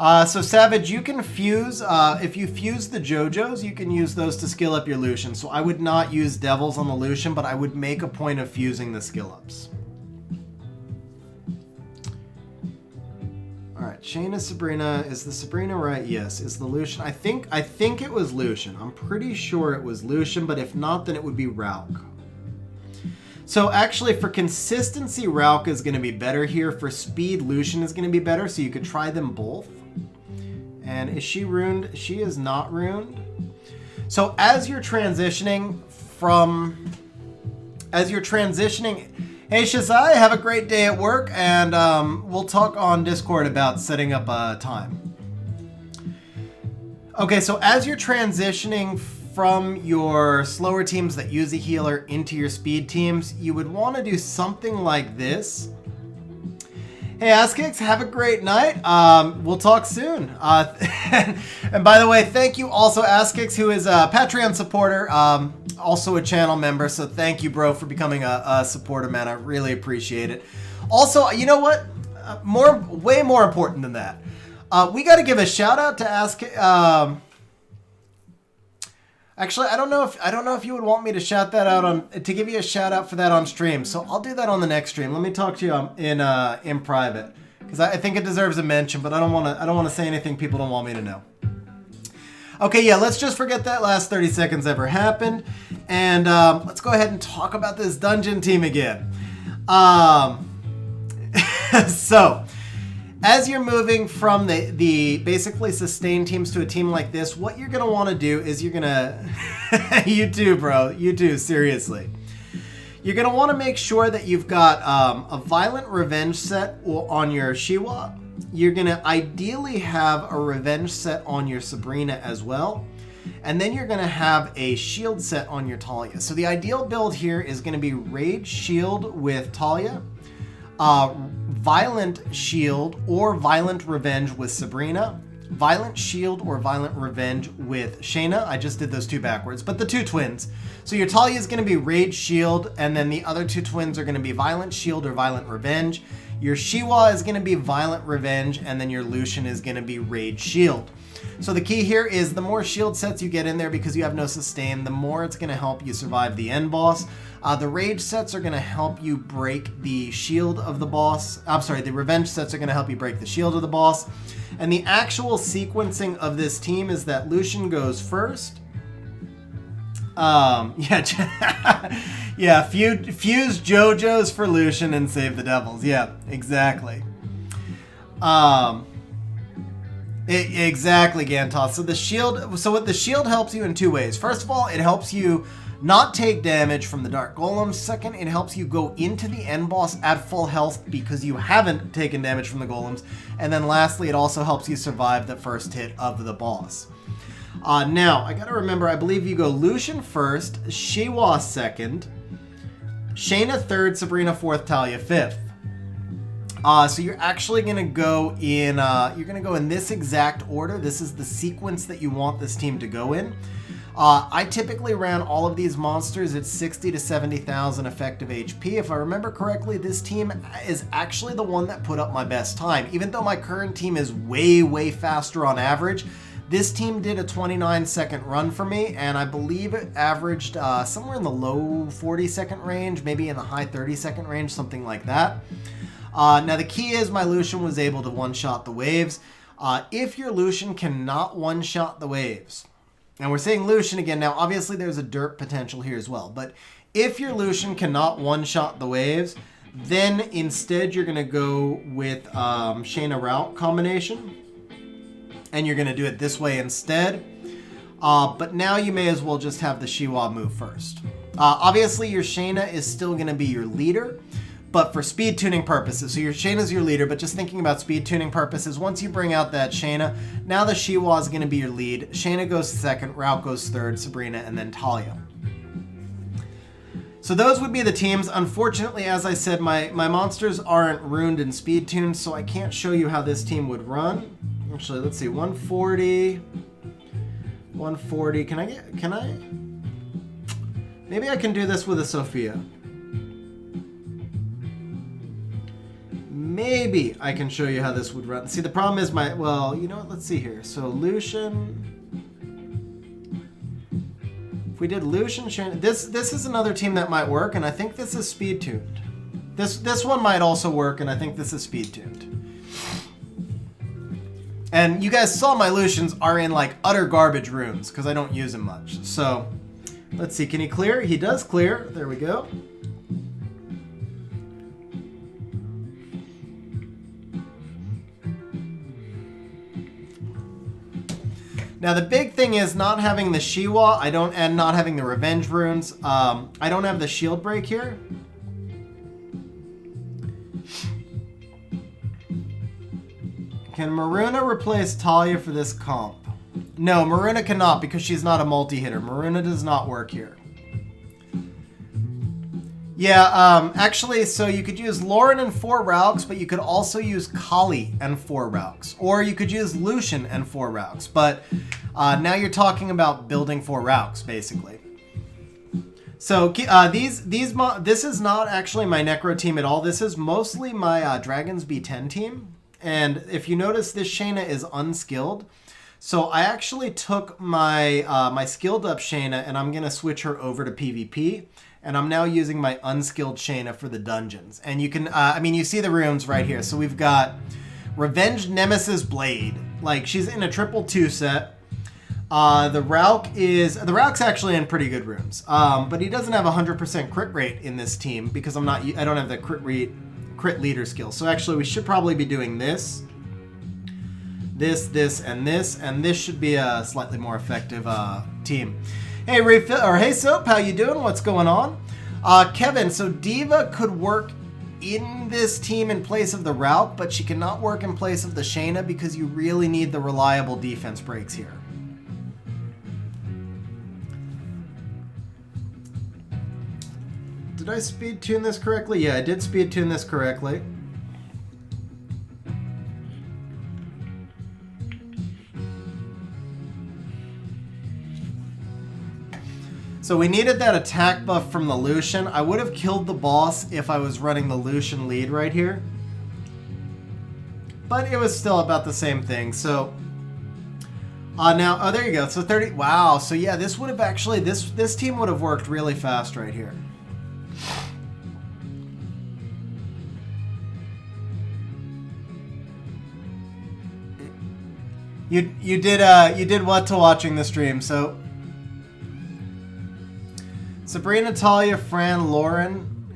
Speaker 1: So, Savage, you can fuse. If you fuse the JoJos, you can use those to skill up your Lucian. So I would not use Devils on the Lucian, but I would make a point of fusing the skill ups. Alright, Shayna, Sabrina. Is the Sabrina right? Yes. Is the Lucian? I think it was Lucian. I'm pretty sure it was Lucian, but if not, then it would be Rauk. So actually, for consistency, Rauk is going to be better here. For speed, Lucian is going to be better, so you could try them both. And is she runed? She is not runed. So as you're transitioning hey Shazai, have a great day at work, and we'll talk on Discord about setting up a time. Okay, so as you're transitioning from your slower teams that use a healer into your speed teams, you would want to do something like this. Hey Askix, have a great night. We'll talk soon. And by the way, thank you also Askix, who is a Patreon supporter, also a channel member. So thank you, bro, for becoming a supporter, man. I really appreciate it. Also, you know what? Way more important than that. We got to give a shout out to Askix. Actually, I don't know if you would want me to shout that out to give you a shout out for that on stream. So I'll do that on the next stream. Let me talk to you in private, because I think it deserves a mention, but I don't want to say anything people don't want me to know. Okay, yeah, let's just forget that last 30 seconds ever happened, and let's go ahead and talk about this dungeon team again. So, as you're moving from the basically sustained teams to a team like this, what you're going to want to do is you're going to... You too, bro. You too, seriously. You're going to want to make sure that you've got a Violent Revenge set on your Shiwa. You're going to ideally have a Revenge set on your Sabrina as well. And then you're going to have a Shield set on your Talia. So the ideal build here is going to be Rage Shield with Talia, Violent Shield or Violent Revenge with Sabrina, Violent Shield or Violent Revenge with Shayna. I just did those two backwards, but the two twins. So your Talia is going to be Rage Shield, and then the other two twins are going to be Violent Shield or Violent Revenge. Your Shiwa is going to be Violent Revenge, and then your Lucian is going to be Rage Shield. So the key here is the more shield sets you get in there, because you have no sustain, the more it's going to help you survive the end boss. The rage sets are going to help you break the shield of the boss. I'm sorry, the revenge sets are going to help you break the shield of the boss. And the actual sequencing of this team is that Lucian goes first. Yeah, fuse JoJo's for Lucian and save the devils. Yeah, exactly. Exactly, Gantoth. So what the shield helps you in two ways. First of all, it helps you not take damage from the Dark Golems. Second, it helps you go into the end boss at full health because you haven't taken damage from the Golems. And then lastly, it also helps you survive the first hit of the boss. Now, I gotta remember, I believe you go Lucian first, Shiwa second, Shayna third, Sabrina fourth, Talia fifth. So you're actually gonna go in. You're gonna go in this exact order. This is the sequence that you want this team to go in. I typically ran all of these monsters at 60 to 70,000 effective HP. If I remember correctly, this team is actually the one that put up my best time. Even though my current team is way faster on average, this team did a 29-second run for me, and I believe it averaged somewhere in the low 40-second range, maybe in the high 30-second range, something like that. Now the key is my Lucian was able to one-shot the waves. If your Lucian cannot one-shot the waves, and we're saying Lucian again, now obviously there's a derp potential here as well, but if your Lucian cannot one-shot the waves, then instead you're going to go with Shayna Rauk combination. and you're going to do it this way instead. But now you may as well just have the Shiwa move first. Obviously, your Shayna is still going to be your leader, but for speed tuning purposes. So your Shayna's your leader, but just thinking about speed tuning purposes, once you bring out that Shayna, now the Shiwa is going to be your lead. Shayna goes second, Route goes third, Sabrina, and then Talia. So those would be the teams. Unfortunately, as I said, my monsters aren't runed and speed tuned, so I can't show you how this team would run. Actually, let's see, 140. 140. Can I? Maybe I can do this with a Sophia. Maybe I can show you how this would run. See, the problem is well, you know what? Let's see here. So Lucian. If we did Lucian, Shannon, this is another team that might work, and I think this is speed tuned. This one might also work, and I think this is speed tuned. And you guys saw my Lucians are in like utter garbage rooms because I don't use them much. So let's see, can he clear? He does clear. There we go. Now the big thing is not having the Shiwa. And not having the revenge runes. I don't have the shield break here. Can Maruna replace Talia for this comp? No, Maruna cannot because she's not a multi-hitter. Maruna does not work here. Yeah, actually, so you could use Lauren and 4 Rauks, but you could also use Kali and 4 Rauks. Or you could use Lucian and 4 Rauks. But now you're talking about building 4 Rauks, basically. So this is not actually my Necro team at all. This is mostly my Dragons B10 team. And if you notice, this Shayna is unskilled. So I actually took my my skilled up Shayna and I'm going to switch her over to PvP. And I'm now using my unskilled Shayna for the dungeons. And you can, you see the runes right here. So we've got Revenge Nemesis Blade. Like, she's in a 2-2 set. The Rauk's actually in pretty good runes. But he doesn't have 100% crit rate in this team because I don't have the crit leader skill. So actually we should probably be doing this, and this, and this should be a slightly more effective team. Hey hey Soap, how you doing? What's going on? Kevin, so Diva could work in this team in place of the Rauk, but she cannot work in place of the Shayna because you really need the reliable defense breaks here. Did I speed tune this correctly? Yeah, I did speed tune this correctly. So we needed that attack buff from the Lucian. I would have killed the boss if I was running the Lucian lead right here. But it was still about the same thing. So now, oh, there you go. So 30, wow. So yeah, this would have actually, this team would have worked really fast right here. You did what to watching the stream? So Sabrina, Talia, Fran, Lauren.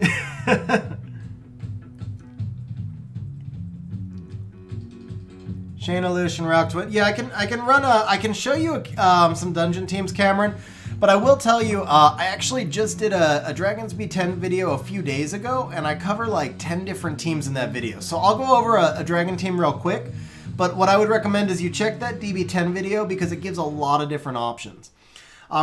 Speaker 1: Shayna, Lucian, Rauk. Yeah, I can show you some dungeon teams, Cameron. But I will tell you, I actually just did a Dragons B10 video a few days ago, and I cover like 10 different teams in that video. So I'll go over a Dragon team real quick. But what I would recommend is you check that DB10 video because it gives a lot of different options.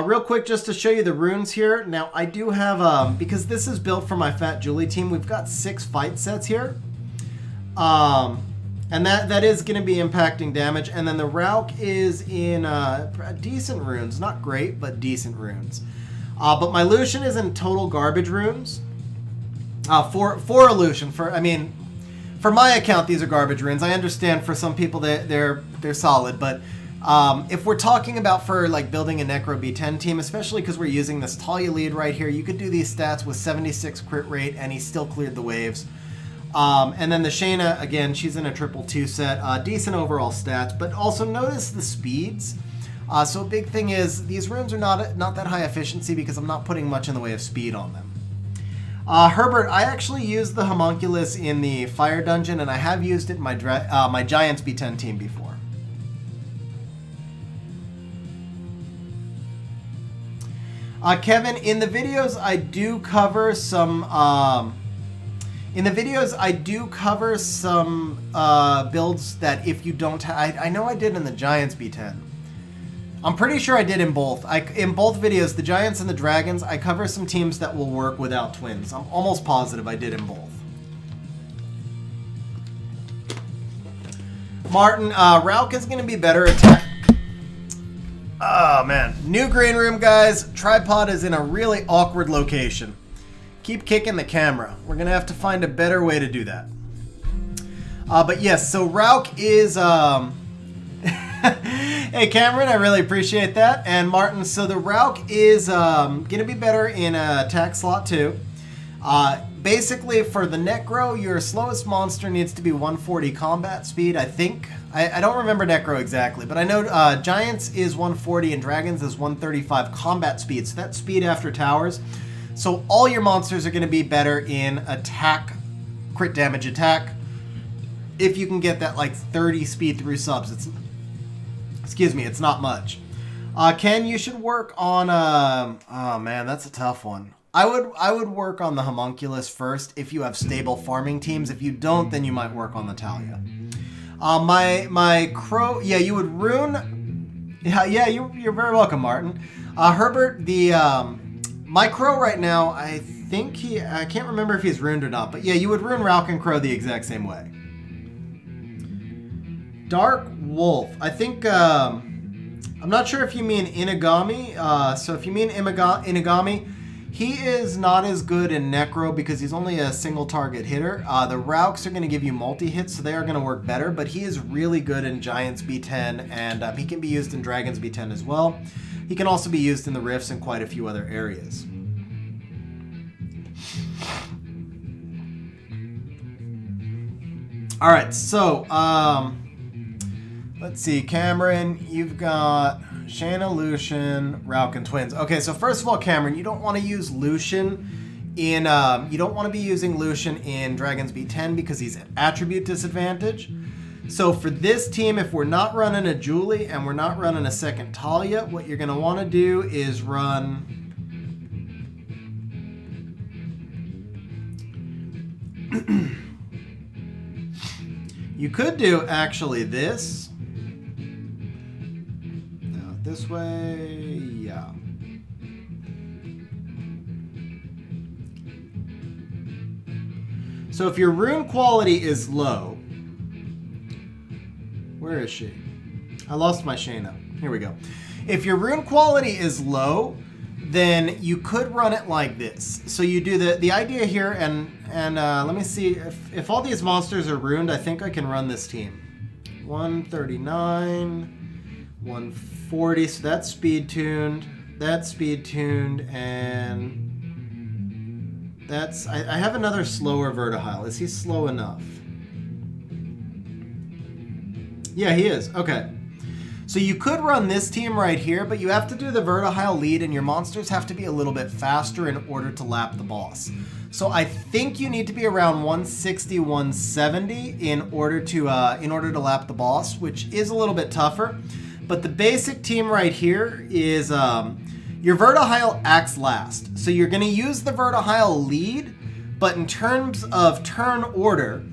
Speaker 1: Real quick, just to show you the runes here. Now, I do have, because this is built for my Fat Julie team, we've got 6 fight sets here. And that is going to be impacting damage. And then the Rauk is in decent runes. Not great, but decent runes. But my Lucian is in total garbage runes. For a Lucian, for my account, these are garbage runes. I understand for some people they're solid, but if we're talking about for like building a Necro B10 team, especially because we're using this Talia lead right here, you could do these stats with 76 crit rate, and he still cleared the waves. And then the Shayna, again, she's in a 2-2 set, decent overall stats, but also notice the speeds. So a big thing is these runes are not that high efficiency because I'm not putting much in the way of speed on them. Herbert, I actually used the Homunculus in the Fire Dungeon, and I have used it in my Giants B10 team before. Kevin, in the videos I do cover some builds that if you don't have, I know I did in the Giants B10. I'm pretty sure I did in both. In both videos, the Giants and the Dragons, I cover some teams that will work without twins. I'm almost positive I did in both. Martin, Rauk is going to be better attack. Oh, man. New green room, guys. Tripod is in a really awkward location. Keep kicking the camera. We're going to have to find a better way to do that. But yes, so Rauk is... Hey, Cameron, I really appreciate that. And Martin, so the Rauk is going to be better in attack slot 2. Basically, for the necro, your slowest monster needs to be 140 combat speed, I think. I don't remember necro exactly, but I know Giants is 140 and Dragons is 135 combat speed. So that's speed after towers. So all your monsters are going to be better in attack, crit damage attack. If you can get that like 30 speed through subs, it's not much. Ken, you should work on oh man, that's a tough one. I would work on the homunculus first if you have stable farming teams. If you don't, then you might work on the Talia. My crow, yeah, you would Rune. Yeah, you're very welcome, Martin. Herbert, my crow right now, I think I can't remember if he's runed or not, but yeah, you would rune Rauk and Crow the exact same way. Dark Wolf, I think, I'm not sure if you mean Inagami, so if you mean Inagami, he is not as good in Necro because he's only a single target hitter. The Rauks are going to give you multi-hits, so they are going to work better, but he is really good in Giants B10, and he can be used in Dragons B10 as well. He can also be used in the Rifts and quite a few other areas. All right, so let's see, Cameron, you've got Shanna, Lucian, Rauk, and Twins. Okay, so first of all, Cameron, you don't want to use Lucian in, you don't want to be using Lucian in Dragons B10 because he's at attribute disadvantage. So for this team, if we're not running a Julie and we're not running a second Talia, what you're going to want to do is run... You could do actually this. Now this way, yeah. So if your rune quality is low, where is she? I lost my Shayna. Here we go. If your rune quality is low, then you could run it like this. So you do the idea here, and let me see if all these monsters are ruined. I think I can run this team. 139, 140. So that's speed tuned. That's speed tuned, and that's. I have another slower Vertihile. Is he slow enough? Yeah, he is. Okay. So you could run this team right here, but you have to do the Vertihile lead, and your monsters have to be a little bit faster in order to lap the boss. So I think you need to be around 160, 170 in order to lap the boss, which is a little bit tougher. But the basic team right here is your Vertihile acts last. So you're going to use the Vertihile lead, but in terms of turn order,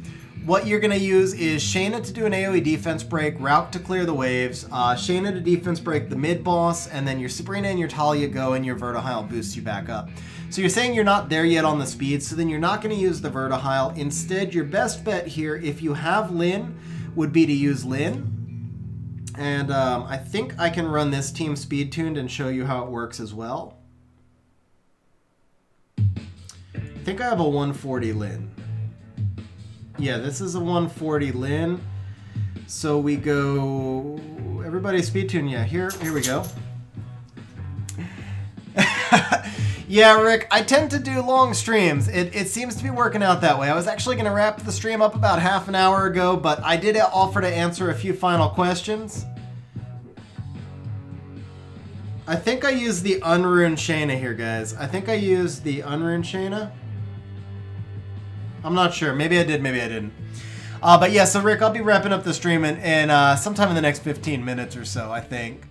Speaker 1: what you're going to use is Shayna to do an AoE defense break, Rauk to clear the waves, Shayna to defense break the mid boss, and then your Sabrina and your Talia go, and your Vertihile boosts you back up. So you're saying you're not there yet on the speed, so then you're not going to use the Vertihile. Instead, your best bet here, if you have Lyn, would be to use Lyn. And I think I can run this team speed tuned and show you how it works as well. I think I have a 140 Lyn. Yeah, this is a 140 Lyn. So we go, everybody speed tune. Yeah, here we go. Yeah, Rick, I tend to do long streams. It seems to be working out that way. I was actually going to wrap the stream up about half an hour ago, but I did offer to answer a few final questions. I think I used the unruned Shayna here, guys. I think I used the unruned Shayna. I'm not sure. Maybe I did, maybe I didn't. But yeah, so Rick, I'll be wrapping up the stream in sometime in the next 15 minutes or so, I think.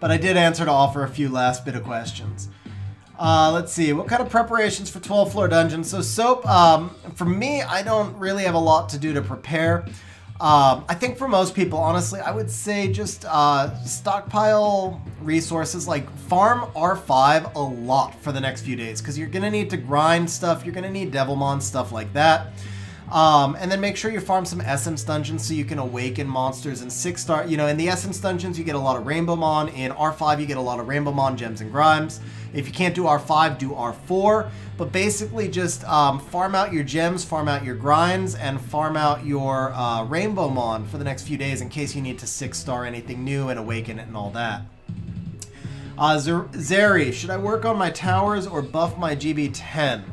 Speaker 1: but I did answer to offer a few last bit of questions. Let's see, what kind of preparations for 12th floor dungeons? So soap, for me, I don't really have a lot to do to prepare. I think for most people, honestly, I would say just stockpile resources, like farm R5 a lot for the next few days, because you're going to need to grind stuff, you're going to need Devilmon, stuff like that. And then make sure you farm some Essence dungeons so you can awaken monsters in 6-star. You know, in the Essence dungeons, you get a lot of Rainbowmon. In R5, you get a lot of Rainbowmon, Gems, and Grimes. If you can't do R5, do R4. But basically just farm out your gems, farm out your grinds, and farm out your Rainbowmon for the next few days in case you need to 6-star anything new and awaken it and all that. Zeri, should I work on my towers or buff my GB10?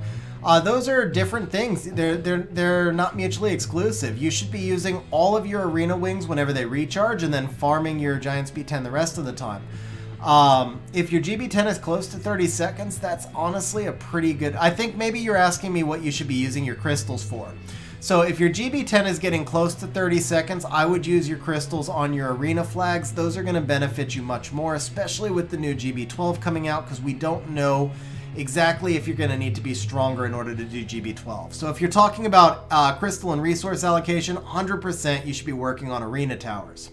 Speaker 1: Those are different things. They're not mutually exclusive. You should be using all of your arena wings whenever they recharge and then farming your giant speed 10 the rest of the time. If your GB10 is close to 30 seconds, that's honestly a pretty good... I think maybe you're asking me what you should be using your crystals for. So if your GB10 is getting close to 30 seconds, I would use your crystals on your arena flags. Those are going to benefit you much more, especially with the new GB12 coming out, because we don't know exactly if you're going to need to be stronger in order to do GB12. So if you're talking about crystal and resource allocation, 100% you should be working on arena towers.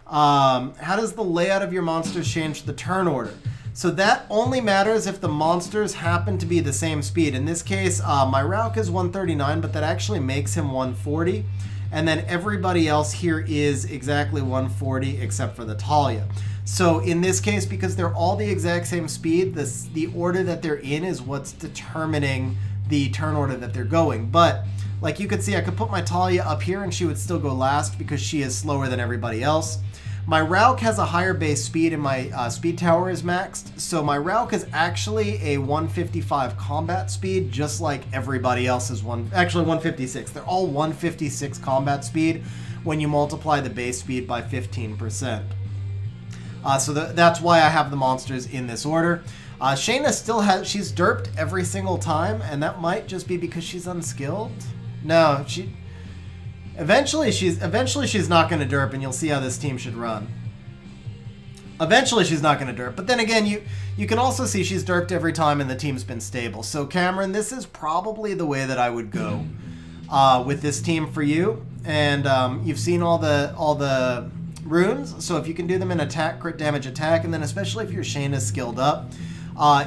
Speaker 1: How does the layout of your monsters change the turn order? So that only matters if the monsters happen to be the same speed. In this case, my Rauk is 139, but that actually makes him 140. And then everybody else here is exactly 140 except for the Talia. So in this case, because they're all the exact same speed, the order that they're in is what's determining the turn order that they're going. But like you could see, I could put my Talia up here and she would still go last because she is slower than everybody else. My Rauk has a higher base speed and my speed tower is maxed. So my Rauk is actually a 155 combat speed, just like everybody else's actually 156. They're all 156 combat speed when you multiply the base speed by 15%. So that's why I have the monsters in this order. Shayna still she's derped every single time, and that might just be because she's unskilled. No, eventually she's not going to derp, and you'll see how this team should run. Eventually she's not going to derp, but then again, you can also see she's derped every time, and the team's been stable. So Cameron, this is probably the way that I would go with this team for you. And you've seen all the runes, so if you can do them in attack, crit damage attack, and then especially if your Shayna is skilled up,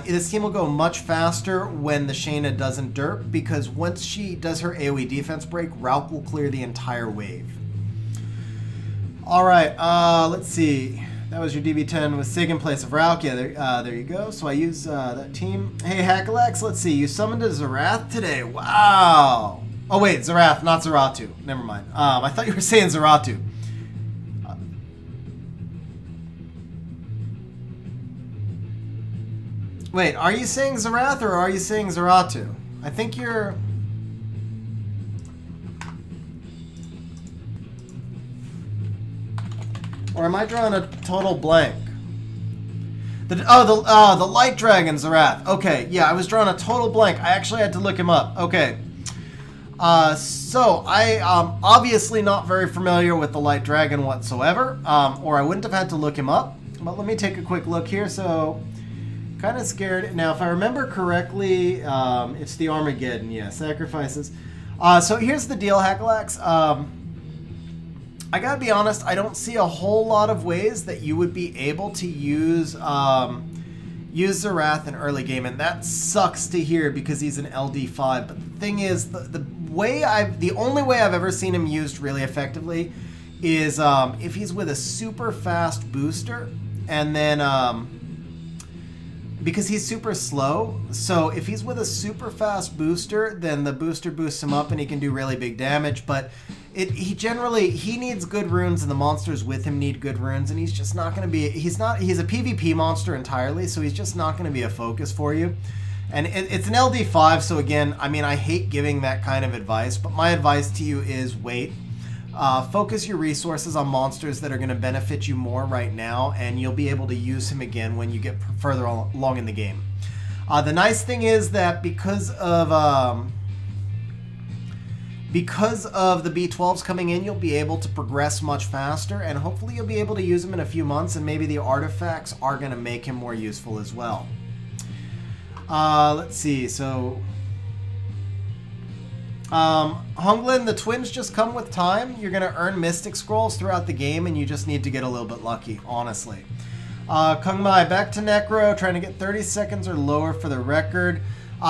Speaker 1: this team will go much faster when the Shayna doesn't derp, because once she does her AoE defense break, Rauk will clear the entire wave. Alright, let's see. That was your DB10 with Sig in place of Rauk. Yeah, there you go. So I use that team. Hey, Hackalax, let's see. You summoned a Zerath today. Wow. Oh, wait, Zerath, not Zeratu. Never mind. I thought you were saying Zeratu. Wait, are you saying Zerath or are you saying Zeratu? I think you're... Or am I drawing a total blank? The Light Dragon Zerath. Okay, yeah, I was drawing a total blank. I actually had to look him up. Okay. So I obviously not very familiar with the Light Dragon whatsoever, or I wouldn't have had to look him up. But let me take a quick look here. So... kind of scared. Now, if I remember correctly, it's the Armageddon. Yeah, sacrifices. So here's the deal, Hackalax. I gotta be honest, I don't see a whole lot of ways that you would be able to use Zerath in early game, and that sucks to hear because he's an LD5. But the thing is, the only way I've ever seen him used really effectively is if he's with a super fast booster, and then because he's super slow, so if he's with a super fast booster, then the booster boosts him up and he can do really big damage. But he needs good runes, and the monsters with him need good runes, and he's just not going to be... He's a PvP monster entirely, so he's just not going to be a focus for you. And it's an LD5, so again, I mean, I hate giving that kind of advice, but my advice to you is wait. Focus your resources on monsters that are going to benefit you more right now, and you'll be able to use him again when you get further along in the game. The nice thing is that because of Because of the B12s coming in, you'll be able to progress much faster, and hopefully you'll be able to use him in a few months, and maybe the artifacts are going to make him more useful as well. Let's see, so... Hunglin, the twins just come with time. You're going to earn Mystic Scrolls throughout the game, and you just need to get a little bit lucky, honestly. Kung Mai, back to Necro, trying to get 30 seconds or lower for the record.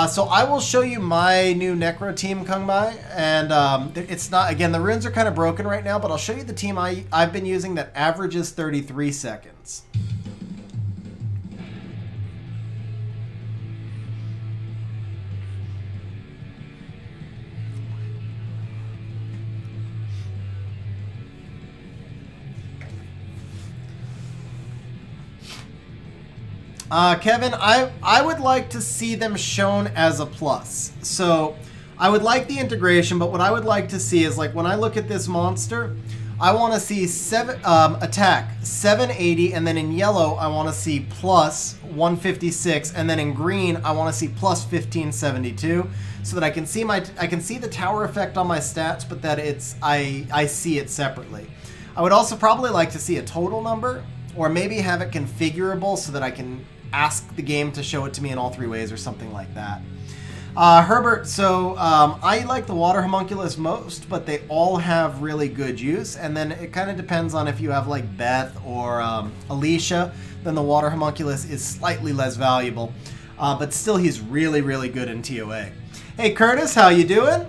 Speaker 1: So I will show you my new Necro team, Kung Mai, and it's not, again, the runes are kind of broken right now, but I'll show you the team I've been using that averages 33 seconds. Kevin, I would like to see them shown as a plus. So I would like the integration, but what I would like to see is, like, when I look at this monster, I want to see attack 780, and then in yellow I want to see plus 156, and then in green I want to see plus 1572, so that I can see the tower effect on my stats, but that I see it separately. I would also probably like to see a total number, or maybe have it configurable so that I can ask the game to show it to me in all three ways or something like that. Herbert, so I like the water homunculus most, but they all have really good use, and then it kind of depends on if you have like Beth or Alicia, then the water homunculus is slightly less valuable, but still he's really, really good in TOA. Hey Curtis, how you doing?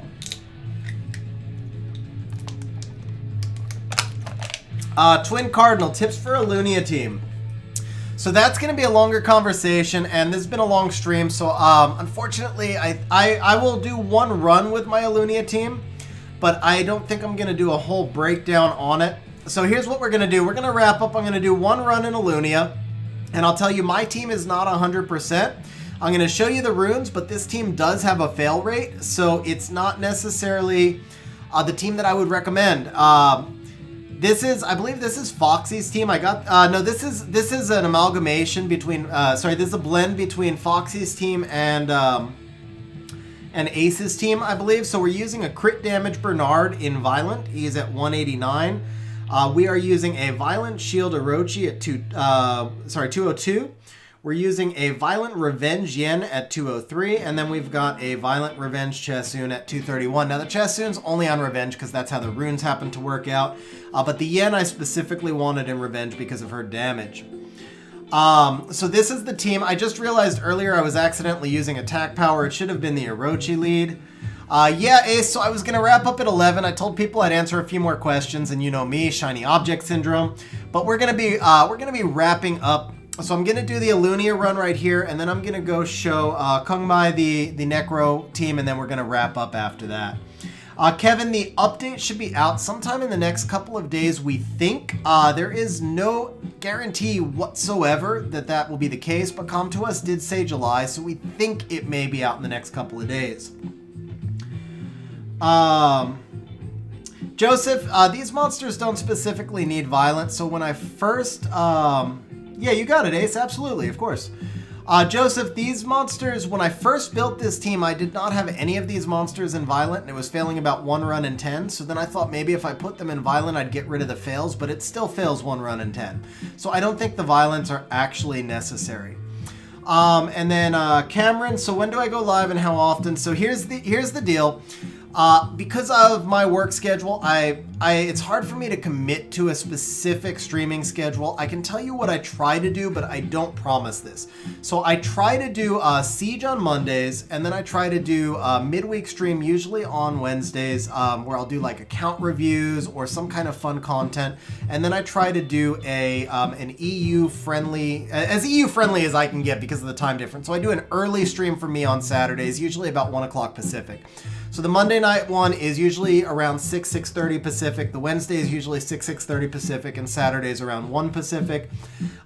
Speaker 1: Twin Cardinal, tips for a Lunia team. So that's going to be a longer conversation, and this has been a long stream, so unfortunately I will do one run with my Lunia team, but I don't think I'm going to do a whole breakdown on it. So here's what we're going to do. We're going to wrap up. I'm going to do one run in Lunia, and I'll tell you my team is not 100%. I'm going to show you the runes, but this team does have a fail rate, so it's not necessarily the team that I would recommend. I believe this is Foxy's team. No, this is an amalgamation between, this is a blend between Foxy's team and Ace's team, I believe. So we're using a crit damage Bernard in Violent. He's at 189. We are using a Violent Shield Orochi at 202. We're using a Violent Revenge Yen at 203, and then we've got a Violent Revenge Chassoon at 231. Now the Chassoon's only on Revenge because that's how the runes happen to work out, but the Yen I specifically wanted in Revenge because of her damage. So this is the team. I just realized earlier I was accidentally using attack power. It should have been the Orochi lead. Yeah, Ace, so I was going to wrap up at 11. I told people I'd answer a few more questions, and you know me, Shiny Object Syndrome, but we're going to be wrapping up. So I'm going to do the Lunia run right here, and then I'm going to go show Kung Mai the Necro team, and then we're going to wrap up after that. Kevin, the update should be out sometime in the next couple of days, we think. There is no guarantee whatsoever that will be the case, but Com2Us did say July, so we think it may be out in the next couple of days. Joseph, these monsters don't specifically need violence, so when I first... yeah, you got it, Ace. Absolutely, of course. Joseph, these monsters, when I first built this team, I did not have any of these monsters in Violent, and it was failing about 1 run in 10. So then I thought maybe if I put them in Violent, I'd get rid of the fails, but it still fails 1 run in 10. So I don't think the Violents are actually necessary. And then Cameron, so when do I go live and how often? So here's the deal. Because of my work schedule, it's hard for me to commit to a specific streaming schedule. I can tell you what I try to do, but I don't promise this. So I try to do Siege on Mondays, and then I try to do a midweek stream, usually on Wednesdays, where I'll do like account reviews or some kind of fun content. And then I try to do an EU-friendly, as EU-friendly as I can get because of the time difference. So I do an early stream for me on Saturdays, usually about 1 o'clock Pacific. So the Monday night one is usually around 6:30 Pacific. The Wednesday is usually 6:30 Pacific, and Saturdays around 1 Pacific.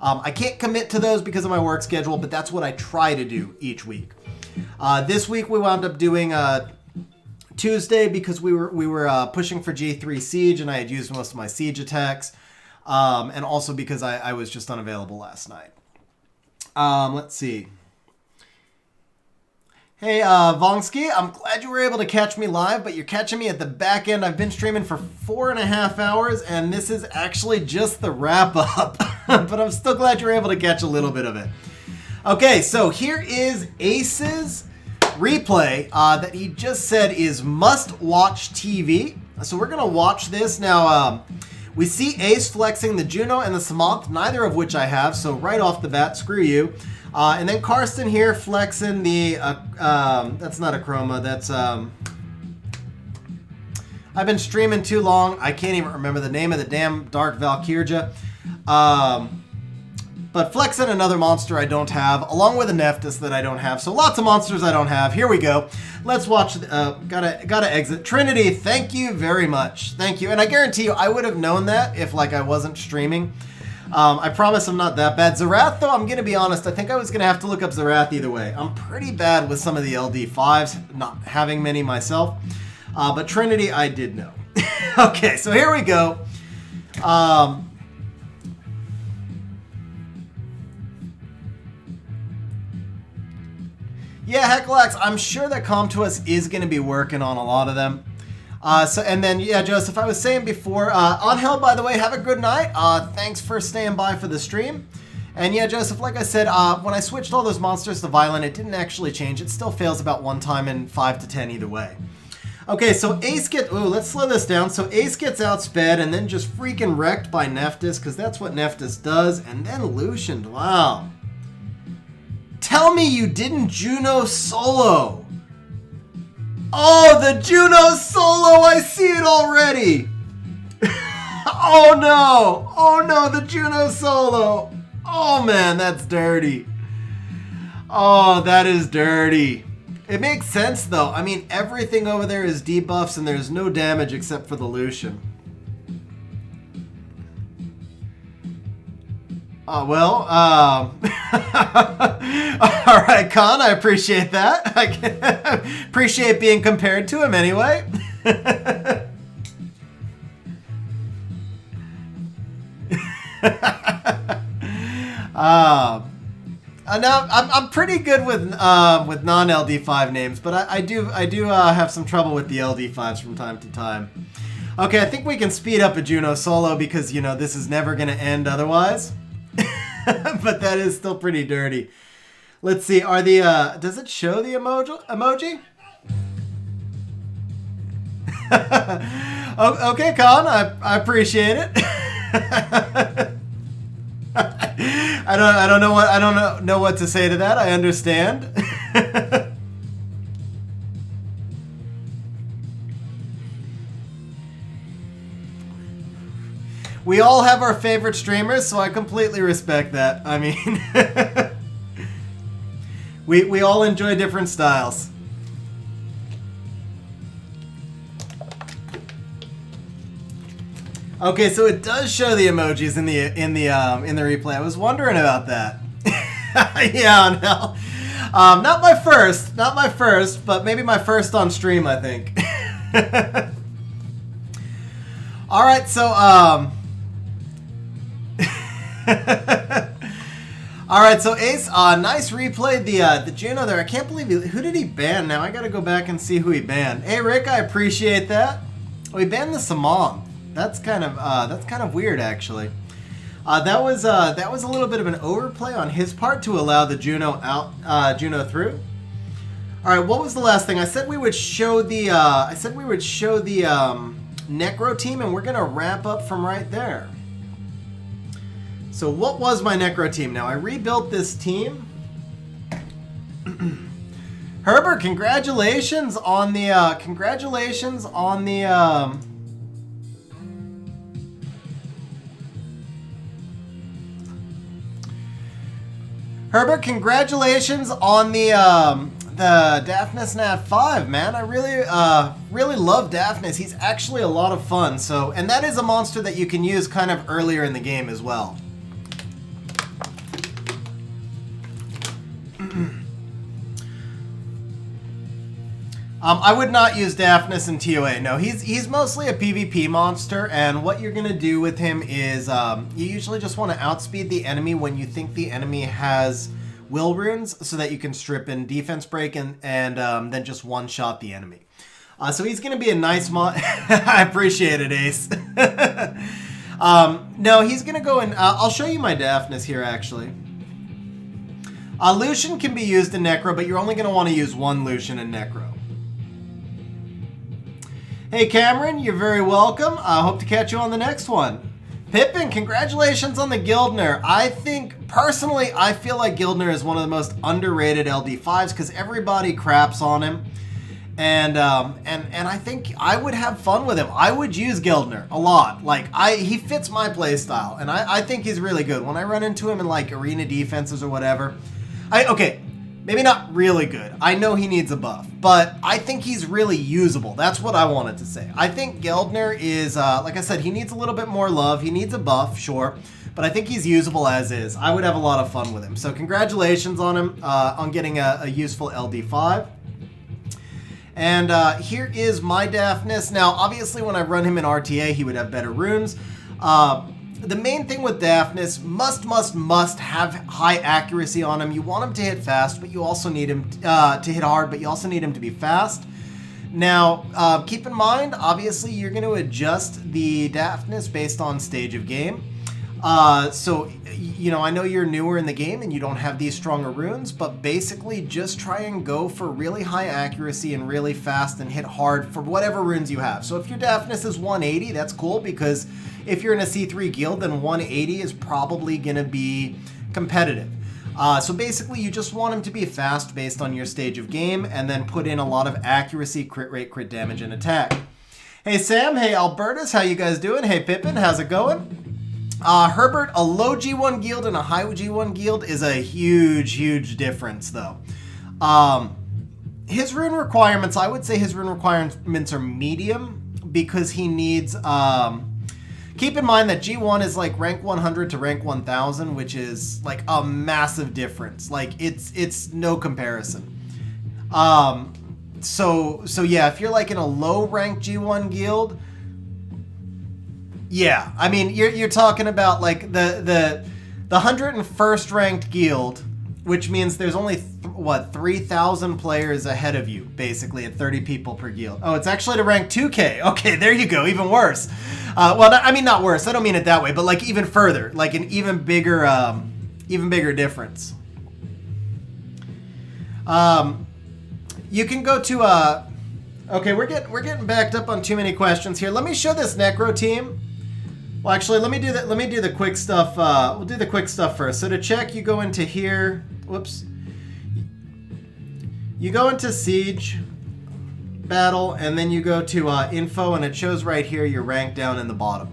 Speaker 1: I can't commit to those because of my work schedule, but that's what I try to do each week. This week we wound up doing Tuesday because we were pushing for G3 Siege, and I had used most of my Siege attacks, and also because I was just unavailable last night. Let's see. Hey, Vongsky, I'm glad you were able to catch me live, but you're catching me at the back end. I've been streaming for 4.5 hours, and this is actually just the wrap-up. But I'm still glad you were able to catch a little bit of it. Okay, so here is Ace's replay that he just said is must-watch TV. So we're going to watch this. Now, we see Ace flexing the Juno and the Samanth, neither of which I have, so right off the bat, screw you. And then Karsten here flexing the, that's not a chroma, that's, I've been streaming too long, I can't even remember the name of the damn Dark Valkyrja. But flexing another monster I don't have, along with a Nephthys that I don't have, so lots of monsters I don't have. Here we go. Let's watch, gotta exit. Trinity, thank you very much. Thank you, and I guarantee you I would have known that if, like, I wasn't streaming. I promise I'm not that bad. Zerath, though, I'm going to be honest, I think I was going to have to look up Zerath either way. I'm pretty bad with some of the LD5s, not having many myself. But Trinity, I did know. Okay, so here we go. Yeah, Heckleax, I'm sure that Com2us is going to be working on a lot of them. And then, yeah, Joseph, I was saying before, Angel, by the way, have a good night. Thanks for staying by for the stream. And yeah, Joseph, like I said, when I switched all those monsters to Violent, it didn't actually change. It still fails about one time in 5 to 10 either way. Okay, so Ace gets, ooh, let's slow this down. So Ace gets outsped and then just freaking wrecked by Nephthys, because that's what Nephthys does. And then Lucian, wow. Tell me you didn't Juno solo. Oh, the Juno solo! I see it already! Oh no! Oh no, the Juno solo! Oh man, that's dirty. Oh, that is dirty. It makes sense though. I mean, everything over there is debuffs and there's no damage except for the Lucian. Oh, well, all right, Khan, I appreciate that. I appreciate being compared to him anyway. Now I'm pretty good with non-LD5 names, but I do have some trouble with the LD5s from time to time. Okay, I think we can speed up a Juno solo because, you know, this is never going to end otherwise. But that is still pretty dirty. Let's see, are the, does it show the emoji? Oh, okay, Con, I appreciate it. I don't know what to say to that. I understand. We all have our favorite streamers, so I completely respect that. I mean, we all enjoy different styles. Okay, so it does show the emojis in the replay. I was wondering about that. Yeah, no. Not my first, but maybe my first on stream, I think. All right, so all right, so Ace, nice replay. The Juno there. I can't believe who did he ban? Now I got to go back and see who he banned. Hey Rick, I appreciate that. Oh, he banned the Samanth. That's kind of weird, actually. That was a little bit of an overplay on his part to allow the Juno Juno through. All right, what was the last thing I said? We would show the Necro team, and we're gonna wrap up from right there. So what was my Necro team? Now I rebuilt this team. Herbert, congratulations on the Herbert, congratulations on the Daphnis Nat 5, man. I really love Daphnis. He's actually a lot of fun. So, and that is a monster that you can use kind of earlier in the game as well. I would not use Daphnis in TOA. No, he's mostly a PvP monster, and what you're gonna do with him is you usually just want to outspeed the enemy when you think the enemy has will runes so that you can strip in defense break and then just one-shot the enemy. So he's going to be a nice mod. I appreciate it, Ace. No, he's going to go in. I'll show you my Daphnis here, actually. Lucian can be used in Necro, but you're only going to want to use one Lucian in Necro. Hey, Cameron, you're very welcome. I hope to catch you on the next one. Pippin, congratulations on the Gildner. I think, personally, I feel like Gildner is one of the most underrated LD5s because everybody craps on him. And I think I would have fun with him. I would use Gildner a lot. Like, he fits my playstyle, and I think he's really good. When I run into him in, like, arena defenses or whatever, okay, maybe not really good. I know he needs a buff, but I think he's really usable. That's what I wanted to say. I think Gildner is, like I said, he needs a little bit more love. He needs a buff, sure, but I think he's usable as is. I would have a lot of fun with him. So congratulations on him, on getting a useful LD5. And here is my Daphnis. Now, obviously, when I run him in RTA, he would have better runes. The main thing with Daphnis, must have high accuracy on him. You want him to hit fast, but you also need him to hit hard, but you also need him to be fast. Now, keep in mind, obviously, you're going to adjust the Daphnis based on stage of game. So, you know, I know you're newer in the game and you don't have these stronger runes, but basically just try and go for really high accuracy and really fast and hit hard for whatever runes you have. So if your Daphnis is 180, that's cool, because if you're in a C3 guild, then 180 is probably going to be competitive. So basically you just want him to be fast based on your stage of game and then put in a lot of accuracy, crit rate, crit damage, and attack. Hey Sam, hey Albertus, how you guys doing? Hey Pippin, how's it going? Herbert, a low G1 guild and a high G1 guild is a huge difference, though. His rune requirements, I would say his rune requirements are medium, because he needs... keep in mind that G1 is like rank 100 to rank 1000, which is like a massive difference. Like, it's no comparison. So yeah, if you're like in a low rank G1 guild... Yeah, I mean, you're talking about like the 101st ranked guild, which means there's only, 3,000 players ahead of you, basically, at 30 people per guild. Oh, it's actually to rank 2K. Okay, there you go, even worse. Well, I mean, not worse, I don't mean it that way, but like even further, like an even bigger difference. You can go to, okay, we're getting backed up on too many questions here. Let me show this Necro team. Well, actually, let me do the quick stuff. We'll do the quick stuff first. So to check, you go into here. Whoops. You go into Siege, Battle, and then you go to Info, and it shows right here your rank down in the bottom.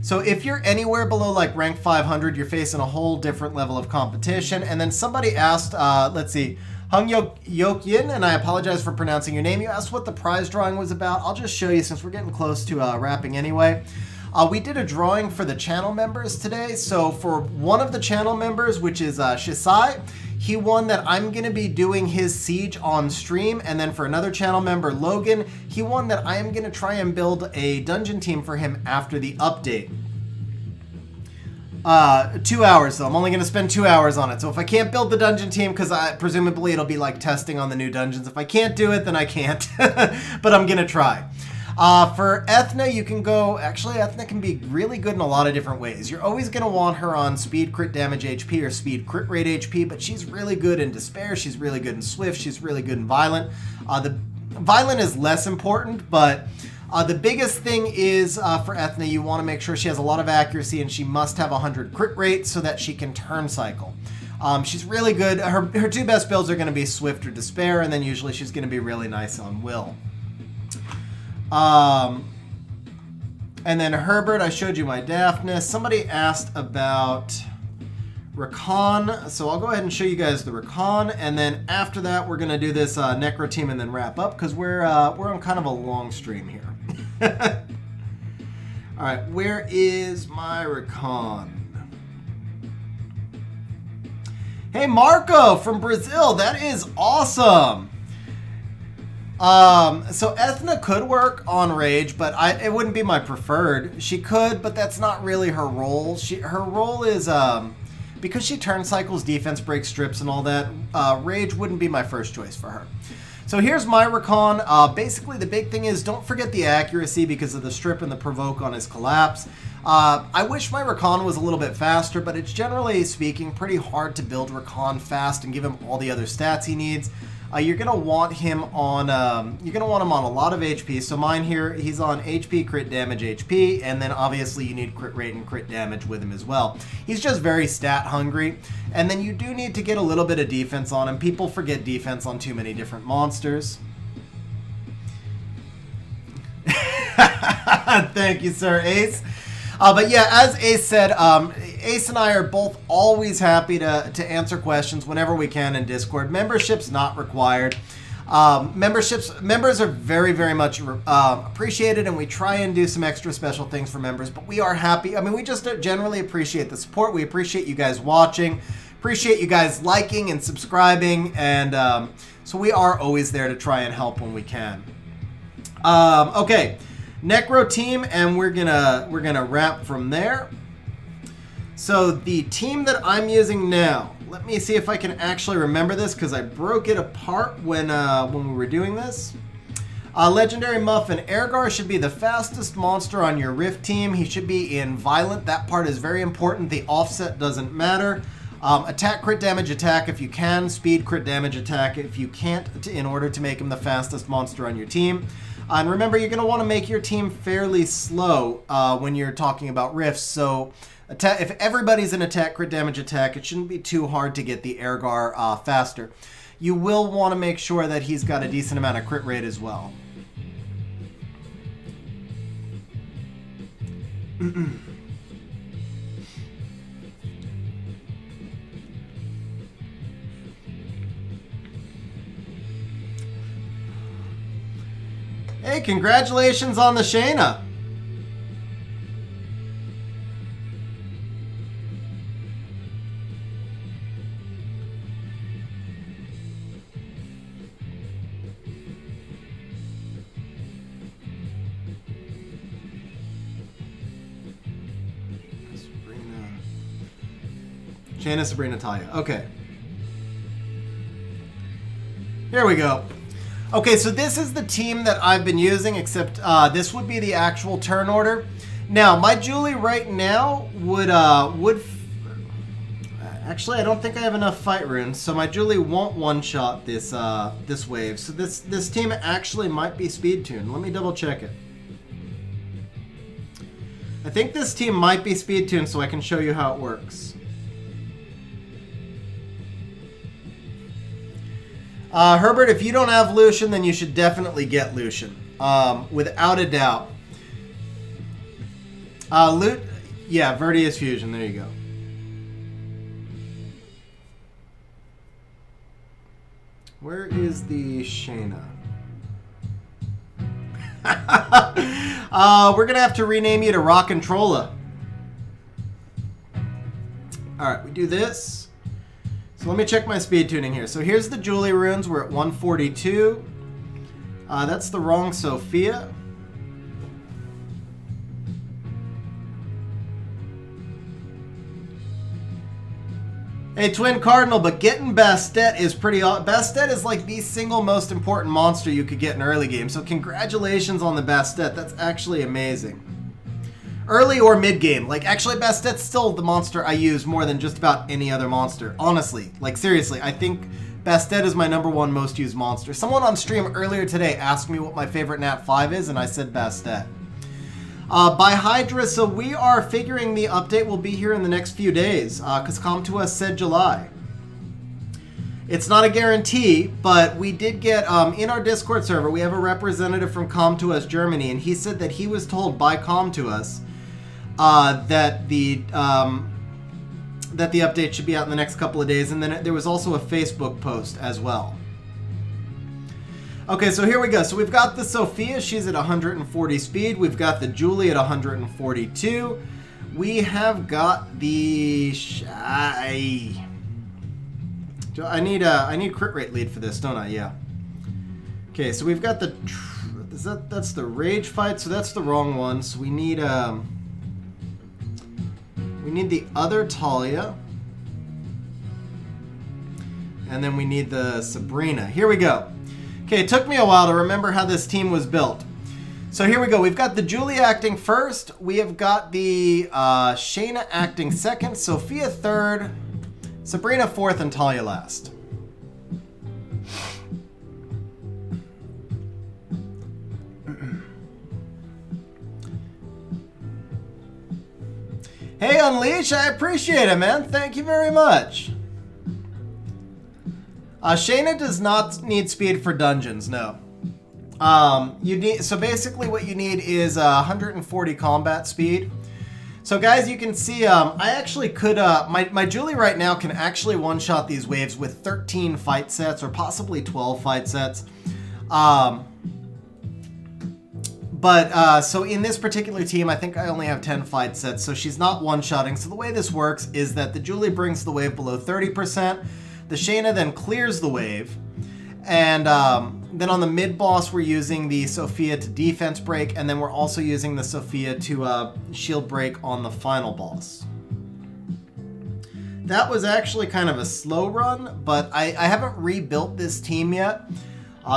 Speaker 1: So if you're anywhere below like rank 500, you're facing a whole different level of competition. And then somebody asked, let's see, Hung Yok Yin, and I apologize for pronouncing your name. You asked what the prize drawing was about. I'll just show you since we're getting close to wrapping anyway. We did a drawing for the channel members today. So for one of the channel members, which is Shisai, he won that I'm going to be doing his Siege on stream. And then for another channel member, Logan, he won that I am going to try and build a dungeon team for him after the update. 2 hours though. I'm only going to spend 2 hours on it. So if I can't build the dungeon team, because presumably it'll be like testing on the new dungeons. If I can't do it, then I can't. But I'm going to try. For Ethna, you can go... Actually, Ethna can be really good in a lot of different ways. You're always going to want her on speed crit damage HP or speed crit rate HP, but she's really good in Despair. She's really good in Swift. She's really good in Violent. The Violent is less important, but... the biggest thing is for Ethna, you want to make sure she has a lot of accuracy and she must have 100 crit rate so that she can turn cycle. She's really good. Her two best builds are going to be Swift or Despair, and then usually she's going to be really nice on Will. And then Herbert, I showed you my Daphnis. Somebody asked about Rakan, so I'll go ahead and show you guys the Rakan, and then after that we're going to do this Necro team and then wrap up, because we're on kind of a long stream here. Alright, where is my Rakan? Hey Marco from Brazil, that is awesome! So Ethna could work on Rage, but it wouldn't be my preferred. She could, but that's not really her role. Her role is because she turn cycles, defense break strips, and all that, Rage wouldn't be my first choice for her. So here's my recon. Basically, the big thing is don't forget the accuracy because of the strip and the provoke on his collapse. I wish my recon was a little bit faster, but it's generally speaking pretty hard to build recon fast and give him all the other stats he needs. You're gonna want him on a lot of HP. So mine here, he's on HP, crit damage, HP, and then obviously you need crit rate and crit damage with him as well. He's just very stat hungry, and then you do need to get a little bit of defense on him. People forget defense on too many different monsters. Thank you, sir, Ace. But yeah, as Ace said, Ace and I are both always happy to answer questions whenever we can in Discord. Membership's not required. Members are very, very much appreciated, and we try and do some extra special things for members, but we are happy. I mean, we just generally appreciate the support. We appreciate you guys watching, appreciate you guys liking and subscribing, and so we are always there to try and help when we can. Okay. Necro team, and we're gonna wrap from there. So the team that I'm using now, let me see if I can actually remember this because I broke it apart when we were doing this. Legendary Muffin. Airgar should be the fastest monster on your Rift team. He should be in Violent. That part is very important. The offset doesn't matter. Attack, crit damage, attack if you can. Speed, crit damage, attack if you can't, in order to make him the fastest monster on your team. And remember, you're going to want to make your team fairly slow when you're talking about rifts. So if everybody's in attack, crit damage, attack, it shouldn't be too hard to get the Airgar faster. You will want to make sure that he's got a decent amount of crit rate as well. Hey, congratulations on the Shayna. Shayna, Sabrina, Talia. Okay. Here we go. Okay, so this is the team that I've been using, except this would be the actual turn order. Now, my Julie right now would actually, I don't think I have enough fight runes, so my Julie won't one-shot this this wave. So this team actually might be speed tuned. Let me double check it. I think this team might be speed tuned, so I can show you how it works. Herbert, if you don't have Lucian, then you should definitely get Lucian, without a doubt. Yeah, Vertius Fusion, there you go. Where is the Shayna? We're going to have to rename you to Rock and Trolla. Alright, we do this. So let me check my speed tuning here. So here's the Julie runes. We're at 142. That's the wrong Sophia. Hey, Twin Cardinal, but getting Bastet is pretty... Bastet is like the single most important monster you could get in early game. So congratulations on the Bastet. That's actually amazing. Early or mid game. Like, actually, Bastet's still the monster I use more than just about any other monster. Honestly. Like, seriously. I think Bastet is my #1 most used monster. Someone on stream earlier today asked me what my favorite Nat 5 is, and I said Bastet. By Hydra, so we are figuring the update will be here in the next few days, because Com2Us said July. It's not a guarantee, but we did get, in our Discord server, we have a representative from Com2Us Germany, and he said that he was told by Com2Us that the update should be out in the next couple of days, and then there was also a Facebook post as well. Okay, so here we go. So we've got the Sophia, she's at 140 speed. We've got the Julie at 142. We have got the I need crit rate lead for this, don't I? Yeah. Okay, so we've got the that's the rage fight, so that's the wrong one. So we need the other Talia. And then we need the Sabrina. Here we go. Okay, it took me a while to remember how this team was built. So here we go. We've got the Julie acting first. We have got the Shayna acting second. Sophia third. Sabrina fourth, and Talia last. Hey, Unleash, I appreciate it, man. Thank you very much. Shayna does not need speed for dungeons, no. So basically what you need is 140 combat speed. So guys, you can see I actually could, my Julie right now can actually one-shot these waves with 13 fight sets or possibly 12 fight sets. So in this particular team, I think I only have 10 fight sets, so she's not one-shotting. So the way this works is that the Julie brings the wave below 30%, the Shayna then clears the wave, and then on the mid-boss, we're using the Sophia to defense break, and then we're also using the Sophia to shield break on the final boss. That was actually kind of a slow run, but I haven't rebuilt this team yet.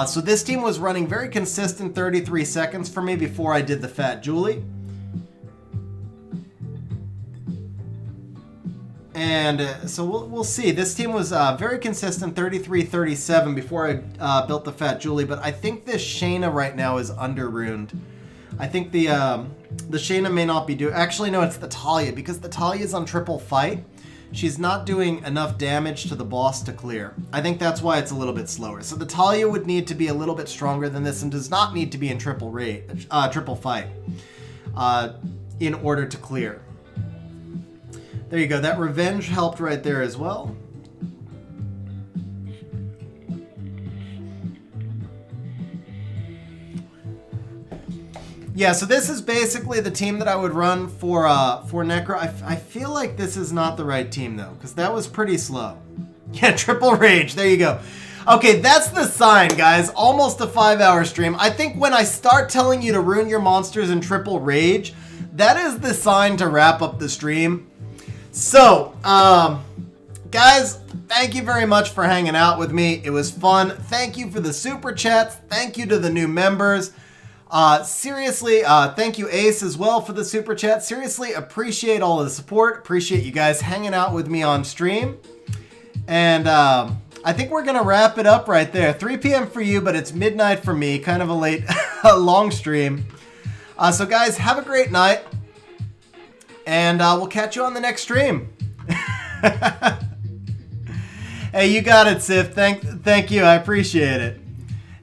Speaker 1: So this team was running very consistent 33 seconds for me before I did the Fat Julie. And so we'll see. This team was very consistent 33-37 before I built the Fat Julie, but I think this Shayna right now is under-runed. I think the Shayna may not be doing... Actually, no, it's the Talia, because the Talia is on triple fight. She's not doing enough damage to the boss to clear. I think that's why it's a little bit slower. So the Talia would need to be a little bit stronger than this and does not need to be in triple fight in order to clear. There you go. That revenge helped right there as well. Yeah, so this is basically the team that I would run for Necro. I feel like this is not the right team, though, because that was pretty slow. Yeah, triple rage. There you go. Okay, that's the sign, guys. Almost a 5-hour stream. I think when I start telling you to ruin your monsters in triple rage, that is the sign to wrap up the stream. So, guys, thank you very much for hanging out with me. It was fun. Thank you for the super chats. Thank you to the new members. Seriously, thank you, Ace, as well, for the super chat. Seriously, appreciate all of the support. Appreciate you guys hanging out with me on stream. And I think we're going to wrap it up right there. 3 p.m. for you, but it's midnight for me. Kind of a late, long stream. So, guys, have a great night. And we'll catch you on the next stream. Hey, you got it, Sif. Thank you. I appreciate it.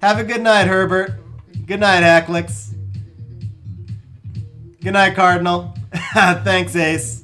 Speaker 1: Have a good night, Herbert. Good night, Acklix. Good night, Cardinal. Thanks, Ace.